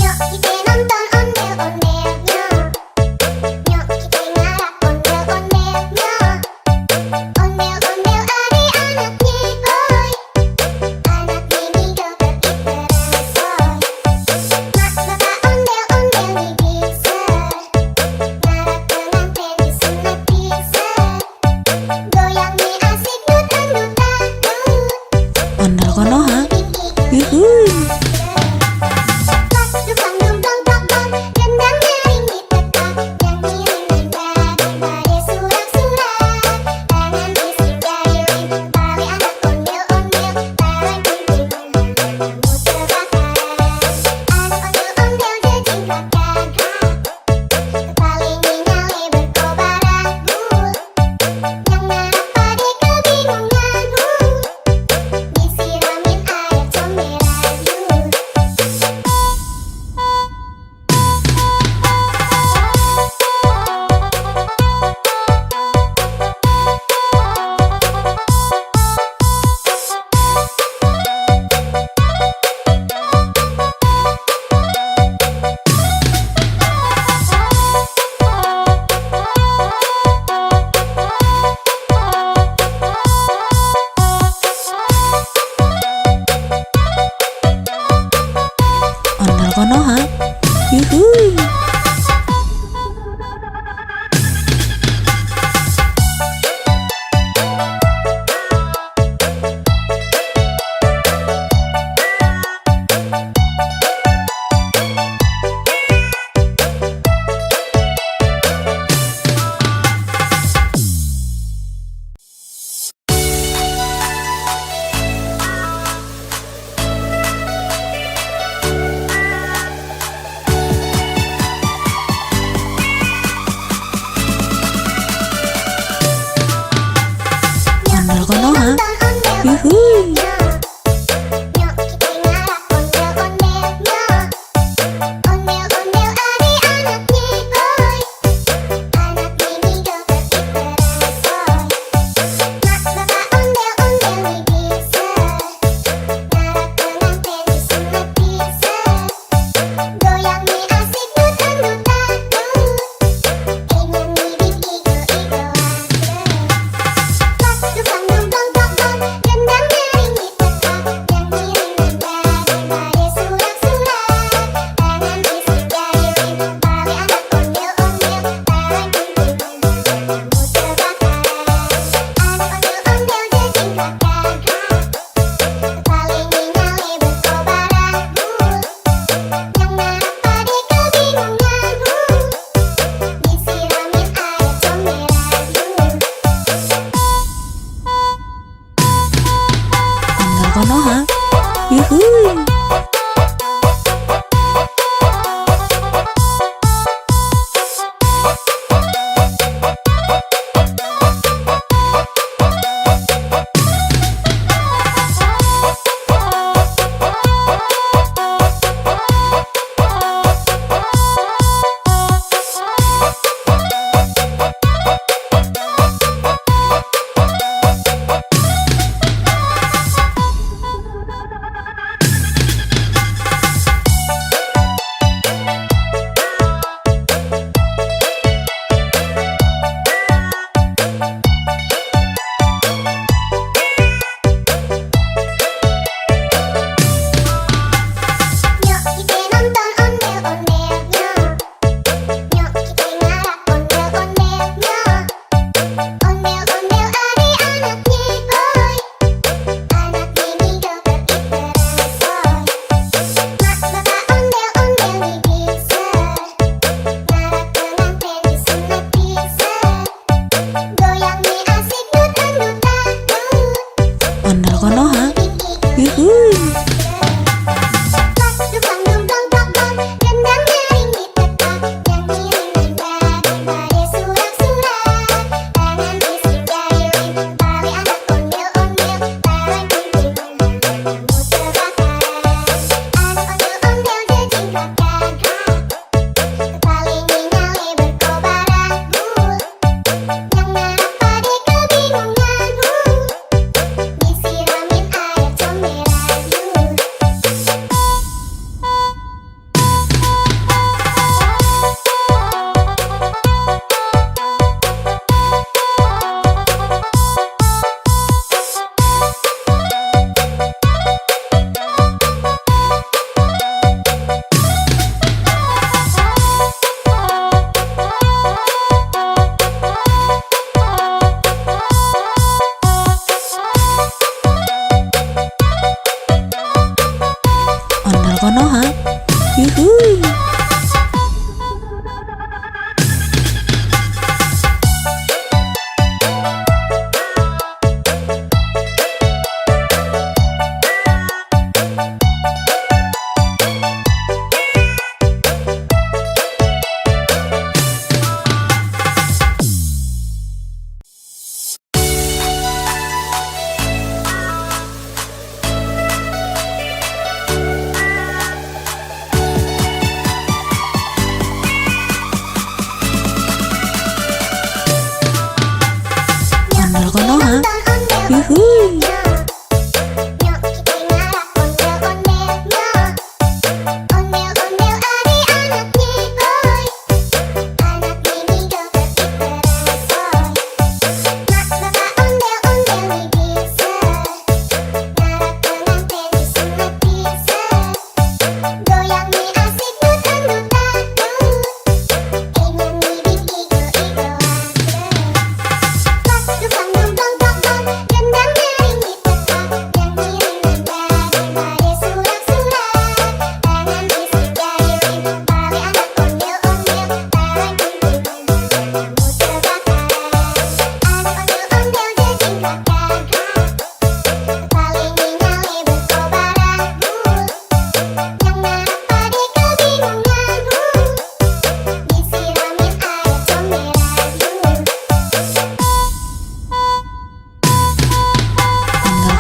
Nyok kita nonton ondel-ondelnya. Nyok kita ngarap ondel-ondelnya. Ondel-ondel adik-anaknya boy. Anak ini joget iteran soy. Mak bapak ondel-ondel bisa. Ngarap pengantin disunat bisa. Goyangnya asik dut-dut-dut. Ondel Konoha. Yuhuy. Dukang dumdong tokong, gendang nyaring ditekak, nyanyi rendah daripada surak-surak. Tangan bising jahilin, tali anak ondel-ondel, taruh kunjungan, kamu terbakar. Anak ondel-ondel jejingkrak gagak, kepalanya nyale berkobar anggur. Yang ngarap pade kebingungan, disiramin air comberan yuk. Ondel Konoha. Yuhuy. Ondel Konoha. Yuhuy. Nyok kita ngarap ondel-ondelnya. Ondel-ondel adik-anaknya boy. Anak ini joget iteran soy. Mak bapak ondel-ondel bisa. Ngarap pengantin disunat bisa. Goyangnya asik dut-dut-dut. Nyanyi igo-igoan. Dukang dumdong tokong, gendang nyaring ditekak, nyanyi rendah daripada surak-surak. Tangan bising jahilin, tali anak ondel-ondel, taruh kunjungan, kamu terbakar. Anak ondel-ondel jejingkrak gagak, kepalanya nyale berkobar anggur. Yang ngarap pade kebingungan, disiramin air comberan yuk. Ondel Konoha. Yuhuy.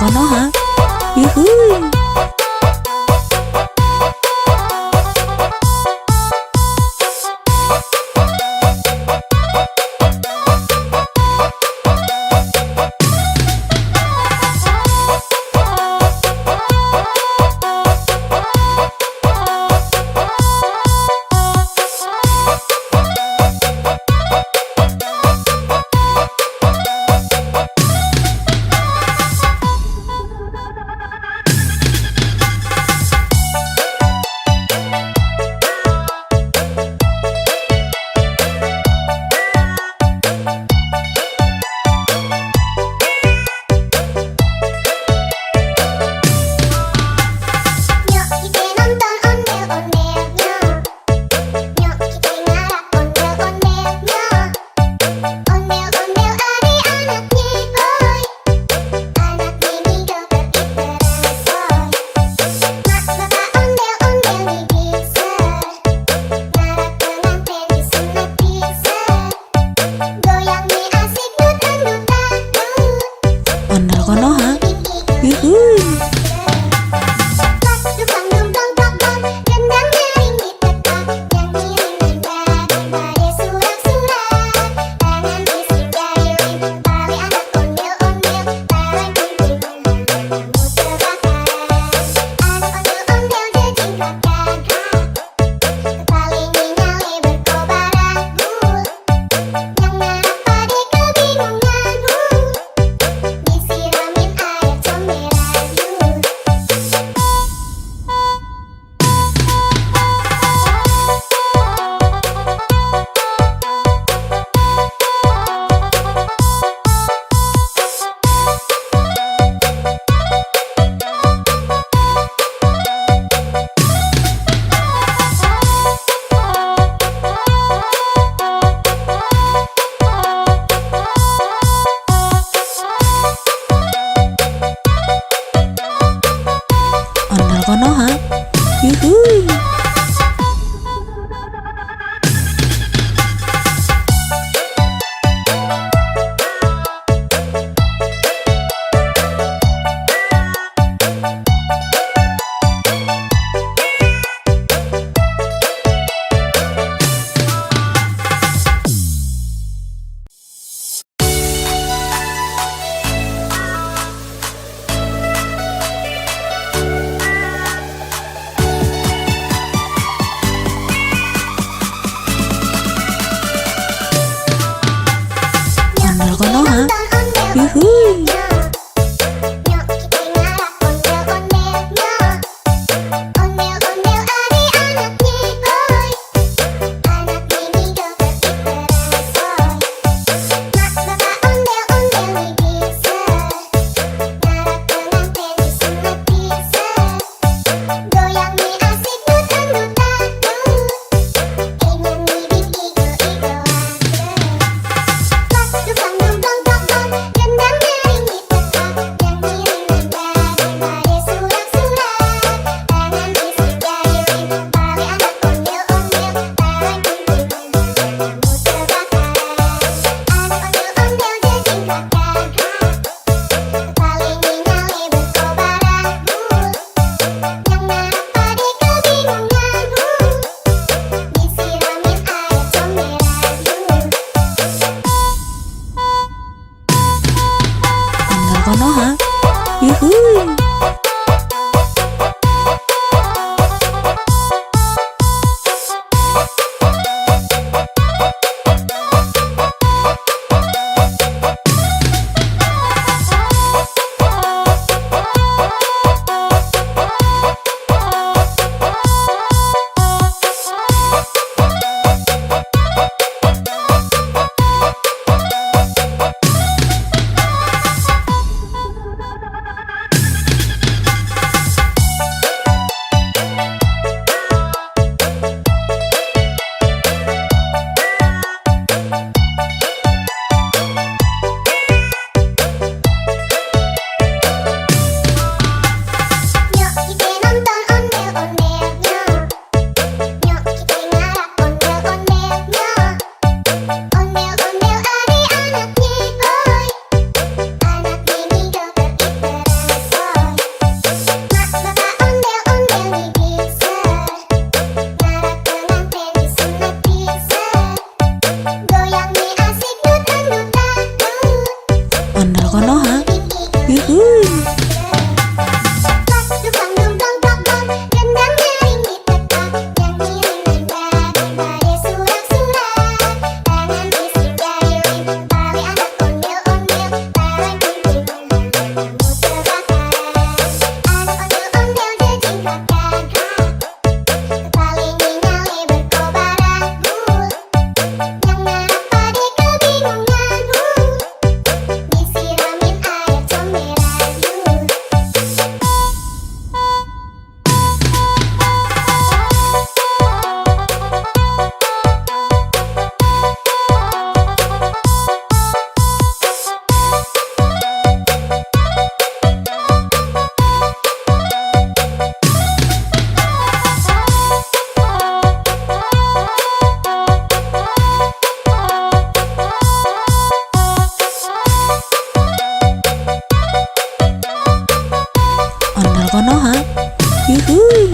Konoha. Yuhuy. Nyok kita nonton ondel-ondelnya. Nyok kita ngarap ondel-ondelnya. Ondel-ondel adik-anaknya, oi. Anak ini joget iteran, oi. Mak bapak ondel-ondel nih bisa. Ngarap pengantin disunat bisa. Goyang nih asik dut-dut-dut. Ondel Konoha. Yuhuy. Dukang dumdong dong, gendang nyaring ditekan, nyanyi daripada surak-surak. Tangan bising jahilin, tali anak ondel-ondel, taran kunjungan, kamu terbakaran. Anak ondel-ondel jejingkratkan hak, kepalanya nyale berkobar agul. Yang ngarap pade kebingungan, disiramin air comberan yuk. Ondel Konoha. Yuhuy. Ondel Konoha. Yuhuy. Nyok kita ngarap ondel-ondelnya. Ondel-ondel adik-anaknya, oi. Anak ini joget iteran, oi. Mak bapak ondel-ondel nih bisa. Ngarap pengantin disunat bisa. Goyang nih asik dut-dut-dut. Nyanyi igo-igo aja. Dukang dumdong dong, gendang nyaring ditekan, nyanyi daripada surak-surak. Tangan bising jahilin, tali anak ondel-ondel, taran kunjungan, kamu terbakaran. Anak ondel-ondel jejingkratkan hak, kepalanya nyale berkobar agul. Yang ngarap pade kebingungan, disiramin air comberan yuk. Ondel Konoha. Yuhuy. Dukang dong dong dong dong, gendang nyaring ditekan, nyanyi mendengar pada surat-surat. Tangan bising jahilin, tali anak ondel-ondel, tarik kunci kamu terbakaran. Anak ondel-ondel jejingkat gagah, paling nyale berkobaran bul. Yang ngarap pada kebingunganmu, disiramin air comberan yuk. Ondel Konoha. Yuhuy.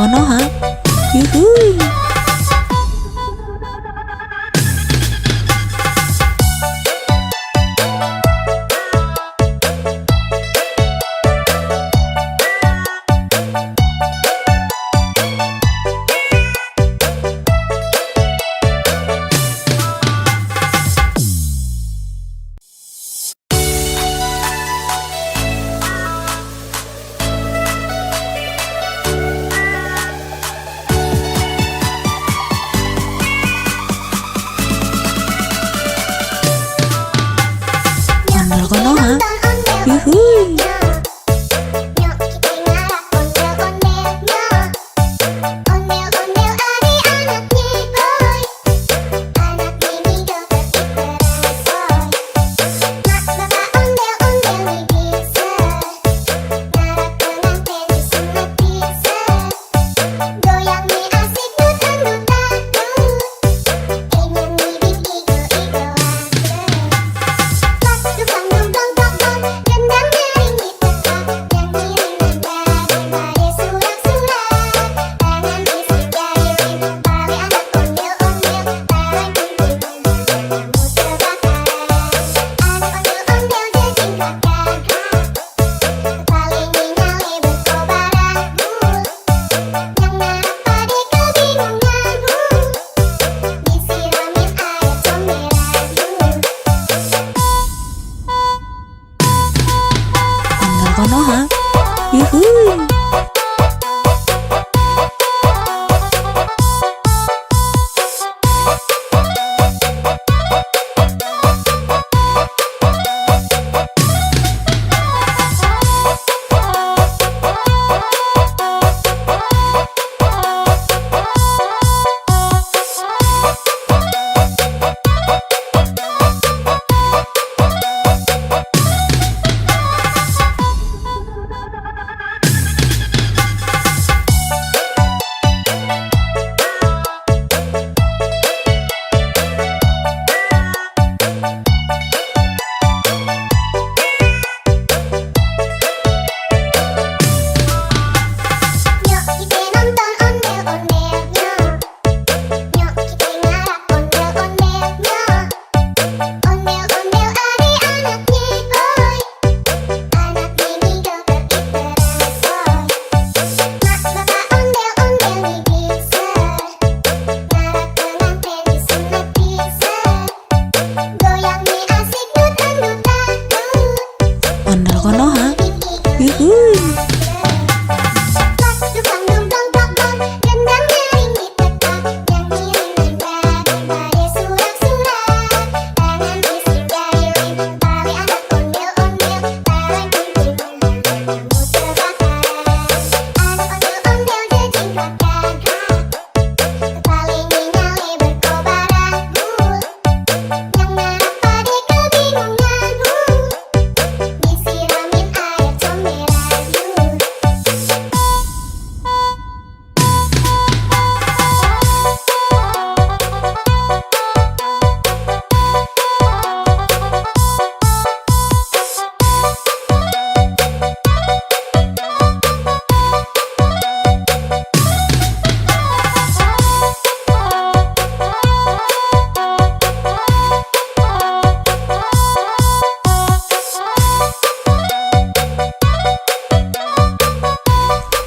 Konoha. Yuhui. Ondel Konoha. Yuhui. Nyok kita ngarap ondel-ondelnya. Ondel-ondel adik-anaknya, boy. Anak mini joget diperasoy. Mak bapak ondel-ondel nih bisa. Ngarap pengantin disunat bisa. Goyang nih asik dut-dut-dut. Ingin nih igo-igo aja. Dukang dumplong tokong, gendang nyaringi tetap. Yang kiriman dari surat-surat. Tangan bisik jari rim, pali anak ondel-ondel. Barang kumpul kamu terbakaran. Anak ondel-ondel jejing keluarga. Kepala nyale berkobaran. Yang ngarap pade kebingungan. Disiramin air comberan. Ondel Konoha. Yuhui. Nyok kita nonton ondel-ondelnya. Nyok kita ngarap ondel-ondelnya. Ondel-ondel adik-anaknya, boy. Anak mini joget diperasoy. Mak bapak ondel-ondel nih bisa. Ngarap pengantin disunat bisa. Goyang nih asik dut-dut-dut. Ondel Konoha. Yuhui. Dukang dumplong tokong, gendang nyaringi tetap. Yang kiriman dari surat-surat. Tangan bisik jari rim, pali anak ondel-ondel. Barang kumpul kamu terbakaran. Anak ondel-ondel jejing keluarga. Kepala nyale berkobaran. Yang ngarap pade kebingungan. Disiramin air comberan.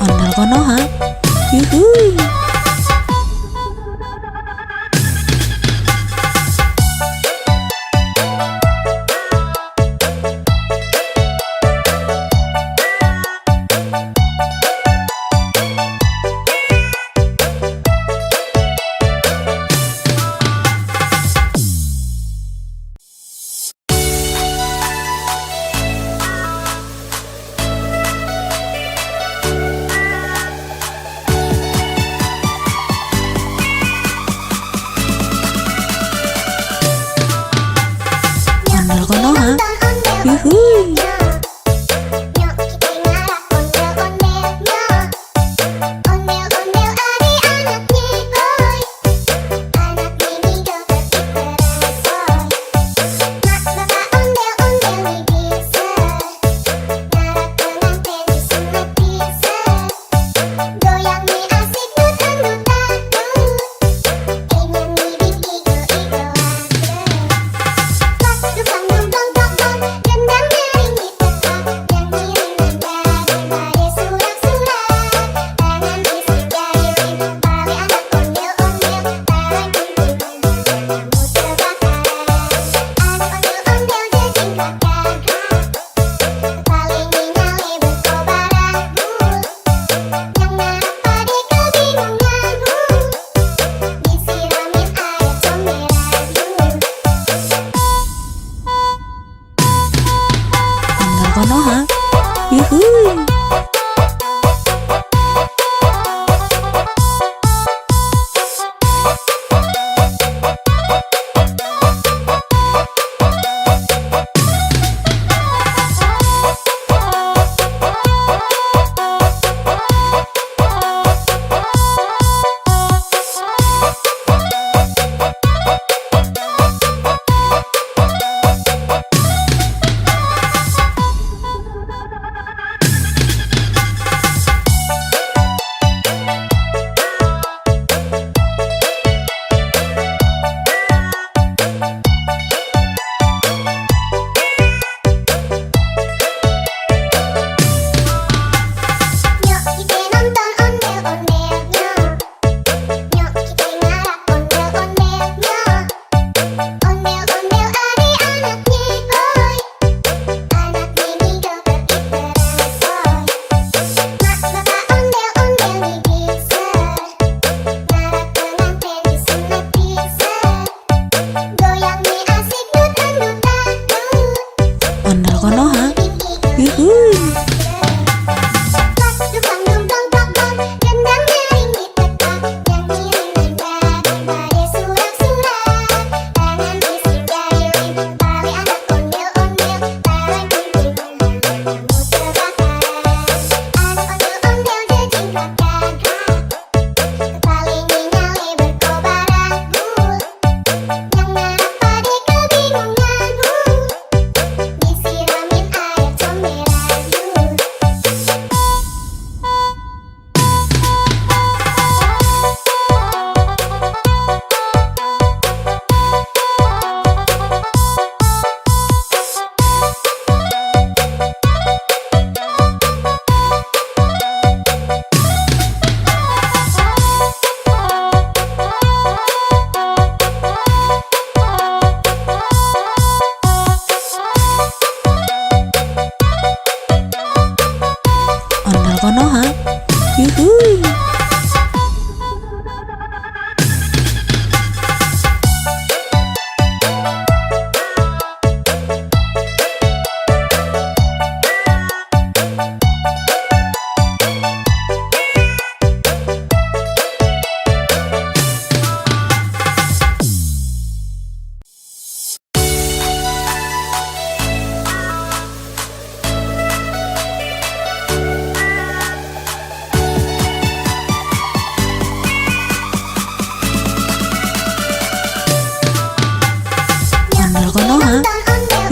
Ondel Konoha. Yuhui.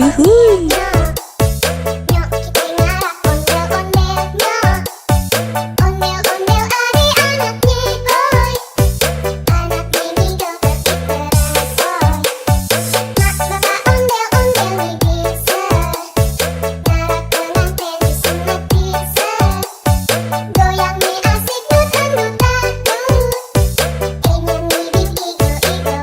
yuhuy. Nyok kita ngarah ondel-ondelnya. Ondel-ondel adik-anak nyekoy. Anak mini joget diteresoy. Mak bapak ondel-ondel nih bisa. Ngarak pengantin disunat bisa. Goyang nih asik dut-dut-dut. Ingin nih igo-igo aja.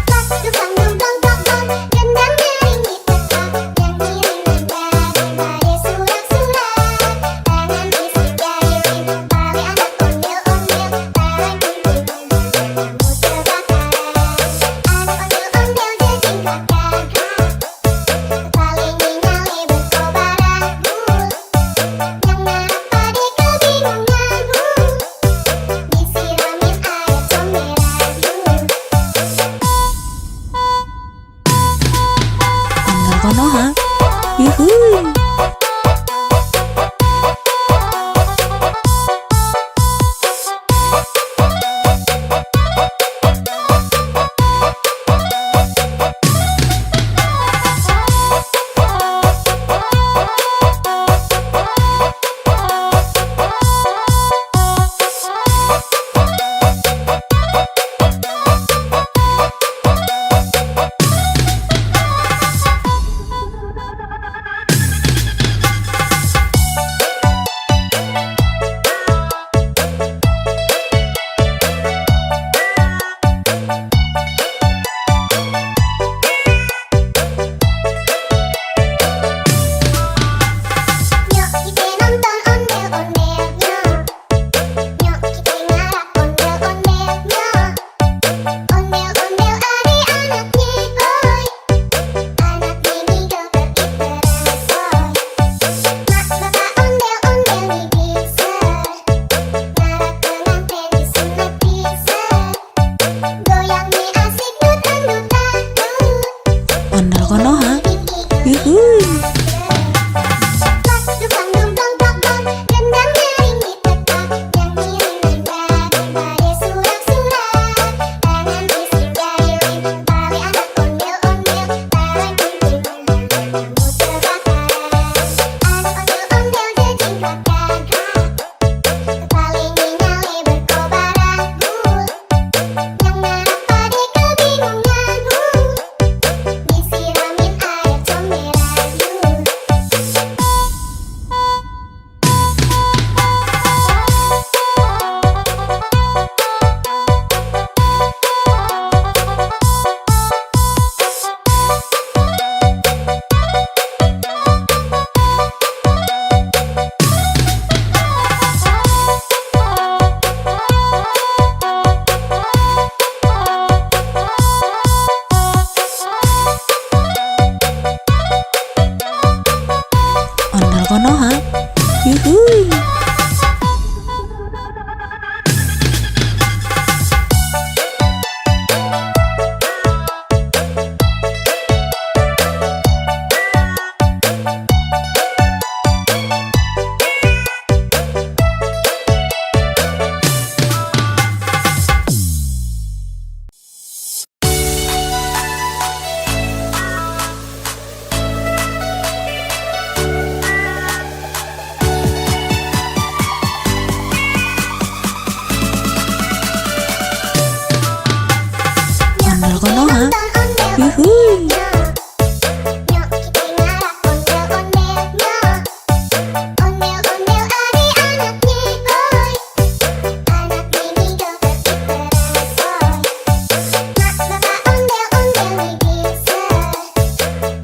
Pas dukang dong dong dong dong. Gendang nyaring ditekan. Yang ngiring nanda surak-surak. Tangan bisik jari pali anak ondel-ondel. Barang kumpulnya kamu terbakar. Anak ondel-ondel jejing kakak. Paling nyale berkobar agul. Yang ngarap pade kebingungan. Disiramin air comberan. Ondel konoha, yuhuy. Nyok kita nonton ondel-ondelnya. Nyok kita ngarah ondel-ondelnya. Ondel-ondel adik-anak nyekoy. Anak mini joget diteresoy. Mak bapak ondel-ondel nih bisa. Ngarak pengantin disunat bisa. Goyang nih asik dut-dut-dut. Ondel konoha, yuhuy. Pas dukang dong dong dong dong. Gendang nyaring ditekan. Yang ngiring nanda surak-surak. Tangan bisik jari pali anak ondel-ondel. Barang kumpulnya kamu terbakar. Anak ondel-ondel jejing kakak. Paling nyale berkobar agul. Yang ngarap pade kebingungan. Disiramin air comberan. Ondel konoha, yuhuy. Ondel konoha, yuhuy. Nyok kita ngarah ondel-ondelnya. Ondel-ondel adik-anak nyekoy. Anak mini joget diteresoy. Mak bapak ondel-ondel nih bisa.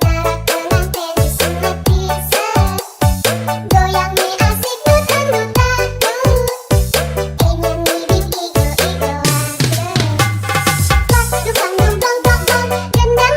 Ngarak pengantin disunat bisa. Goyang nih asik dut-dut-dut. Ingin nih igo-igo aja. Pas dukang dong dong dong dong. Gendang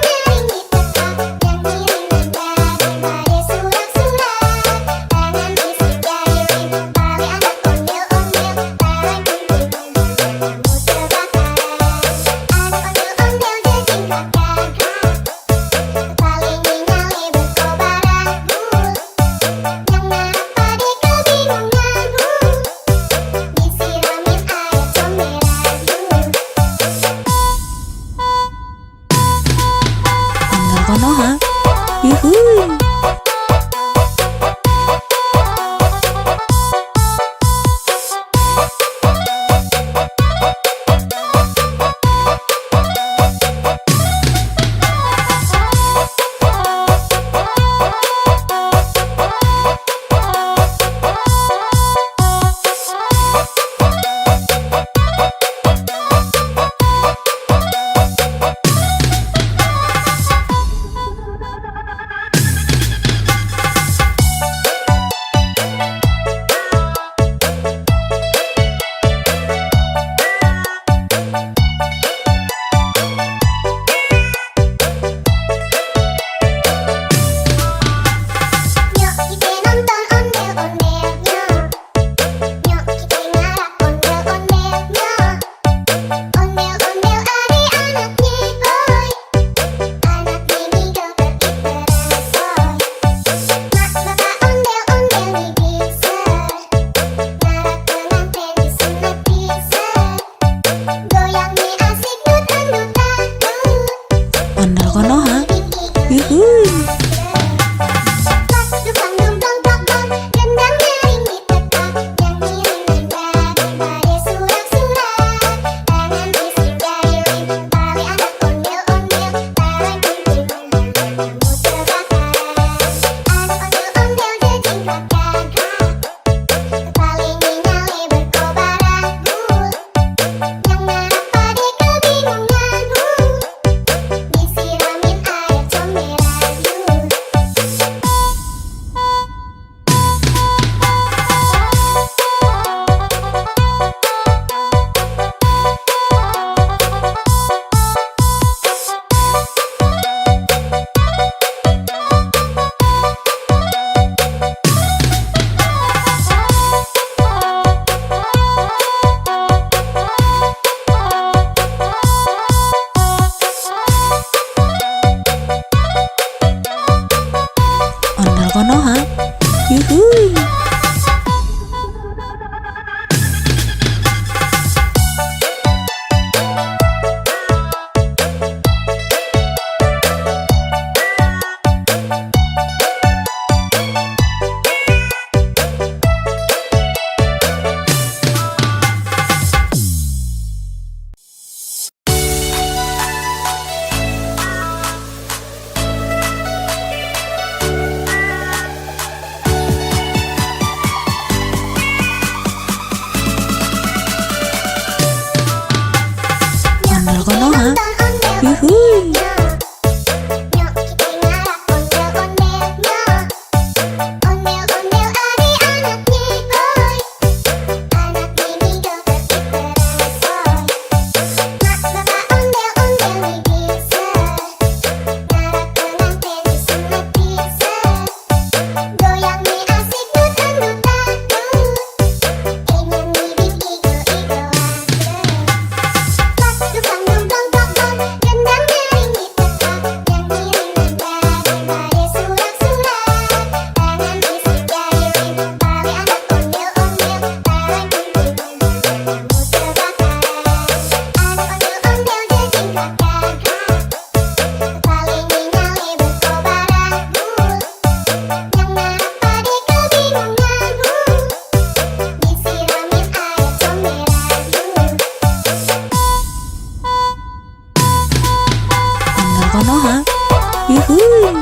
yuhuy. Nyok kita ngarak ondel-ondelnya. Ondel-ondel adik-anak nyikoy. Anak mini joget diteresoy. Mak bapak ondel-ondel nih bisa. Ngarak pengantin disunat bisa. Goyang nih asik dut-dut dangdut. Nyanyi bing igo-igo Pak dukang dong dong dong dong. Gendang nyaring diteka. Yang ngiring nanda dibalik surat-surat. Tangan bisik jari Betawi anak ondel-ondel. Bareng kumpulnya kamu terbakar. Anak ondel-ondel jejing kakak. Paling nyale berkobar agul. Yang narap pade kebingungan. Disiramin air comberan. Ondel konoha, yuhuy.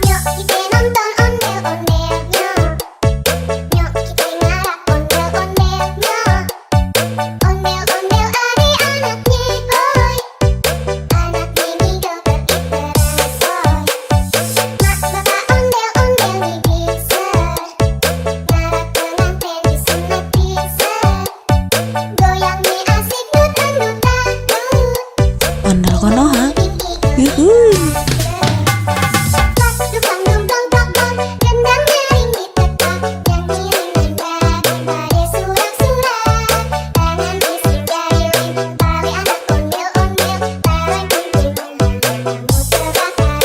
Nyok kita nonton ondel-ondelnya. Nyok kita ngarak ondel-ondelnya. Ondel-ondel adik-anak nyikoy. Anak mini joget diteresoy. Mak bapak ondel-ondel nih bisa. Ngarak pengantin disunat bisa. Goyang nih asik dut-dut dangdut. Ondel konoha, Bing igo yuhuy. Pak dukang dong dong dong dong. Gendang nyaring diteka. Yang ngiring nanda dibalik surat-surat. Tangan bisik jari Betawi anak ondel-ondel. Bareng kumpulnya kamu terbakar.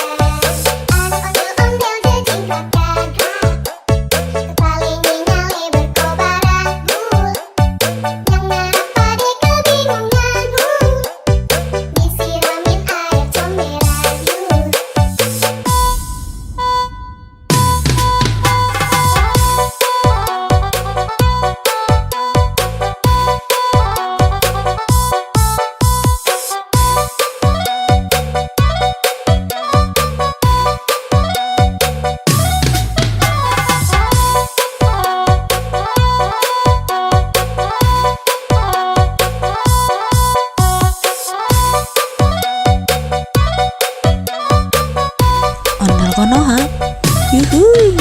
Anak ondel-ondel jejing kakak. Paling nyale berkobar agul. Yang narap pade kebingungan. Disiramin air comberan. Ondel konoha, yuhuy.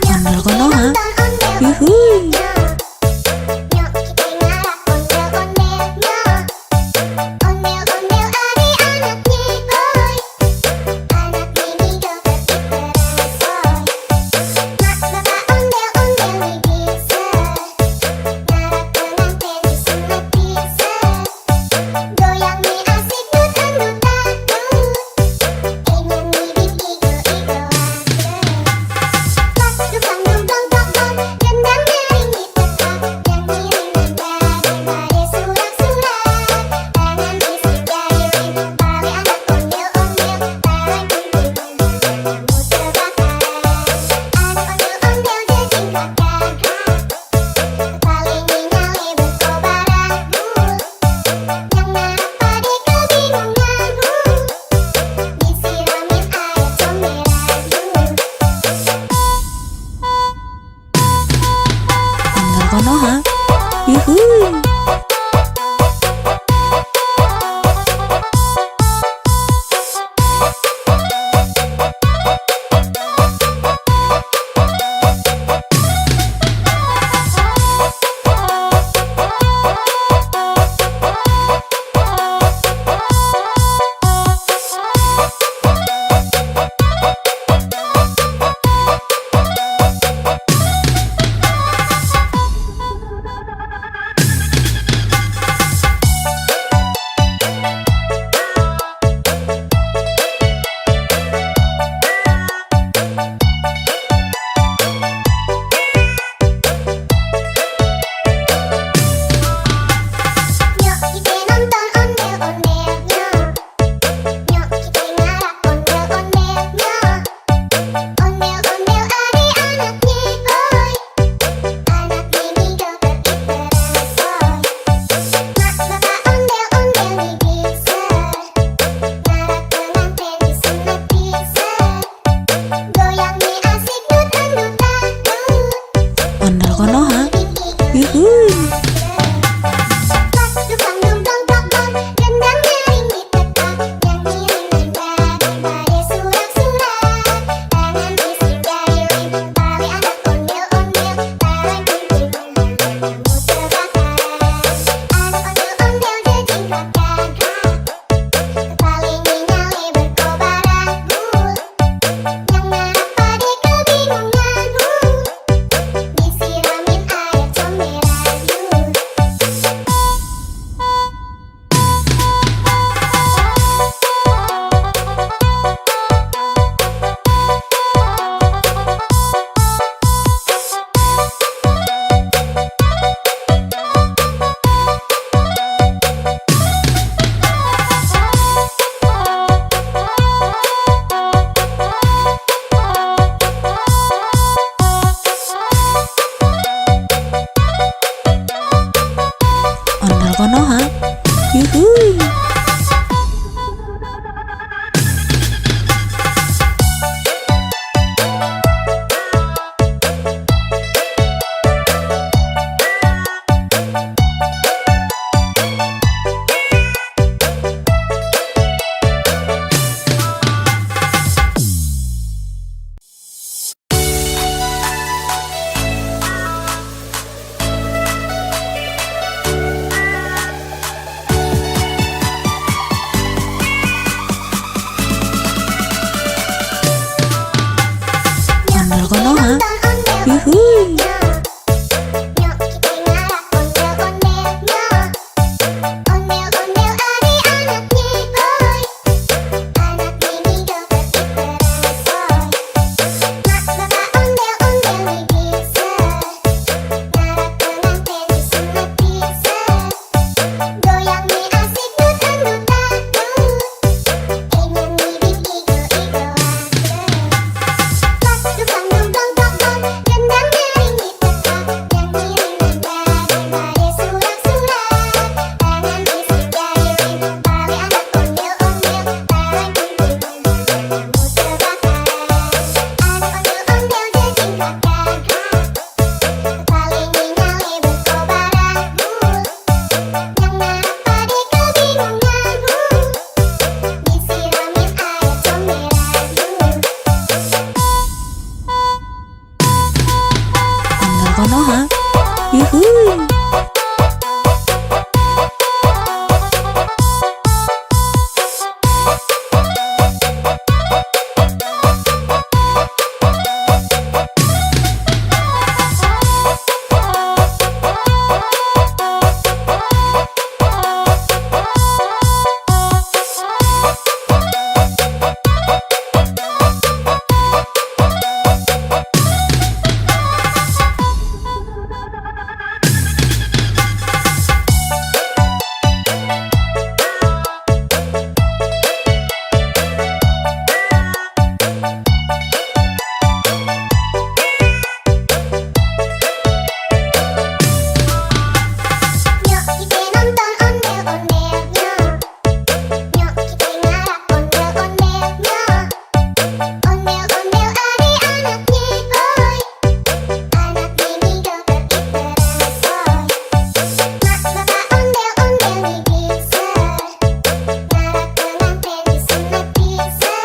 Ondel konoha, yuhuy. Nyok kita ngarak ondel-ondelnya. Ondel-ondel adik-anak nyikoy. Anak mini joget diteresoy. Mak bapak ondel-ondel nih bisa. Ngarak pengantin disunat bisa. Goyang nih asik dut-dut dangdut. Nyanyi bing igo-igo Pak dukang dong dong dong dong. Gendang nyaring Ondel Konoha. Nonton ondel Yuhuy. ondel Nyok kita ngarah ondel-ondelnya. Ondel-ondel adik-anaknya hoi. Anak mini joget diteresoy. Mak bapak ondel-ondel nih bisa. Ngarah pengantin disunat bisa. Goyang nih asik dut-dut-dut. Nyanyi bing igo-igo pas dukang dong dong dong dong. Gendang nyaring diteka. Nyanyi dengan surat-surat. Tangan isi jari tali anak ondel-ondel. Barang kumpul kamu terbakar. Anak ondel-ondel jejing kakak. Kepala nyale berkobaran bul. Yang marah pada kebingungan bul. Disiramin air comberan Ondel Konoha. Yuhuy. Nyok kita nonton ondel-ondelnya. Nyok kita ngarah ondel-ondelnya. Ondel-ondel adik-anaknya hoi. Anak mini joget diteresoy. Mak bapak ondel-ondel nih bisa. Ngarah pengantin disunat bisa.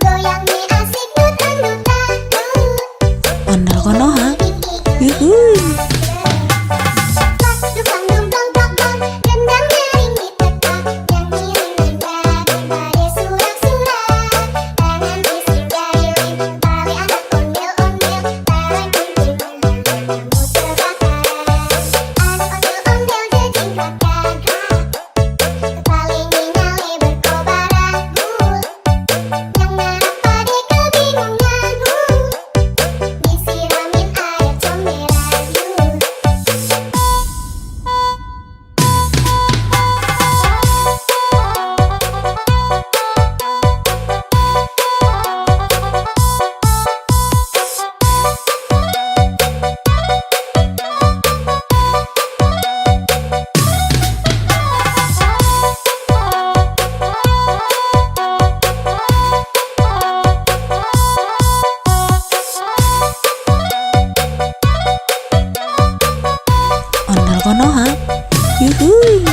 Goyang nih asik dut-dut-dut. Ondel Konoha. Bing igo Yuhuy. pas dukang dong dong dong dong. Gendang nyaring diteka. Nyanyi dengan surat-surat. Tangan isi jari tali anak ondel-ondel. Barang kumpul kamu terbakar. Anak ondel-ondel jejing kakak. Kepala nyale berkobaran bul. Yang marah pada kebingungan bul. Disiramin air comberan bul. Ondel Konoha. Yuhuy.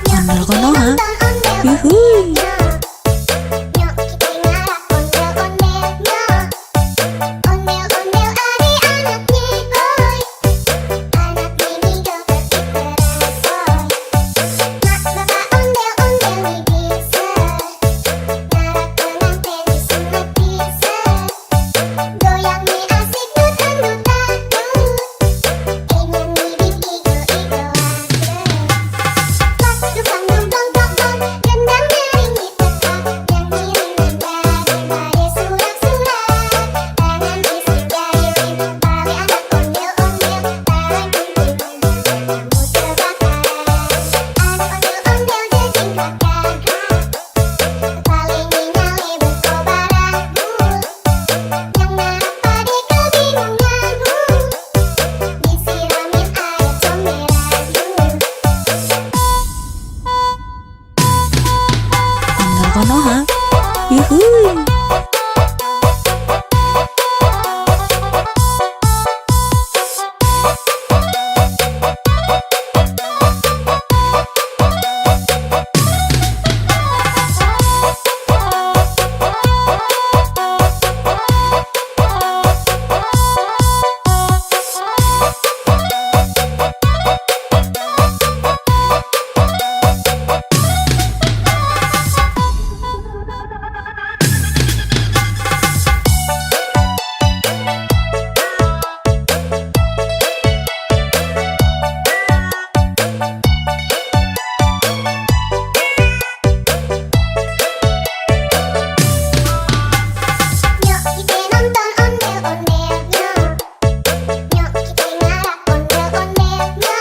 Ondel Konoha. Yuhuy. Nyok kita ngarah ondel-ondelnya. Ondel-ondel adik-anaknya hoi. Anak mini joget diteresoy. Mak bapak ondel-ondel nih bisa. Ngarah pengantin disunat bisa. Goyang nih asik dut-dut-dut. Nyanyi bing igo-igo pas dukang dong dong dong dong. Gendang Konoha. Yuhui. Nyok kita nonton ondel-ondelnya. Nyok kita ngarak ondel-ondelnya.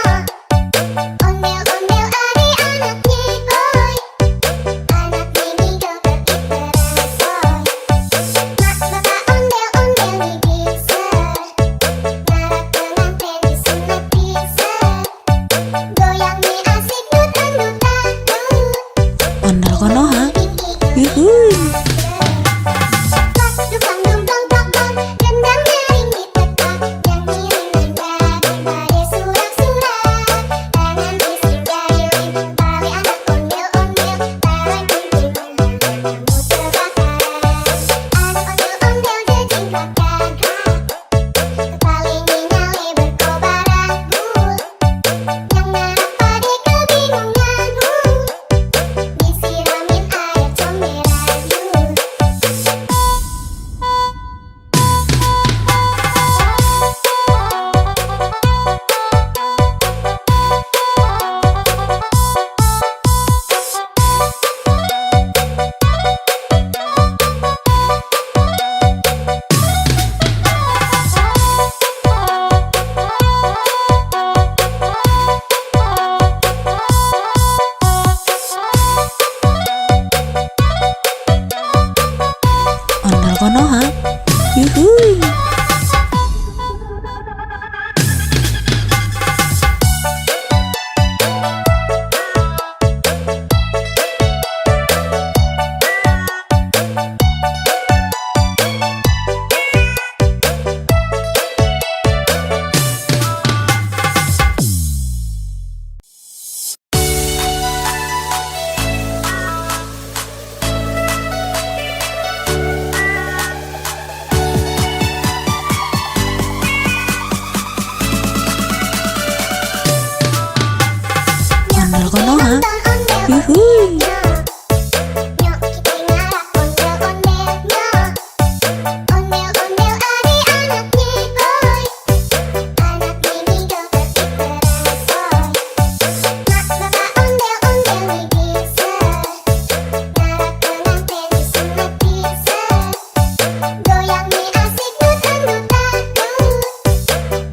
Ondel-ondel ari anaknya boy. Anak mini joget bersoy. Mak bapak ondel-ondel nih bisa. Ngarak pengantin disunat bisa. Goyang nih asik dut-dut-dut. Ondel Konoha. Yuhui. Dukang dong dong dong, gendang nyaring di tepat, nyanyi menendang pada surat-surat, tangan bising jahilin, tali anak ondel-ondel, tarik gunting kamu terbakar, anak ondel-ondel jejingkat gagak, kepaling nyale berkobar ragu, yang ngarap pada kebingunganmu, disiramin air comberan yuk. Ondel Konoha. Yuhui. Ondel Konoha. Yuhui. Nyok kita ngarak ondel-ondelnya. Ondel-ondel ari anaknya boy. Anak mini joget bersoy. Mak bapak ondel-ondel nih bisa. Ngarak pengantin disunat bisa. Goyang nih asik dut-dut-dut.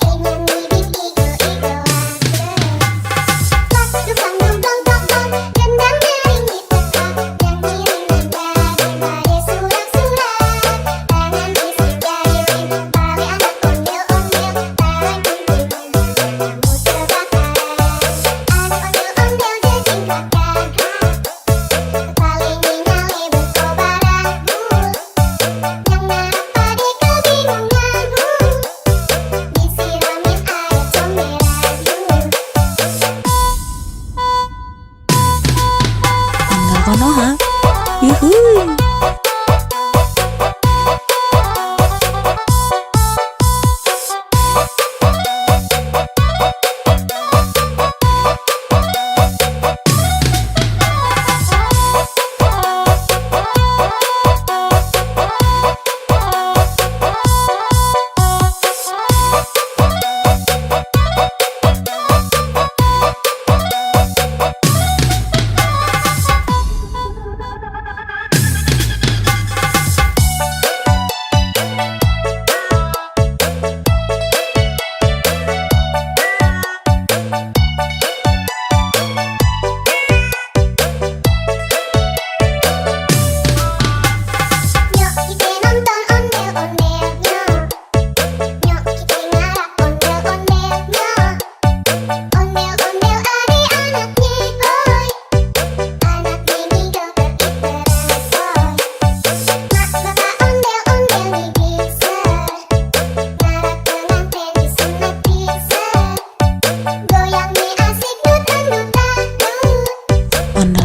Ingin ngibing igo-igoan. Dukang dong dong dong dong, gendang nyaring di tepat, nyanyi menendang pada surat-surat, tangan bising jahilin, tali anak ondel-ondel, tarik gunting kamu terbakar, anak ondel-ondel jejingkat gagak, kepaling nyale berkobar ragu, yang ngarap pada kebingunganmu, disiramin air comberan yuk. Ondel Konoha. Yuhui.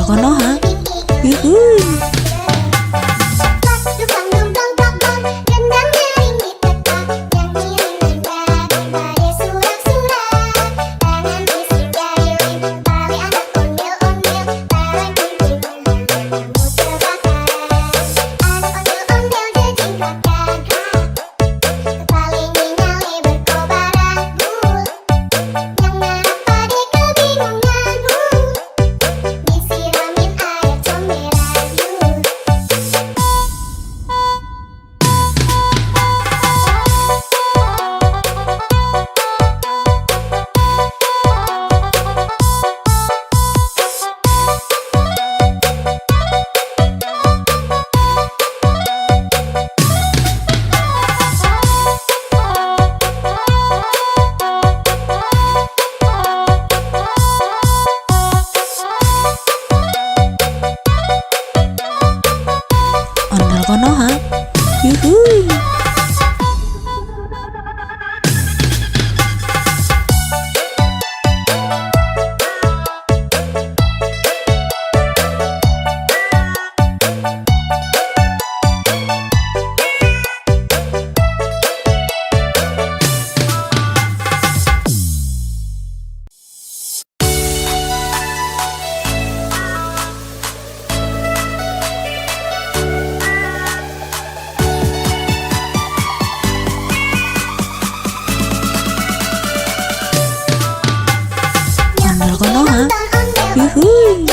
Ondel Konoha. Yuhuy. Ondel Konoha. Yuhuy. Ondel Konoha. Yuhuy.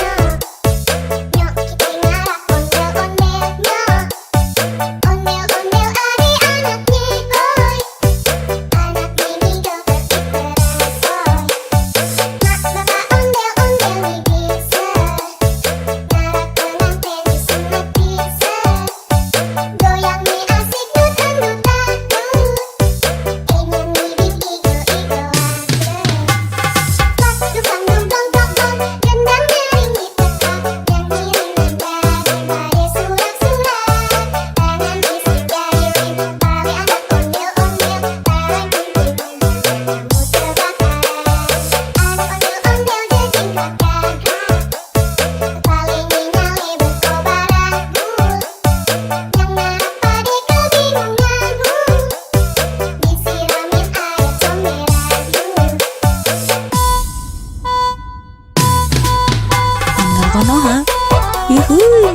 Ondel Konoha. Yuhuy.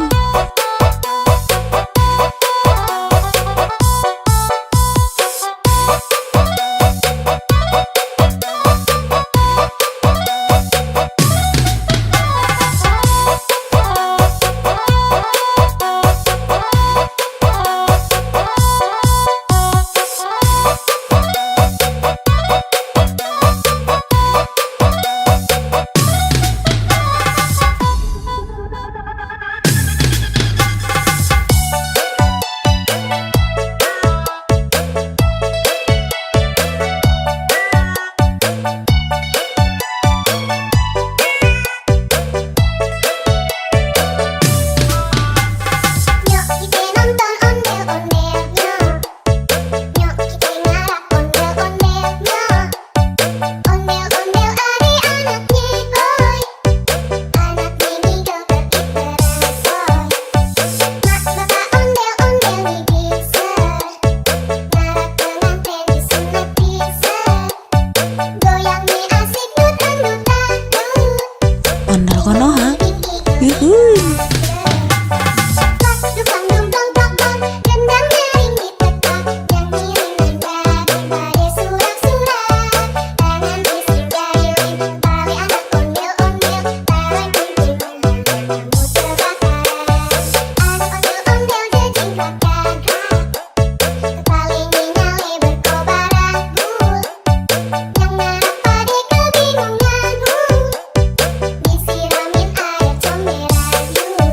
Ondel Konoha. Yuhuy. Disiramin air comberan.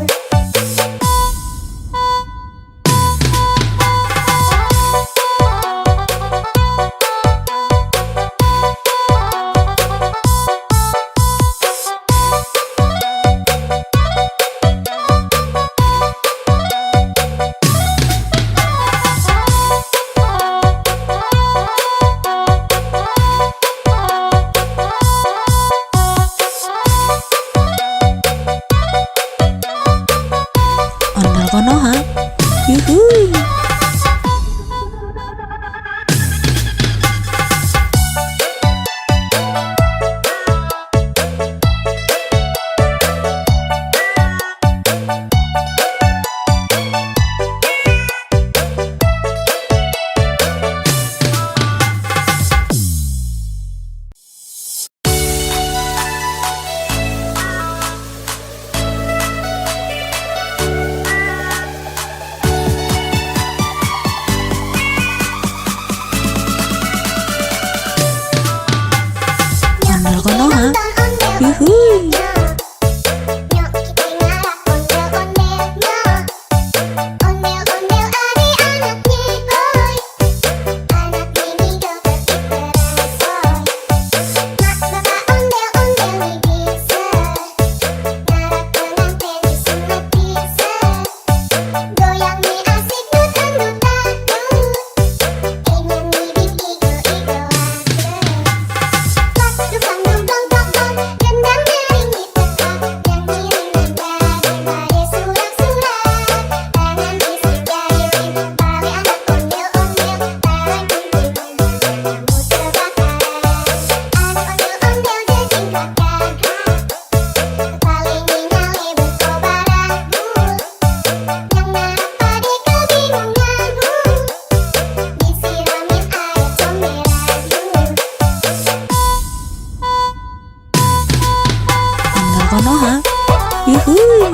Yuhuy. Nyok kita ngarak ondel-ondelnya. Ondel-ondel adik-anaknya boy. Anak bini joget diperasoy. Mak bapak ondel-ondel nih bisa. Ngarak pengantin disunat bisa. Goyang nih asik dut-dut-dut. Ingin bibit igo-igoan. Pas dukang dumplong plong-plong, gendang nyaring di tempat. Yang kiriman dari surat-surat. Tangan isi jahilin, tali anak ondel-ondel. Barang kuntilan, kamu terbakaran. Anak ondel-ondel jadi gagah. Paling nyale berkobaranmu. Yang ngarak pade kebingunganmu. Disiramin air comberanmu. Ondel Konoha. Yuhuy.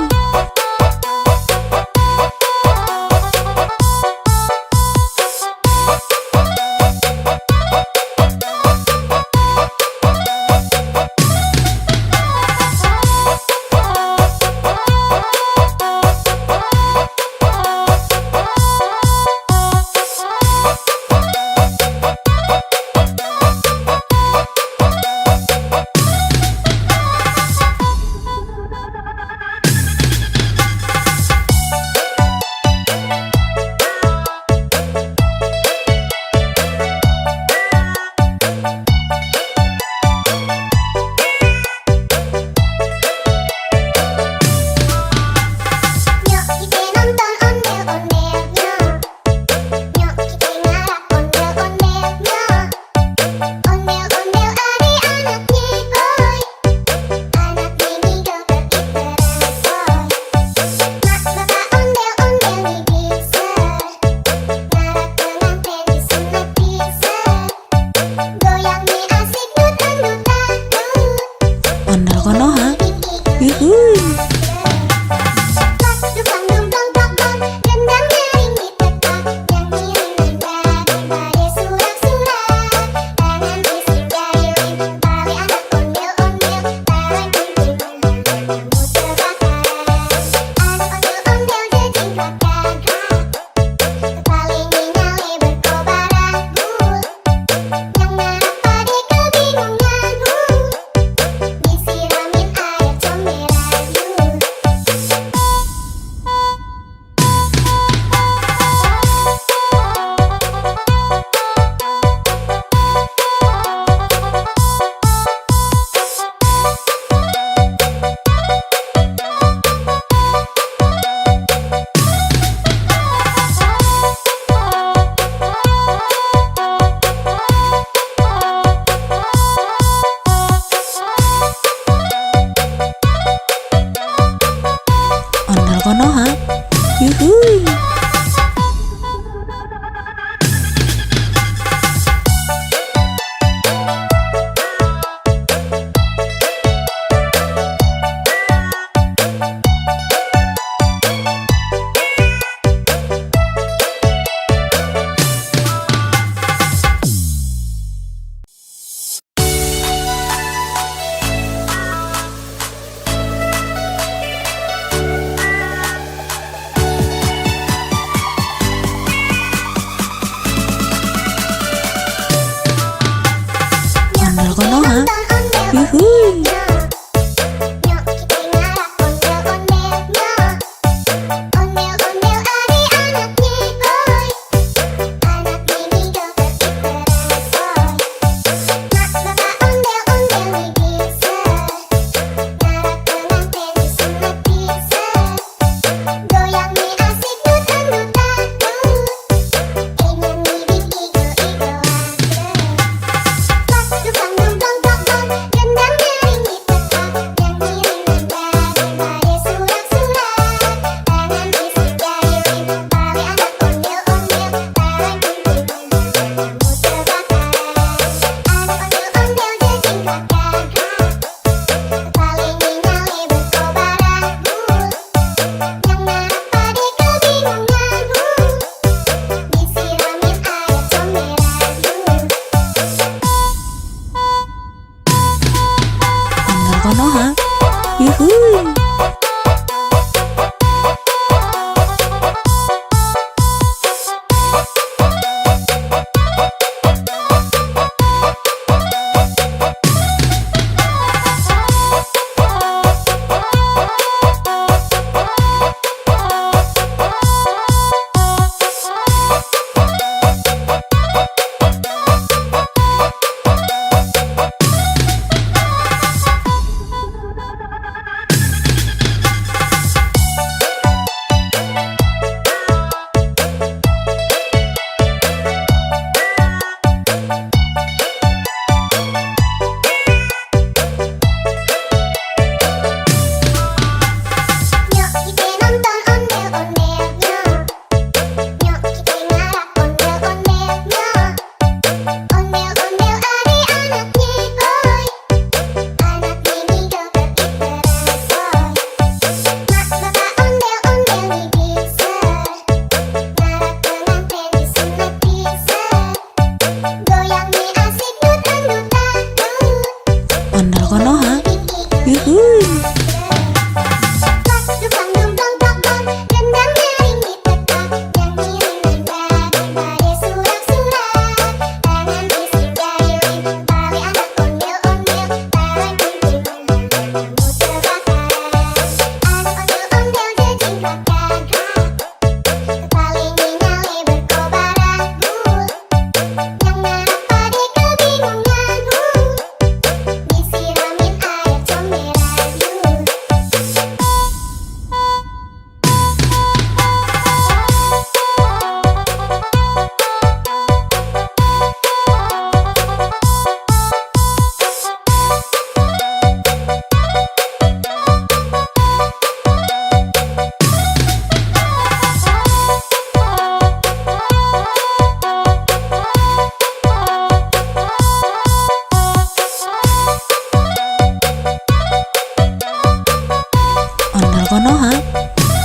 Konoha.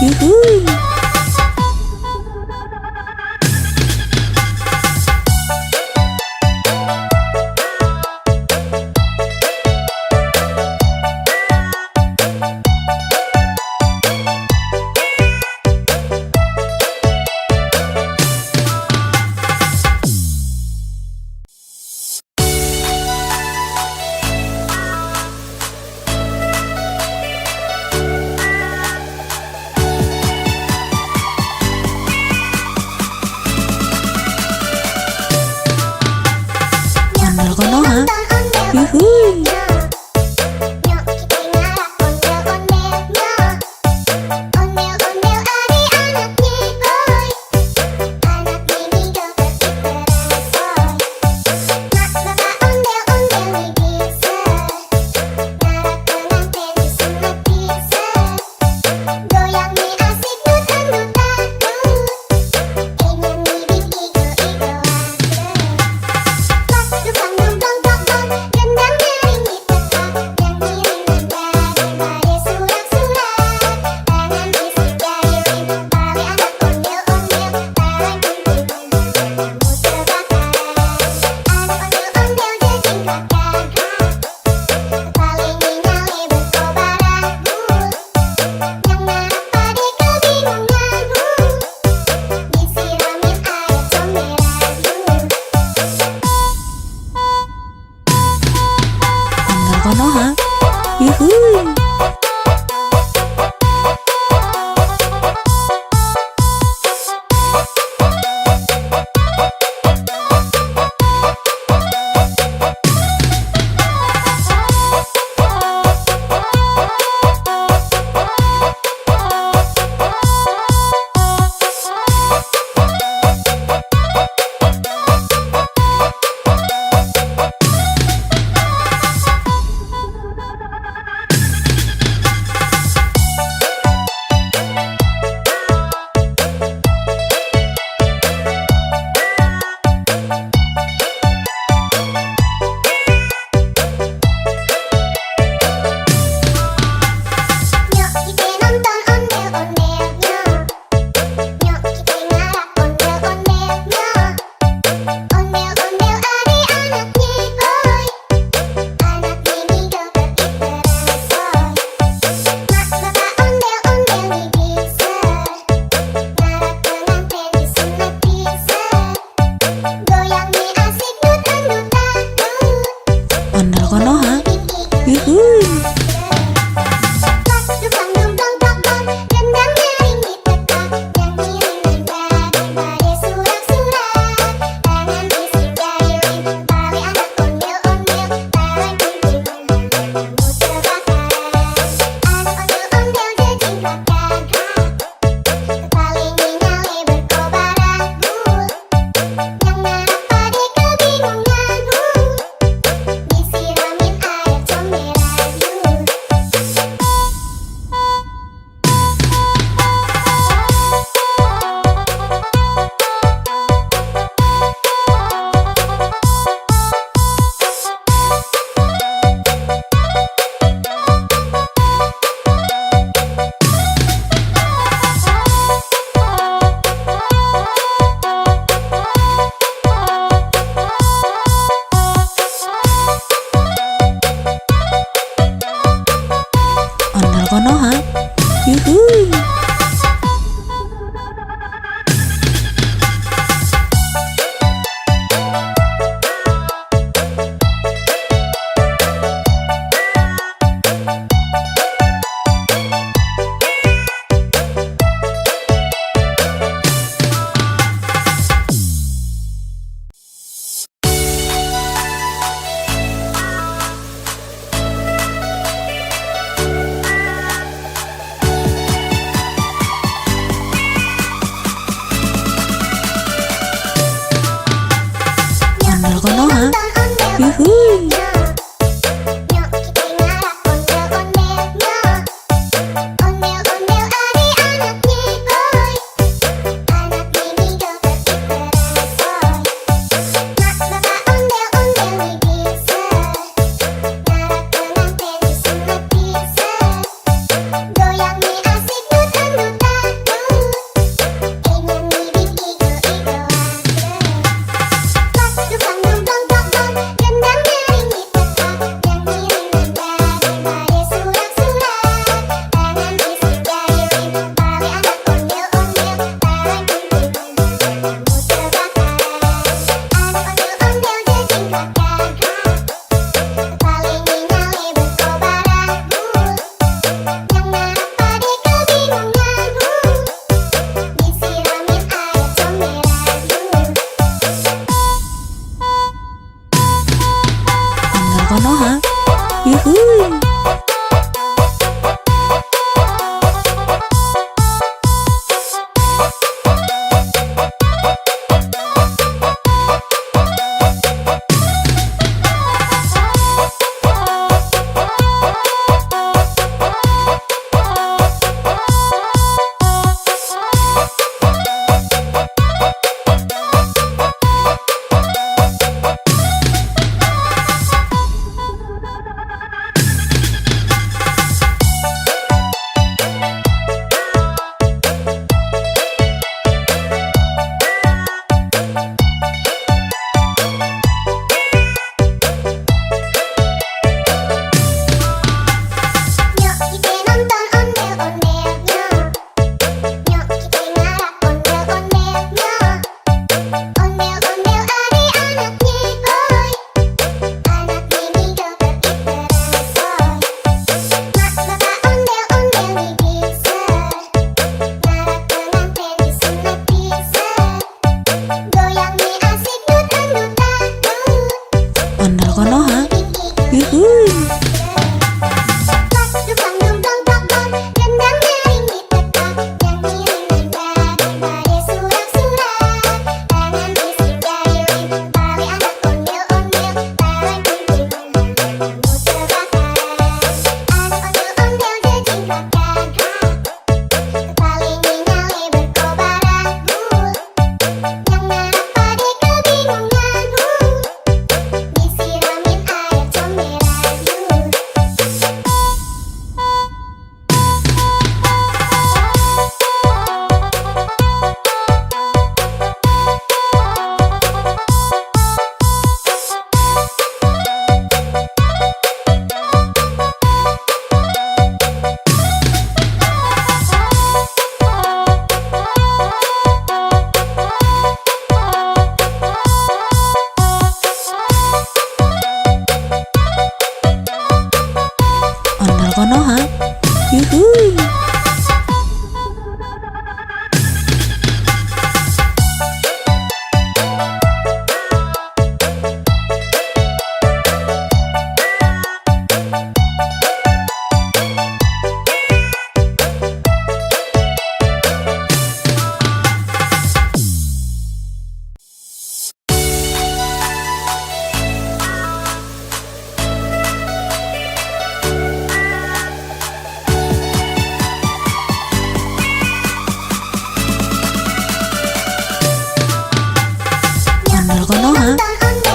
Yuhuy. Ondel Konoha. Yuhuy. Nyok kita ngarah ondel-ondelnya. Ondel-ondel adik-anaknya, oi. Anak ini joget diteresoy. Mak bapak ondel-ondel nih bisa. Ngarah pengantin disunat bisa. Goyang nih asik nutan-nutan. Ingin nih igo-igoan. Pas dukang dong dong dong dong, gendang nyaring di tempat, nyanyi daripada surat-surat. Tangan bisik jahilin, balik anak ondel-ondel, barang kumpul kamu terbakaran. Anak ondel-ondel jejingkat gagah, kepaling nyale berkobaran bul. Yang narap pade kebingungan disiramin air comberan Ondel Konoha. Yuhuy. Nyok kita nonton ondel-ondelnya. Nyok kita ngarah ondel-ondelnya. Ondel-ondel adik-anaknya, oi. Anak ini joget diteresoy. Mak bapak ondel-ondel nih bisa. Ngarah pengantin disunat bisa. Goyang nih asik nutan-nutan. Ondel Konoha. Igo-igoan. Yuhuy. Pas dukang dong dong dong dong, gendang nyaring di tempat, nyanyi daripada surat-surat. Tangan bisik jahilin, balik anak ondel-ondel, barang kumpul kamu terbakaran. Anak ondel-ondel jejingkat gagah, kepaling nyale berkobaran bul. Yang narap pade kebingungan disiramin air comberan Ondel Konoha. Yuhuy. Ondel Konoha. Yuhuy. Nyok kita ngarah ondel-ondelnya. Ondel-ondel adik-anaknya, oi. Anak ini joget diteresoy. Mak bapak ondel-ondel nih bisa. Ngarah pengantin disunat bisa. Goyang nih asik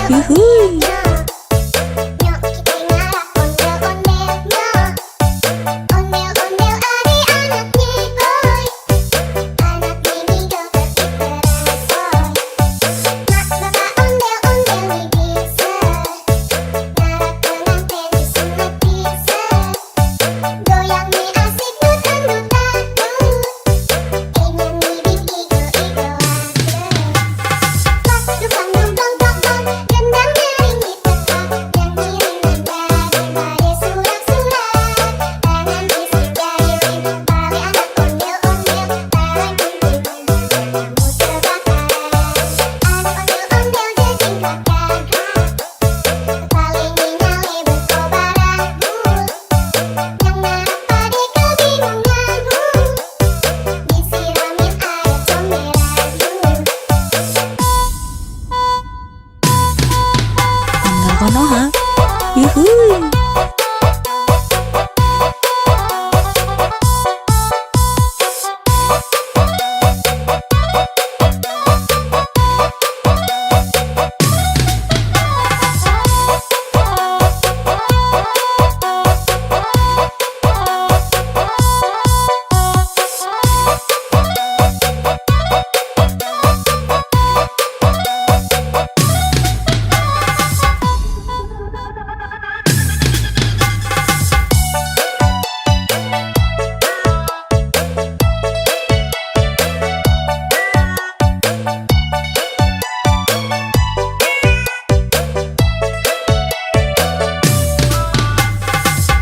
Yuhuy. Nyok kita ngarak ondel-ondelnya. Ondel-ondel adik-anaknya boy. Anak ini joget diterasoi. Mak bapak ondel-ondel nih bisa. Ngarak pengantin disunat bisa. Goyang nih asik dut-dut-dut. Ingin nih bikin igo-igo pas dukang dong dong dong dong. Gendang nyanyi tetap. Nyanyi daripada surat-surat. Tangan bisik jari bali anak ondel-ondel. Bareng kumpul kamu terbakar. Anak ondel-ondel jejingkat gagah. Paling nyale berkobaran bul. Yang narap pade kebingungan bul. Disiramin air comberan bul. Ondel Konoha. Yuhuy.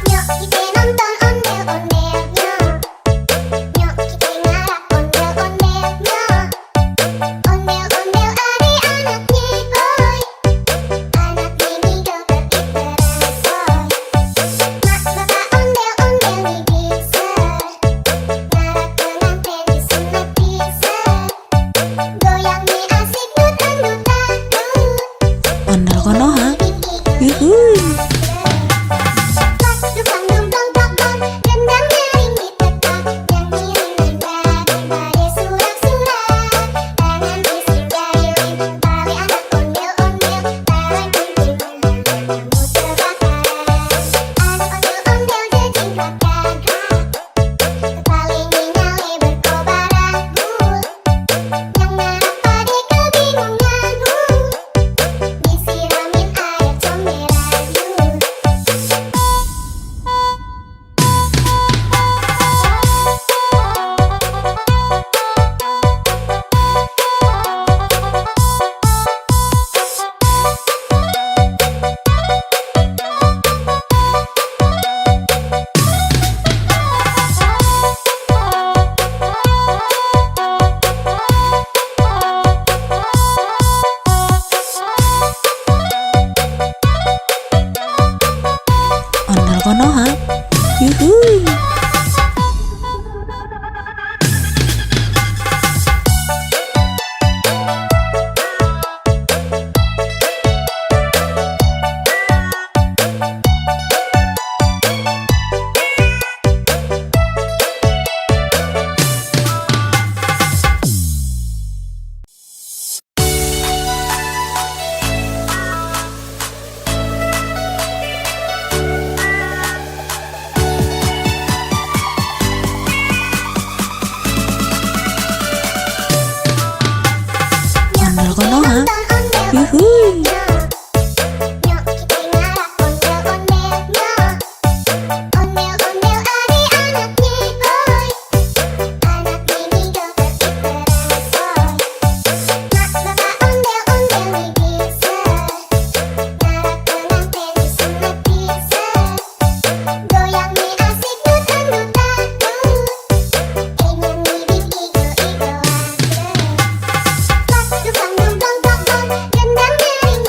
Nyok kita nonton ondel-ondelnya. Nyok kita ngarak ondel-ondelnya. Ondel-ondel adik-anaknya boy. Anak ini joget diterasoi. Mak bapak ondel-ondel nih bisa. Ngarak pengantin disunat bisa. Goyang nih asik dut-dut-dut. Ondel Konoha. Bikin Yuhuy. pas dukang dong dong dong dong. Gendang nyanyi tetap. Nyanyi daripada surat-surat. Tangan bisik jari bali anak ondel-ondel. Bareng kumpul kamu terbakar. Anak ondel-ondel jejingkat gagah. Paling nyale berkobaran bul. Yang narap pade kebingungan bul. Disiramin air comberan bul. Ondel Konoha. Yuhuy. Ondel Konoha. Yuhuy. Nyok kita ngarak ondel-ondelnya. Ondel-ondel adik-anaknya boy. Anak ini joget diterasoi. Mak bapak ondel-ondel nih bisa. Ngarak pengantin disunat bisa. Goyang nih asik dut-dut-dut. Ingin nih bikin igo-igo pas dukang dong dong dong dong. Gendang nyanyi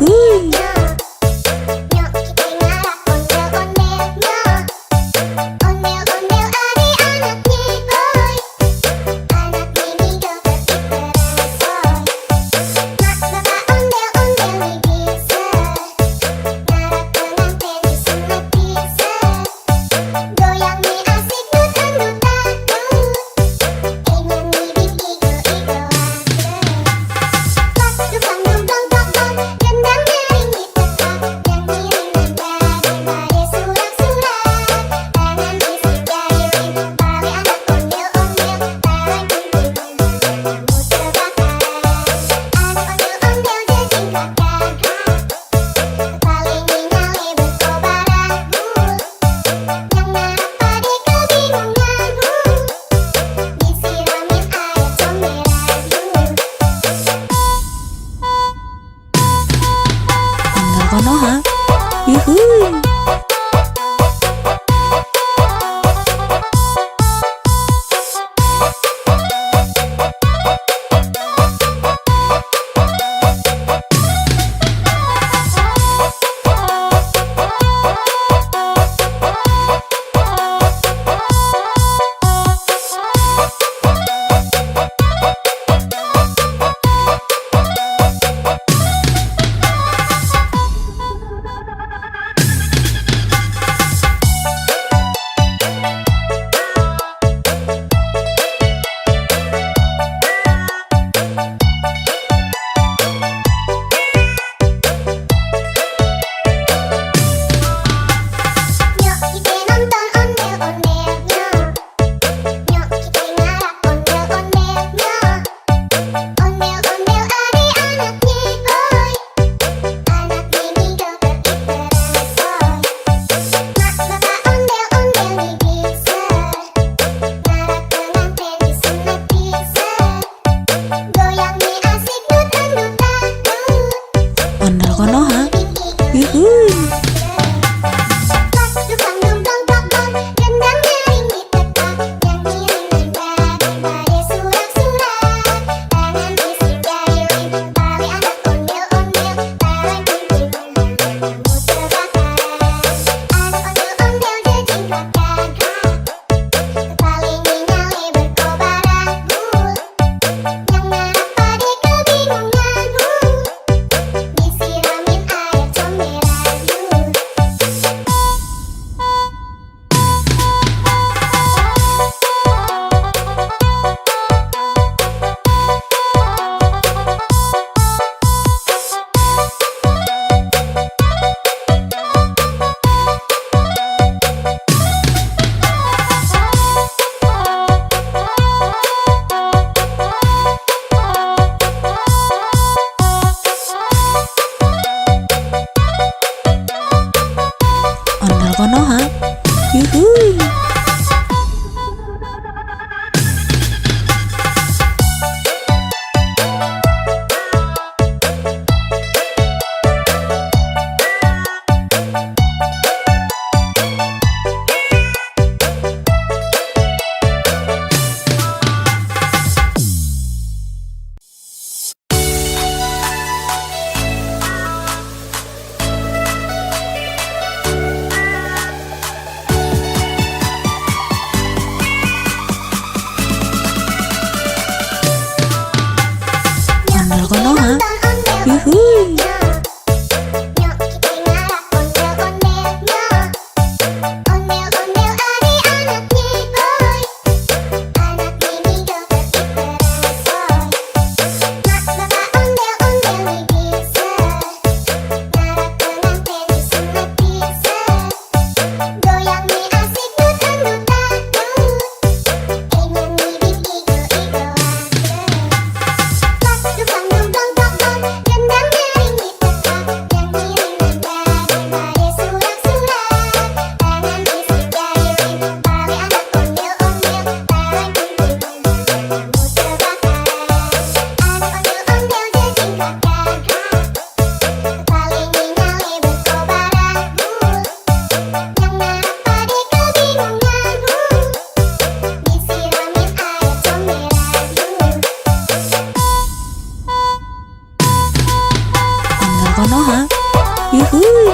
yuhui. Nyok kita ngarap ondel-ondelnya. Ondel-ondel adik-anaknya boy. Anak mini joget diteresoy. Mak bapak ondel-ondel bisa. Ngarap pengantin disunat bisa. Goyang mie asik dutang-dutang. Ingin ngibing igo-igo Pak dukang dumdong dong gendang nyaring tetap yang ngiring nada surak-surak tangan bisik jari pali anak ondel-ondel tarik kumpul kamu terbakar anak ondel-ondel jejing kakak paling nyale berkobar aku yang ngarap pade kebingungan disiramin air comberan Ondel konoha, yuhui. Nyok kita nonton ondel-ondelnya. Nyok kita ngarap ondel-ondelnya. Ondel-ondel adik-anaknya boy. Anak mini joget diteresoy. Mak bapak ondel-ondel bisa. Ngarap pengantin disunat bisa. Goyang mie asik dutang-dutang. Ondel konoha, yuhui. Pak dukang dumdong dong gendang nyaring tetap yang ngiring nada surak-surak tangan bisik jari pali anak ondel-ondel tarik kumpul kamu terbakar anak ondel-ondel jejing kakak paling nyale berkobar aku yang ngarap pade kebingungan disiramin air comberan Ondel konoha, yuhui. Ondel konoha, yuhui. Nyok kita ngarap ondel-ondelnya. Ondel-ondel adik-anaknya boy. Anak mini joget diteresoy. Mak bapak ondel-ondel bisa. Ngarap pengantin disunat bisa. Goyang mie asik dutang-dutang. Ingin ngibing igo-igo Pak dukang dumdong dong gendang nyaring Konoha. Yuhuy.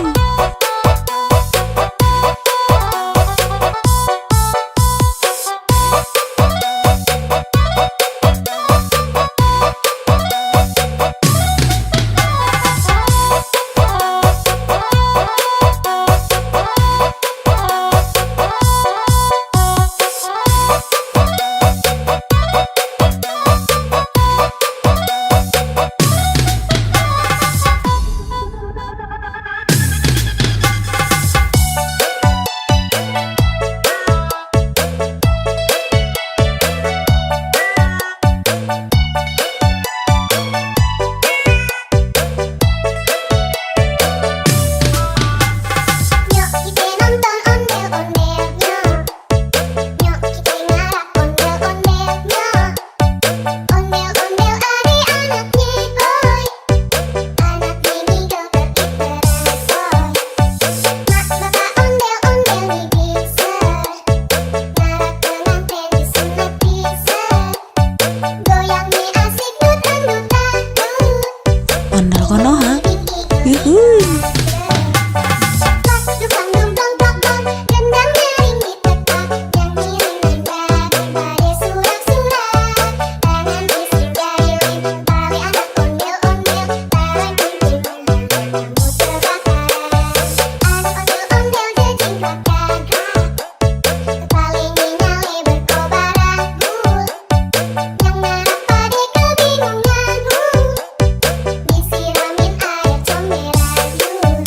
Nyok kita nonton ondel-ondelnya. Nyok kita ngarap ondel-ondelnya. Ondel-ondel adik-anaknya boy. Anak mini joget terbaru. Mak bapak ondel-ondel nih bisa. Ngarap pengantin disunat bisa. Goyang nih asik dut-dut dangdut. Ondel Konoha. Yuhuy. Disiramin air comberan.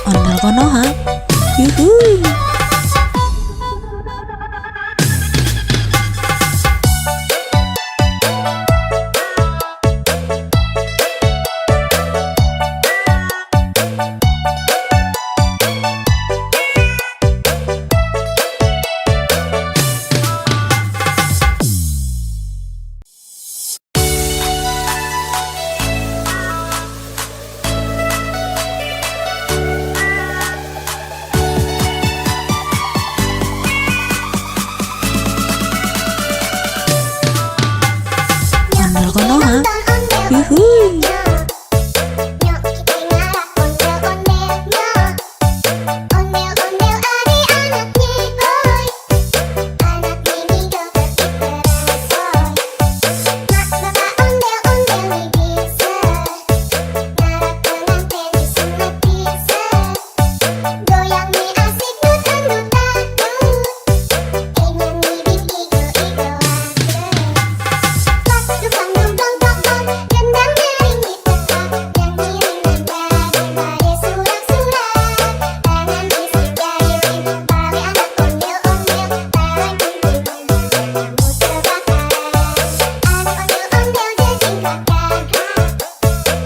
Ondel Konoha. Yuhuy. Ondel Konoha. Yuhuy. Nyok kita ngarap ondel-ondelnya. Ondel-ondel adik-anaknya boy. Anak mini joget terbaru. Mak bapak ondel-ondel nih bisa. Ngarap pengantin disunat bisa. Goyang nih asik dut-dut dangdut. Nyanyi bing igo-igo aja. Dukang dumplong tokong, gendang nyaring ditekan. Nyanyi ringan daripada surak-surak. Tangan bisik jari pali anak ondel-ondel. Tangan kunjungan kamu terbakar. Anak ondel-ondel jejingkat gagah.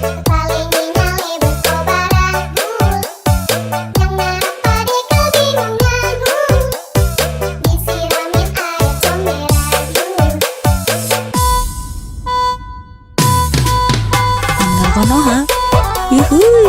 Kepala nyale berkobar abu. Yang ngarap pade kebingungan disiramin air comberan. Ondel Konoha. Yuhuy.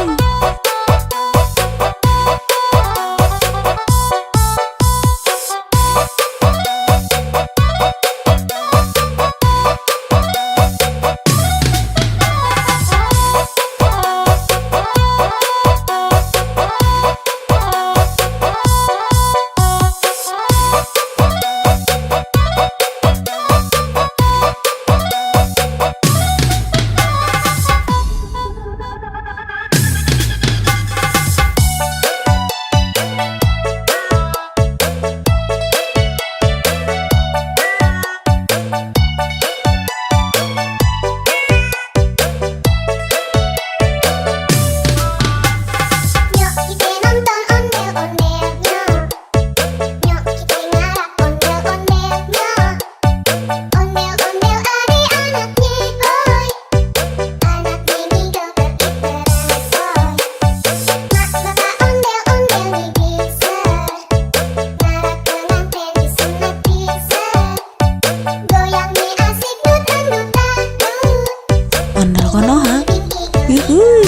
Ondel Konoha. Yuhuy.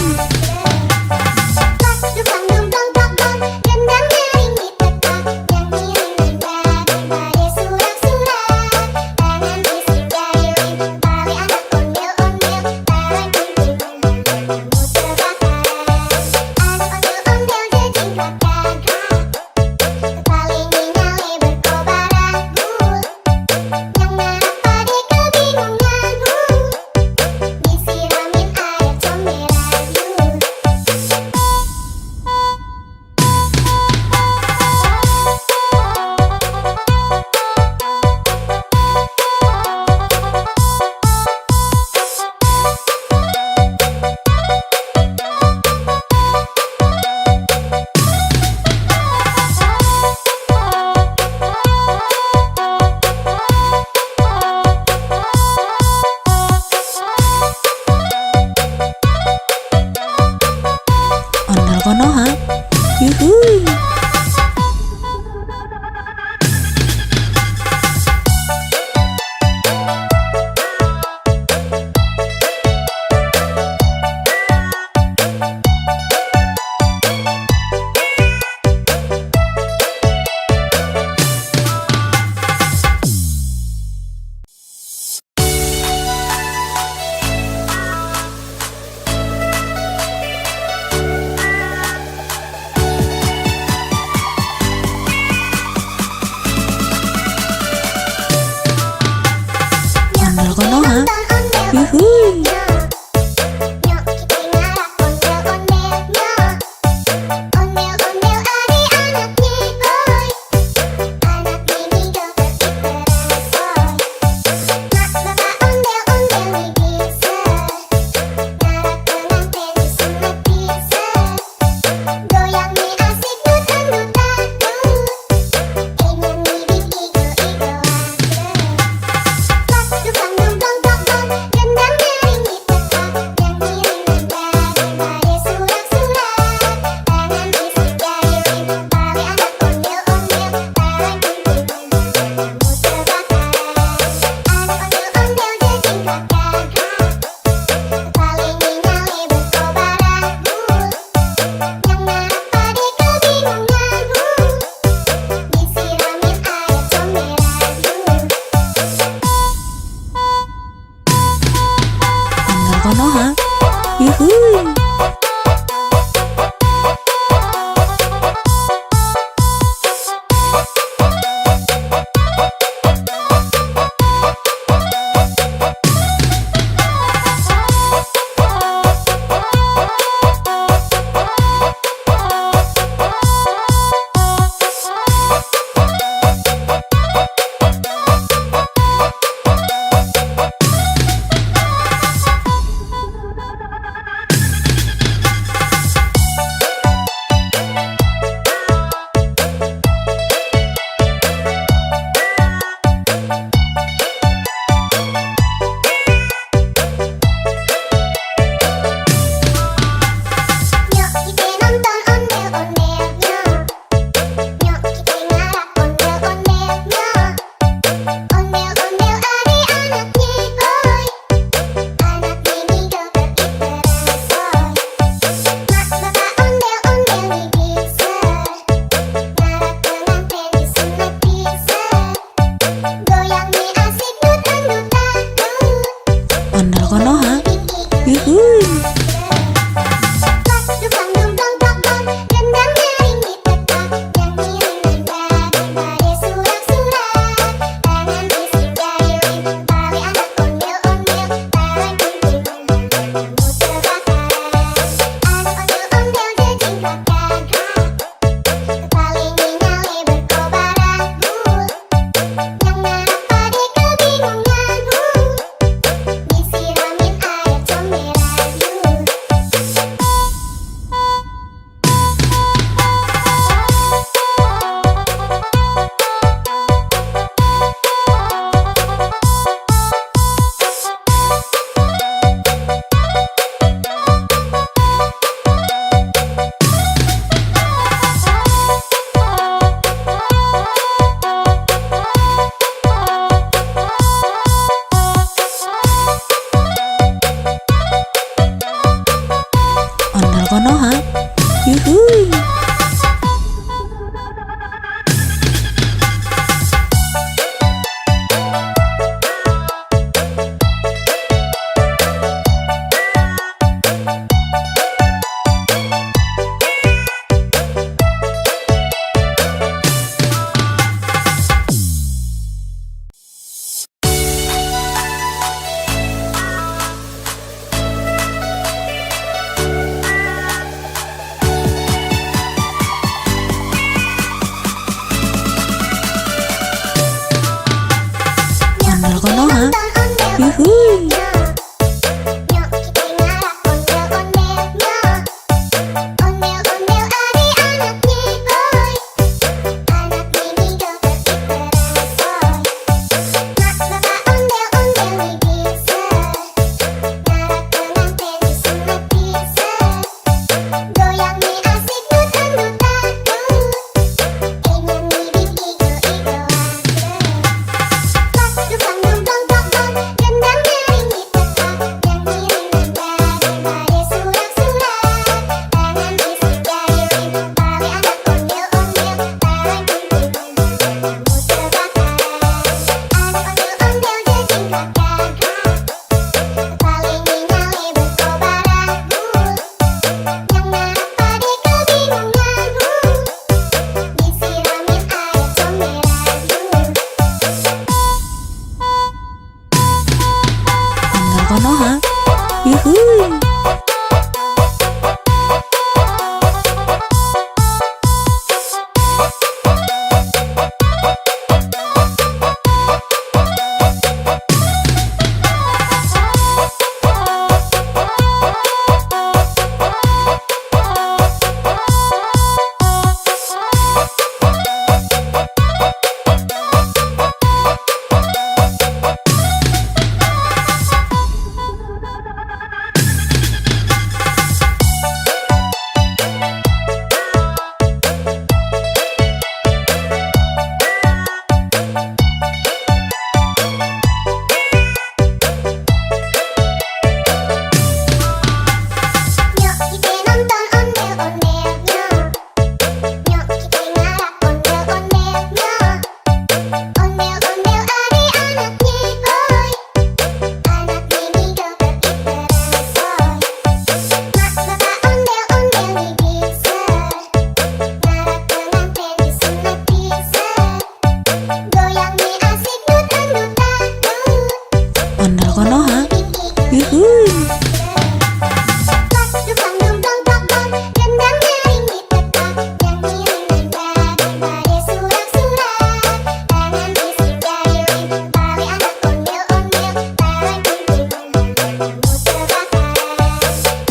Ondel Konoha. Yuhuy. Ondel Konoha. Yuhuy. Nyok kita ngarah ondel-ondelnya. Ondel-ondel adik-anaknya boy. Anak bini joget ikerasoy. Mak bapak ondel-ondel nih bisa. Ngarah pengantin disunat bisa. Goyang nih asik dut-dut-dut. Ingin nih bikin igo-igo Dukang dong dong dong dong, gendang nyaring di tempat, yang kiriman dari surat-surat, tangan isi jari, balik anak ondel-ondel, barang kunjungan, kamu terbakar, anak ondel-ondel jadi karakter, paling nyale berkobar aku, yang ngarap pada kebingungan, disiramin air comberan. Ondel Konoha. Yuhuy. Nyok kita nonton ondel-ondelnya. Nyok kita ngarah ondel-ondelnya. Ondel-ondel adik-anaknya boy. Anak bini joget ikerasoy. Mak bapak ondel-ondel nih bisa. Ngarah pengantin disunat bisa. Goyang nih asik dut-dut-dut. Ondel Konoha. Yuhuy. Dukang dong dong dong dong, gendang nyaring di tempat, yang kiriman dari surat-surat, tangan isi jari, balik anak ondel-ondel, barang kunjungan, kamu terbakar, anak ondel-ondel jadi karakter, paling nyale berkobar aku, yang ngarap pada kebingungan, disiramin air comberan. Yuhuy. Nyok kita nonton ondel-ondelnya. Nyok kita ngarap ondel-ondelnya. Ondel-ondel ari anaknya boy. Anak ini joget iteran soy. Mak bapak ondel-ondel di bisa. Ngarap pengantin disunat bisa. Goyangnya asik dut-dut-dut. Ondel Konoha. Yuhuy. Dukang dumdong dong gendang nyaring di tepat, nyanyi dengan daripada surak-surak. Tangan bising jahilin, tali anak ondel-ondel, berkumpulnya kamu terbakaran.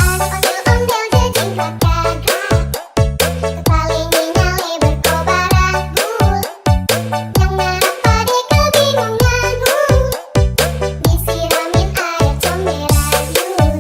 Anak ondel-ondel jejingkat gagah, kepalanya nyale berkobaran bul. Yang ngarap pade kebingungan bul, disiramin air comberan yuk.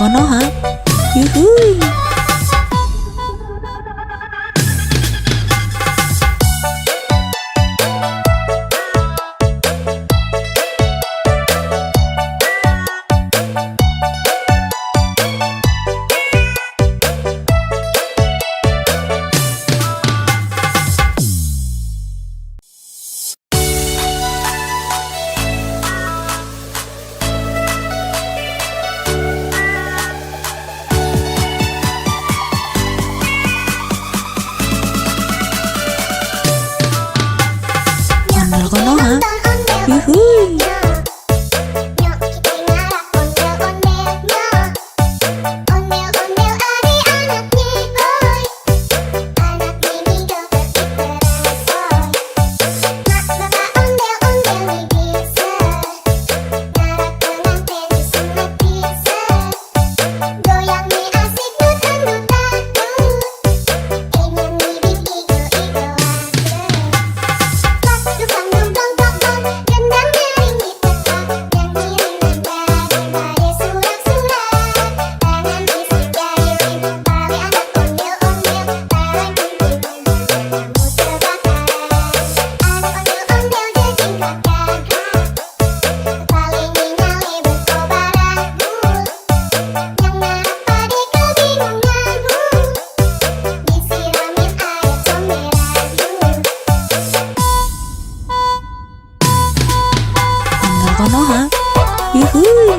Konoha. Yuhui. Ondel Konoha. Yuhui. Nyok kita ngarak ondel-ondelnya. Ondel-ondel adik-anak nyigoy. Anak mini joget diteransoy. Mak bapak ondel-ondel nih bisa. Ngarak pengantin disunat bisa. Goyang nih asik dut-dut-dut. Nyanyi bing igo-igo ade. Dukang dong dong dong dong, gendang nyaring diteka, nyanyi daripada surak-surak. Tangan bisik jari ring, tali anak ondel-ondel, bareng kumpulnya, kamu terbakar. Anak ondel-ondel jejing kakak, kepala nyale berkobar agul. Yang ngarap pade kebingungan, disiramin air comberan. Ondel Konoha. Yuhui.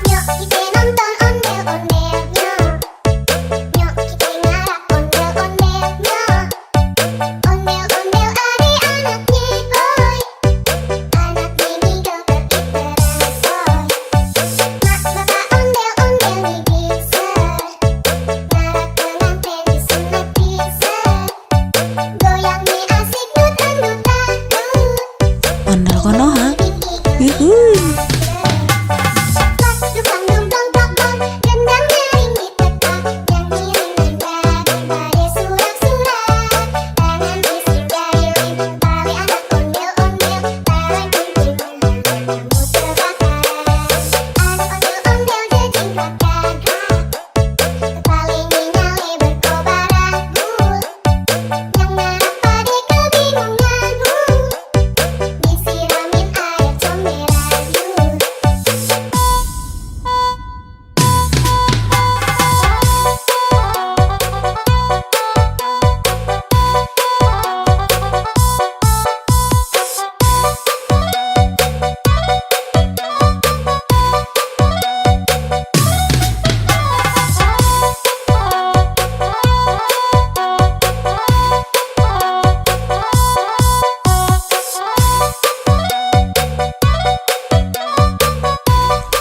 Nyok kita nonton ondel-ondelnya. Nyok kita ngarak ondel-ondelnya. Ondel-ondel adik-anak nyigoy. Anak mini joget diteransoy. Mak bapak ondel-ondel nih bisa. Ngarak pengantin disunat bisa. Goyang nih asik dut-dut-dut. Ondel Konoha. Bing igo Yuhui. Dukang dong dong dong dong, gendang nyaring diteka, nyanyi daripada surak-surak. Tangan bisik jari ring, tali anak ondel-ondel, bareng kumpulnya, kamu terbakar. Anak ondel-ondel jejing kakak, kepala nyale berkobar agul. Yang ngarap pade kebingungan, disiramin air comberan.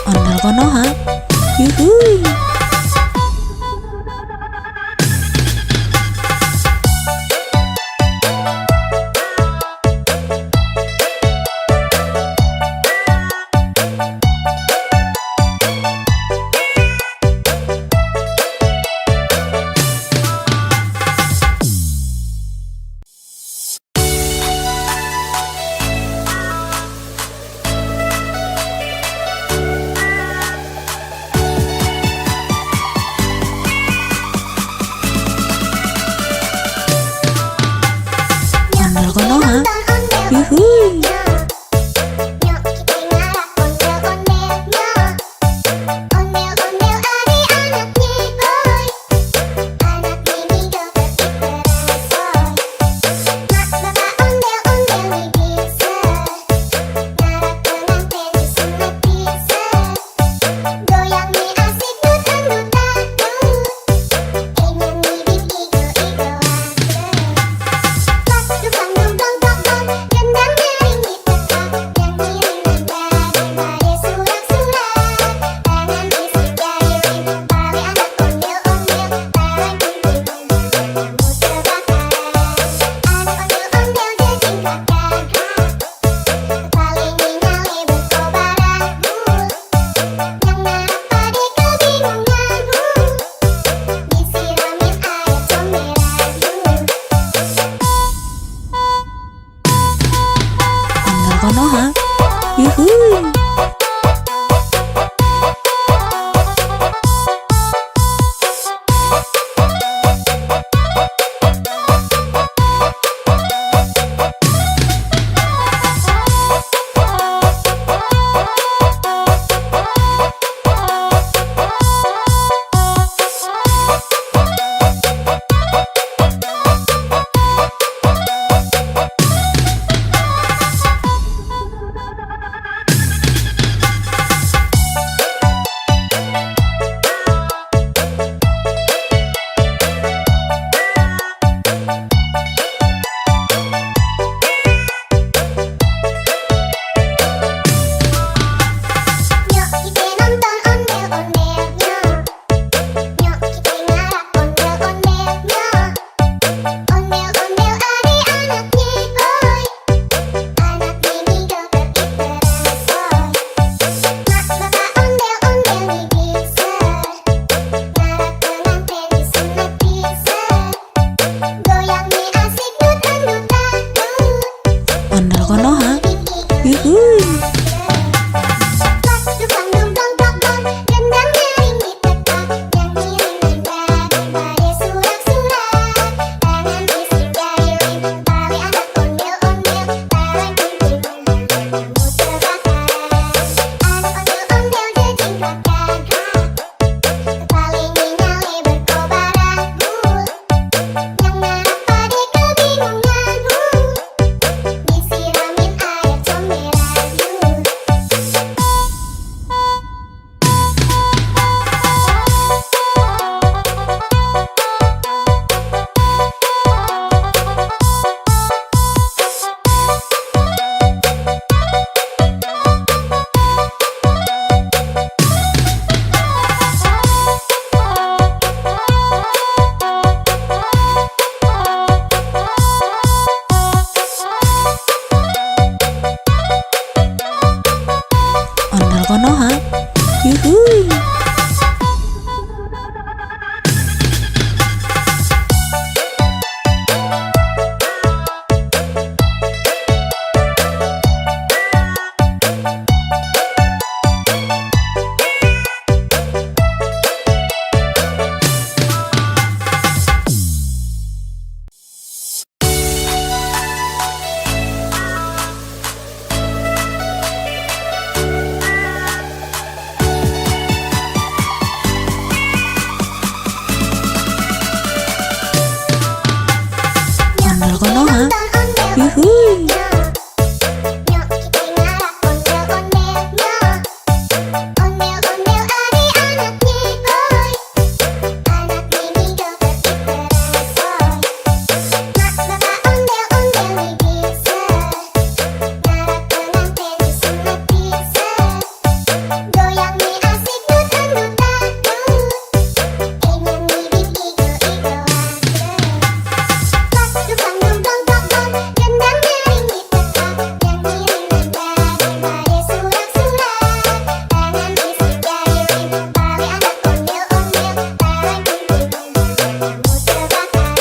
Ondel Konoha. Yuhui. Yuhuy. Ondel Konoha. Yuhuy. Nyok kita ngarah ondel-ondelnya. Ondel-ondel adik-anaknya, oi. Anak mini joget diteresoy. Mak bapak ondel-ondel nih bisa. Ngarah pengantin disunat bisa. Goyang nih asik dut-dut-dut. Nyanyi bing igo-igo ade. Pas dupang dum dong dong dong, gendang nyaring diteka, nyanyi dengan surat-surat, tangan isi jari Betawi anak ondel-ondel, barang kumpulnya kamu terbakar.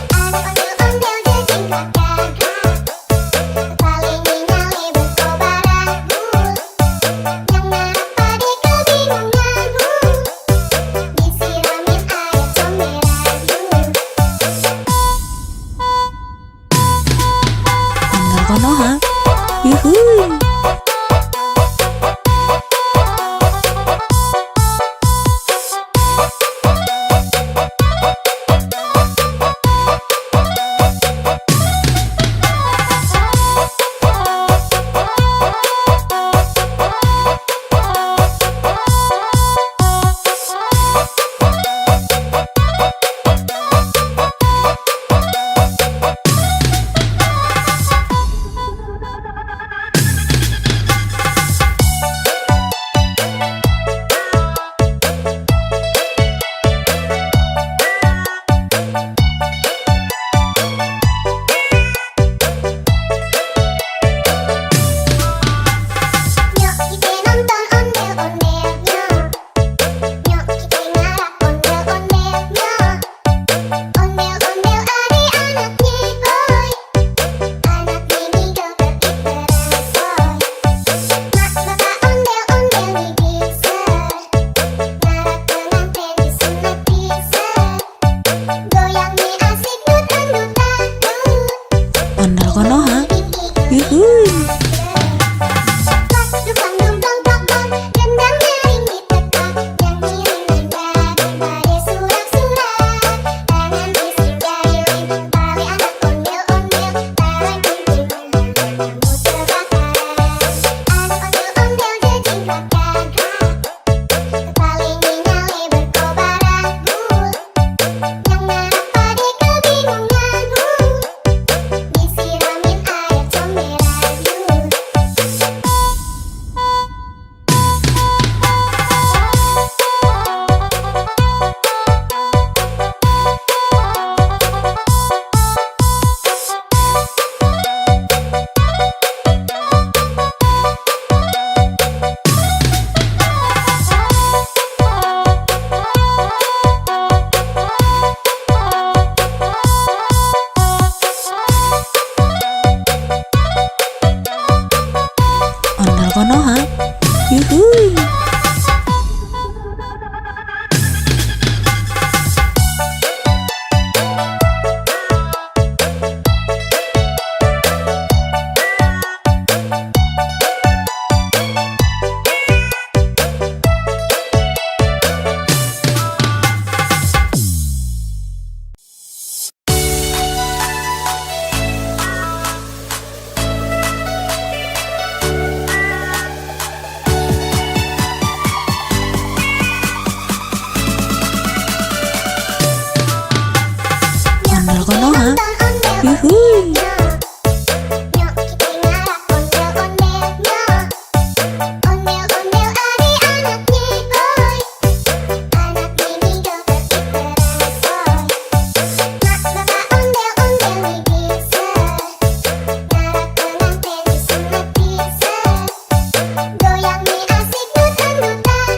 Anak ondel-ondel jejing kakak, paling nyale berkobar aku, yang ngarap pade kebingungan, disiramin air comberan. Ondel Konoha. Yuhuy. Nyok kita nonton ondel-ondelnya. Nyok kita ngarah ondel-ondelnya. Ondel-ondel adik-anaknya, oi. Anak mini joget diteresoy. Mak bapak ondel-ondel nih bisa. Ngarah pengantin disunat bisa. Goyang nih asik dut-dut-dut. Ondel Konoha. Bing igo Yuhuy. Pas dupang dum dong dong dong, gendang nyaring diteka, nyanyi dengan surat-surat, tangan isi jari Betawi anak ondel-ondel, barang kumpulnya kamu terbakar. Anak ondel-ondel jejing kakak, paling nyale berkobar aku, yang ngarap pade kebingungan, disiramin air comberan. Ondel Konoha. Yuhuy. Ondel Konoha. Yuhuy. Nyok kita ngarah ondel-ondelnya. Ondel-ondel adik-anaknya, oi. Anak mini joget diteresoy. Mak bapak ondel-ondel nih bisa. Ngarah pengantin disunat bisa. Goyang nih asik dut-dut-dut.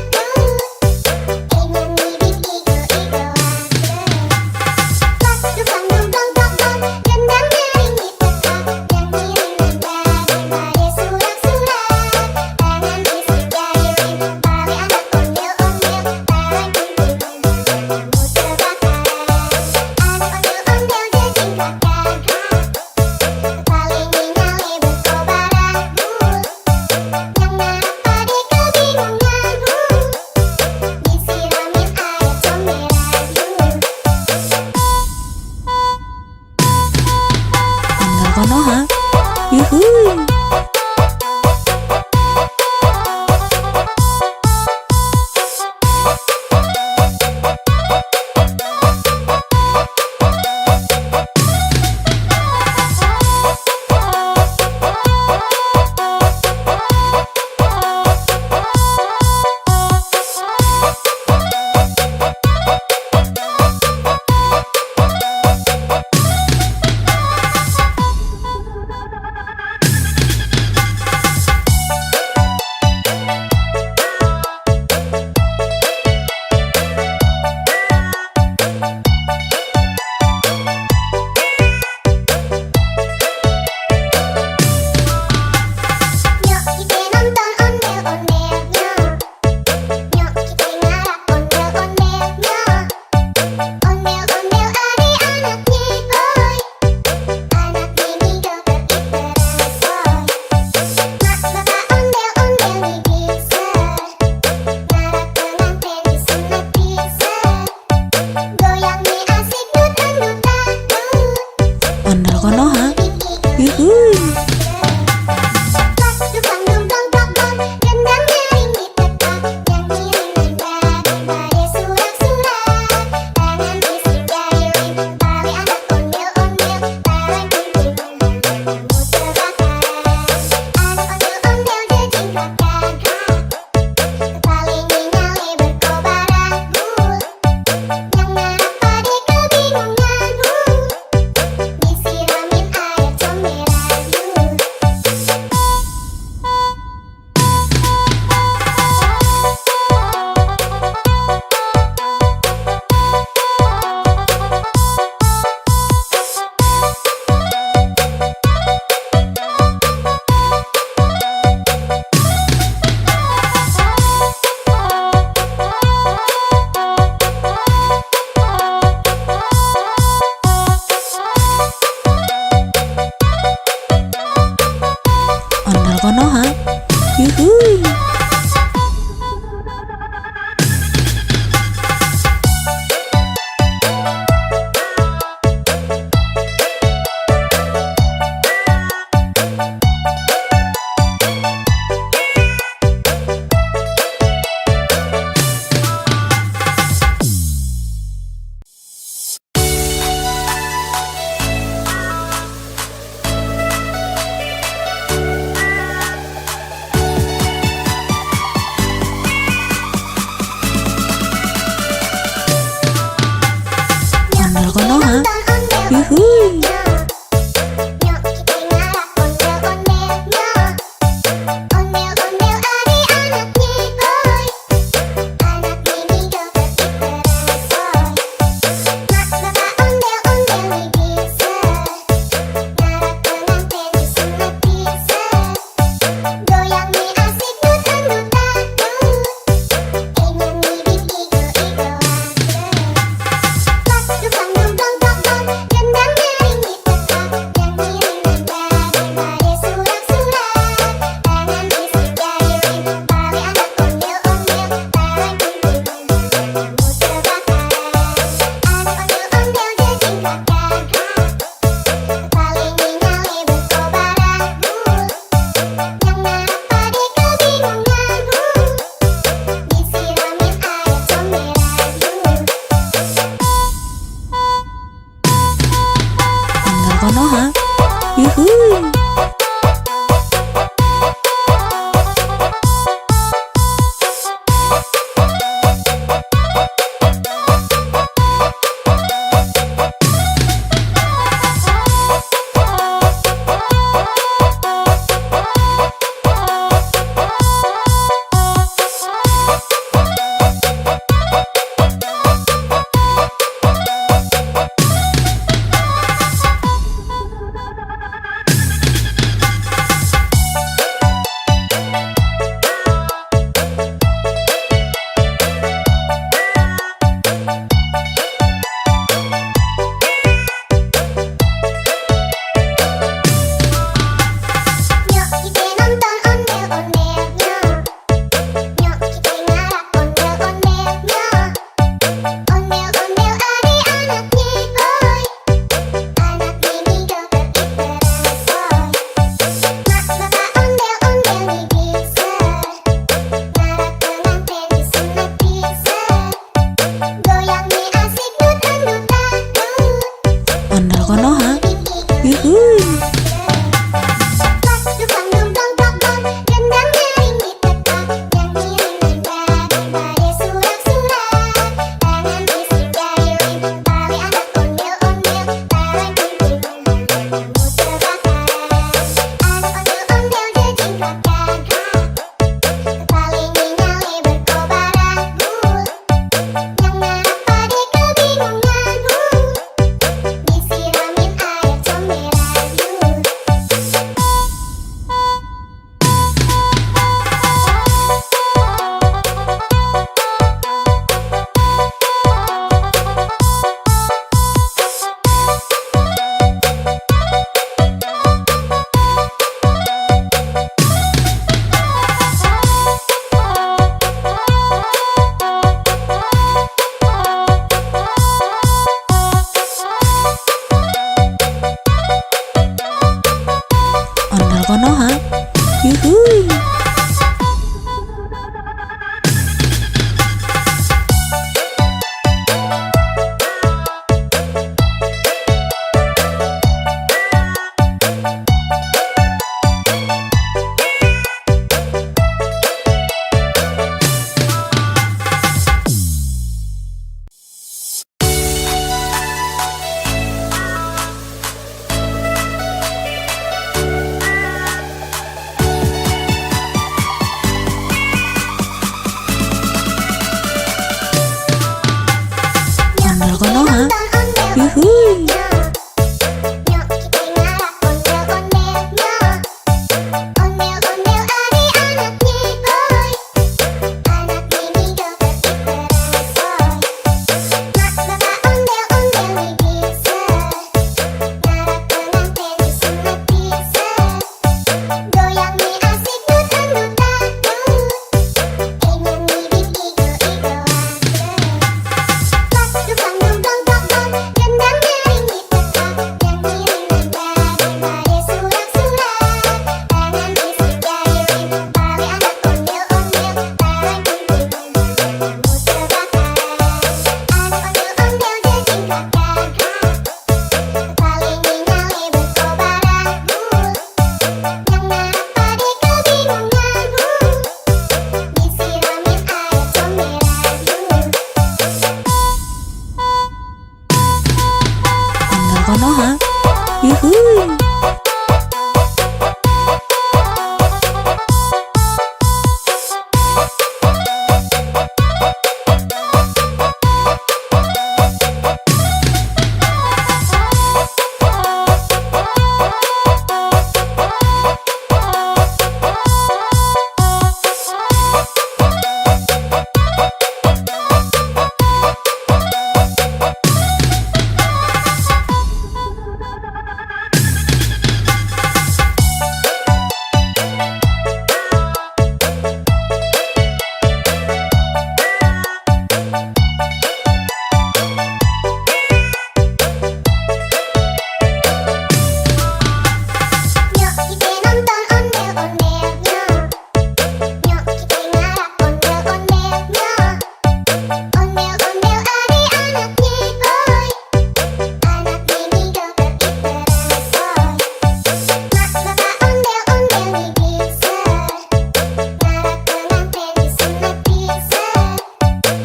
yuhuy. Nyok kita ngarap ondel-ondelnya. Ondel-ondel adik-anaknya, hoi. Anak mini joget diteresoy. Mak bapak ondel-ondel nih bisa. Ngarap pengantin disunat bisa. Goyang nih asik dut-dut-dut. Nyanyi bibi go-igo aja. Pas dukang dum dong dong dong, gendangnya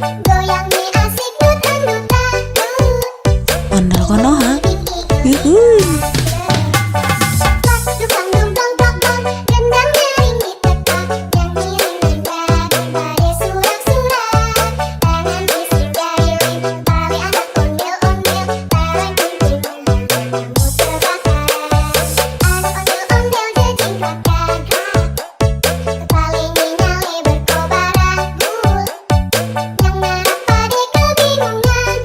Goyang nih asik dutan-dutan. Ondel Konoha. Yuhuy. Dukang dumdong dong, gendang nyaring ditekan. Nyanyi pada surak-surak. Tangan bising jahilin, tali anak ondel-ondel. Tarik kunci kamu terbakaran. Anak ondel-ondel jejingkat gagak. Kepalanya nyale berkobaran. Yang narap pada kebingungan.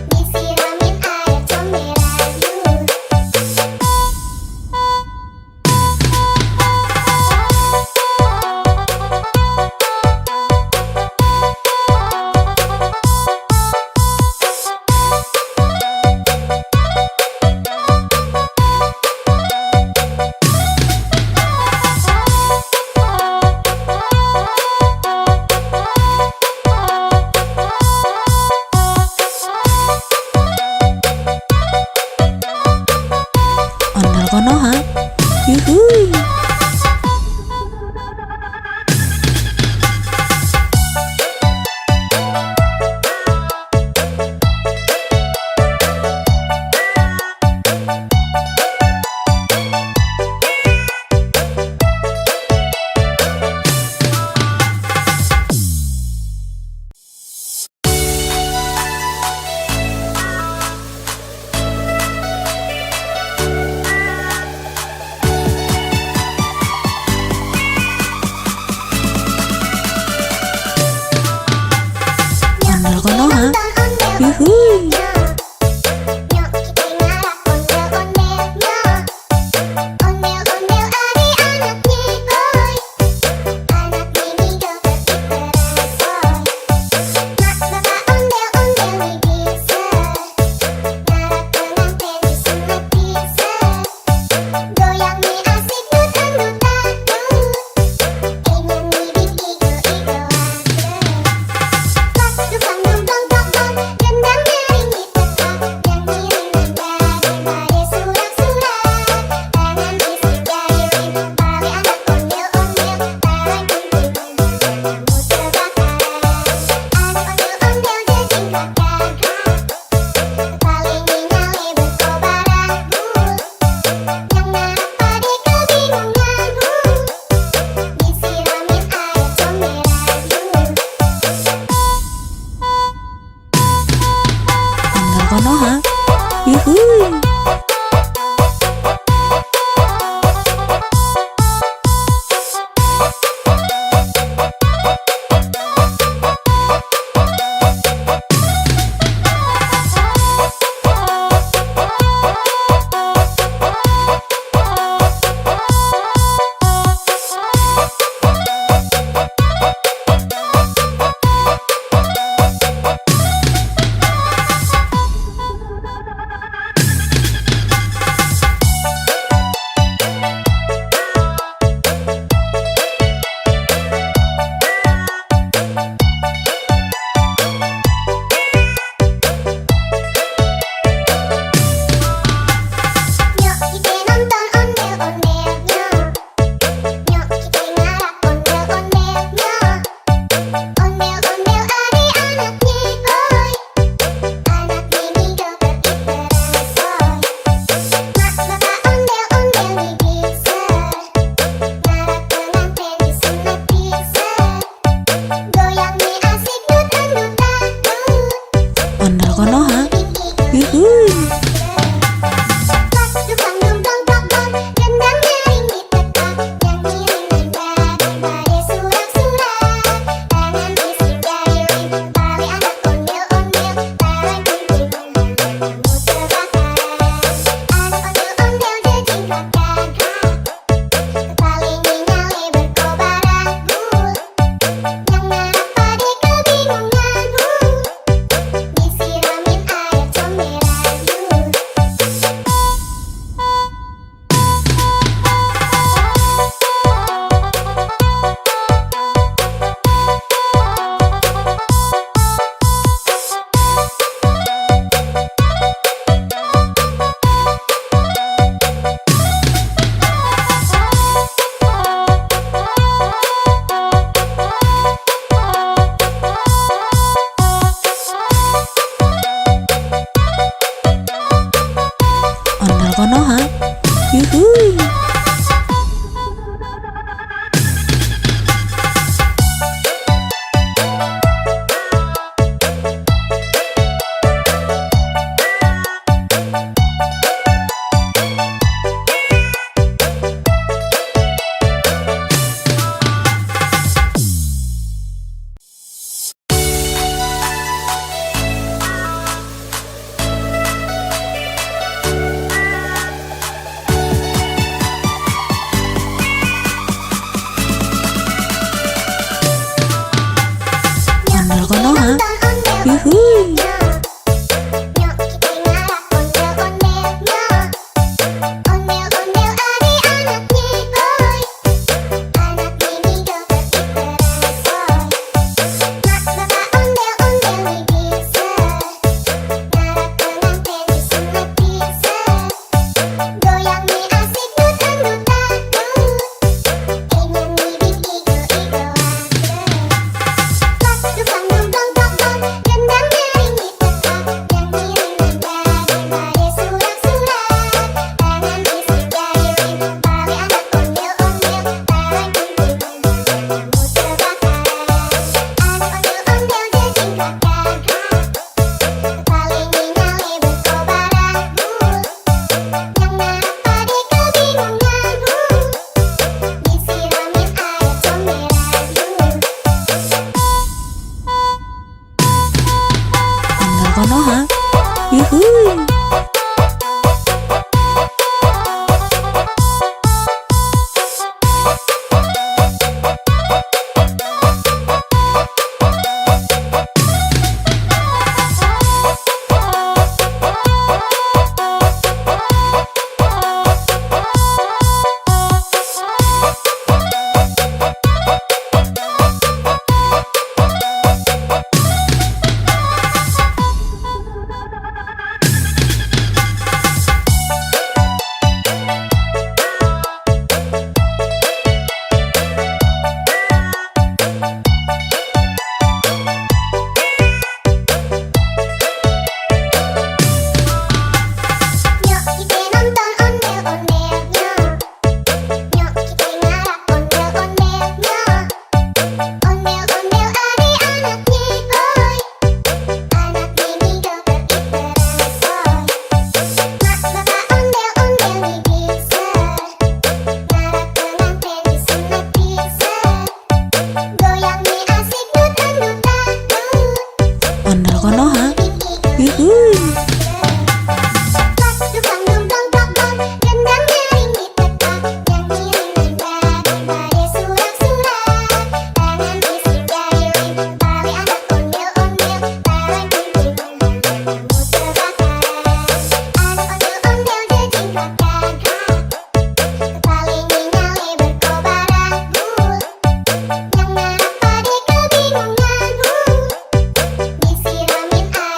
Disiramin air comberan. Ondel Konoha. Yuhuy. Ondel Konoha. Yuhuy. Nyok kita ngarap ondel-ondelnya. Ondel-ondel adik-anaknya boy. Anak mini joget diperasoy. Mak bapak ondel-ondel nih bisa. Ngarap pengantin disunat bisa. Goyang nih asik dutan-dutan. Nyanyi bikin igo-igoan. Dukang dumdong dong, gendang Konoha. Nonton ondel Yuhuy. Nyok kita ngarap ondel-ondelnya. Ondel-ondel adik-anaknya boy. Anak mini joget diteransoy. Mak bapak ondel-ondel nih bisa. Ngarap pengantin disunat bisa. Goyang nih asik dut-dut dangdut. Nyanyi bing igo-igo Pas dukang dumdong dong gendang nyaring tetap nyanyi daripada surat-surat tangan bisik jari Betawi anak ondel-ondel bareng kumpulnya kamu terbakar anak ondel-ondel jejing keluarga kepala nyale berkobar agul yang ngarap pade kebingungan disiramin air comberan Ondel Konoha. Yuhuy. Nyok kita nonton ondel-ondelnya. Nyok kita ngarap ondel-ondelnya. Ondel-ondel adik-anaknya boy. Anak mini joget diteransoy. Mak bapak ondel-ondel nih bisa. Ngarap pengantin disunat bisa. Goyang nih asik dut-dut dangdut. Ondel Konoha. Bing igo Yuhuy. Pas dukang dumdong dong gendang nyaring tetap nyanyi daripada surat-surat tangan bisik jari Betawi anak ondel-ondel bareng kumpulnya kamu terbakar anak ondel-ondel jejing keluarga kepala nyale berkobar agul yang ngarap pade kebingungan disiramin air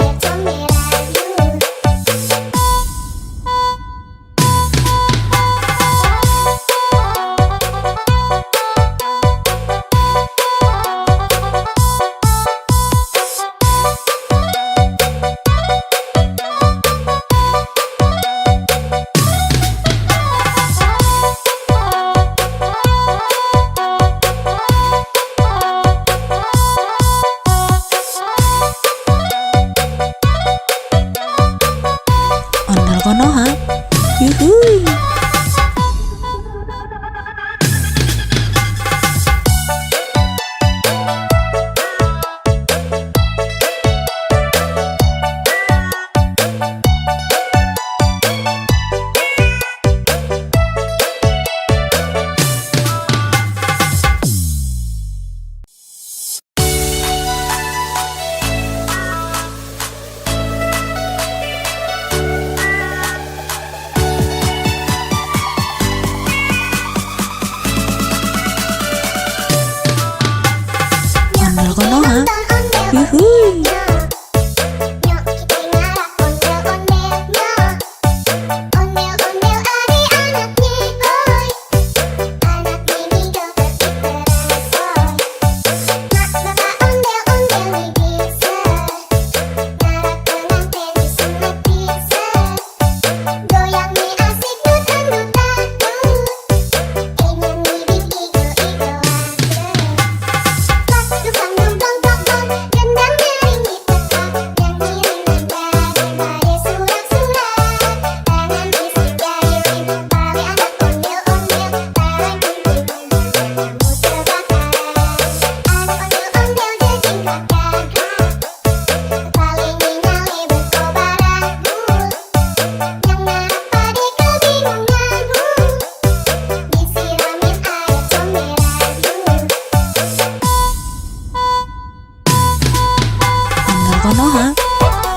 Konoha.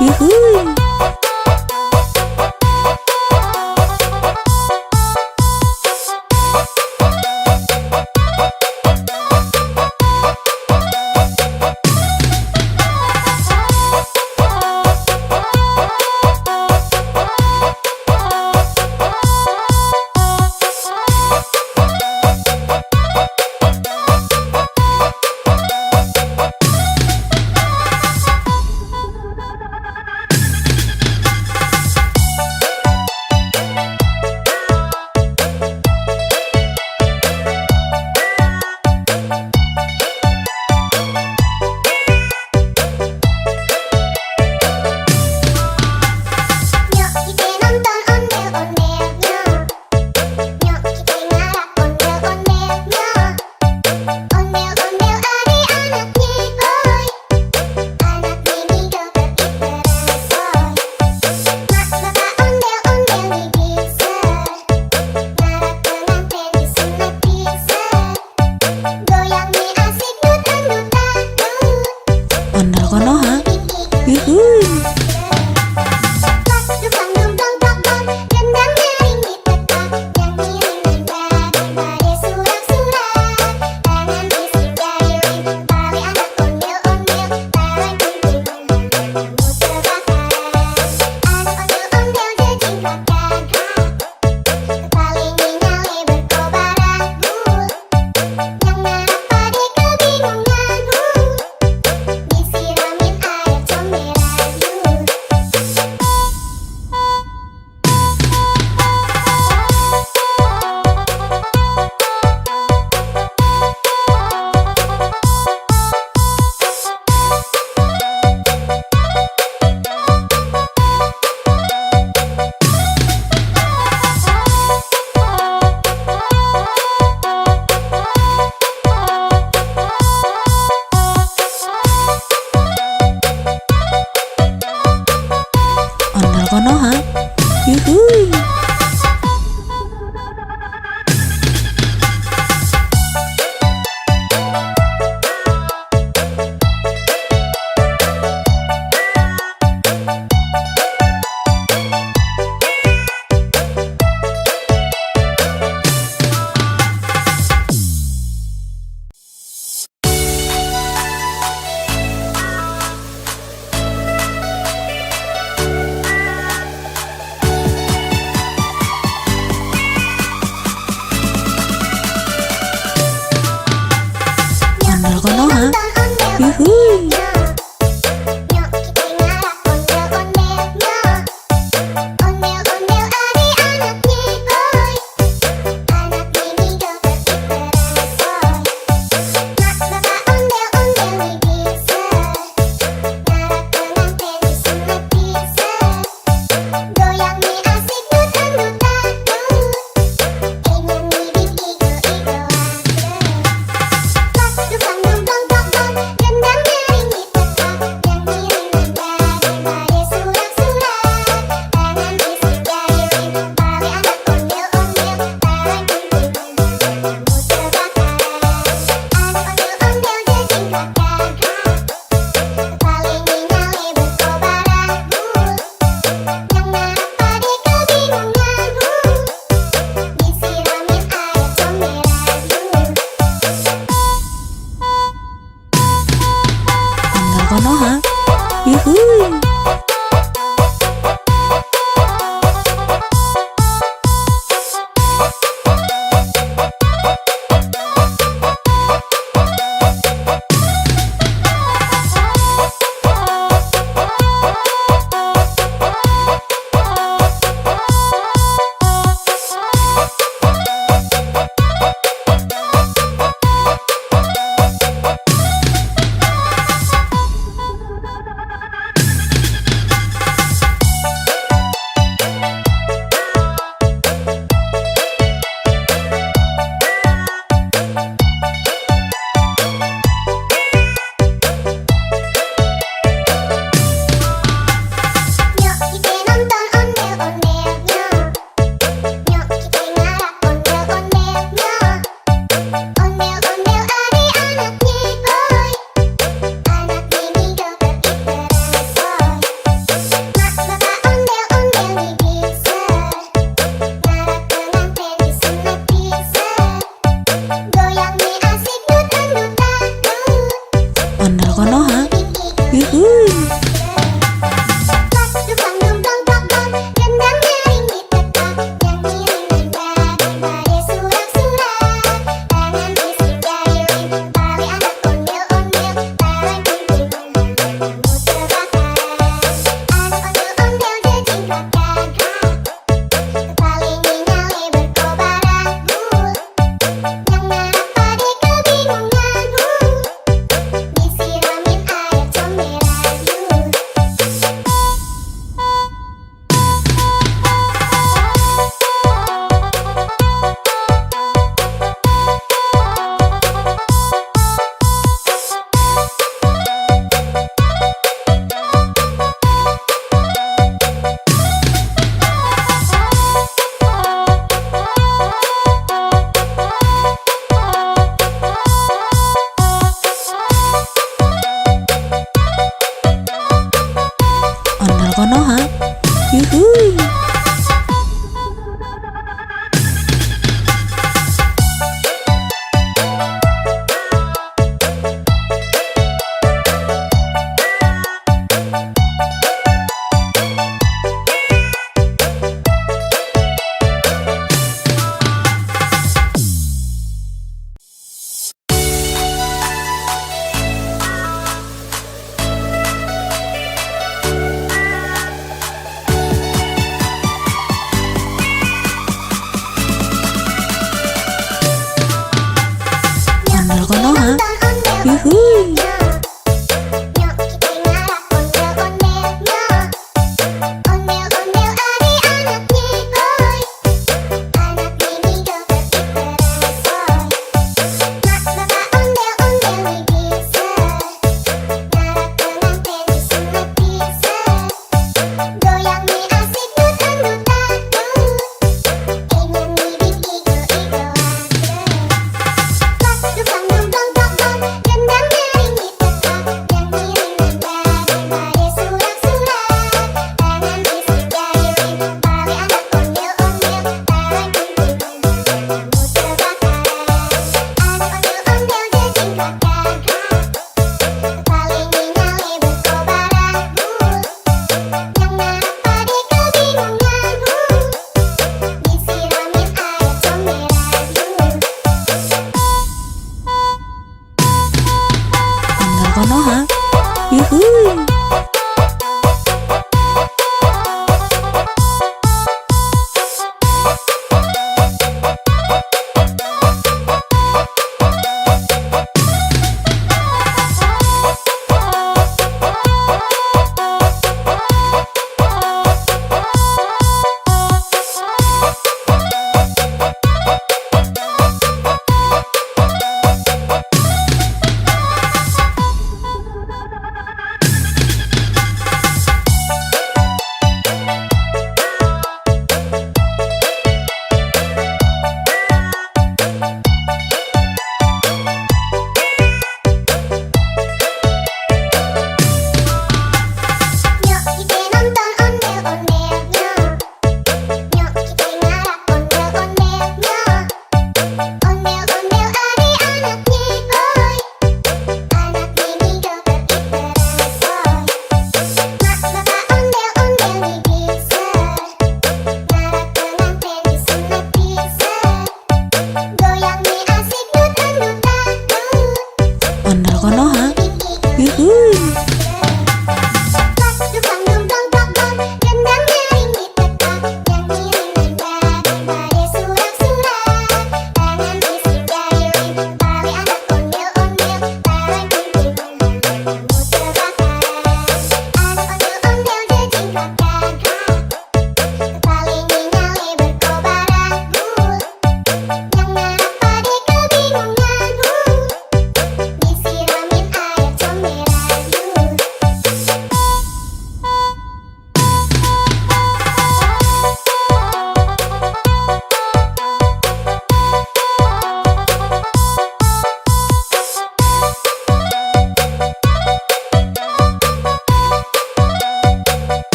Yuhuy. Nyok kita nonton ondel-ondel nyok. Nyok kita ngarap ondel-ondel nyok. Ondel-ondel adik-anaknya oi. Anak mini joget iteran soy. Mak bapak ondel-ondel nih bisa. Ngarap pengantin disunat bisa. Goyang nih asik dut-dut-dut. Ondel Konoha. Yuhuy. Disiramin air comberan Ondel Konoha. Yuhuy. Ondel Konoha. Yuhuy. Nyok kita ngarap ondel-ondel nyok. Ondel-ondel adik-anaknya oi. Anak mini joget iteran soy. Mak bapak ondel-ondel nih bisa. Ngarap pengantin disunat bisa. Goyang nih asik dut-dut-dut. Nyanyi bing igo-igo Dukang dong dong dong dong, gendang nyaring ditekan, nyanyi ringan daripada surat-surat. Tangan bisik jari ring, pawe anak ondel-ondel, taran kuntilan, kamu terbakar. Anak ondel-ondel jejing kakak, kepalanya nyale berkobar abu. Yang ngarap pade kebingungan, disiramin air comberan. Ondel Konoha. Yuhuy. Yuhuy. Ondel Konoha. Yuhuy. Ondel Konoha. Yuhuy. Nyok, kita ngarah ondel-ondelnya. Ondel-ondel adik-anaknya, boy. Anak ini joget terbaru. Mak, bapak ondel-ondel bisa. Ngarah pengantin disunat bisa. Goyang mi asik nutan-nutan. Ingin ngibing igo-igoan. Dukang dong dong dong dong, gendang nyaring di tempat, nyanyi daripada surat-surat. Tangan bisik jari bali anak ondel-ondel, tarik kunting kamu terbakar. Anak ondel-ondel jejingkat gagah, paling nyale berkobaran. Yang narap pade kebingungan, disiramin air comberan. Ondel Konoha. Yuhuy.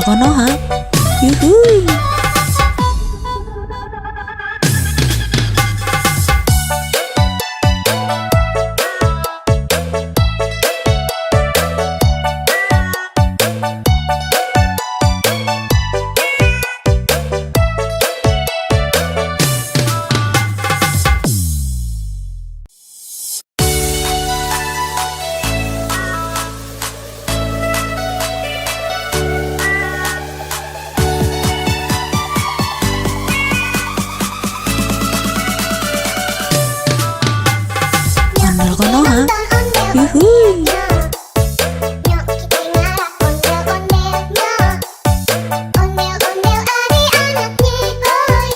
Konoha. Yuhuy. Ondel Konoha. Yuhuy. Nyok kita ngarap ondel-ondelnya. Ondel-ondel anak nyikoy.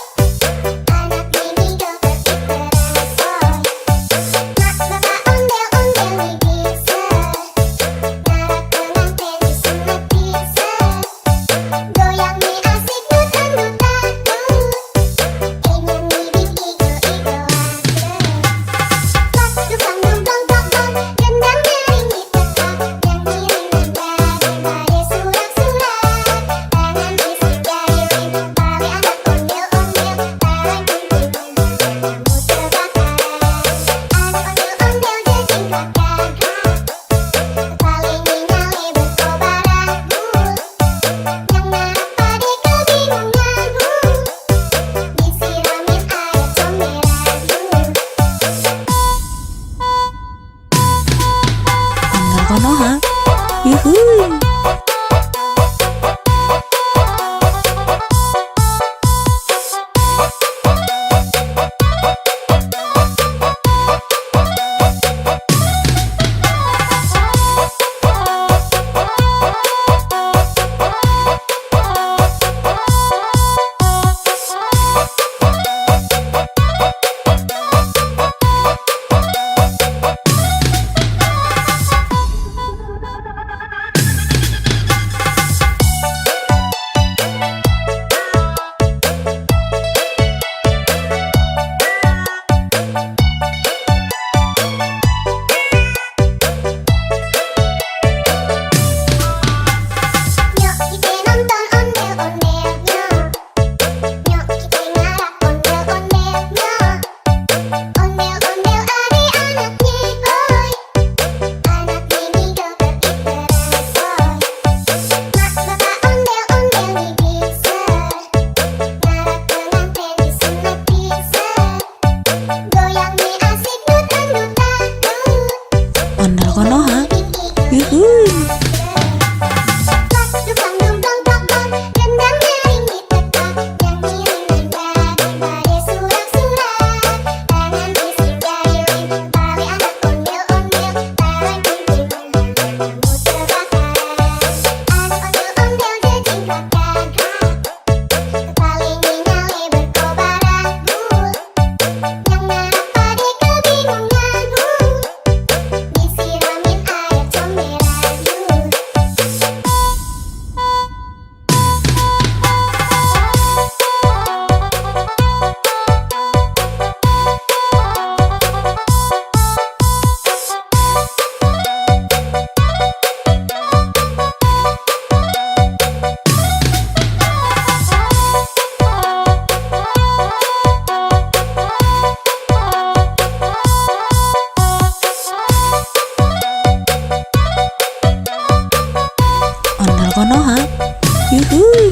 Anak mini joget diteresoy. Mak bapak ondel-ondel nih bisa. Ngarap pengantin disunat bisa. Goyang nih asik dut-dut-dut. Nyanyi bing igo-igo aja. Dukang dong dong dong dong, gendang nyaring tetap. Nyanyi daripada surat-surat. Tangan bisik jari bali anak ondel-ondel. Barang kumpulnya kamu terbakar. Anak ondel-ondel jejing karakter. Paling nyale berkobar agul. Yang ngarap pade kebingungan. Disiramin air comberan. Ondel Konoha. Yuhuy. Nyok kita nonton ondel-ondelnya. Nyok kita ngarap ondel-ondelnya. Ondel-ondel anak nyikoy. Anak mini joget diteresoy. Mak bapak ondel-ondel nih bisa. Ngarap pengantin disunat bisa. Goyang nih asik dut-dut-dut. Ondel Konoha. Bing igo Yuhuy. Dukang dong dong dong dong, gendang nyaring tetap. Nyanyi daripada surat-surat. Tangan bisik jari bali anak ondel-ondel. Barang kumpulnya kamu terbakar. Anak ondel-ondel jejing karakter. Paling nyale berkobar agul. Yang ngarap pade kebingungan. Disiramin air comberan. Ondel Konoha. Yuhuy.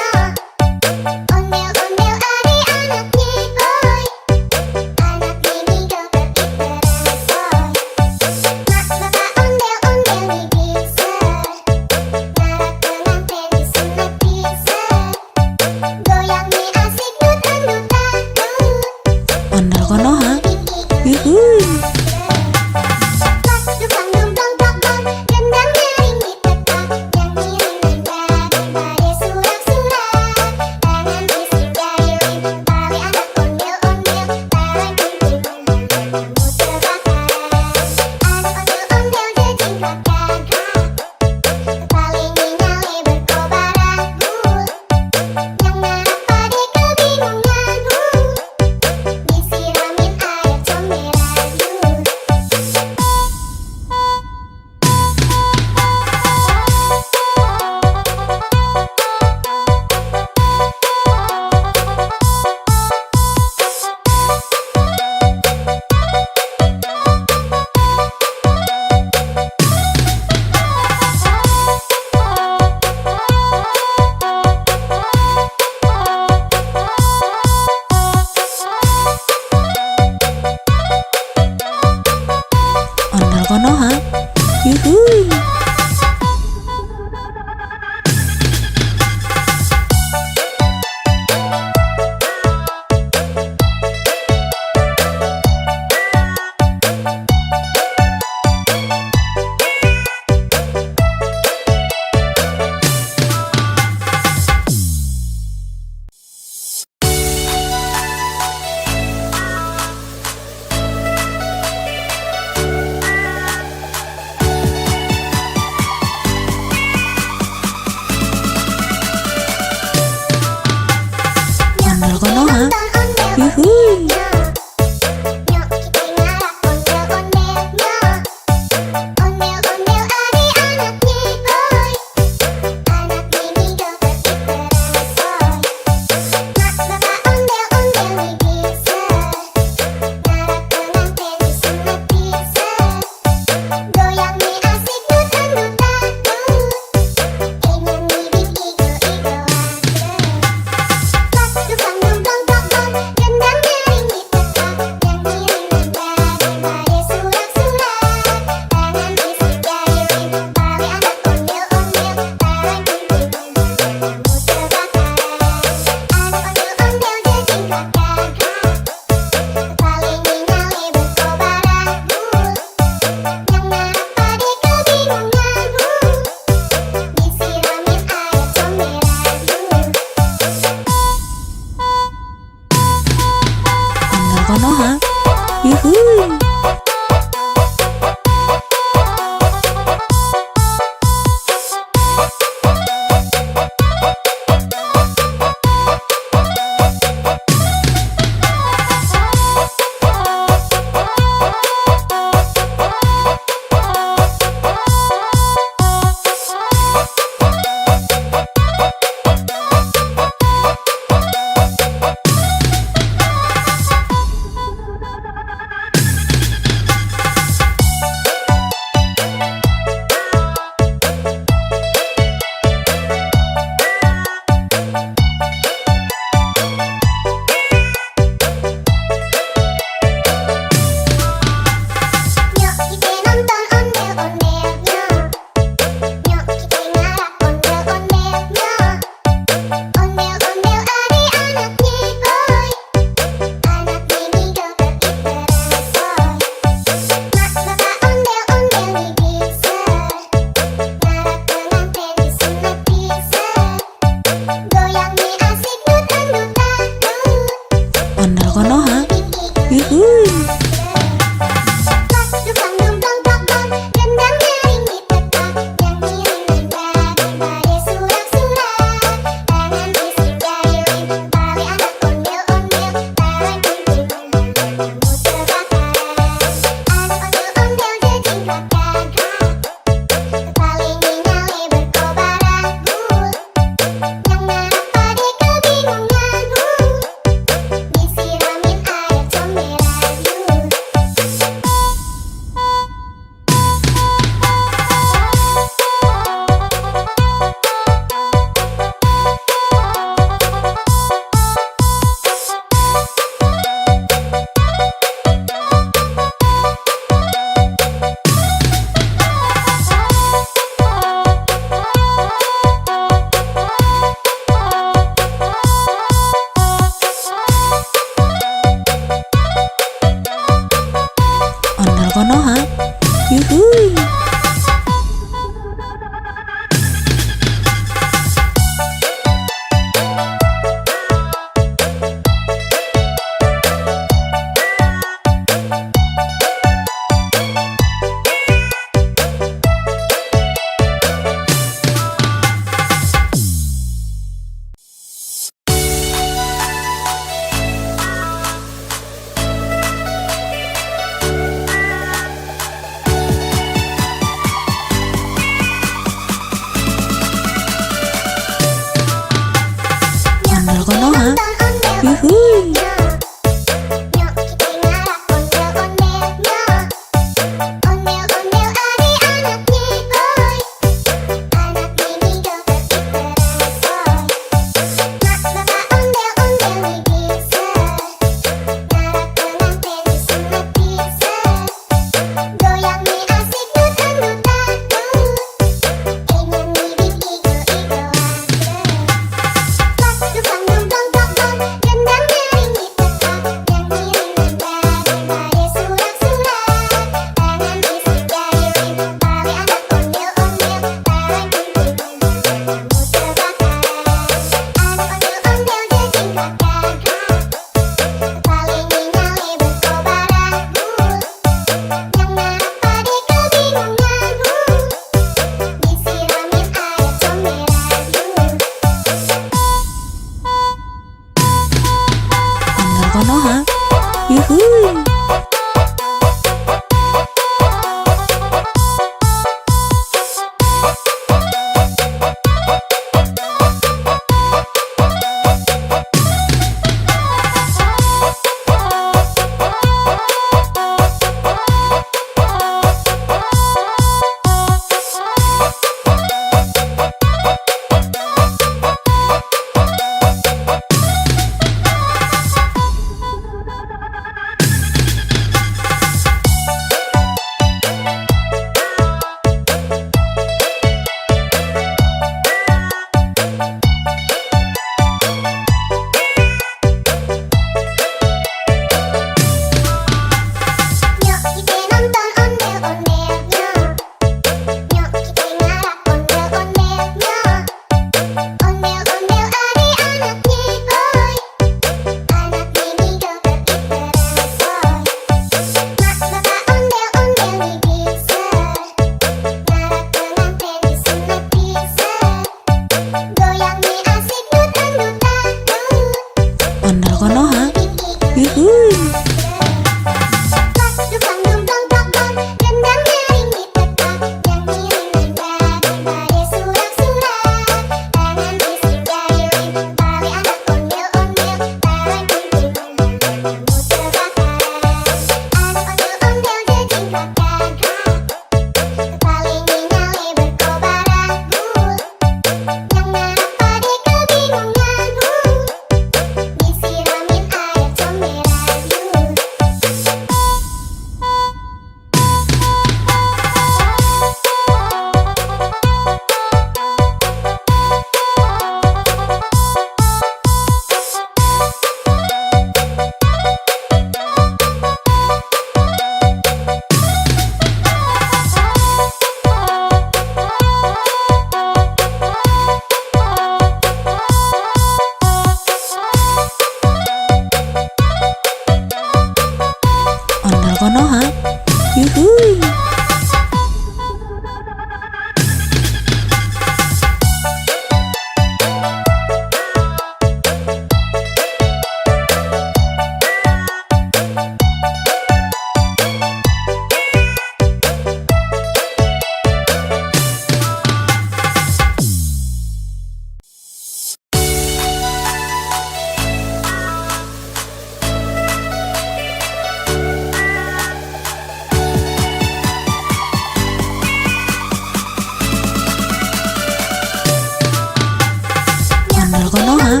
konoha.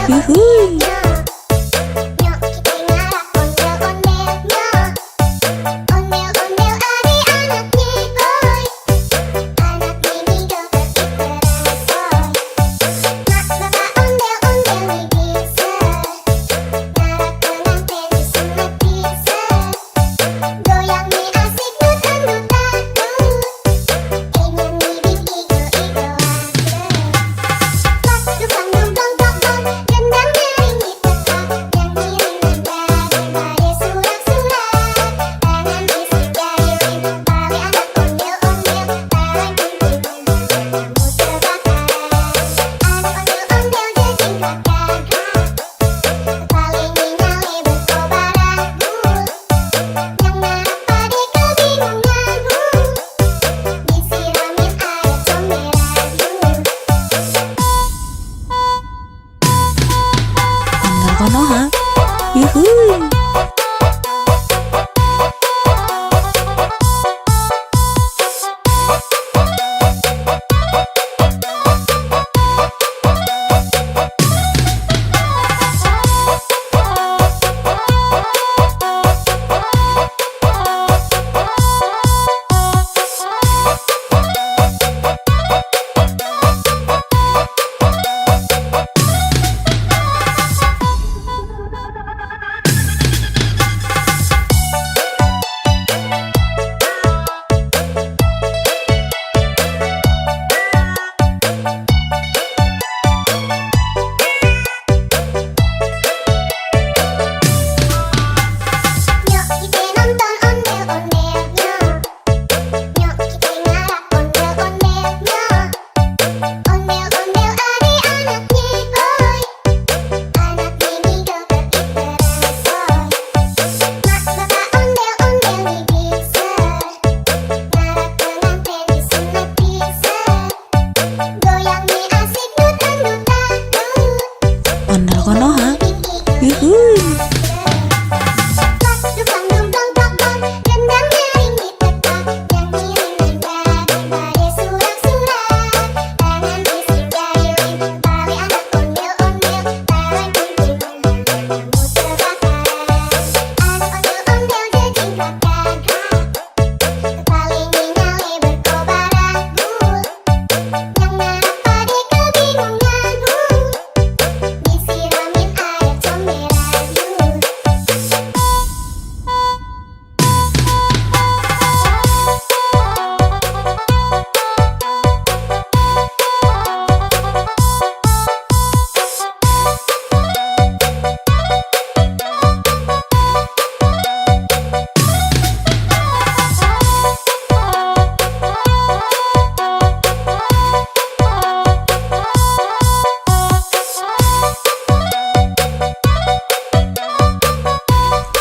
Yuhuy. Nyok kita ngarap ondel-ondelnya. Ondel-ondel adik-anaknya boy. Anak mini joget diteresoy. Mak bapak ondel-ondel nih bisa. Ngarap pengantin disunat bisa. Goyang nih asik dutang-dutang. Ingin ngibing igo-igo Pak dukang dong dong dong dong. Gendang nyaring diteka. Yang kiriman dari surat-surat. Tangan isi jari tali anak ondel-ondel. Tahan kuntilan kamu terbakar. Anak ondel-ondel jajing kakak. Kepala nyale berkobar anggur. Yang ngarap pade kebingungan. Disiramin air comberan. Ondel konoha. Yuhuy. Nyok kita nonton ondel-ondelnya. Nyok kita ngarap ondel-ondelnya. Ondel-ondel adik-anaknya boy. Anak mini joget diteresoy. Mak bapak ondel-ondel nih bisa. Ngarap pengantin disunat bisa. Goyang nih asik dutang-dutang. Ondel konoha. Ngibing igo Yuhuy. Pak dukang dong dong dong dong. Gendang nyaring diteka. Yang kiriman dari surat-surat. Tangan isi jari tali anak ondel-ondel. Tahan kuntilan kamu terbakar. Anak ondel-ondel jajing kakak. Kepala nyale berkobar anggur. Yang ngarap pade kebingungan. Disiramin air comberan.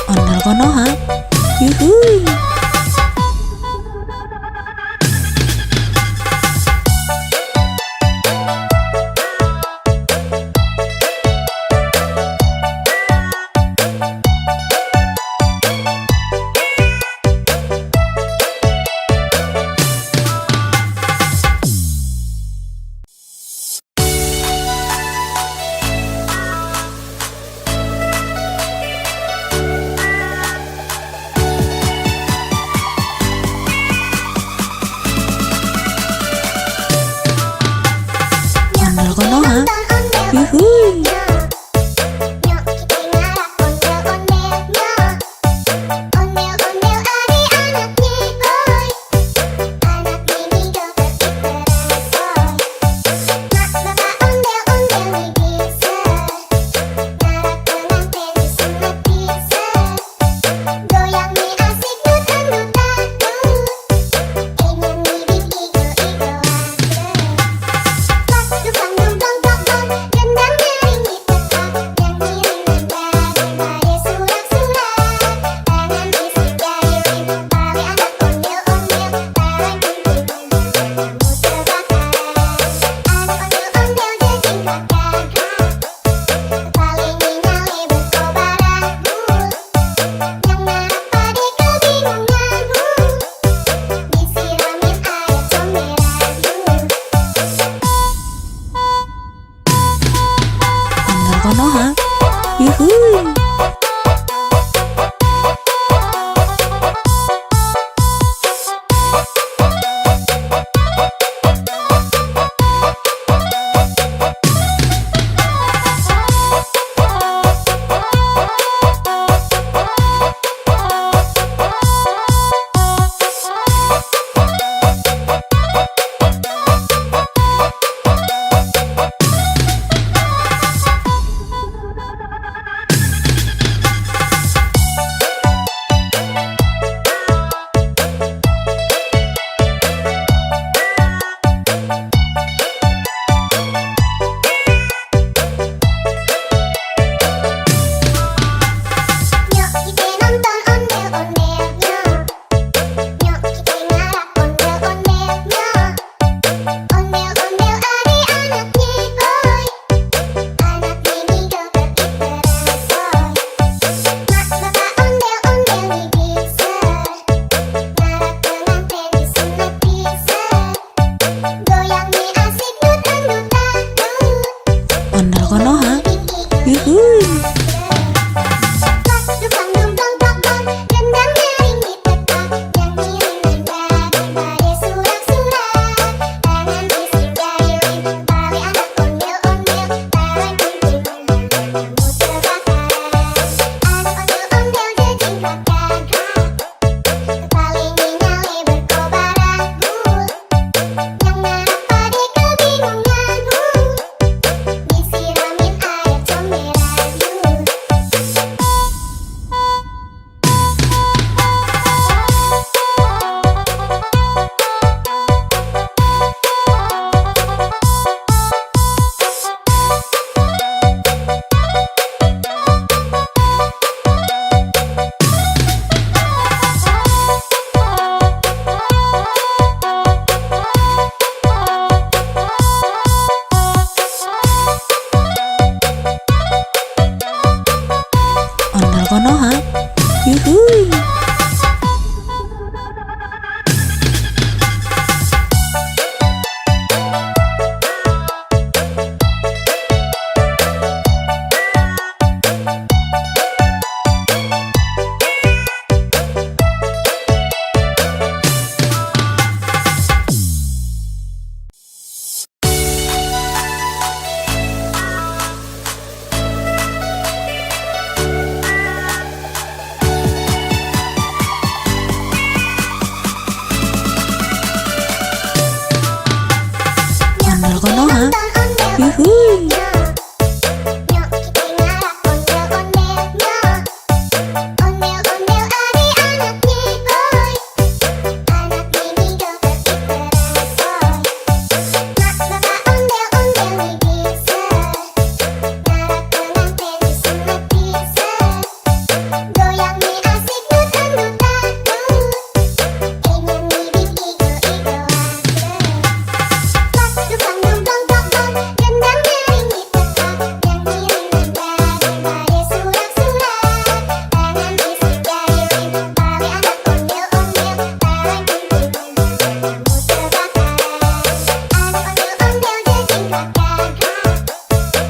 Ondel konoha. Yuhuy. Ondel konoha. Yuhuy. Nyok kita ngarap ondel-ondelnya. Ondel-ondel adik-anaknya boy. Anak mini joget diteresoy. Mak bapak ondel-ondel nih bisa. Ngarap pengantin disunat bisa. Goyang nih asik dutang-dutang. Ingin ngibing igo-igo Pak dukang dong dong dong dong. Gendang nyaring Konoha. Yuhuy. Nyok kita ngarap ondel-ondelnya. Ondel-ondel adik-anaknya boy. Anak mini joget diperasoy. Mak bapak ondel-ondel nih bisa. Ngarap pengantin disunat bisa. Goyang nih asik dut-dut-dut. Ingin bibit igo-igo Pas dukang dumplong plong-plong. Gendang nyaring ditekan. Yang kiriman daripada surat-surat. Tangan isi jaririn. Oleh anak ondel-ondel. Barang kumpul kamu terbakaran. Anak ondel-ondel jejingkat gagah.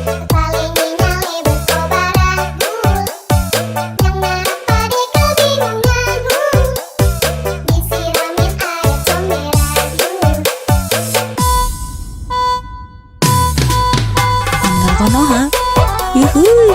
Kepaling nyale berkobaran. Yang ngarap pade kebingungan. Disiramin air comberan. Ondel Konoha. Yuhuy.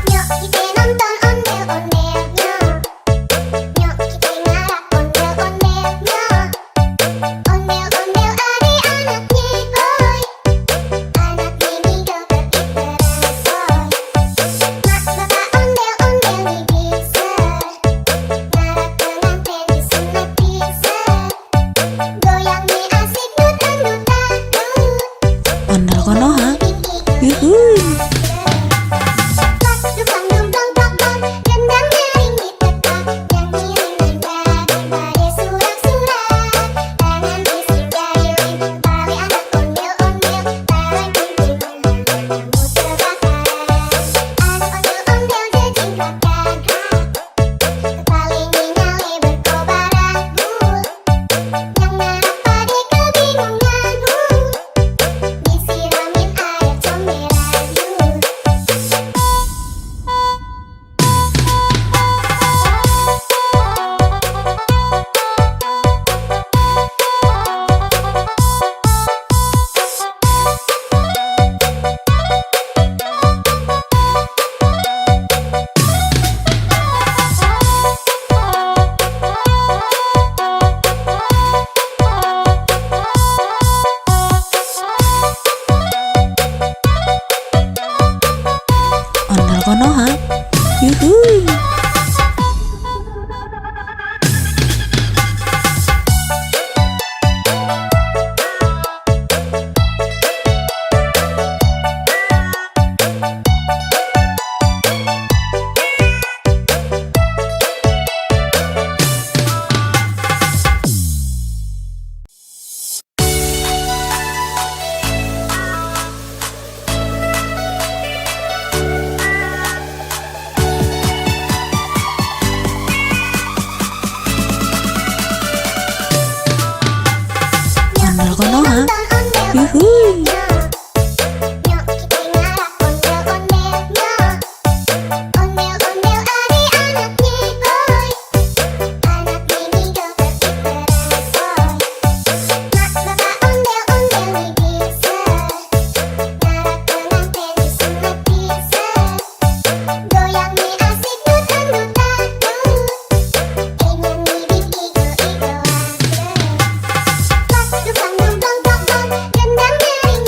Nyok kita nonton ondel-ondelnya. Nyok kita ngarap ondel-ondelnya. Ondel-ondel adik-anaknya boy. Anak mini joget diperasoy. Mak bapak ondel-ondel nih bisa. Ngarap pengantin disunat bisa. Goyang nih asik dut-dut-dut. Ondel Konoha. Bibit igo Yuhuy. Pas dukang dumplong plong-plong. Gendang nyaring ditekan. Yang kiriman daripada surat-surat. Tangan isi jaririn. Oleh anak ondel-ondel. Barang kumpul kamu terbakaran. Anak ondel-ondel jejingkat gagah. Kepaling nyale berkobaran. Yang ngarap pade kebingungan. Disiramin air comberan. Ondel Konoha. Yuhuy. Ondel Konoha. Yuhuy. Nyok kita ngarap ondel-ondelnya. Ondel-ondel adik-anaknya boy. Anak mini joget diperasoy. Mak bapak ondel-ondel nih bisa. Ngarap pengantin disunat bisa. Goyang nih asik dut-dut-dut. Ingin bibit igo-igo Pas dukang dumplong plong-plong. Gendang nyaring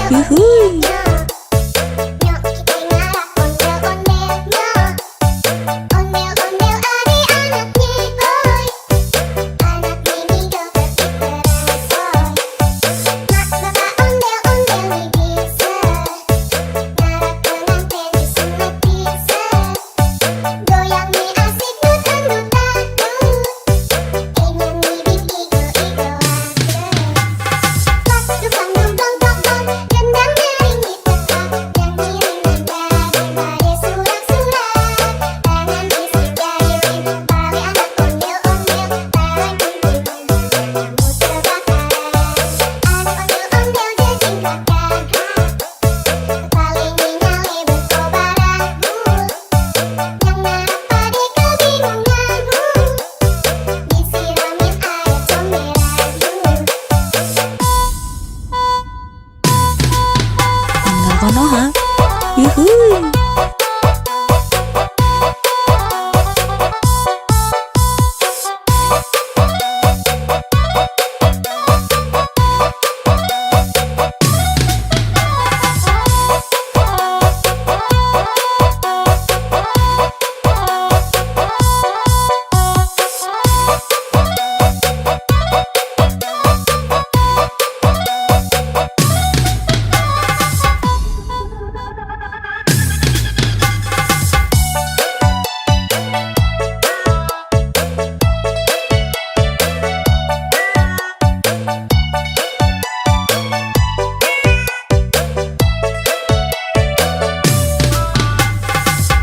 Yuhui. Nyok kita ngarak ondel-ondelnya. Ondel-ondel adik-anaknya boy. Anak ini joget diteresoy. Mak bapak ondel-ondel nih bisa. Ngarak pengantin disunat bisa. Goyang nih asik nutan-nutan. Ingin nih igo-igoan. Pas dukang dong dong dong dong. Gendang nyaring di tempat. Nyanyi daripada surat-surat. Tangan bisik jari pari anak ondel-ondel. Barang kumpul kamu terbakaran. Anak ondel-ondel jejingkat gagah. Paling nyale berkobaran. Yang narap pade kebingungan. Disiramin air comberan. Ondel Konoha. Yuhui.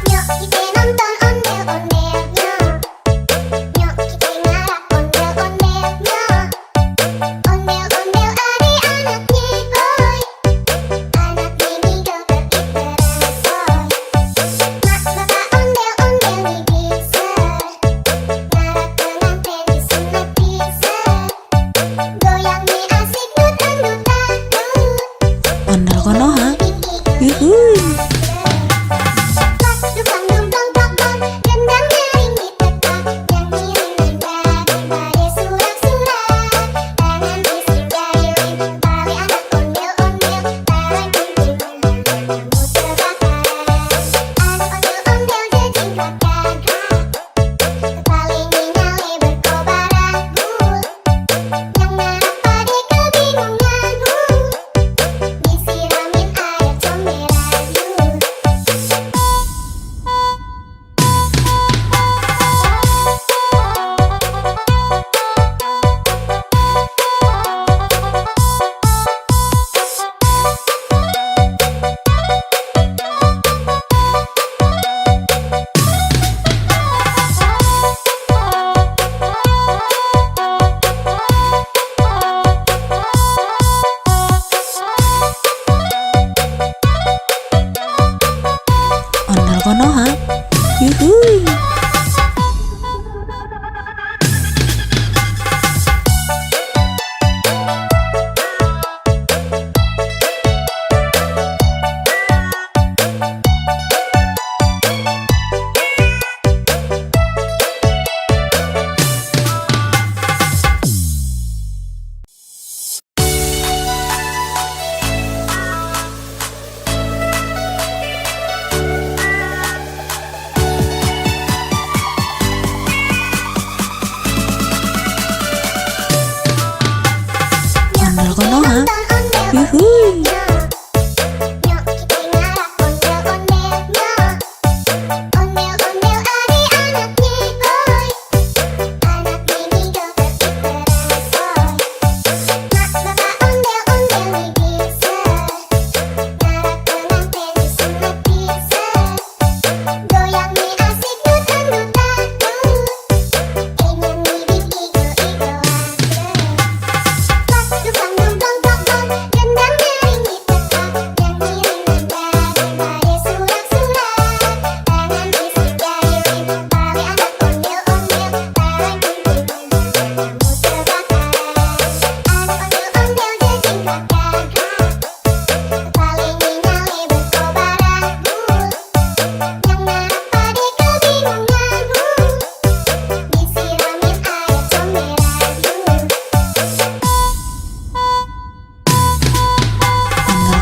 Nyok kita nonton ondel-ondelnya. Nyok kita ngarak ondel-ondelnya. Ondel-ondel adik-anaknya boy. Anak ini joget diteresoy. Mak bapak ondel-ondel nih bisa. Ngarak pengantin disunat bisa. Goyang nih asik nutan-nutan. Ondel Konoha. Igo-igoan. Yuhui. Pas dukang dong dong dong dong. Gendang nyaring di tempat. Nyanyi daripada surat-surat. Tangan bisik jari pari anak ondel-ondel. Barang kumpul kamu terbakaran. Anak ondel-ondel jejingkat gagah. Paling nyale berkobaran. Yang narap pade kebingungan. Disiramin air comberan.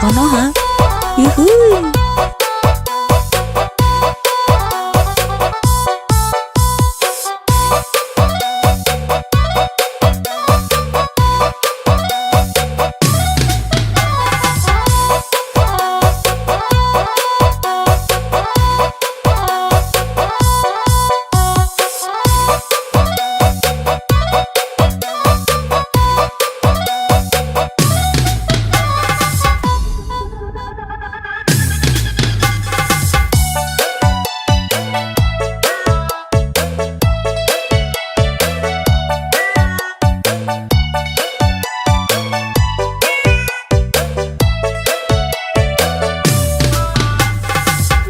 Konoha. Yuhui.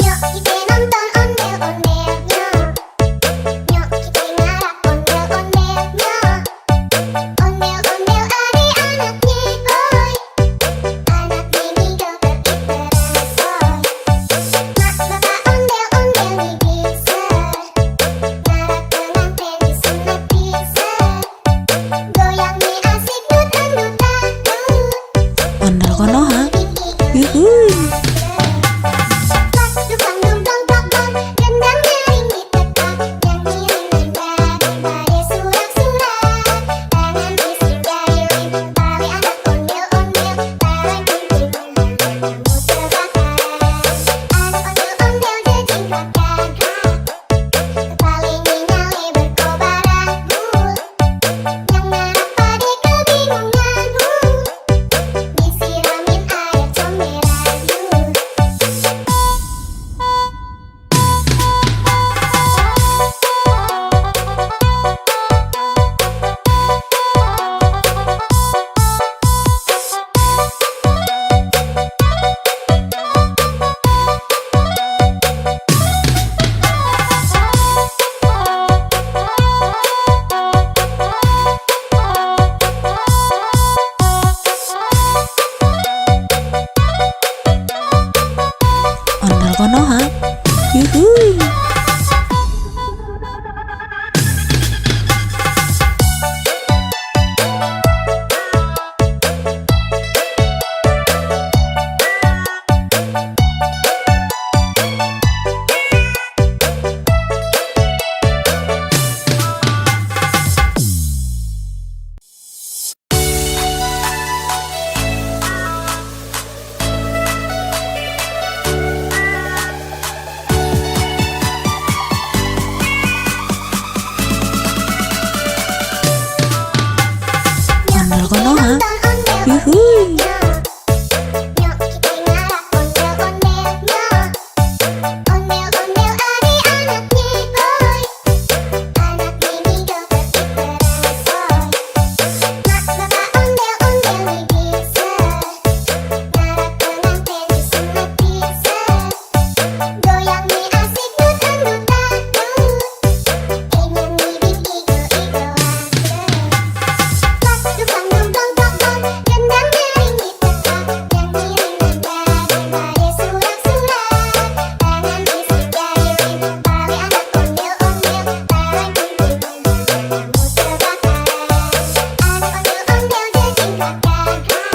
Nyok kita nonton ondel-ondelnya. Nyok kita ngarap ondel-ondelnya. Ondel-ondel adik-anaknya boy. Anak ini joget iteran soy. Mak bapak ondel-ondel nih bisa. Ngarap pengantin disunat bisa. Goyangnya asik dut-dut Ondel Konoha. Yuhui. Dukang dong dong dong dong, gendang nyaring tetap, nyanyi daripada surak-surak. Tangan bising jahilin, tali anak ondel-ondel, tarik kunci kamu terbakar. Anak ondel-ondel jejingkat gagah, kepalanya nyale berkobar anggur. Yang ngarap pade kebingungan, disiramin air comberan yuk. Ondel Konoha. Yuhui. Ondel Konoha. Yuhui. Nyok kita ngarap ondel-ondelnya. Ondel-ondel adik-anaknya boy. Anak ini joget iteran soy. Mak bapak ondel-ondel nih bisa. Ngarap pengantin disunat bisa. Goyangnya asik dut-dut ingin ngibing igo-igoan. Dukang dong dong dong dong, gendang nyaring tetap, nyanyi daripada surak-surak. Tangan bising jahilin, tali anak ondel-ondel, tarik kunci kamu terbakar. Anak ondel-ondel jejingkat gagah,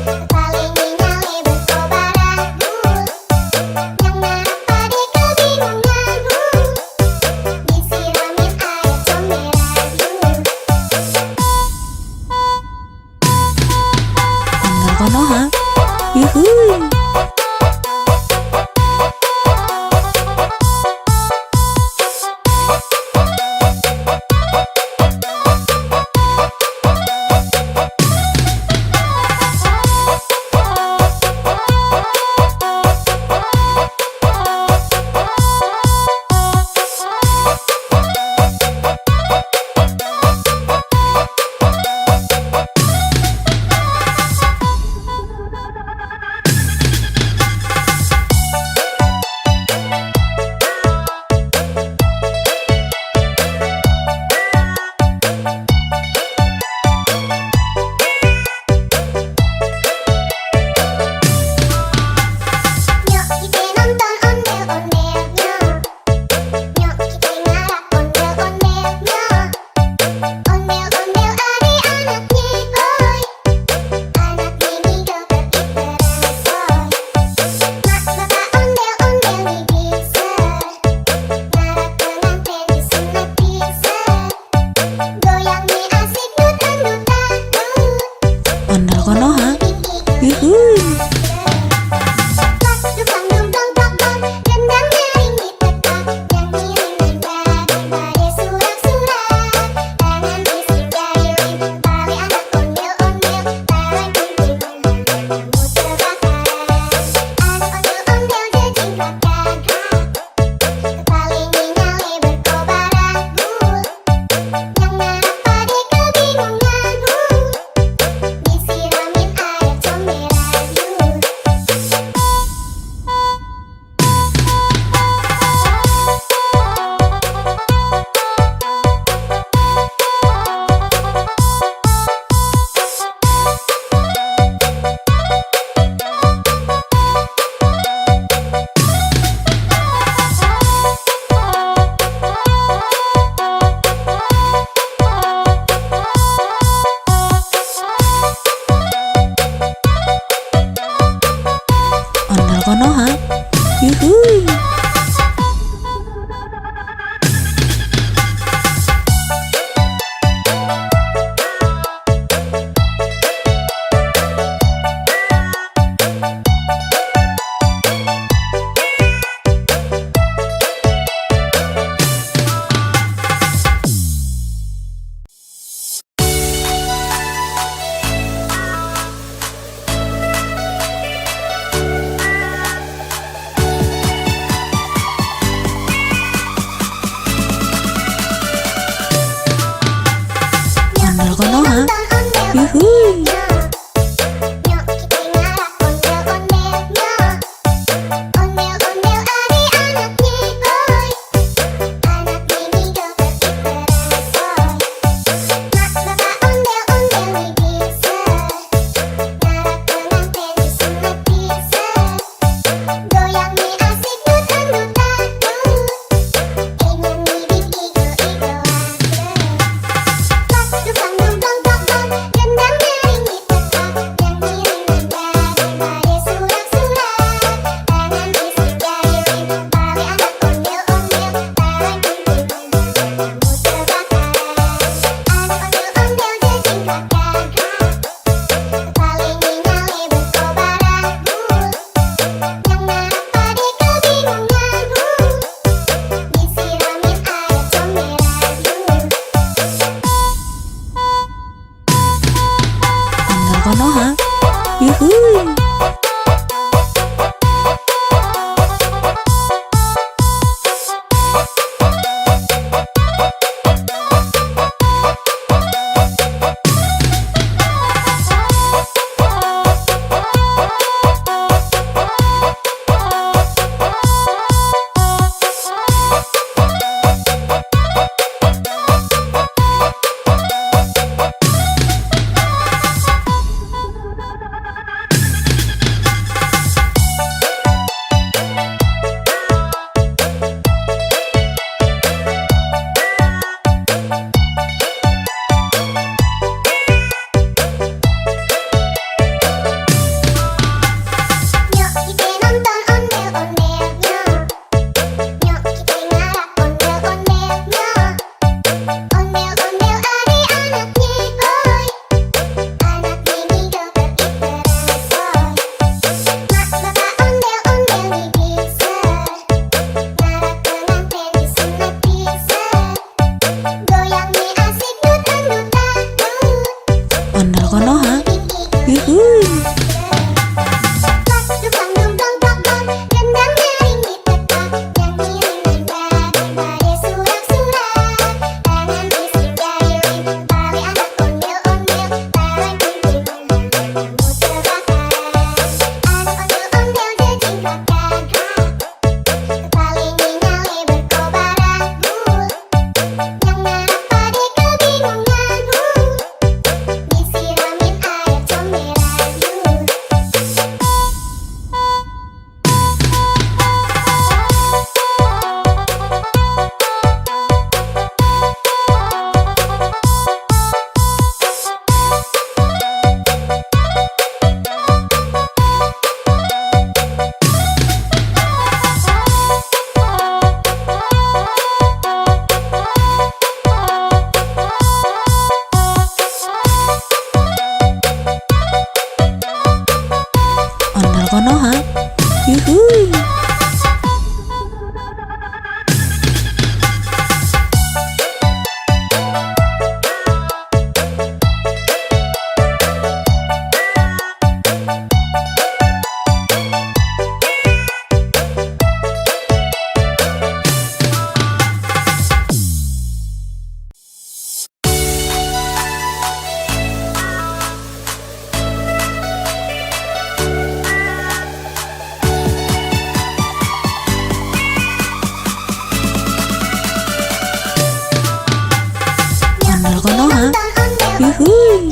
kepalanya nyale berkobar anggur. Yang ngarap pade kebingungan, disiramin air comberan yuk. Ondel Konoha. Yuhui. Konoha. Yuhuy. Ondel Konoha. Yuhuy. Nyok kita ngarah ondel-ondelnya. Ondel-ondel adik-anaknya, oi. Anak mini joget bersoy. Mak bapak ondel-ondel nih bisa. Ngarah pengantin disunat bisa. Goyang nih asik dut-dut-dut. Ingin nih igo-igo pas dukang dong dong dong dong. Gendang nyaring tetap. Yang ngiring nada surak-surak. Tangan isi jari pali anak ondel-ondel. Barang kumpulnya kamu terbakar. Anak ondel-ondel jejing karakter. Kepala nyale berkobar ragu. Yang ngarap pade kebingungan. Disiramin air comel ragu. Ondel Konoha. Yuhuy. Nyok kita nonton ondel-ondelnya. Nyok kita ngarah ondel-ondelnya. Ondel-ondel adik-anaknya, oi. Anak mini joget bersoy. Mak bapak ondel-ondel nih bisa. Ngarah pengantin disunat bisa. Goyang nih asik dut-dut-dut. Ondel Konoha. Yuhuy. Pas dukang dong dong dong dong. Gendang nyaring tetap. Yang ngiring nada surak-surak. Tangan isi jari pali anak ondel-ondel. Barang kumpulnya kamu terbakar. Anak ondel-ondel jejing karakter. Kepala nyale berkobar ragu. Yang ngarap pade kebingungan. Disiramin air comel ragu. Ondel Konoha. Yuhuy. Ondel Konoha. Yuhuy.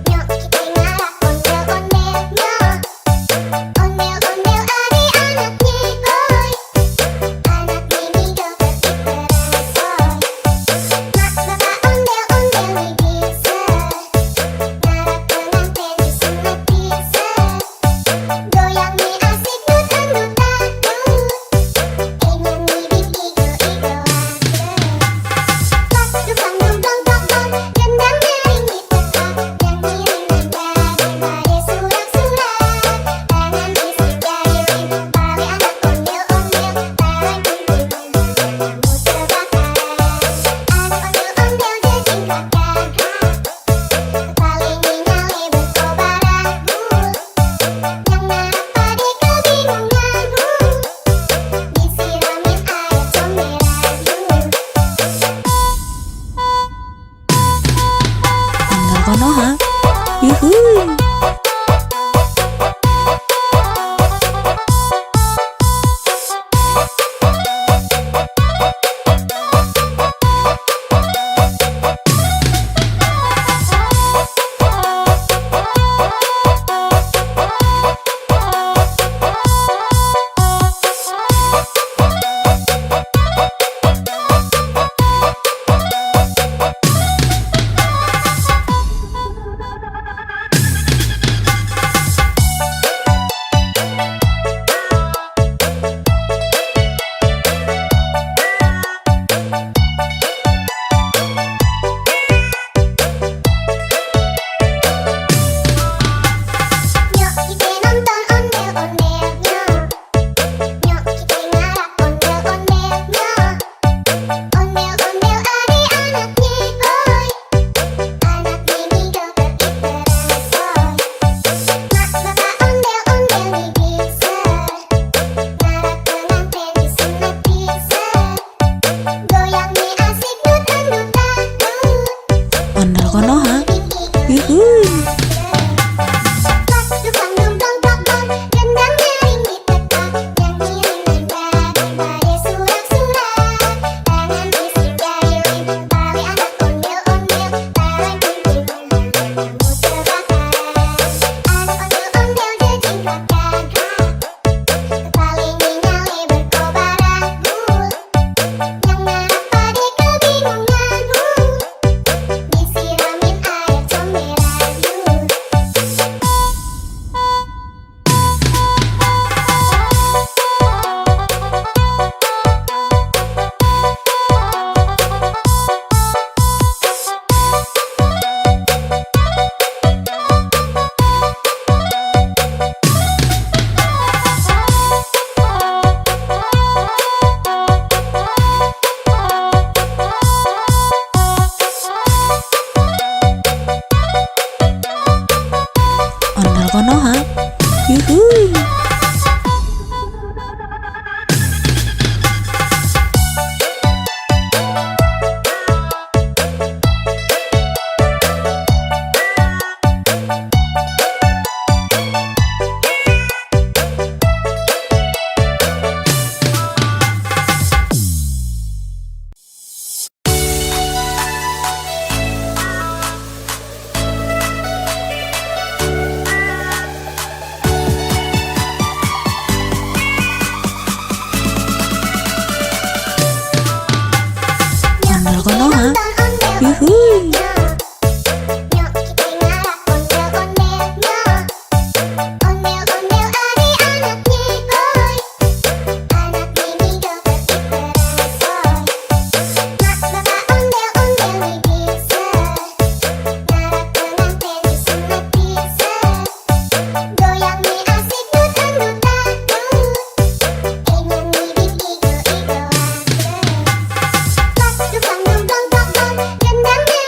Nyok kita ngarah ondel-ondelnya. Ondel-ondel adik-anaknya, oi. Anak mini joget bersoy. Mak bapak ondel-ondel nih bisa. Ngarah pengantin disunat bisa. Goyang nih asik yuhuy. Ondel konoha, yuhuy. Nyok kita ngarah ondel-ondelnya. Ondel-ondel adik-anak nyekoy. Anak mini joget diperasoy. Mak bapak ondel-ondel nih bisa. Ngarah pengantin disunat bisa. Goyang nih asik dut-dut-dut. Nyanyi di igo-igo aja. Pas dukang dong dong dong dong, gendangnya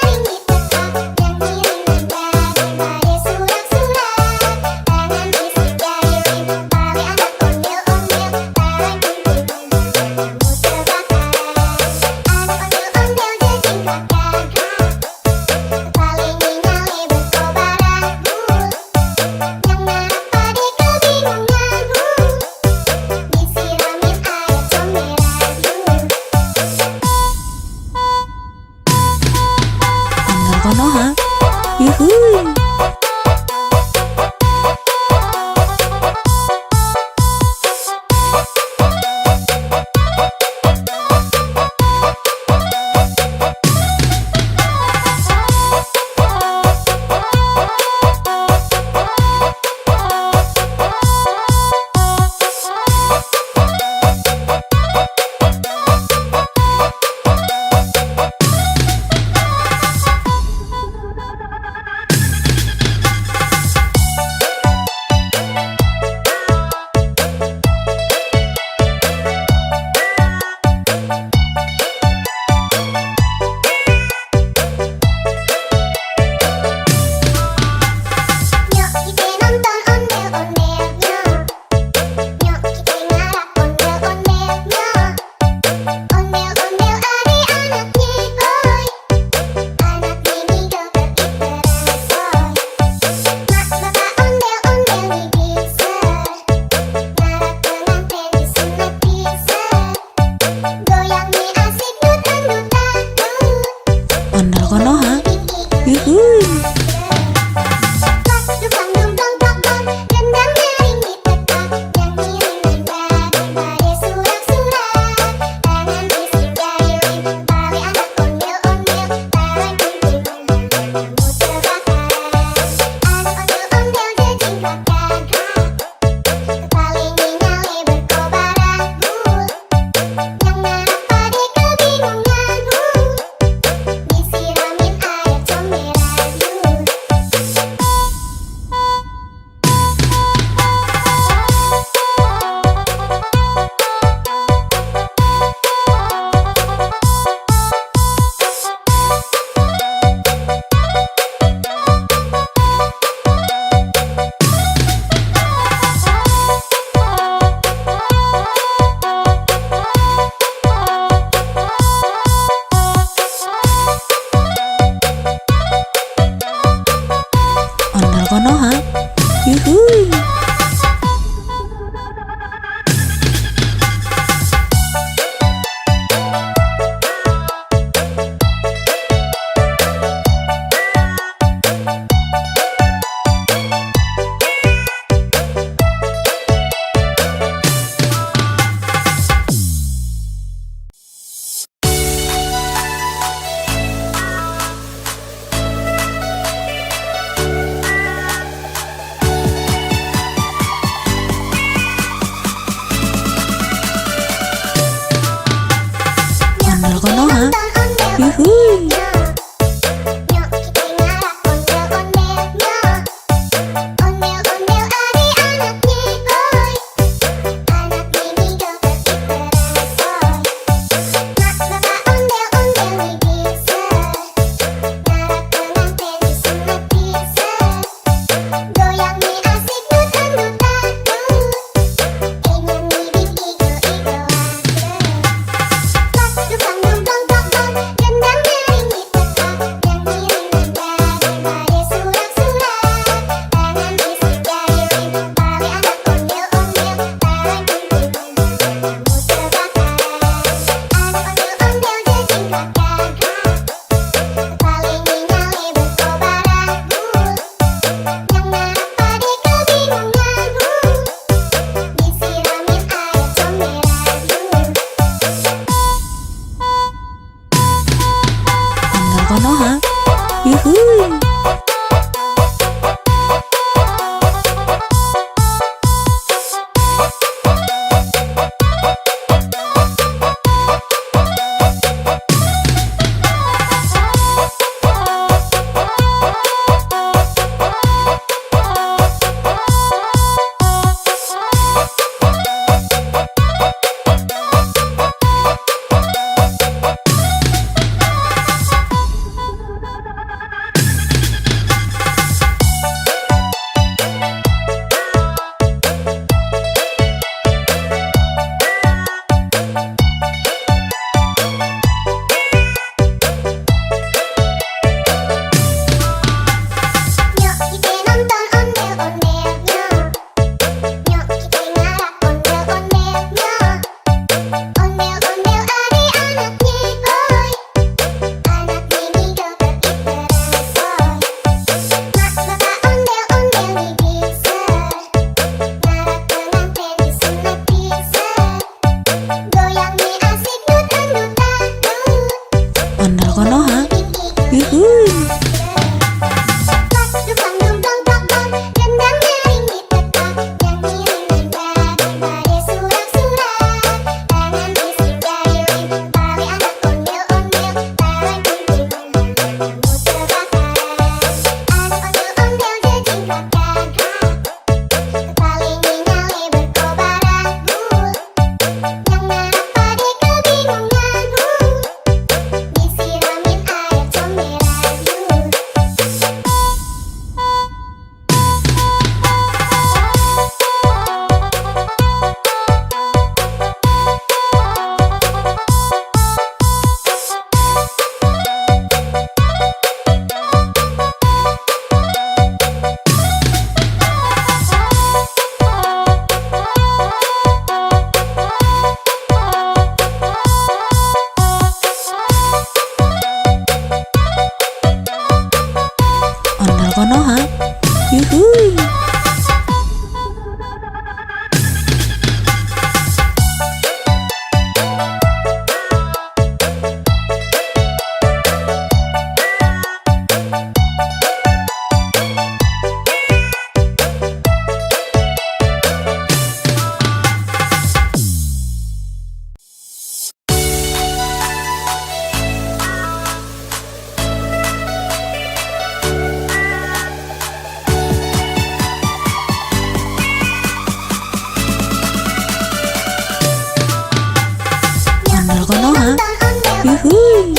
Yuhui.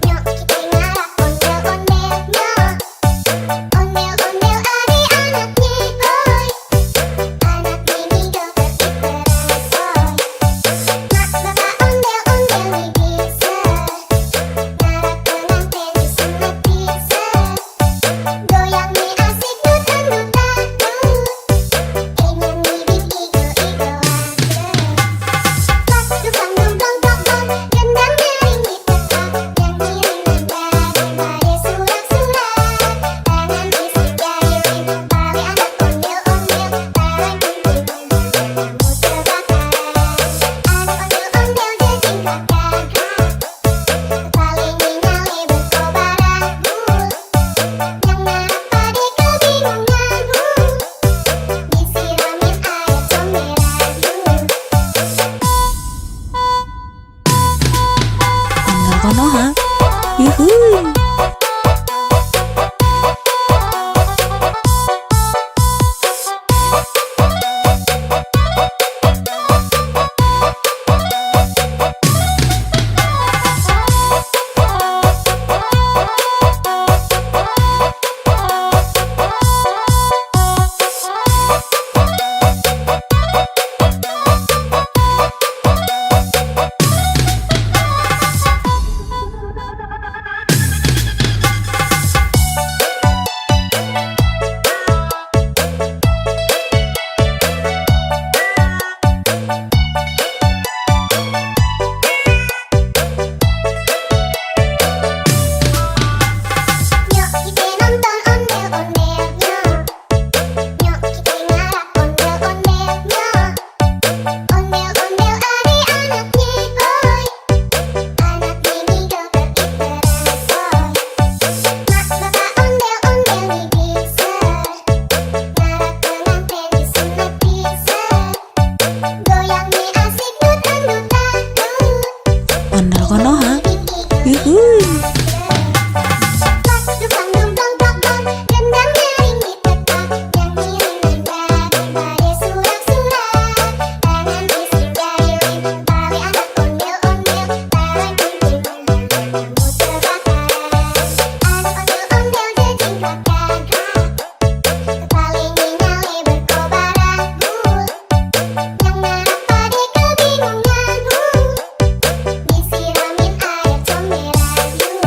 Nyok kita ngarah ondel-ondelnya. Ondel-ondel adik-anaknya boy. Anak mini joget diperasoy. Mak bapak ondel-ondel nih bisa. Ngarak pengantin disunat bisa. Goyang nih asik dut-dut-dut. Ingin ngibing igo-igoan. Pas dukang dong dong dong dong. Gendang nyaring di tempat. Yang ngiring nada surak-surak. Tangan isi jari pali anak ondel-ondel. Barang kumpulnya kamu terbakar. Anak ondel-ondel jejing kakak. Paling nyale berkobaranmu. Yang ngarap pade kebingunganmu. Disiramin air comberanmu. Ondel Konoha. Yuhui. Nyok kita nonton ondel-ondelnya. Nyok kita ngarah ondel-ondelnya. Ondel-ondel adik-anaknya boy. Anak mini joget diperasoy. Mak bapak ondel-ondel nih bisa. Ngarak pengantin disunat bisa. Goyang nih asik dut-dut-dut. Ondel Konoha. Ngibing Yuhui. Pas dukang dong dong dong dong. Gendang nyaring di tempat. Yang ngiring nada surak-surak. Tangan isi jari pali anak ondel-ondel. Barang kumpulnya kamu terbakar. Anak ondel-ondel jejing kakak. Paling nyale berkobaranmu. Yang ngarap pade kebingunganmu. Disiramin air comberanmu.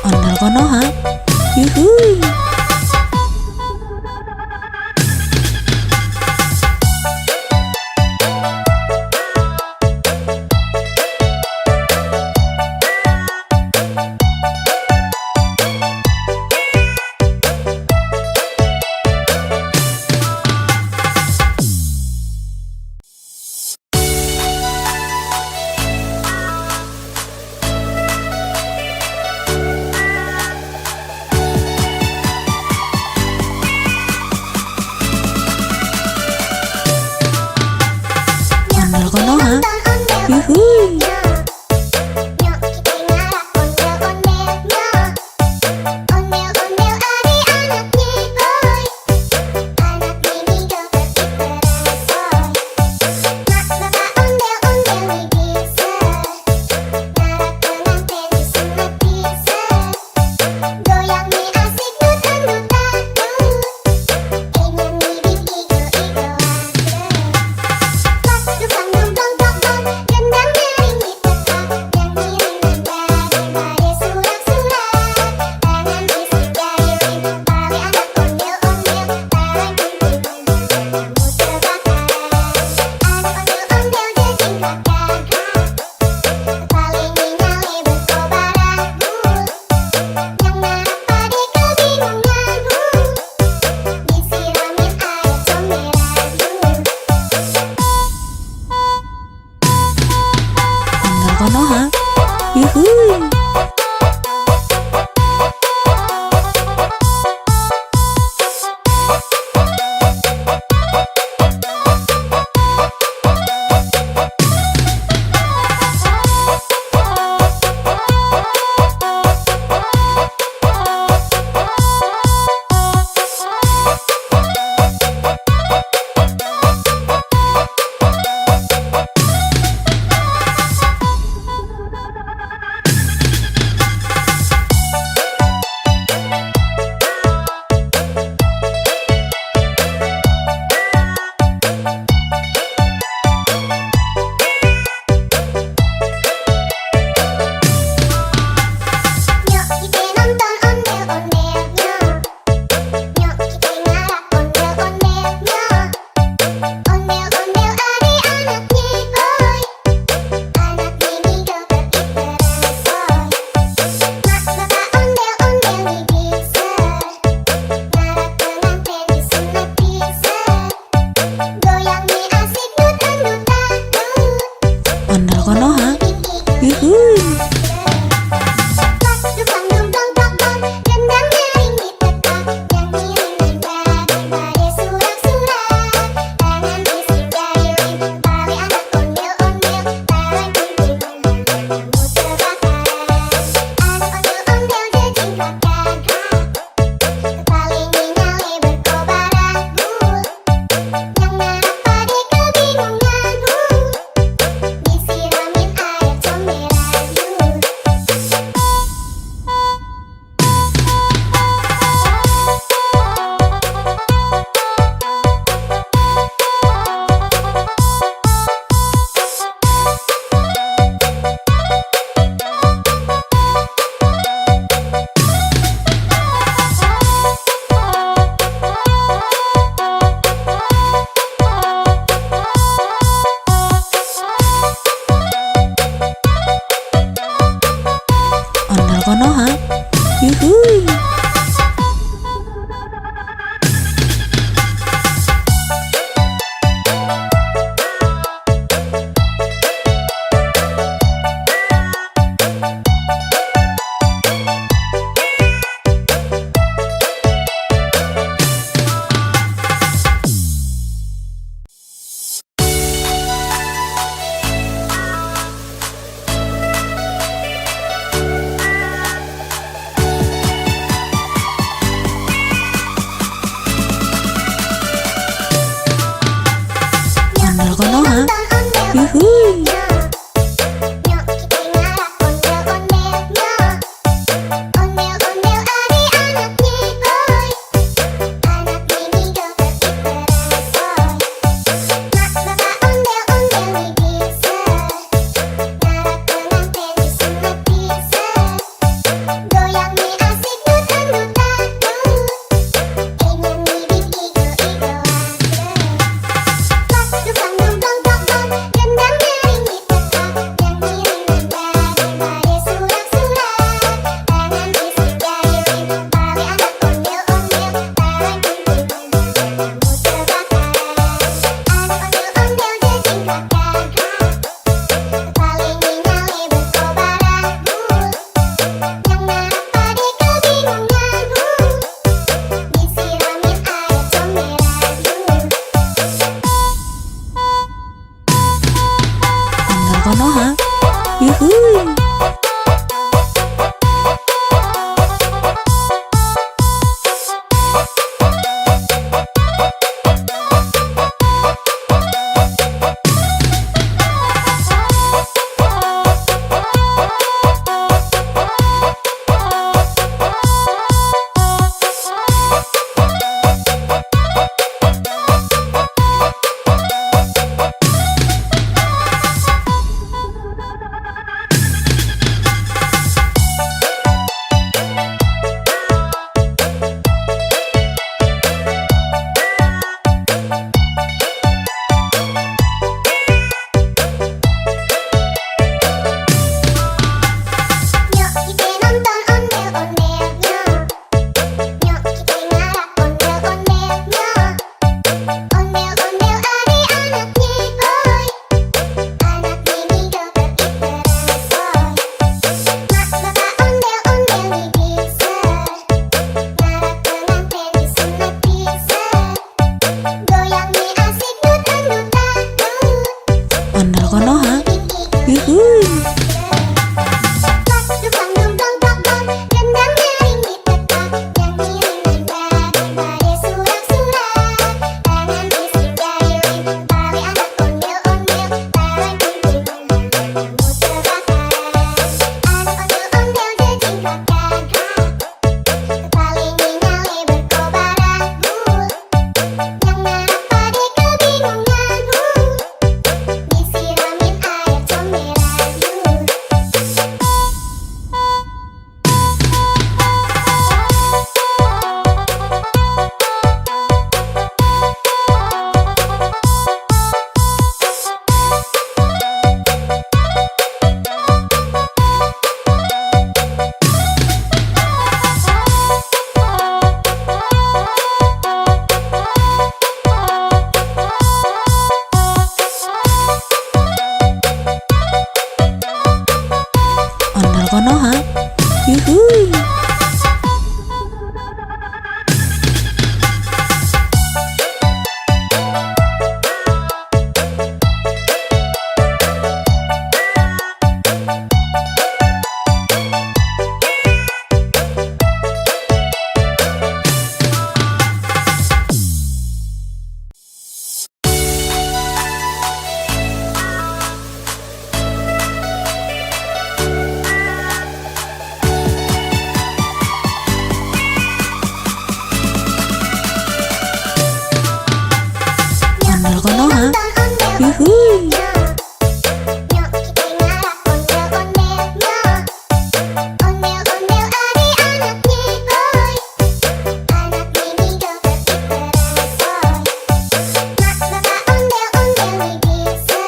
Ondel Konoha. Yuhui. Ondel Konoha. Yuhui. Nyok kita ngarah ondel-ondelnya. Ondel-ondel adik-anaknya boy. Anak mini joget diperasoy. Mak bapak ondel-ondel nih bisa. Ngarak pengantin disunat bisa. Goyang nih asik dut-dut-dut. Ingin ngibing igo-igoan. Pas dukang dong dong dong dong. Gendang nyaring di Yuhuy. Nyok kita ngarak ondel-ondel nyok. Ondel-ondel adik-anaknya boy. Anak mini joget ikerasoy. Mak bapak ondel-ondel nih bisa. Ngarak pengantin disunat bisa. Goyang nih asik dut-dut-dut. Ingin bibit igo-igoan. Pas dukang dong dong dong dong. Gendang nyaring di tempat. Yang ngiring daripada surat-surat. Tangan bisik jahilin. Bagi anak ondel-ondel. Barang kumpul kamu terbakaran. Anak ondel-ondel jejingkat gagah. Paling nyale berkobaran. Yang narap pade kebingungan. Disiramin air comberan. Ondel Konoha. Yuhuy. Nyok kita nonton ondel-ondel nyok. Nyok kita ngarak ondel-ondel nyok. Ondel-ondel adik-anaknya boy. Anak mini joget ikerasoy. Mak bapak ondel-ondel nih bisa. Ngarak pengantin disunat bisa. Goyang nih asik dut-dut-dut. Ondel Konoha. Yuhuy. Pas dukang dong dong dong dong. Gendang nyaring di tempat. Yang ngiring daripada surat-surat. Tangan bisik jahilin. Bagi anak ondel-ondel. Barang kumpul kamu terbakaran. Anak ondel-ondel jejingkat gagah. Paling nyale berkobaran. Yang narap pade kebingungan. Disiramin air comberan. Ondel Konoha. Yuhuy. Ondel Konoha. Yuhuy. Nyok kita ngarak ondel-ondel nyok. Ondel-ondel adik-anaknya boy. Anak mini joget ikerasoy. Mak bapak ondel-ondel nih bisa.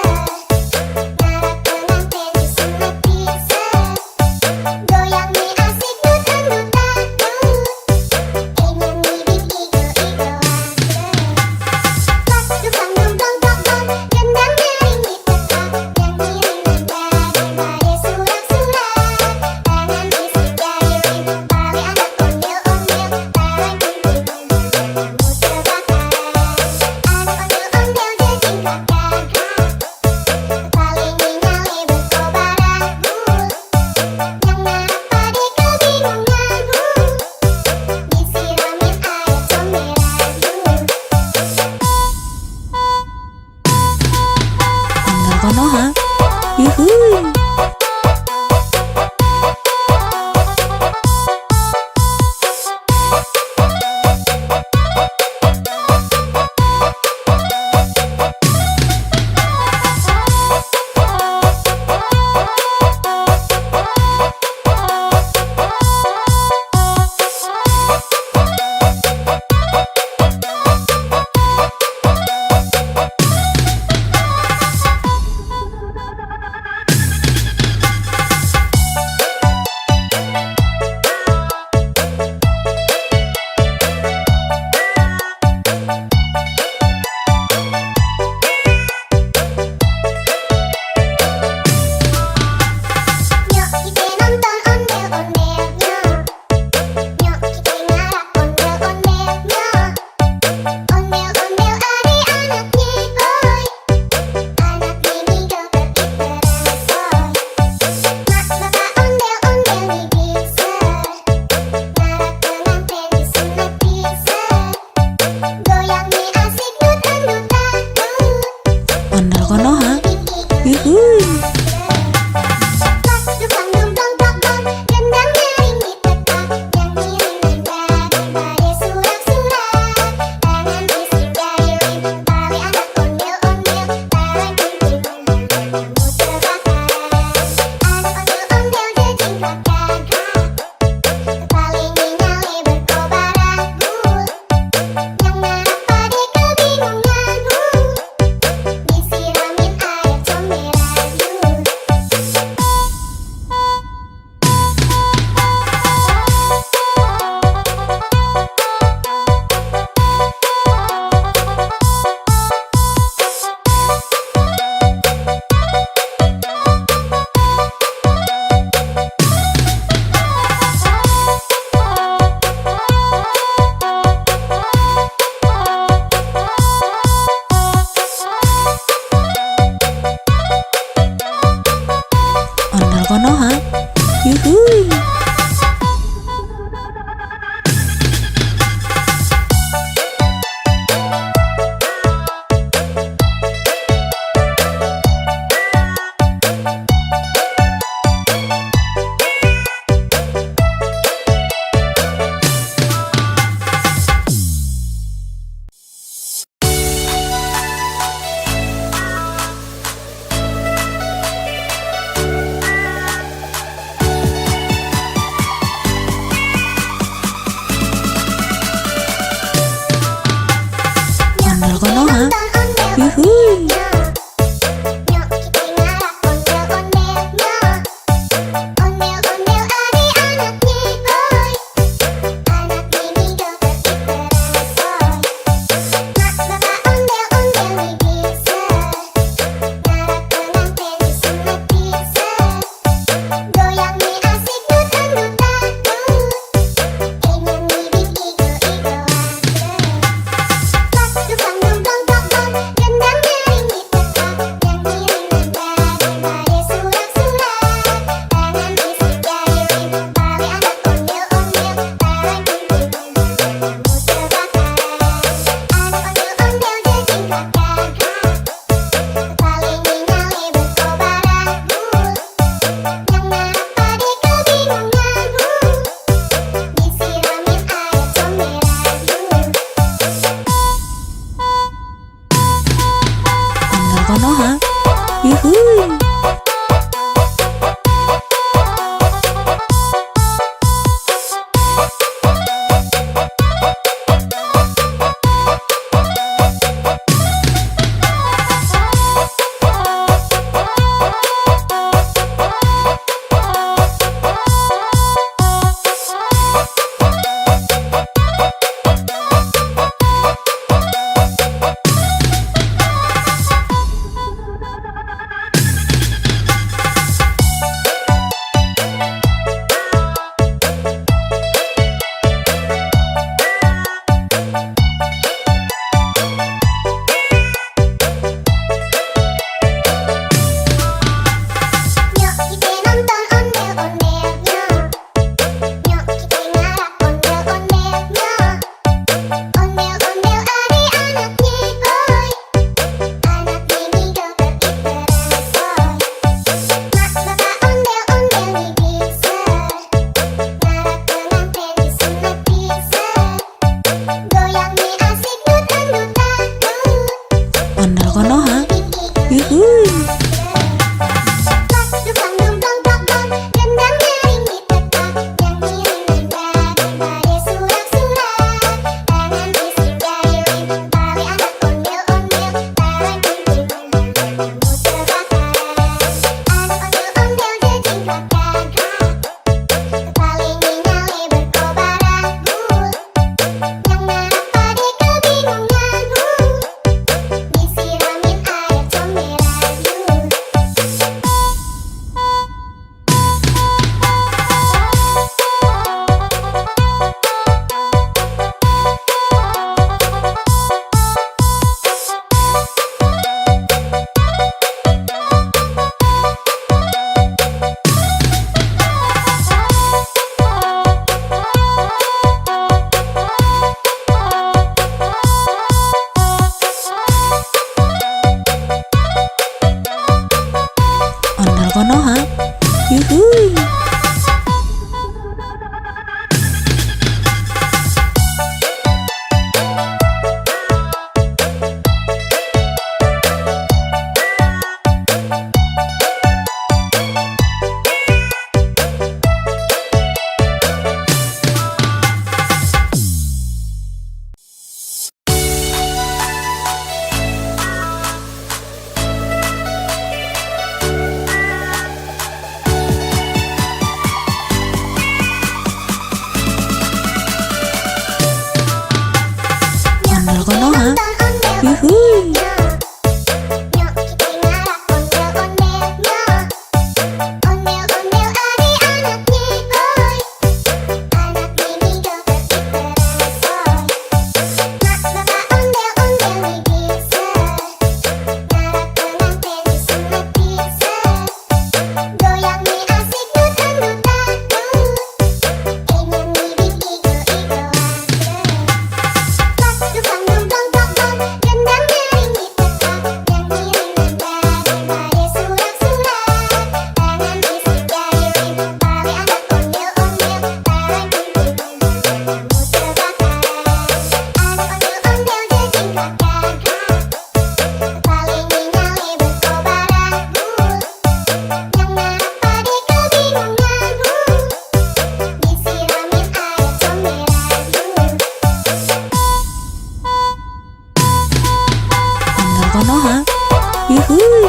Ngarak pengantin disunat bisa. Goyang nih asik dut-dut-dut. Ingin bibit igo-igoan. Pas dukang dong dong dong dong. Gendang nyaring Konoha. ondel Yuhuy. Nyok kita ngarap ondel-ondelnya. Ondel-ondel adik-anaknya boy. Anak ini joget terbaru. Mak bapak ondel-ondel bisa. Ngarap pengantin disunat bisa. Goyang mi asik dut-dut-dut. Ingin ngibing igo-igo aja. Dukang dungdong dong gendang nyaring di tempat yang ngiring nada surat-surat tangan bisik jari bali anak ondel-ondel berkumpulnya kamu terbakar anak ondel-ondel jejing gagah paling nyale berkobaranmu yang narap pade kebingunganmu disiramin air comberanmu. Ondel Konoha. Yuhuy. Konoha. Yuhuy.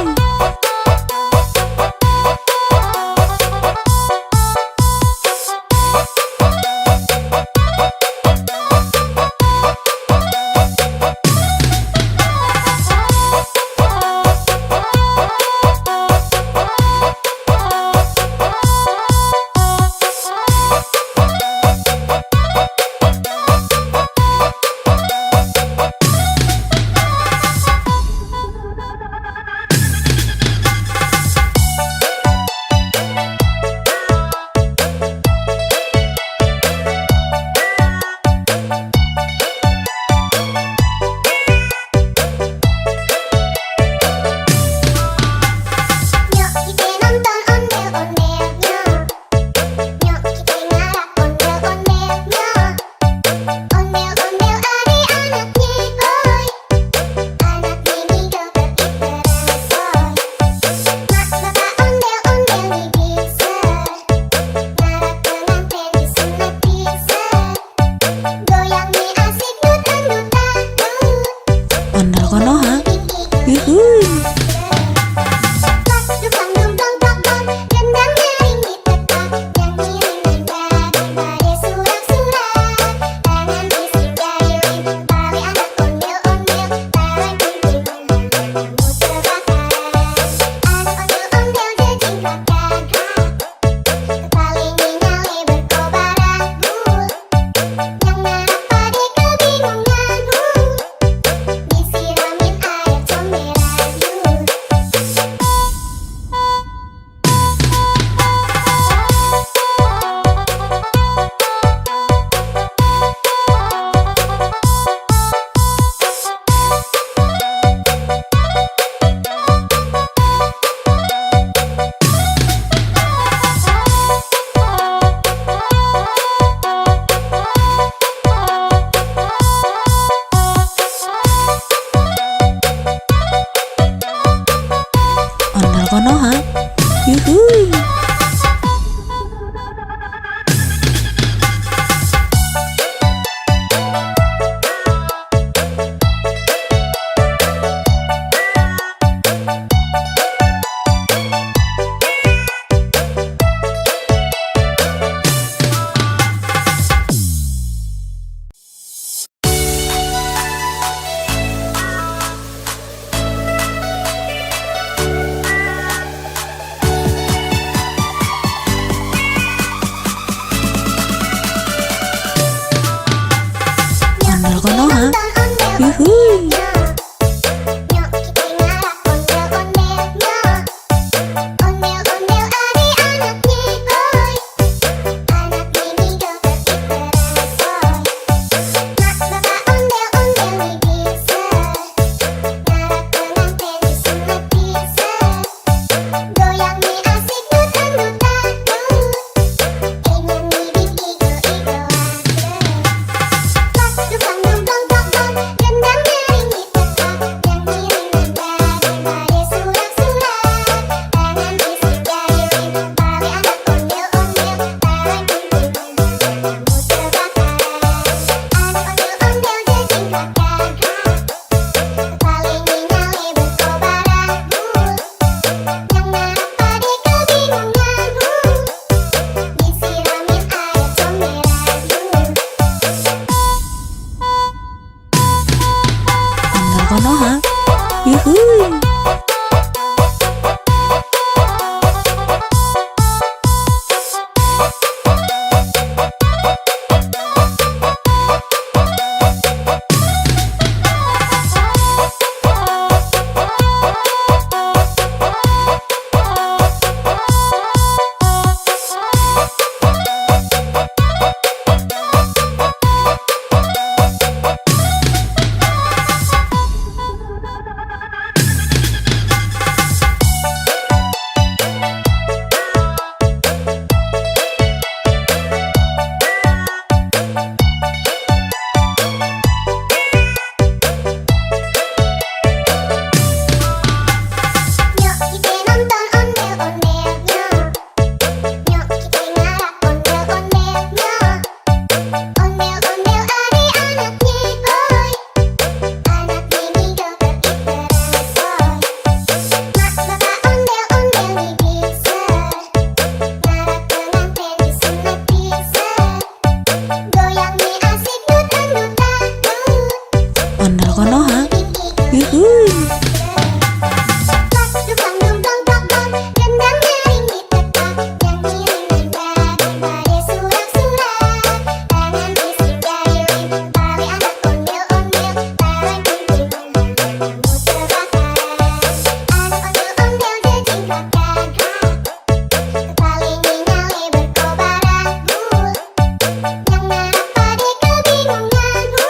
Nyok kita nonton ondel-ondelnya. Nyok kita ngarap ondel-ondelnya. Ondel-ondel adik-anaknya, oi. Anak ini joget iteran, oi. Mak bapak ondel-ondel bisa. Ngarap pengantin disunat bisa. Goyangnya asik dut-dut-dut. Ondel Konoha. Yuhuy. Disiramin air comberan. Ondel Konoha. Yuhuy. Ondel Konoha. Yuhuy. Nyok kita ngarap ondel-ondelnya. Ondel-ondel adik-anaknya, oi. Anak ini joget iteran, oi. Mak bapak ondel-ondel bisa. Ngarap pengantin disunat bisa. Goyangnya asik dut-dut-dut. Ingin bibit igo-igoan. Dukang dumplong tokong, gendang nyanyi tetap. Nyanyi daripada surat-surat. Tangan bisik jari rim, balik anak ondel-ondel. Tarik kumpul-kumpul, kamu terbakar. Anak ondel-ondel jejingkat gagah. Kepalanya nyale berkobaran. Yang ngarap pade kebingungan. Disiramin air comberan. Ondel Konoha. Yuhuy. Dukang dong dong dong dong, gendang nyaring ditekan, yang ngiring nada pada surak-surak. Tangan bising jahilin, tali anak ondel-ondel, berkumpulnya kamu terbakar. Anak ondel-ondel jejingkratkan hak, kepaling nyale berkobar anggur, yang ngarap pada kebingunganmu,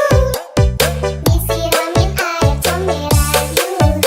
disiramin air comberan yuk.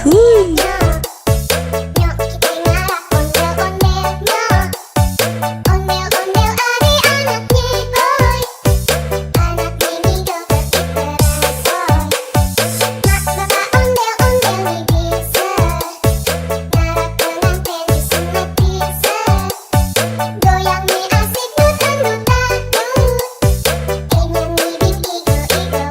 yuhuy. Nyok kita ngarap ondel-ondelnya. Ondel-ondel adik-anaknya boy. Anak mini joget diperasoy. Mak bapak ondel-ondel nih bisa. Ngarap pengantin disunat bisa. Goyang nih asik dut-dut-dut. Nyanyi bing igo-igo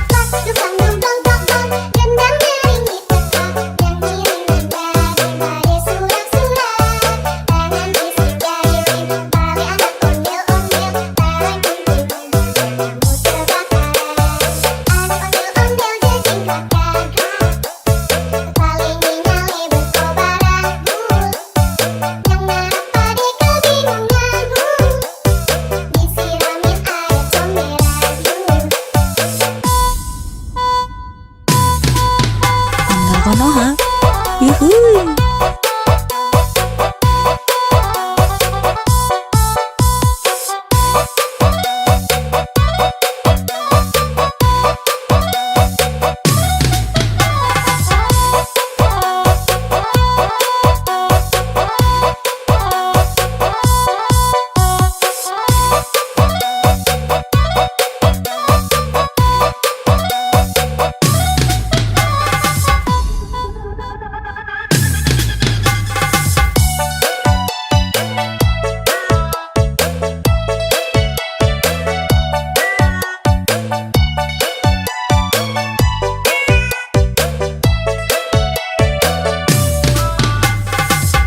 pas dukang dumplong tokong, gendang nyaring ditekan. Nyanyi daripada surak-surak. Tangan fisik jahilin, balik anak ondel-ondel. Bareng kumpul muter bakaran. Anak ondel-ondel jejing keluarga. Paling nyale berkobaran. Yang ngarap pade kebingungan. Disiramin air comberan. Ondel konoha, yuhuy.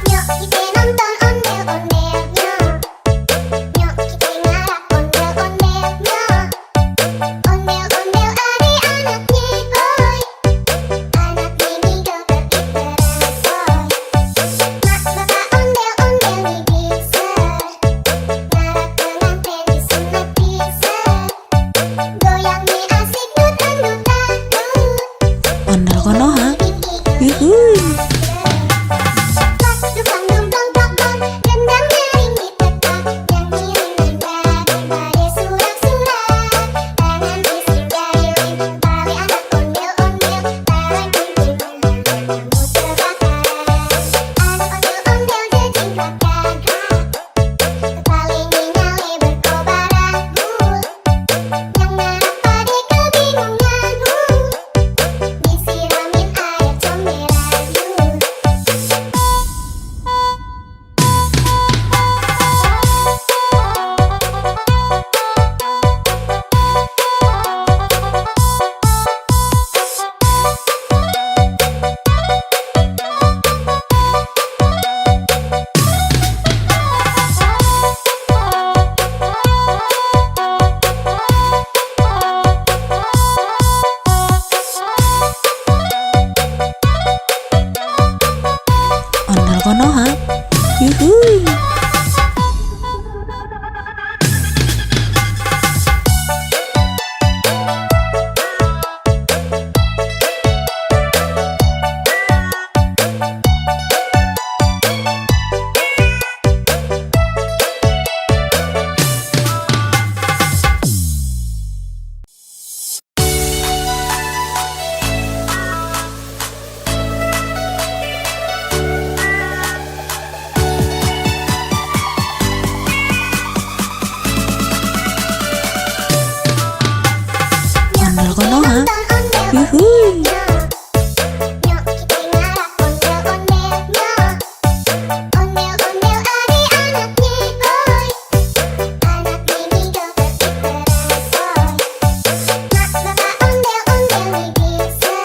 Nyok kita nonton ondel-ondelnya. Nyok kita ngarap ondel-ondelnya. Ondel-ondel adik-anaknya boy. Anak mini joget diperasoy. Mak bapak ondel-ondel nih bisa. Ngarap pengantin disunat bisa. Goyang nih asik dut-dut-dut. Ondel konoha, yuhuy. pas dukang dumplong tokong, gendang nyaring ditekan. Nyanyi daripada surak-surak. Tangan fisik jahilin, balik anak ondel-ondel. Bareng kumpul muter bakaran. Anak ondel-ondel jejing keluarga. Paling nyale berkobaran. Yang ngarap pade kebingungan. Disiramin air comberan. Ondel konoha, yuhuy. Ondel konoha, yuhuy. Nyok kita ngarap ondel-ondelnya. Ondel-ondel adik-anaknya boy. Anak mini joget diperasoy. Mak bapak ondel-ondel nih bisa.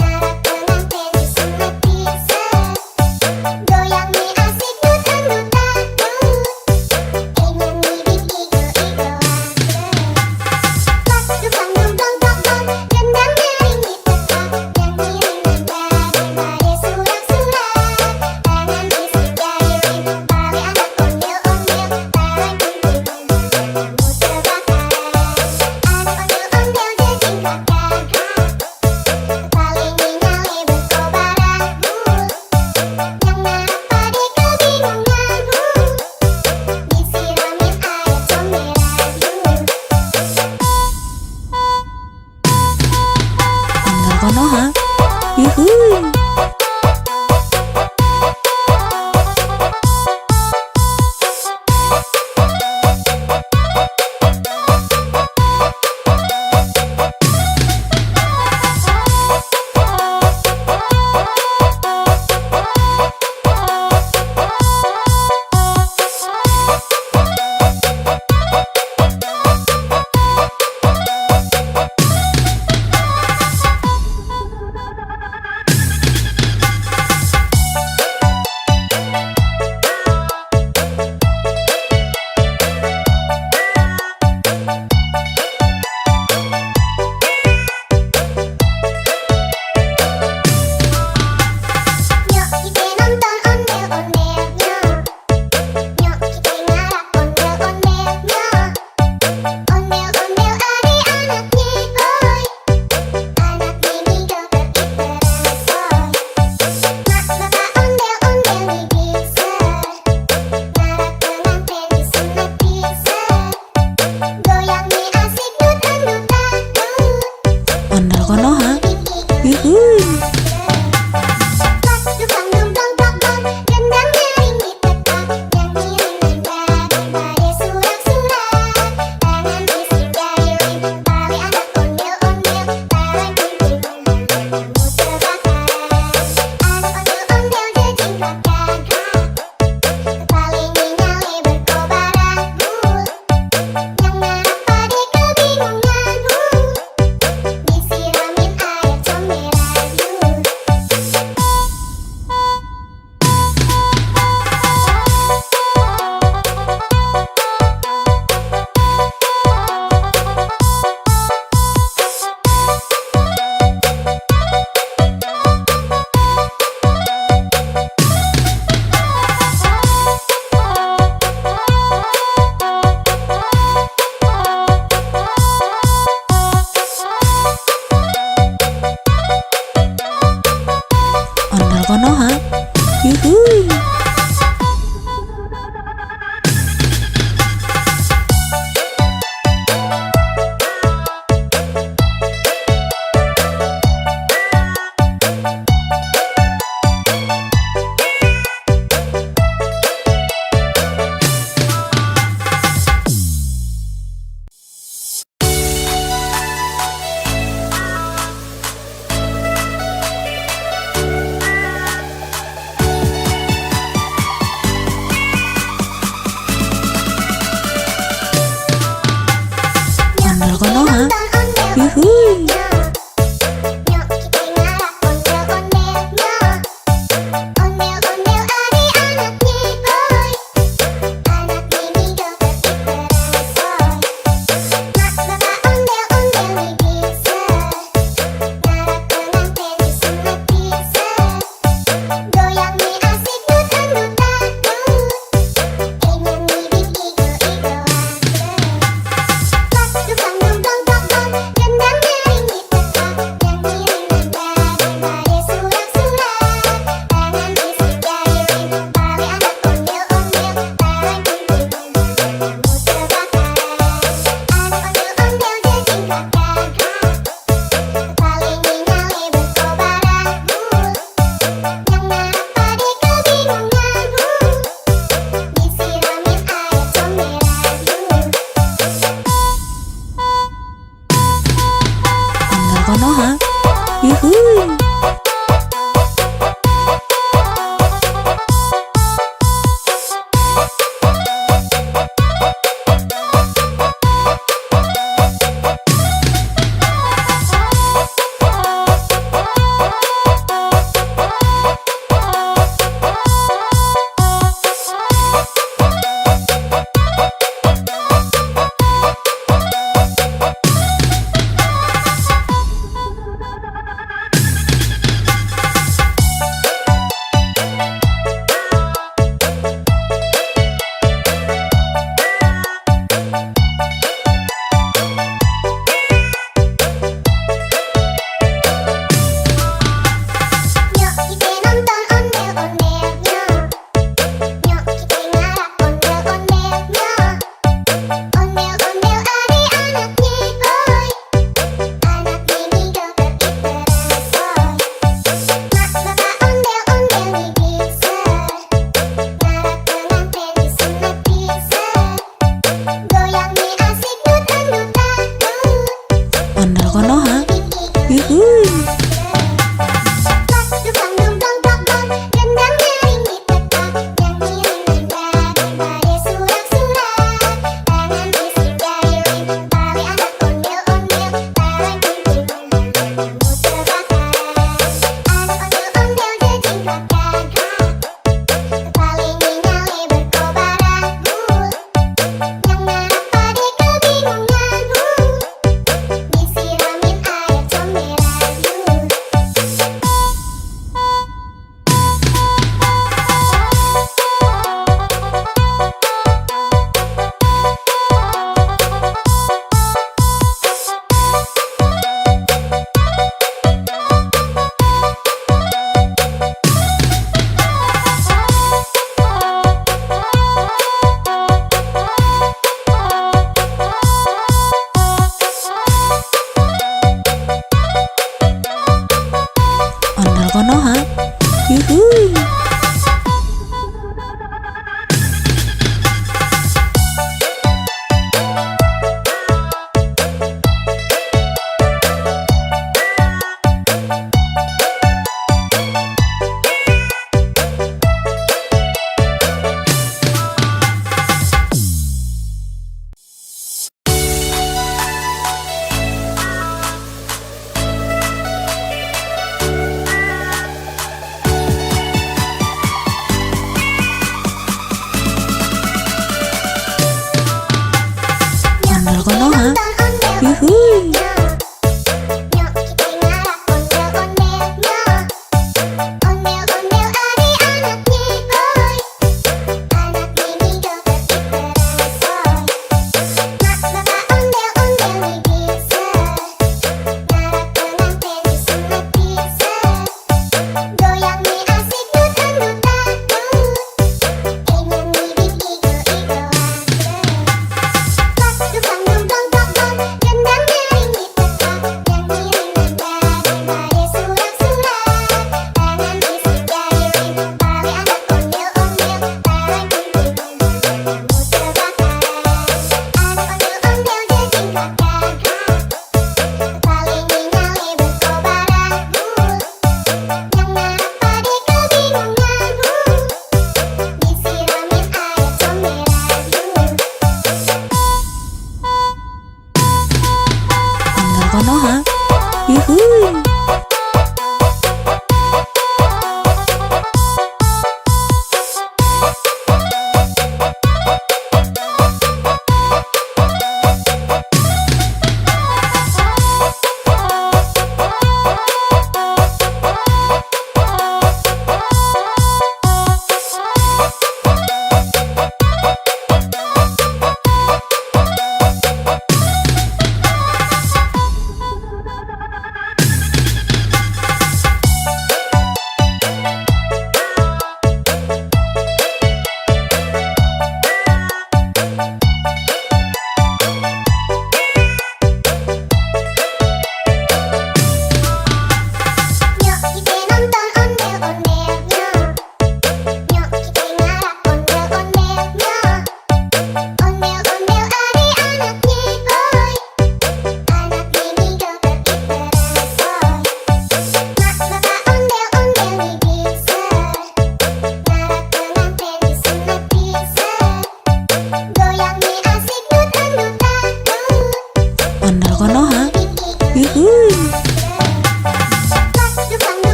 Ngarap pengantin disunat bisa. Goyang nih asik dut-dut-dut. Nyanyi bing igo-igo pas dukang dumplong tokong, gendang nyaring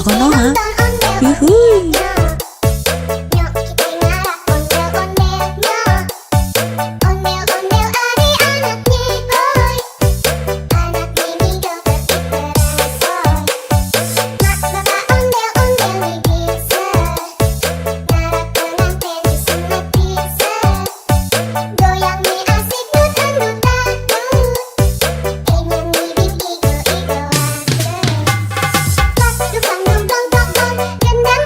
Konoha. Ondel-ondel Yuhuy. Nyok kita ngarah ondel-ondelnya. Ondel-ondel adik-anaknya boy. Anak mini joget diteresoy. Mak bapak ondel-ondel nih bisa. Ngarah pengantin disunat bisa. Goyang nih asik dut-dut-dut. Nyanyi bing igo-igo aja. Plak duk dang dum dong dong dong. Gendang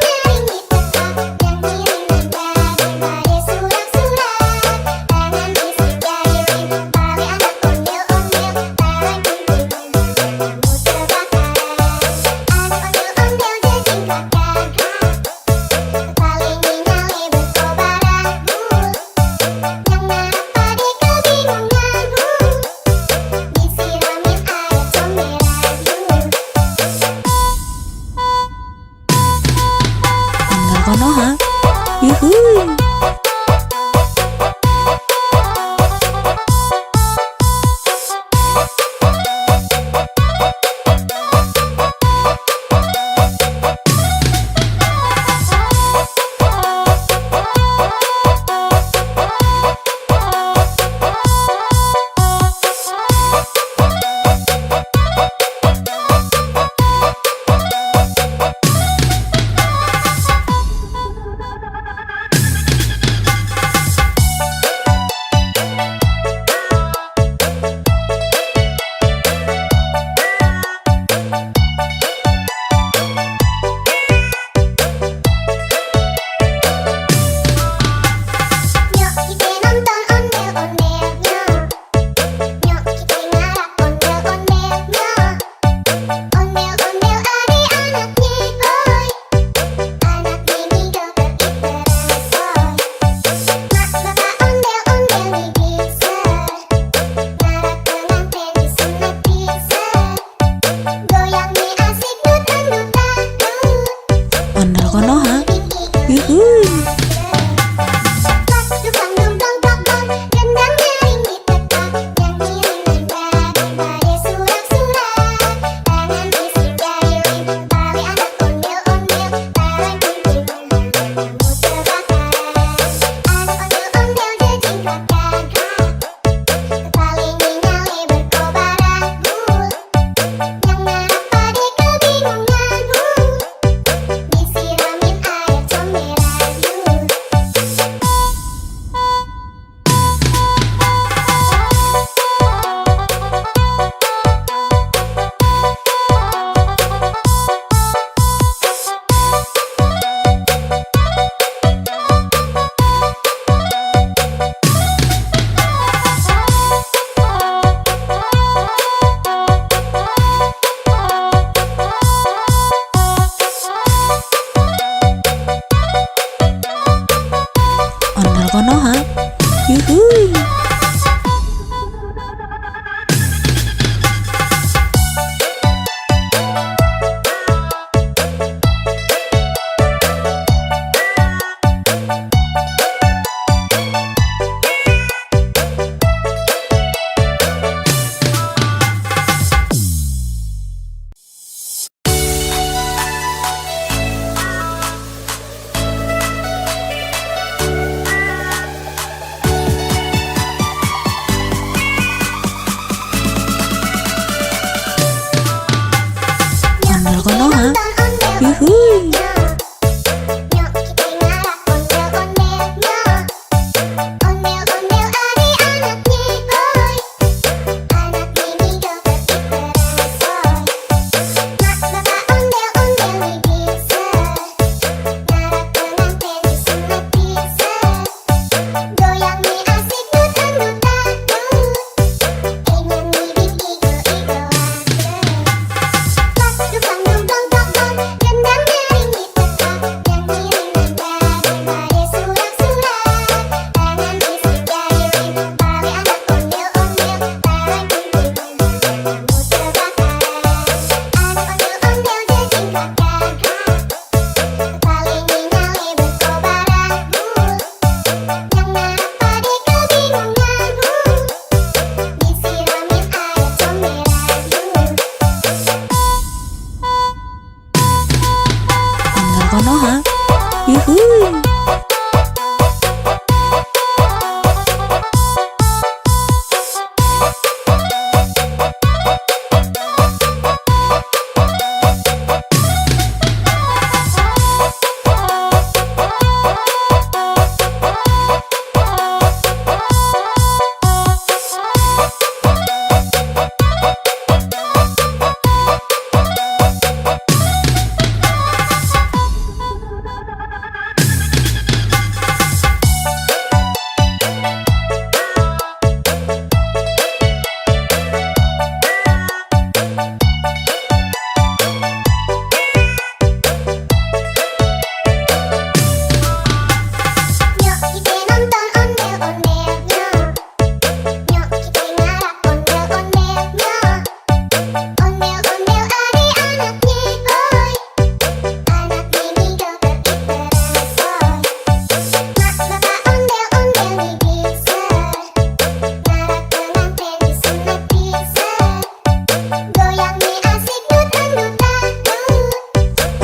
Goyang nih asik dutan-dutan.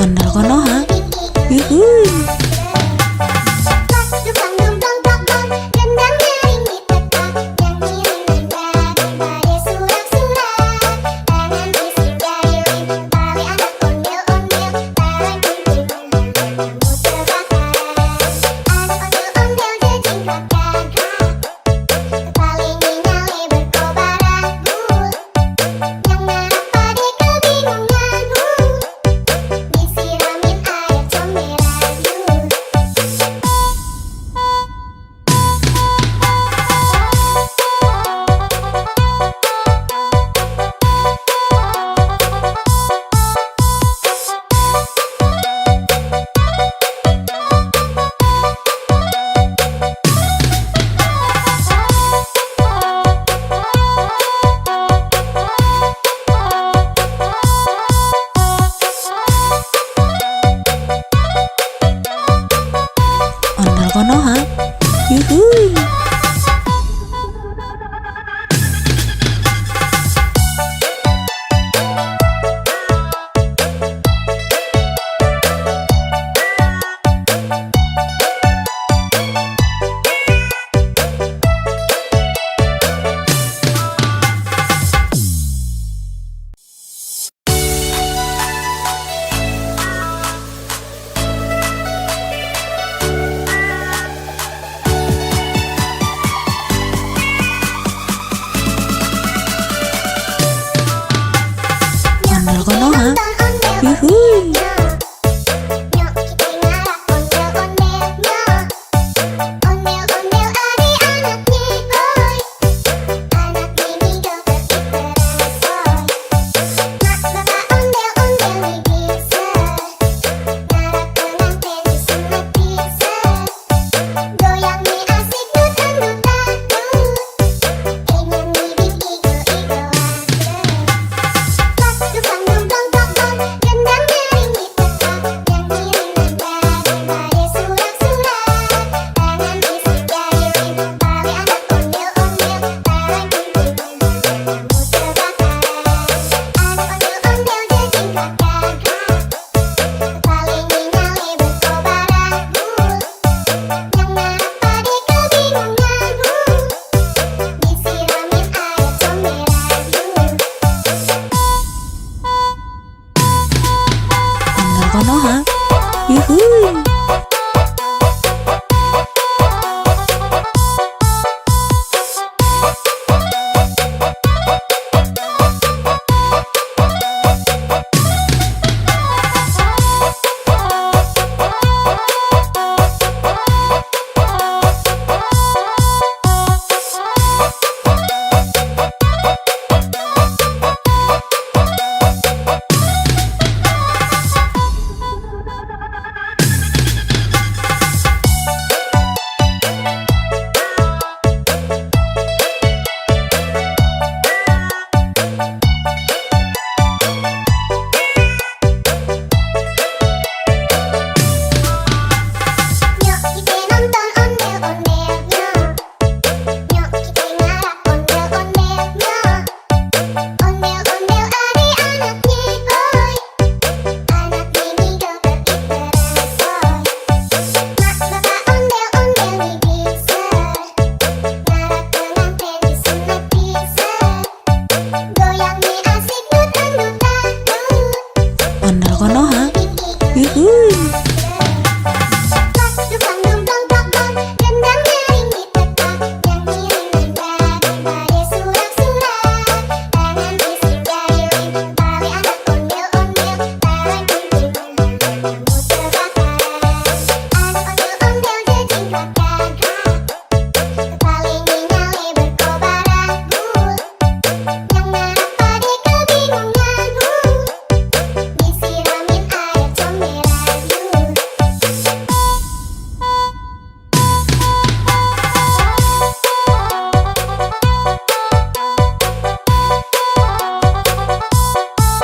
Ondel Konoha. Yuhuy. Plak duplang dumplong plak plak, gendang nyaring ditekan, nyanyi ringan pada surak-surak. Tangan bising jari lintang tali anak ondel-ondel, tarik kuntilanak kamu terbakaran. Anak ondel-ondel jejingkrakan, kepali nyali berkobaran. Yang merah pada kebingungan, disiramin air comberan. Ondel Konoha. Yuhuy. Ondel Konoha. Nonton ondel, Yuhuy.